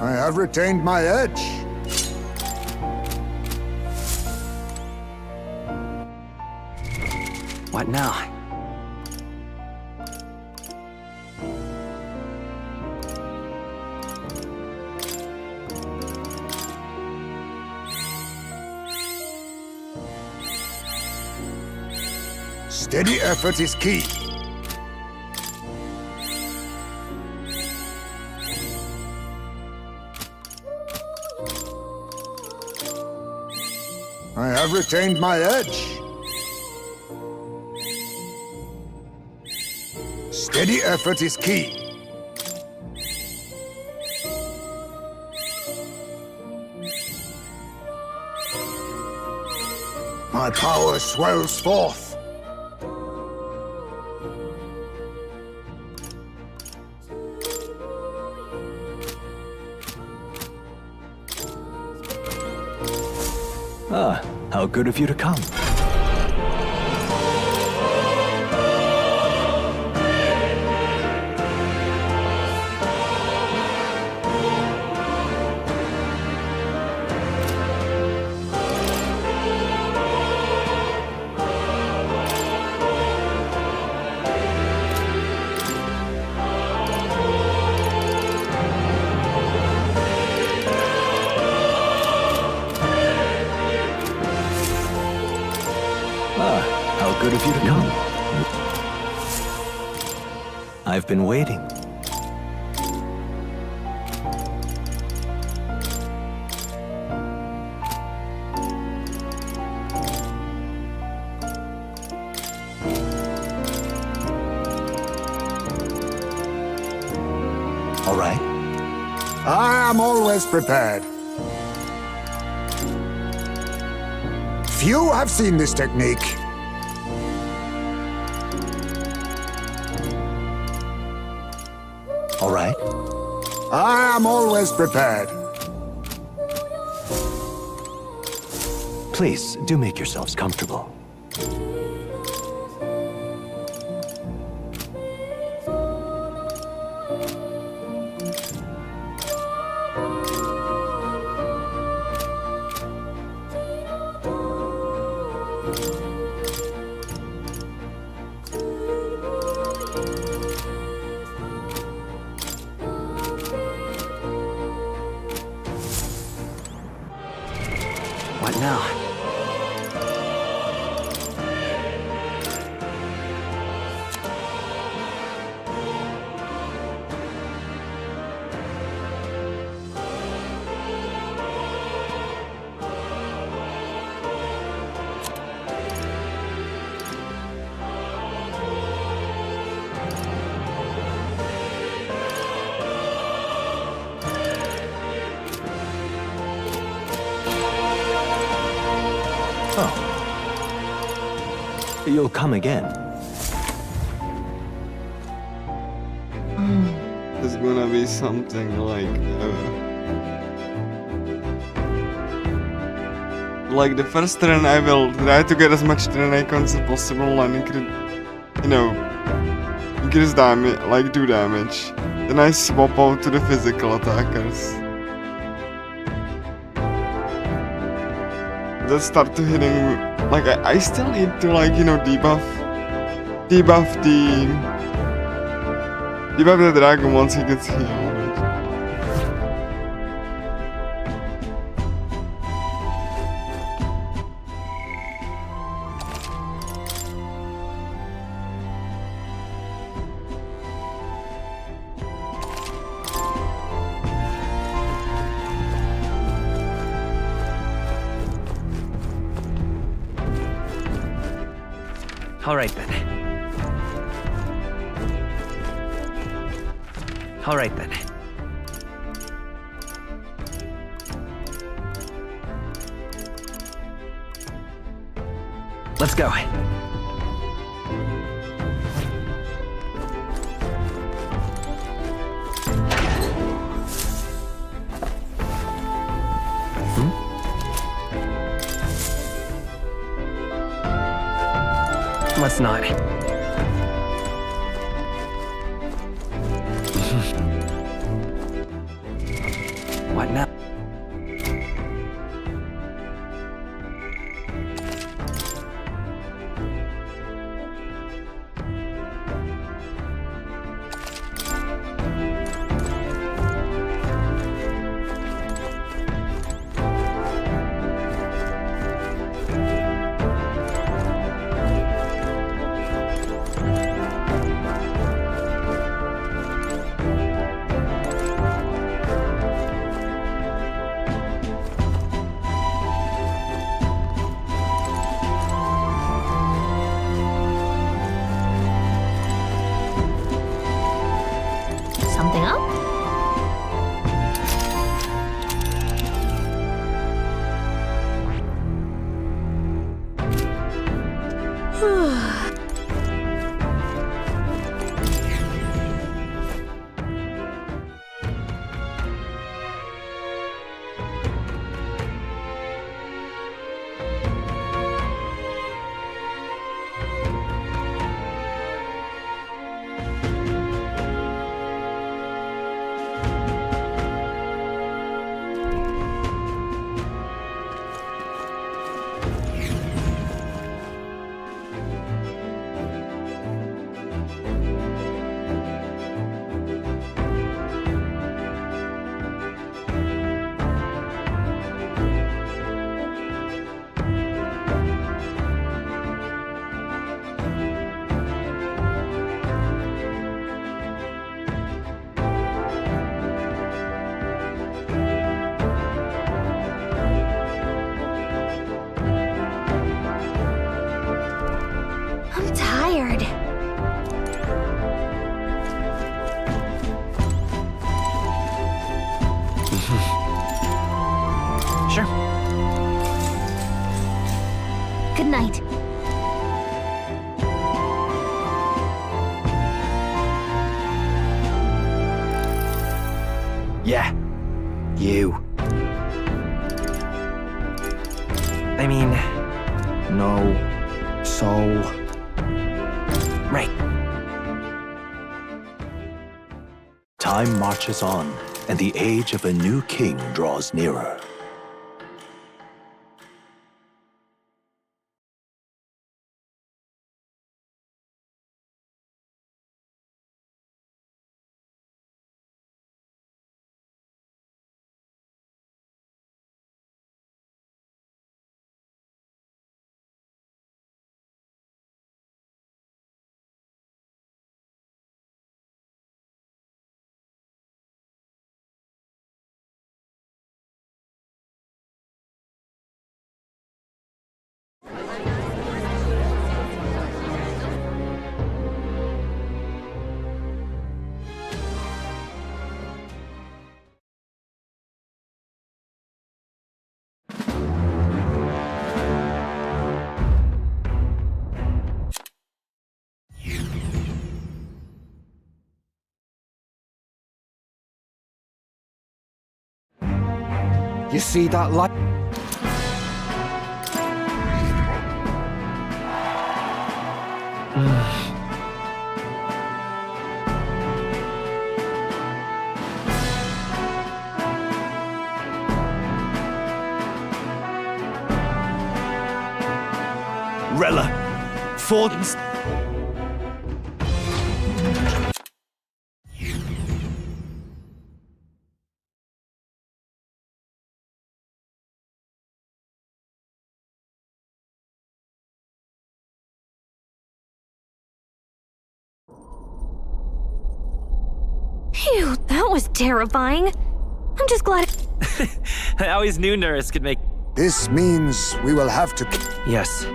I have retained my edge. What now? Steady effort is key. I have retained my edge. Steady effort is key. My power swells forth. Ah, how good of you to come. How good of you to come. I've been waiting. All right. I am always prepared. Few have seen this technique. All right. I am always prepared. Please, do make yourselves comfortable. What now? You'll come again. There's gonna be something like the first turn I will try to get as much turn icons as possible and increase damage, like do damage. Then I swap out to the physical attackers. Then start to hitting, like I still need to debuff the dragon once he gets healed. All right then. All right then. Let's go. Let's not. What now? Something up? I'm tired. Sure. Good night. Yeah. You. I mean... No. So... Right. Time marches on, and the age of a new king draws nearer. You see that light? Rella, Fordens. Phew, that was terrifying. I'm just glad. I always knew Nurse could make. This means we will have to. Yes.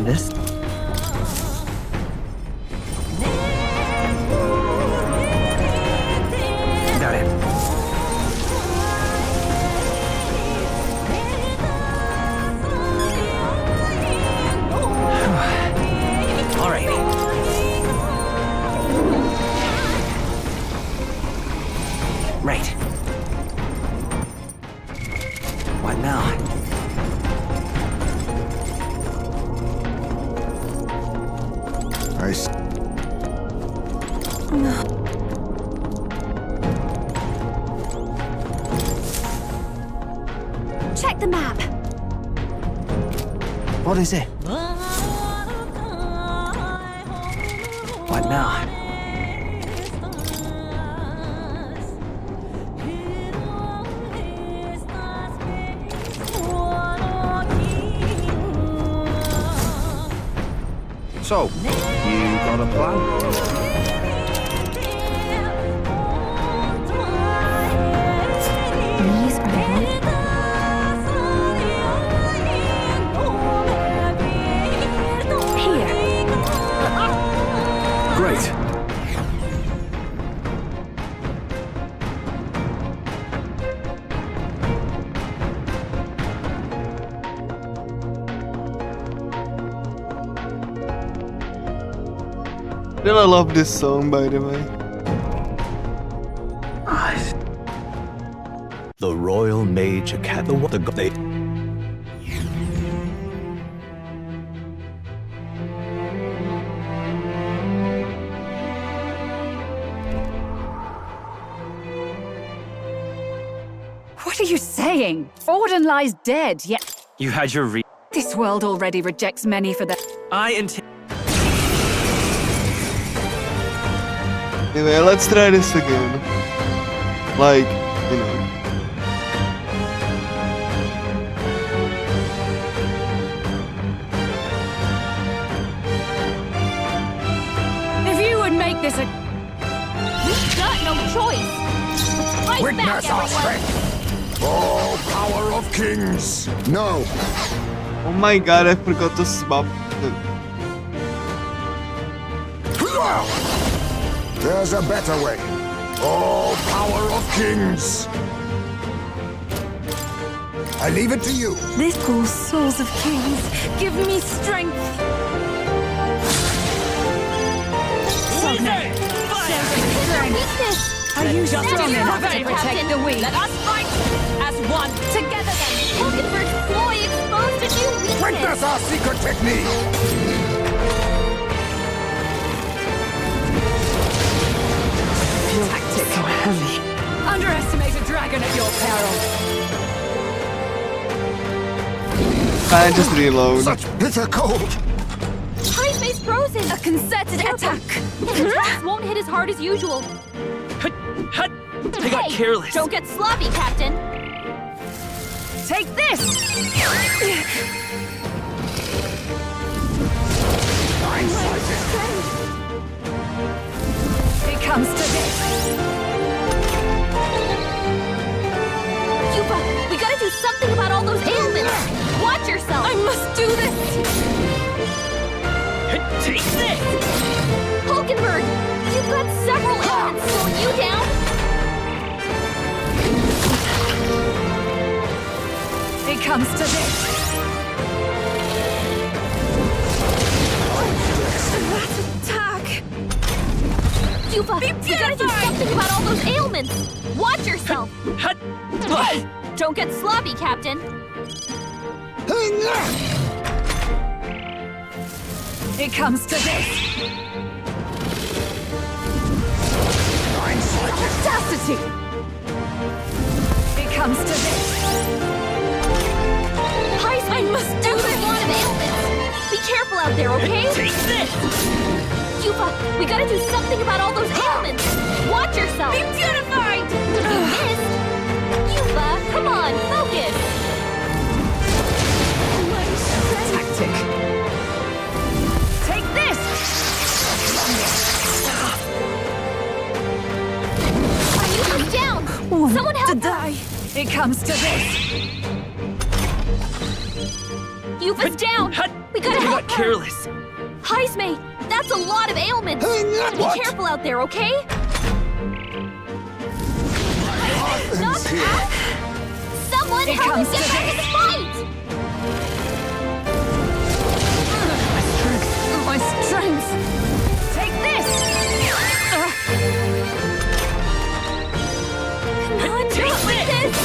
This? Got it. All right. Right. What now? Nice. Check the map. What is it? What now? So, you got a plan? These are the right. Here. Great. Still, I love this song, by the way. The Royal Mage Academy. They. What are you saying? Forden lies dead, yet You had your this world already rejects many for their. I intend. Anyway, let's try this again. Like, you know. If you would make this a. We've got no choice. Fight Witness back, our everyone. strength! All power of kings! No! Oh my god, I forgot to swap. There's a better way. All power of kings! I leave it to you. This calls souls of kings. Give me strength. Are you Just strong as enough to Captain. protect the weak? Let us fight as one. Together then. Looking for exploit, exposed to new weakness. Witness our secret technique! Tactics are heavy. Underestimate a dragon at your peril. just reload. Such bitter cold. Heismei's frozen. A concerted attack. The attacks won't hit as hard as usual. I got careless. Don't get sloppy, Captain. Take this! It comes to this. Yuba, we gotta do something about all those ailments. Watch yourself. I must do this. Take this! Hulkenberg, you've got several ailments slowing you down. It comes to this. That attack. Yuba, we gotta do something about all those ailments. Watch yourself. Don't get sloppy, Captain. It comes to this. Audacity. It comes to this. I must do this. A lot of ailments. Be careful out there, okay? Take this! Yuba, we gotta do something about all those ailments. Watch yourself. Be beautified. You missed. Yuba, come on, focus. Tactic. Take this. Yuba's down. Someone help to die. It comes to this. Yuba's down. We gotta I help got careless. Heismei, that's a lot of ailments. Be careful out there, okay? Knocked out? Someone help us get back in the fight! My strength. Take this. Come on, not like this!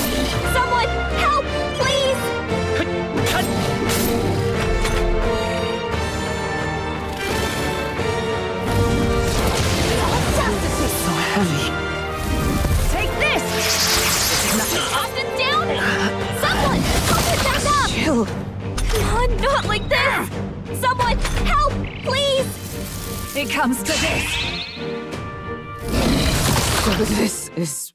Someone help, please! So heavy. Take this. Austin down! Someone help it back up! Chill. Come on, not like this! Someone help, please! It comes to this. So this is...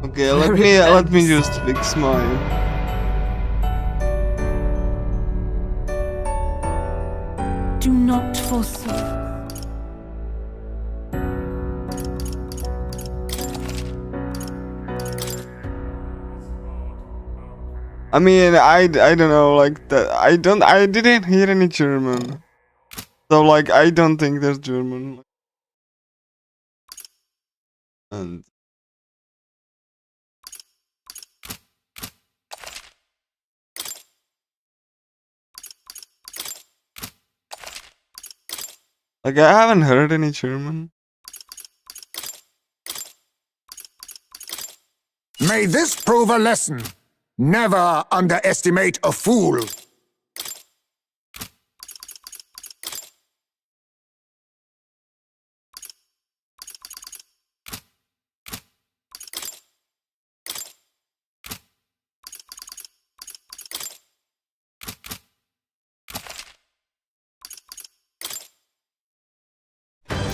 Okay, let me just fix mine. Do not forsake. I mean, I don't know, like that. I didn't hear any German, so like I don't think there's German. And like I haven't heard any German. May this prove a lesson. Never underestimate a fool.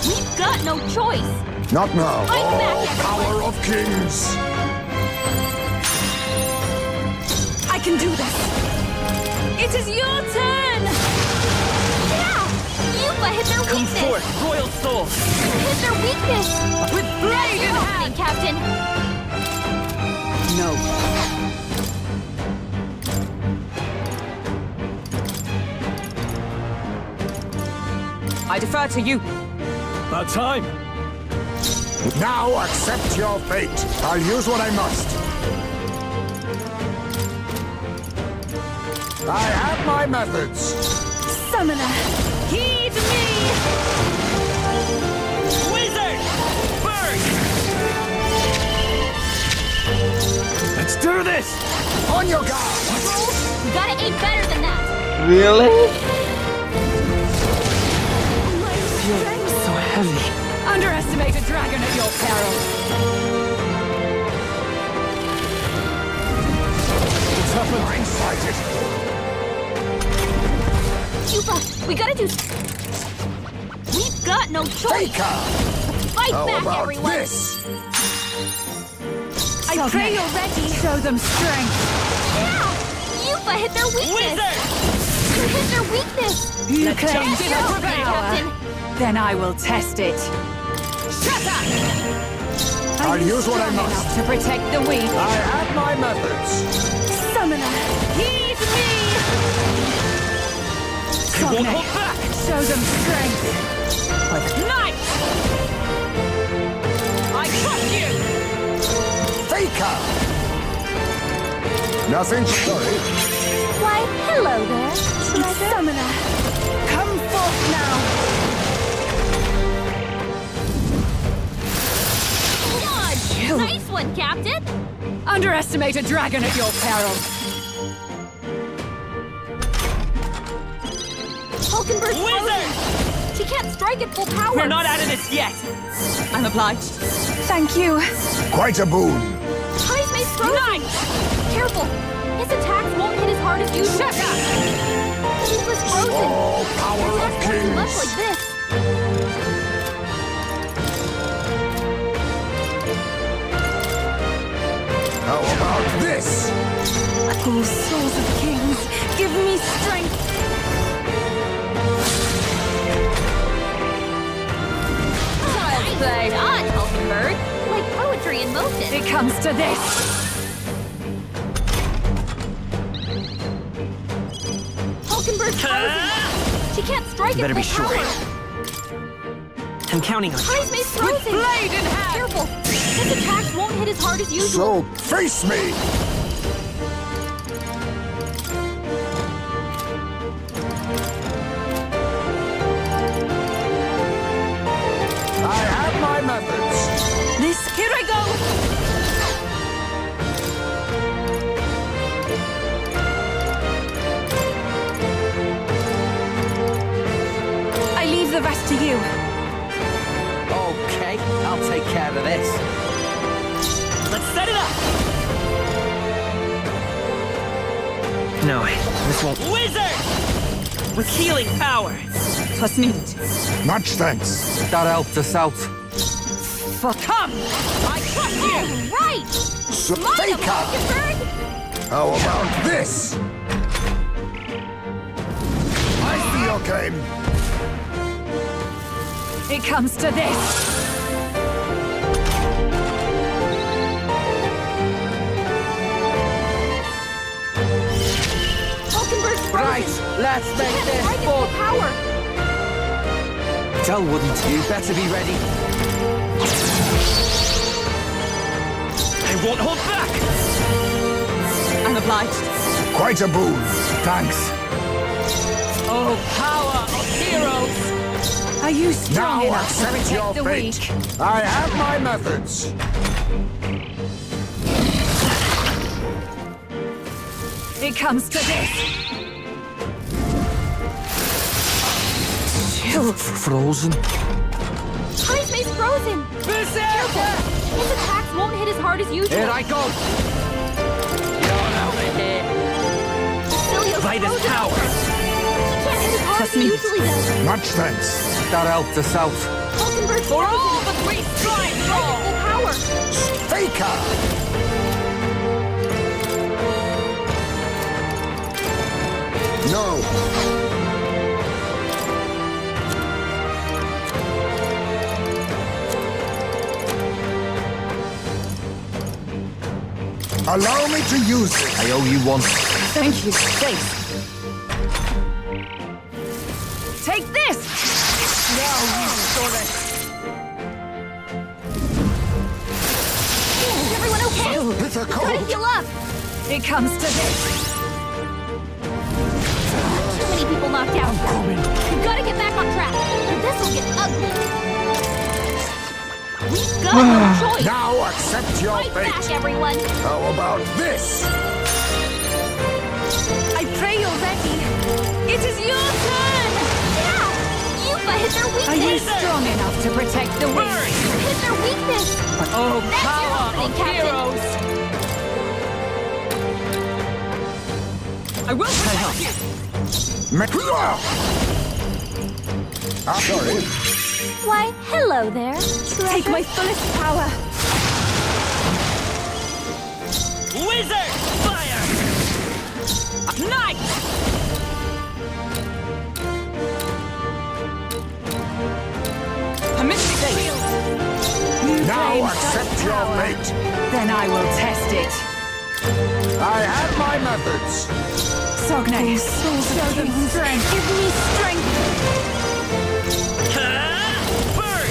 We've got no choice! Not now. Fight back, Oh, everyone. power of kings. I can do this. It is your turn. Yeah! Yuba hit their Come weakness! forth, royal soul! Hit their weakness! With blade in That's your hand. opening, Captain! No. I defer to you. About time. Now accept your fate. I'll use what I must. I have my methods. Summoner, heed me. Wizard! Bird! Let's do this! On your guard. We gotta aim better than that! Really? So heavy. Underestimate a dragon at your peril. Blindsided. Yufa, we gotta do... We've got no choice! Fight How back, about everyone! this? I pray you're ready. Show them strength. Yeah! Yufa hit their weakness! You hit their weakness! You Let's claim test your power. Captain! Then I will test it. Shut up! I'll use what I strong must. enough to protect the weak? I have my methods. Summoner, heed me! Summoner, show them strength. Knight! I trust you! Faker! Nothing, sorry. Why, hello there, treasure. Summoner, come forth now. Dodge! Nice one, Captain! Underestimate a dragon at your peril. Hulkenberg's frozen! She can't strike at full power! We're not out of this yet! I'm obliged. Thank you. Quite a boon. Heismay's frozen! Careful! His attacks won't hit as hard as usual! Shut up! He was frozen! All power of Attacks won't do much kings. like this! How about this? Oh, souls of kings, give me strength. Nice dodge, Hulkenberg! Like poetry in motion! It comes to this. Hulkenberg's frozen! She can't strike You at better full be power! sure. I'm counting on you. Heismay's frozen! Blade in hand! Careful! His attacks won't hit as hard as usual! So, face me! I have my methods. Here I go! I leave the rest to you. Okay, I'll take care of this. Let's set it up! No, this won't... Wizard! With healing power! Plus needed. Much thanks. That helped us out. Come! I trust you! Right! So, Line up, Faker! Hulkenberg! How about this? I see your game. It comes to this. Hulkenberg's frozen! Right, let's She make can't this strike at full fun. power! Tell Woody to. You better be ready. I won't hold back! I'm obliged. Quite a boon. Thanks. Oh, power of heroes! Are you strong Now enough to accept your protect the fate. weak? I have my methods. It comes to this. Frozen. Heismay's frozen! Careful! His attacks won't hit as hard as usual! Here I go. You're over here. Cillia's By this frozen! power! He can't hit as hard as he usually does! Much thanks. That helped us out. Hulkenberg's For frozen! all that we strive for! Full power! Faker! No. Allow me to use it. I owe you one. Thank you. Thanks. Take this! Now you saw it. Is everyone okay? It's a Try to cold. heal up! It comes to this. Too many people knocked out. We've got to get back on track, or this will get ugly. We've got no choice. Now accept your Fight fate. back, everyone. How about this? I pray you're ready. It is your turn! Yeah! Yufa hit their Are you weakness! strong enough to protect the weak? Hit their weakness! Oh, That's your power opening, of Captain. heroes! I will protect you! Sorry. Why, hello there. Take my fullest power. Wizard! Fire! Knight! Permission shield! Now accept your fate. Then I will test it. I have my methods. Sogne, show them strength. Give me strength. Burn!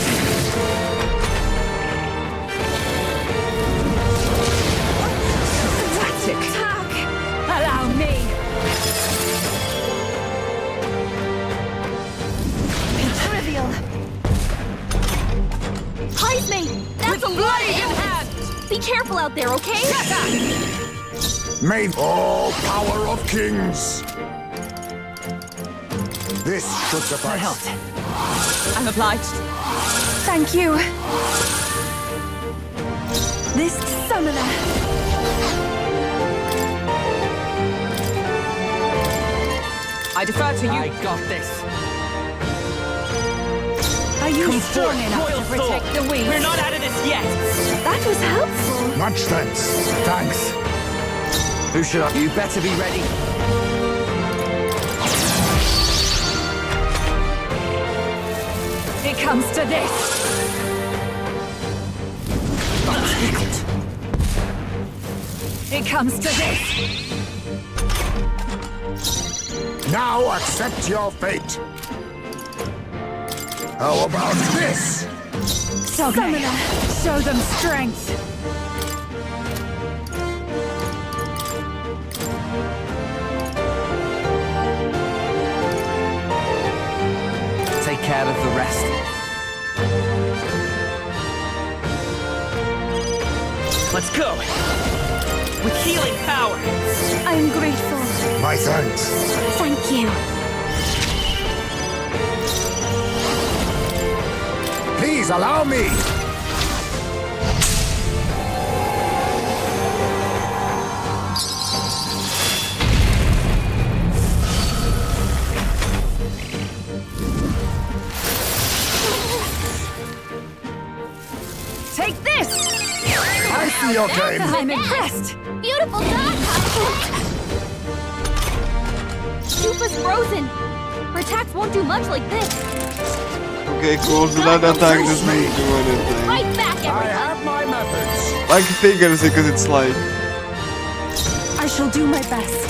Tactic. Allow me. Trivial. Hide me! That's a blade in hand! Be careful out there, okay? May all power of kings. This should suffice. I'm obliged. Thank you. This summoner. I defer to you. I got this. Are you Come strong forth, enough Royal to protect Soul. the weak? We're not out of this yet. That was helpful. Much thanks. Thanks. Who should I? You better be ready. It comes to this. It comes to this. Now accept your fate. How about this? Sogne, show them strength. Take care of the rest. Let's go. With healing power. I'm grateful. My thanks. Thank you. Please allow me. Take this. I see your game. I'm impressed. Beautiful dog! Chupa's frozen. Her attacks won't do much like this. Okay, cool. So that attack doesn't do anything. Fight back, I everyone! have my methods. Like figures because it's like I shall do my best.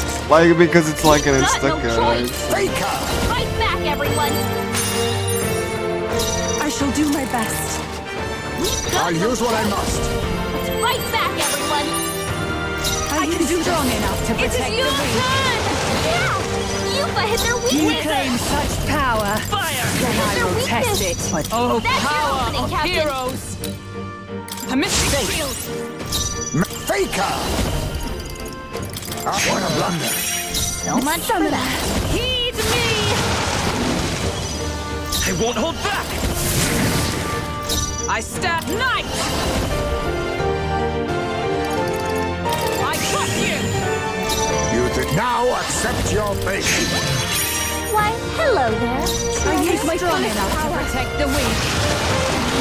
because it's like an You've got insta no right? choice. Faker. Fight back, everyone! I shall do my best. We've got I'll no use what I choice. must. Fight back, everyone! I can do strong enough to It is protect the your weak. turn! Yeah! Yupa hit their You weakness! claim such power. Fire! Then I their will test it. weakness. Oh, That's your power opening, of Captain. heroes! Permission shield! Faker. What a blunder. So much for that. Heed me! I won't hold back. I stand knight! I trust you! You think now accept your fate. Why, hello there. I use my strong enough to protect the weak.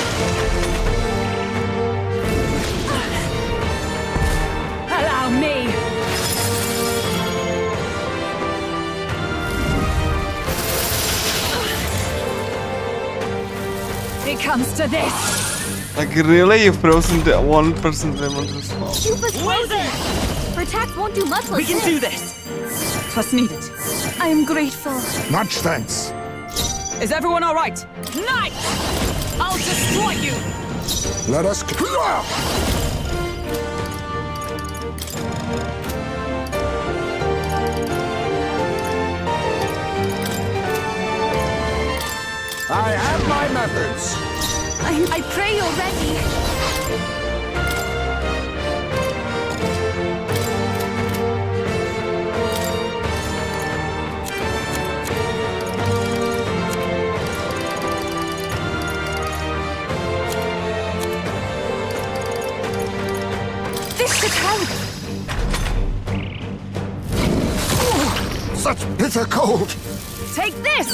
Allow me. It comes to this. Like really, you've frozen the 1% limit as well. Chupa's frozen. Her attacks won't do much like We can do this. Twas needed. I am grateful. Much thanks. Is everyone all right? Knight! I'll destroy you! Let us. I have my methods. I pray you're ready. This should help. such bitter cold! Take this!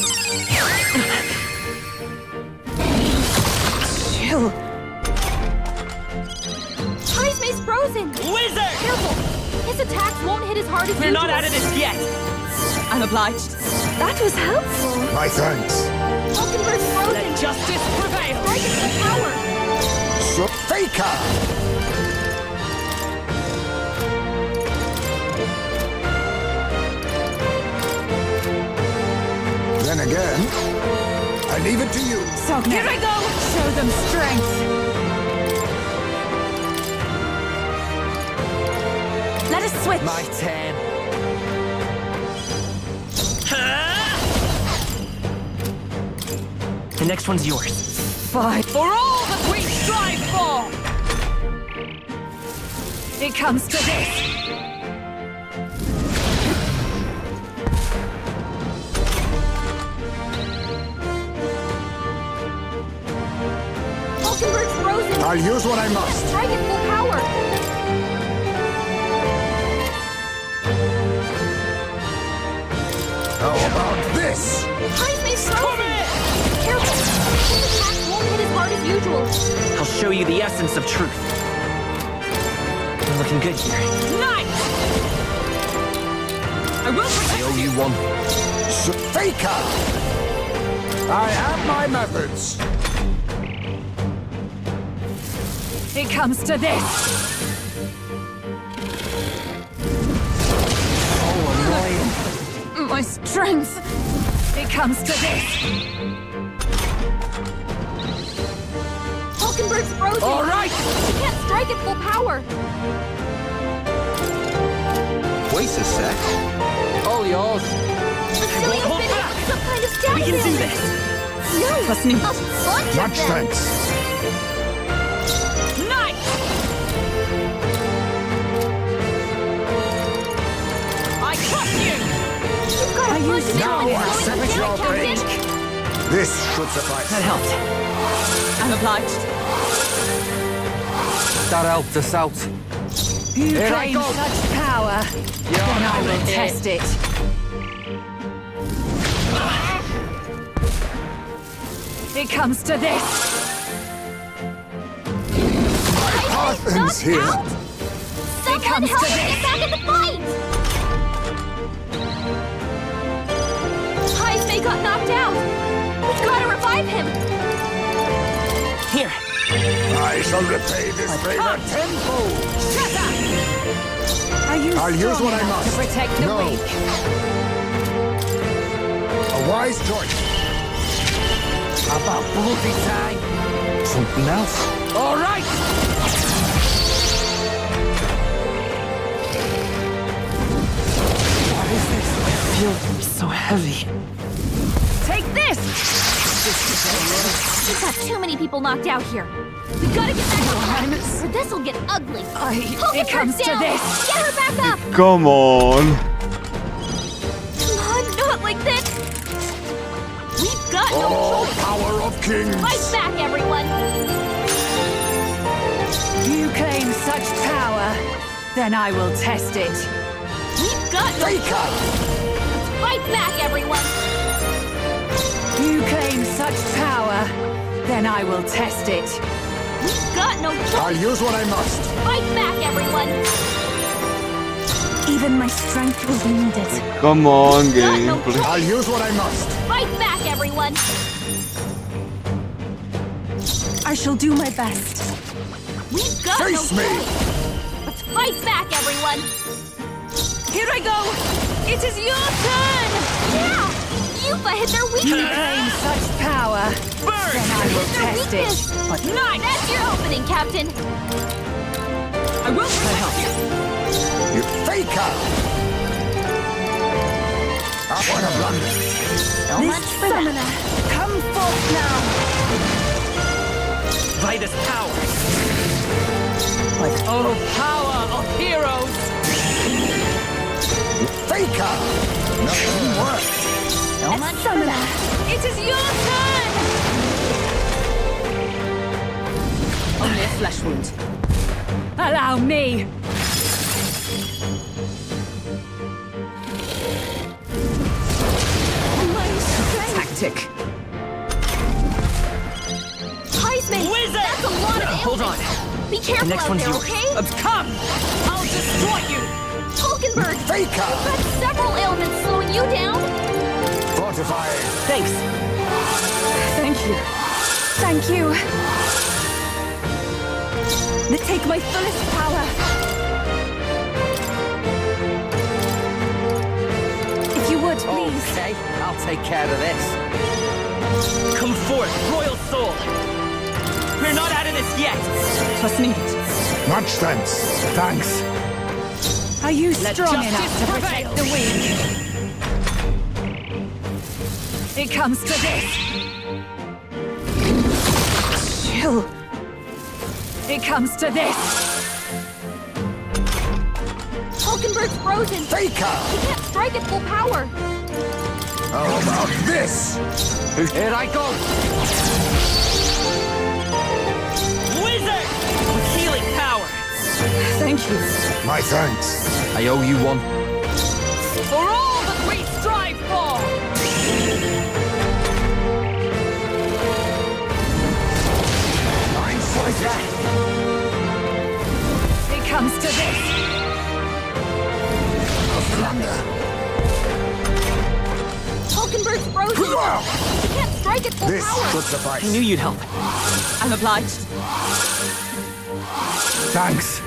Chill. Heisme's frozen! Wizard! Careful! His attacks won't hit as hard as We're usual. not out of this yet! I'm obliged. That was helpful. My thanks. Falkenberg's frozen. Let justice prevail! Strike it with power. So Faker! Then again, I leave it to you. So here I go! Show them strength! Let us switch! My turn. The next one's yours. Fight for all that we strive for! It comes to this! Falkenberg's frozen. I'll use what I must. Strike it full power. How about this? Heisme's frozen. Careful! His attacks won't hit as hard as usual. I'll show you the essence of truth. You're looking good here. Nice! I will protect I owe you one. Faker! I have my methods. It comes to this! my strength. It comes to this. Falkenberg's frozen. All right. He can't strike at full power. Wait a sec. All yours. Basilia's been hit. Some kind of status. We can do this. No, Trust me. a bunch of Much them. thanks. Nice! I trust you! You've got a bunch of Now them. accept your Captain. fate. This should suffice. That helped. I'm obliged. That helped us out. You Here I claim go. such power, then I will test it. It comes to this. Parthen's here. Out? Someone comes help to me this. get back in the fight! Heisme got knocked out. We've got to revive him. Here. I shall repay this favor tenfold. Shut up! Are you I'll use strong what I enough must. to protect the No. weak? A wise choice. About bloody time. Something else. All right! What is this? I feel so heavy. Take this! We've got too many people knocked out here. We've got to get back on track, or this'll get ugly. It comes to down. this. Get her back up. Come on. Come on, not like this. We've got no Oh, choice. power of kings. Fight back, everyone. You claim such power, then I will test it. We've got no Faker. choice. Fight back, everyone. You claim such power, then I will test it. We've got no I'll choice. use what I must. Fight back, everyone. Even my strength will be needed. Come on, We've got game. no Please. choice. I'll use what I must. Fight back, everyone. I shall do my best. We've got Face no me. choice. Let's fight back, everyone. Here I go! It is your turn! Yeah! Yuba hit their You weakness. claim such power, then I will Hit their test weakness. it. But that's your opening, Captain. I will protect you. You faker. What a blunder. So much for that. Summoner, come forth now. Vitus power. Oh, power of heroes! Faker. Nothing works. So much for that. It is your turn! Only a flesh wound. Allow me! pathetic. Heisman, that's a lot of Hold on. ailments. Be careful The next out one's there, yours. okay? Come! I'll destroy you! Hulkenberg, you've got several ailments slowing you down. Fortifying. Thanks. Thank you. Thank you. Take my fullest power. If you would, please. Okay, I'll take care of this. Come forth, royal soul! We're not out of this yet! Trust me. Much thanks. Thanks. Are you Let strong justice enough to protect prevail. the weak? It comes to this. Chill. It comes to this. Hulkenberg's frozen. Faker! He can't strike at full power. How about this? Here I go. Wizard! With healing power! Thank you. My thanks. I owe you one. For all that we strive for! It comes to this. Hulkenberg's frozen. He can't strike at full This power. should suffice. I knew you'd help. I'm obliged. Thanks.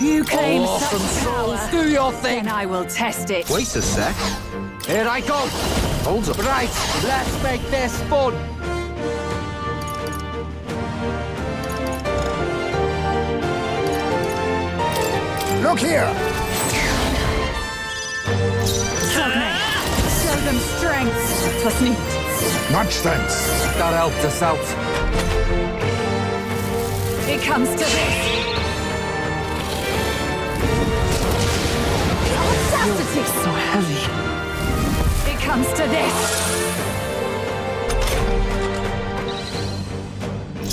You claim Awesome such souls, power. do your thing. Then I will test it. Wait a sec. Here I go. Hold up. Right, let's make this fun. Look here. Show them strength. Trust me. Much thanks. That helped us out. It comes to this. It's so heavy. It comes to this.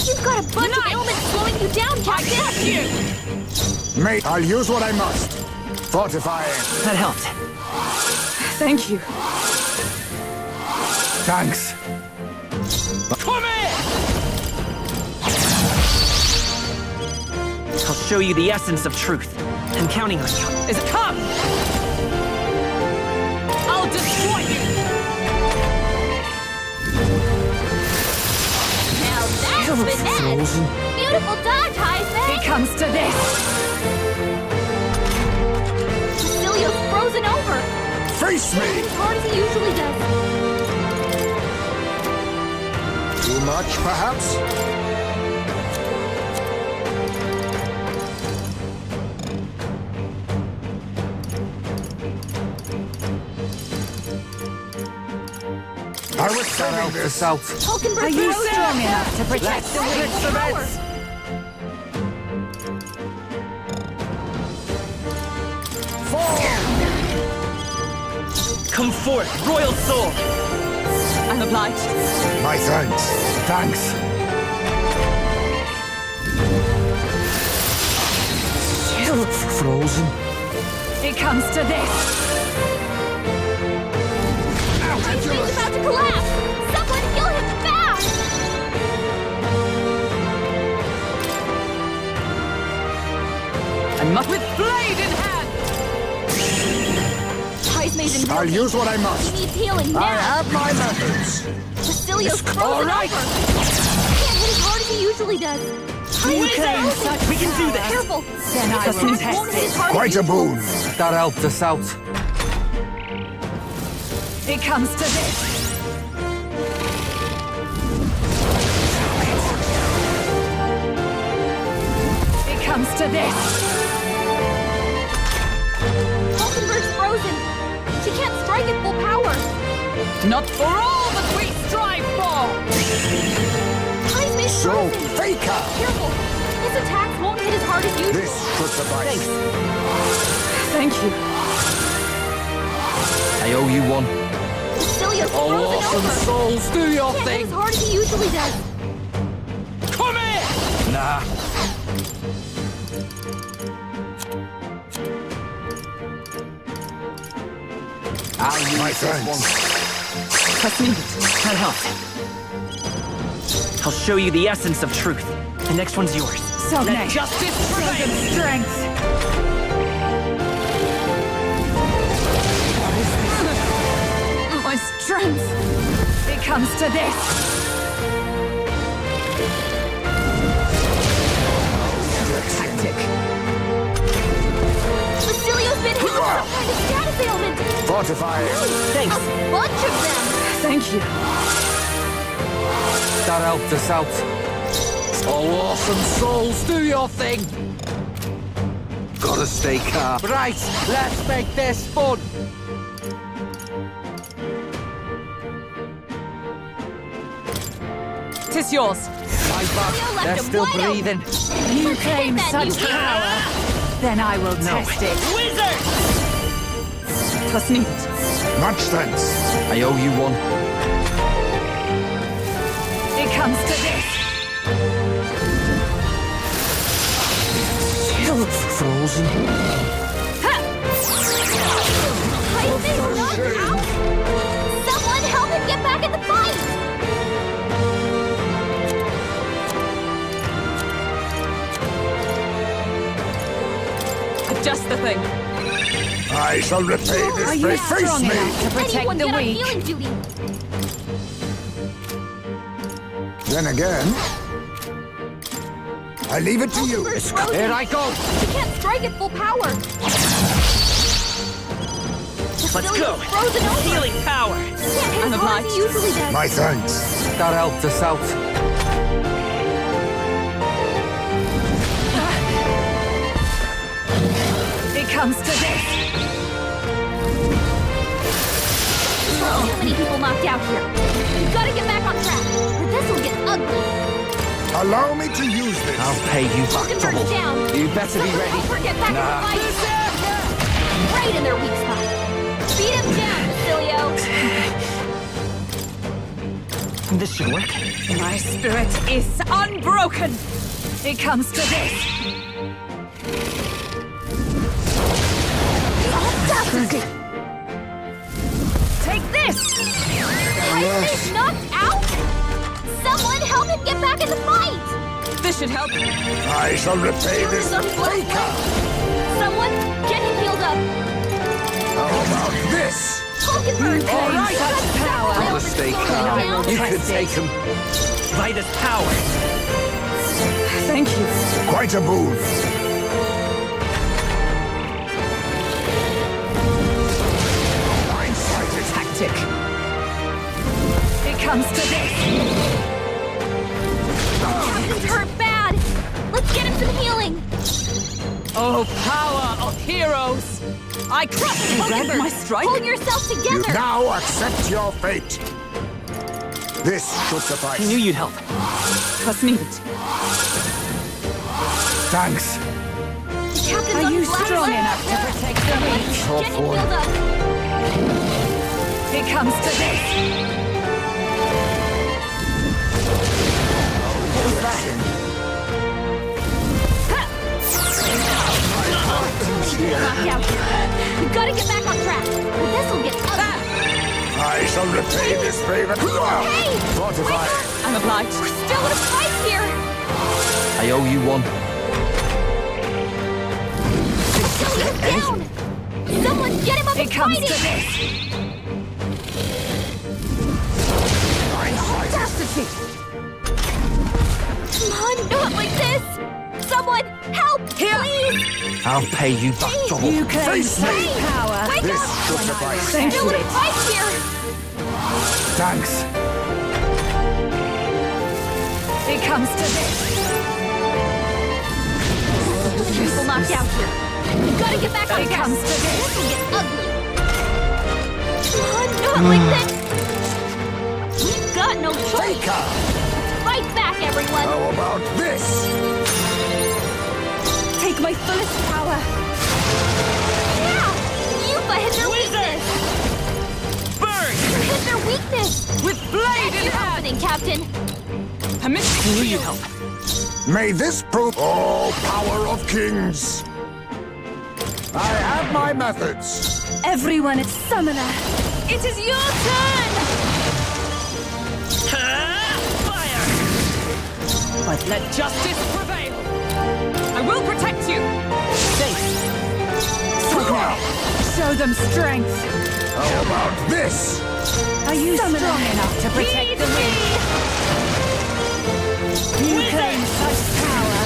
You've got a bunch of ailments slowing you down, Captain. Mate, I'll use what I must. Fortifying. That helped. Thank you. Thanks. Come in! I'll show you the essence of truth. I'm counting on you. Is it come? I'll destroy you! Now that's finesse. Beautiful dodge, Heisman. It comes to this. Cecilio's frozen over. Face me! As hard as he usually does. Too much, perhaps? I was saving this out. Hulkenberg's Are you frozen. strong enough to protect the weak? Come forth, royal soul! I'm obliged. My thanks. Thanks. Frozen. It comes to this. Heisman's about to collapse. Someone heal him fast. I must with blade in hand. Heisman's in I'll real use what I He must. needs healing now. I have my methods. Cecilio's frozen all right. over. Can't hit as hard as he usually does. Heisman's frozen. We can do this! Careful. Then I will Won't test hit as it. hard as Quite a usual. boon. That helped us out. It comes to this. It comes to this. Hulkenberg's frozen. She can't strike at full power. Not for all that we strive for. Heisman's So, frozen. Faker! Careful. His attacks won't hit as hard as usual. This should suffice. Thank you. I owe you one. Cecilio's Oh, frozen awesome over. souls, do your Can't hit thing. as hard as he usually does. Come in! Nah. I'll use My this thanks. one. Trust me. That helped. I'll show you the essence of truth. The next one's yours. Sogne, justice prevail. Strength. My strength. It comes to this. Tactic. Basilio's been hit with some kind of status ailment. Fortify. Thanks. A bunch of them. Thank you. That helped us out. Oh, awesome souls, do your thing! Gotta stay calm. Right, let's make this fun! Tis yours. My back, they're still breathing. You claim such power. Then I will test it. Wizard! Trust me. Much thanks. I owe you one. It comes to this. Still frozen. Tyson's knocked out? Someone help him get back in the fight! Just the thing. I shall repay this. Are you Face strong me. enough to protect Anyone the get on weak? healing duty? Then again, I leave it to you. Oliver's frozen. Here I go! He can't strike at full power. Let's go! Frozen over. Healing power! He can't hit I'm as hard as he usually does. My thanks. That helped us out. It comes to this. Too many people knocked out here. We've got to get back on track, or this will get ugly. Allow me to use this. I'll pay you back Converge double. down. You better be Someone ready. help her get back in the fight. Right in their weak spot. Beat him down, Basilio. This should work. My spirit is unbroken. It comes to this. Take this! Tyson's knocked out? Someone help him get back in the fight! This should help. I shall repay this. Faker! Someone get him healed up! How about this? Hulkenberg! All right, such power. Gotta stay calm. You can take him. Vitus power! Thank you. Quite a boon. Tactic. It comes to this. Captain's hurt bad! Let's get him some healing! Oh, power of heroes! I crush Hulkenberg, my strike. Pull yourself You together! now accept your fate. This should suffice. I knew you'd help. Trust me. Thanks. The captain's Are on you his last strong leg. enough to protect the weak? Get him healed up! It comes to this. What was that? Knocked out. We've got to get back on track, or this will get ugly. I shall repay this favor. Hey! Fortify. I'm obliged. We're still in a fight here! I owe you one. Basilio's down! Someone get him up It and comes fighting! to this. Audacity! Come on, not like this! Someone help! Please! I'll pay you back double. You claim Face me. such power. Wake This up! should suffice. Thank Still in a you. fight here! Thanks. It comes to this. People knocked out here. We've got to get back on It track. comes to this. This will get ugly. Come on, not like this! We've got no choice! Faker. Fight back, everyone! How about this? Take my fullest power. Yeah! Yupa hit their weakness! Burn! Hit their weakness! With blade That's in your hand. opening, Captain! I missed I knew you'd help. May this prove all power of kings. I have my methods. Everyone at Summoner. It is your turn! But let justice prevail! I will protect you! Show them strength! How about this? Are you strong enough to protect the weak? You claim such power,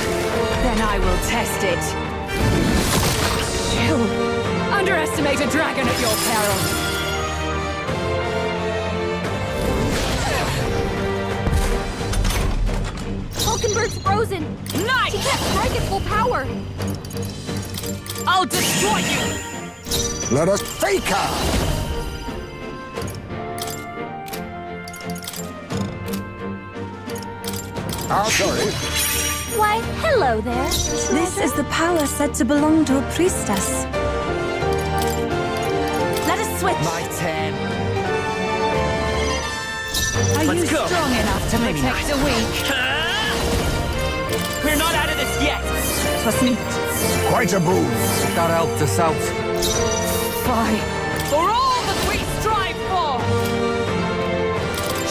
then I will test it. Chill. Underestimate a dragon at your peril. Falkenberg's frozen. Nice! She can't strike at full power. I'll destroy you! Let us fake her! Sorry. Why, hello there. This is the power said to belong to a priestess. Let us switch. My turn. Are Let's you go. strong enough to Maybe protect not. the weak? We're not out of this yet. Trust me. Quite a boon. That helped us out. Fight for all that we strive for!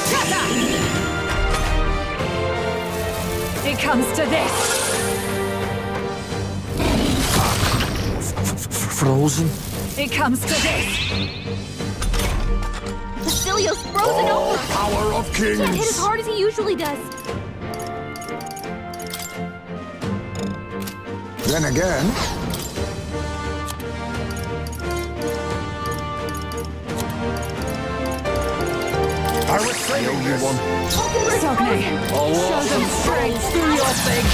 Shut up! It comes to this. Frozen? It comes to this. Basilio's frozen over. Power of kings. Can't hit as hard as he usually does. Then again, I was saying you one. Sogne, show them strength. Do your thing!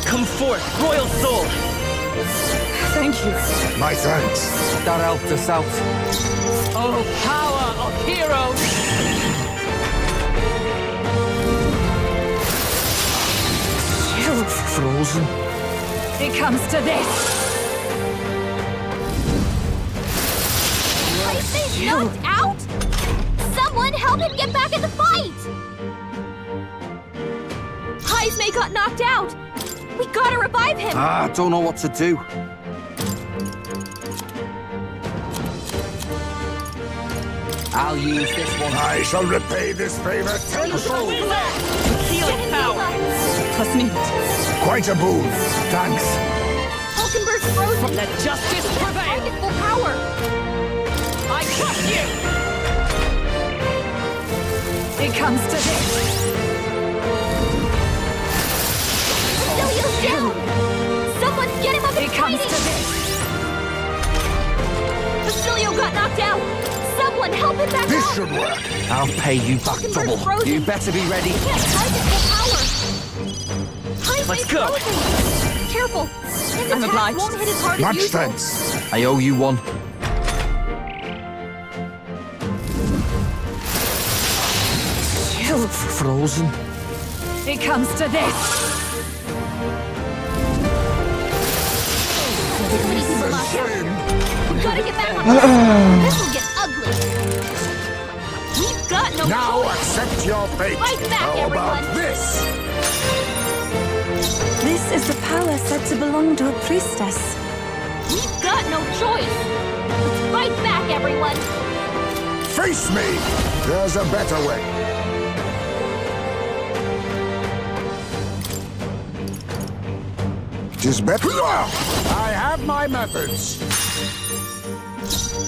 Come forth, royal soul. Thank you. My thanks. That helped us out. Oh, power of heroes! Frozen? It comes to this. He's knocked out? Someone help him get back in the fight! Heismay got knocked out. We gotta revive him. Don't know what to do. I'll use this one. I shall repay this favor tenfold. Healing power. Trust me. Quite a boon. Thanks. Falkenberg's frozen. Let justice prevail! Strike at full power. I trust you! It comes to this. Basilio's down. Someone get him up and It comes fighting. to this. Basilio got knocked out. Someone help him back This up. should work. I'll pay you back Falkenberg's double. frozen. You better be ready. He can't strike at full power. Heismay's Let's go. frozen. Careful. His I'm attacks obliged. won't hit as hard as Much usual. thanks. I owe you one. Frozen? It comes to this. Many people knocked out. Shame. We gotta get back on track. This will get ugly. We've got no Now choice. accept your fate. Fight back, How about everyone. this? This is the power said to belong to a priestess. We've got no choice. Let's fight back, everyone. Face me. There's a better way. Tis better. I have my methods.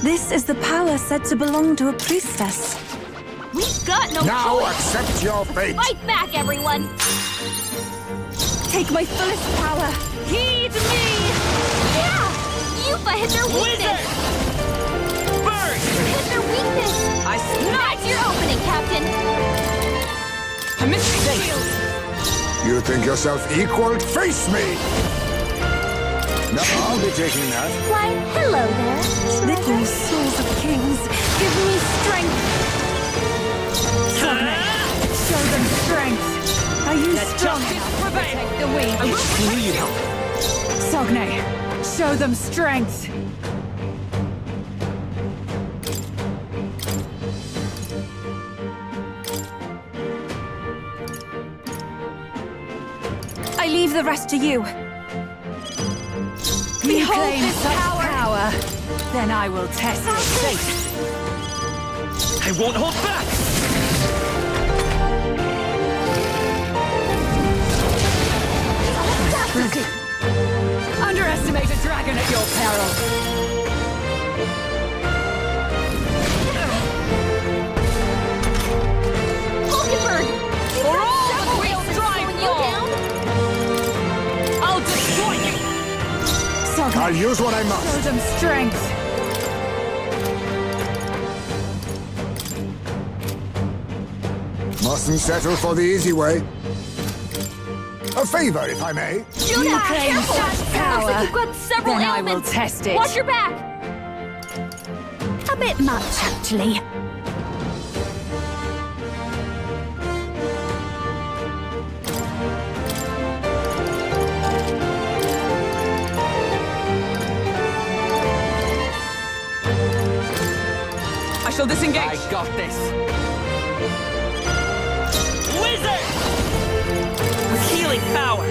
This is the power said to belong to a priestess. We've got no Now choice. accept your fate. Fight back, everyone. Take my fullest power. Heed me. Yeah. Yufa hit their weakness. Burn! Hit their weakness. Nice, your opening, Captain. I missed the shield! You think yourself equal? Face me. No, I'll be taking that. Why, hello there. Little souls of kings, give me strength. Show them strength. Are you Let strong justice enough to prevail! protect the weak? I will protect you! Sogne, show them strength. I leave the rest to you. You Behold claim this such power. power. Then I will test your fate. I won't hold back! bastard! Underestimate a dragon at your peril! Falkenberg! For all that we'll drive you down? I'll destroy you! I'll use what I must. Show them strength! Mustn't settle for the easy way. A favor, if I may. Judah, claim careful! such power. Looks like you've got several Then I will ailments. test it. Watch your back! A bit much, actually. I shall disengage. I got this. Wizard! With healing power.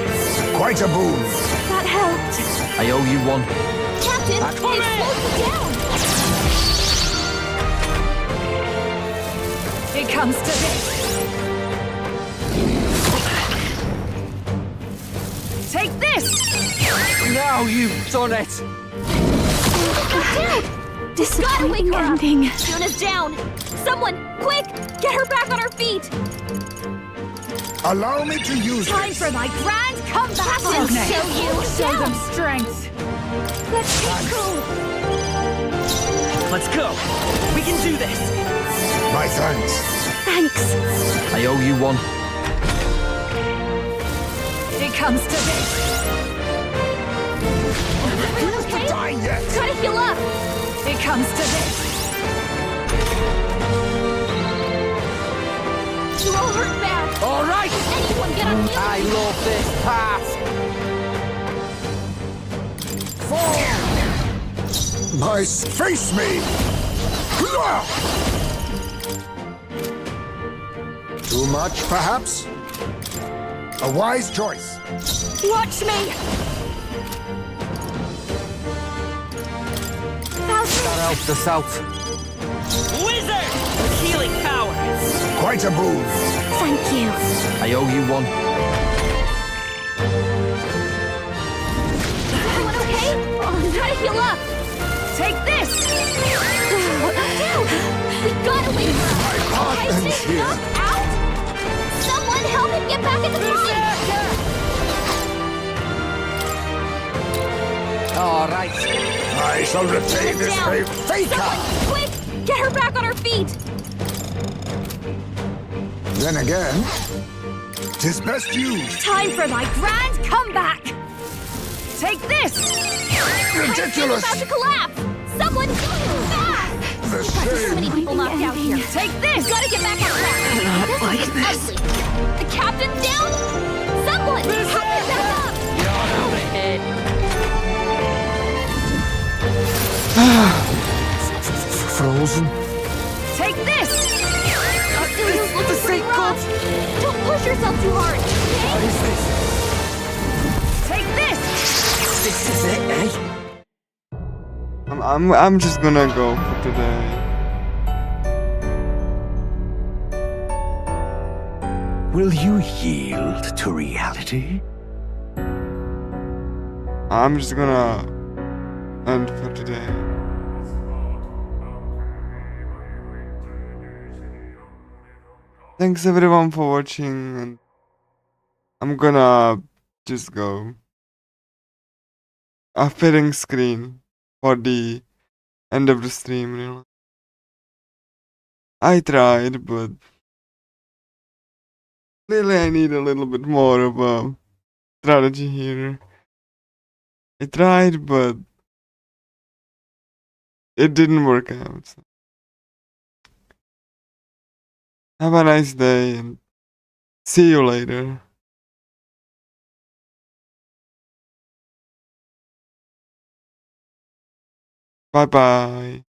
Quite a boon. That helped. I owe you one. Captain, it slowed you down! It comes to this! Take this! Now you've done it! Disappointing ending. Juna's down! Someone, quick! Get her back on her feet! Allow me to use Time this. for my grand comeback! Captain, Okay. show Show them strength! Let's go. Let's go. We can do this. My thanks. Thanks. I owe you one. It comes to this! Refuse to die yet. Gotta heal up! It comes to this! You all hurt bad! All right! Anyone get on healing? I love this part. Face me. Too much, perhaps? A wise choice. Watch me! That helps us out. Wizard! With healing power. Quite a boon. Thank you. I owe you one. Everyone okay? Gotta heal up! Take this! We gotta leave her! My partner's Stay here. knocked out? Someone help him get back in the fight! All right. I shall retain this Down. faker. Someone, quick! Get her back on her feet! Then again, 'tis best used. Time for my grand comeback! Take this! Ridiculous. It's about to collapse! Someone fast! The So many shame. people knocked out here. Take this! Gotta get back on track! This will get ugly! The captain's down? Someone! Help him back up! Frozen. Take this! This looking pretty rough! Don't push yourself too hard, What okay? is this? Take this! This is it, eh? I'm just gonna go for today. Will you yield to reality? I'm just gonna end for today. Thanks everyone for watching, and I'm gonna just go. A fitting screen for the end of the stream, really. I tried, but really I need a little bit more of a strategy here. I tried, but it didn't work out. So. Have a nice day and see you later. Bye bye.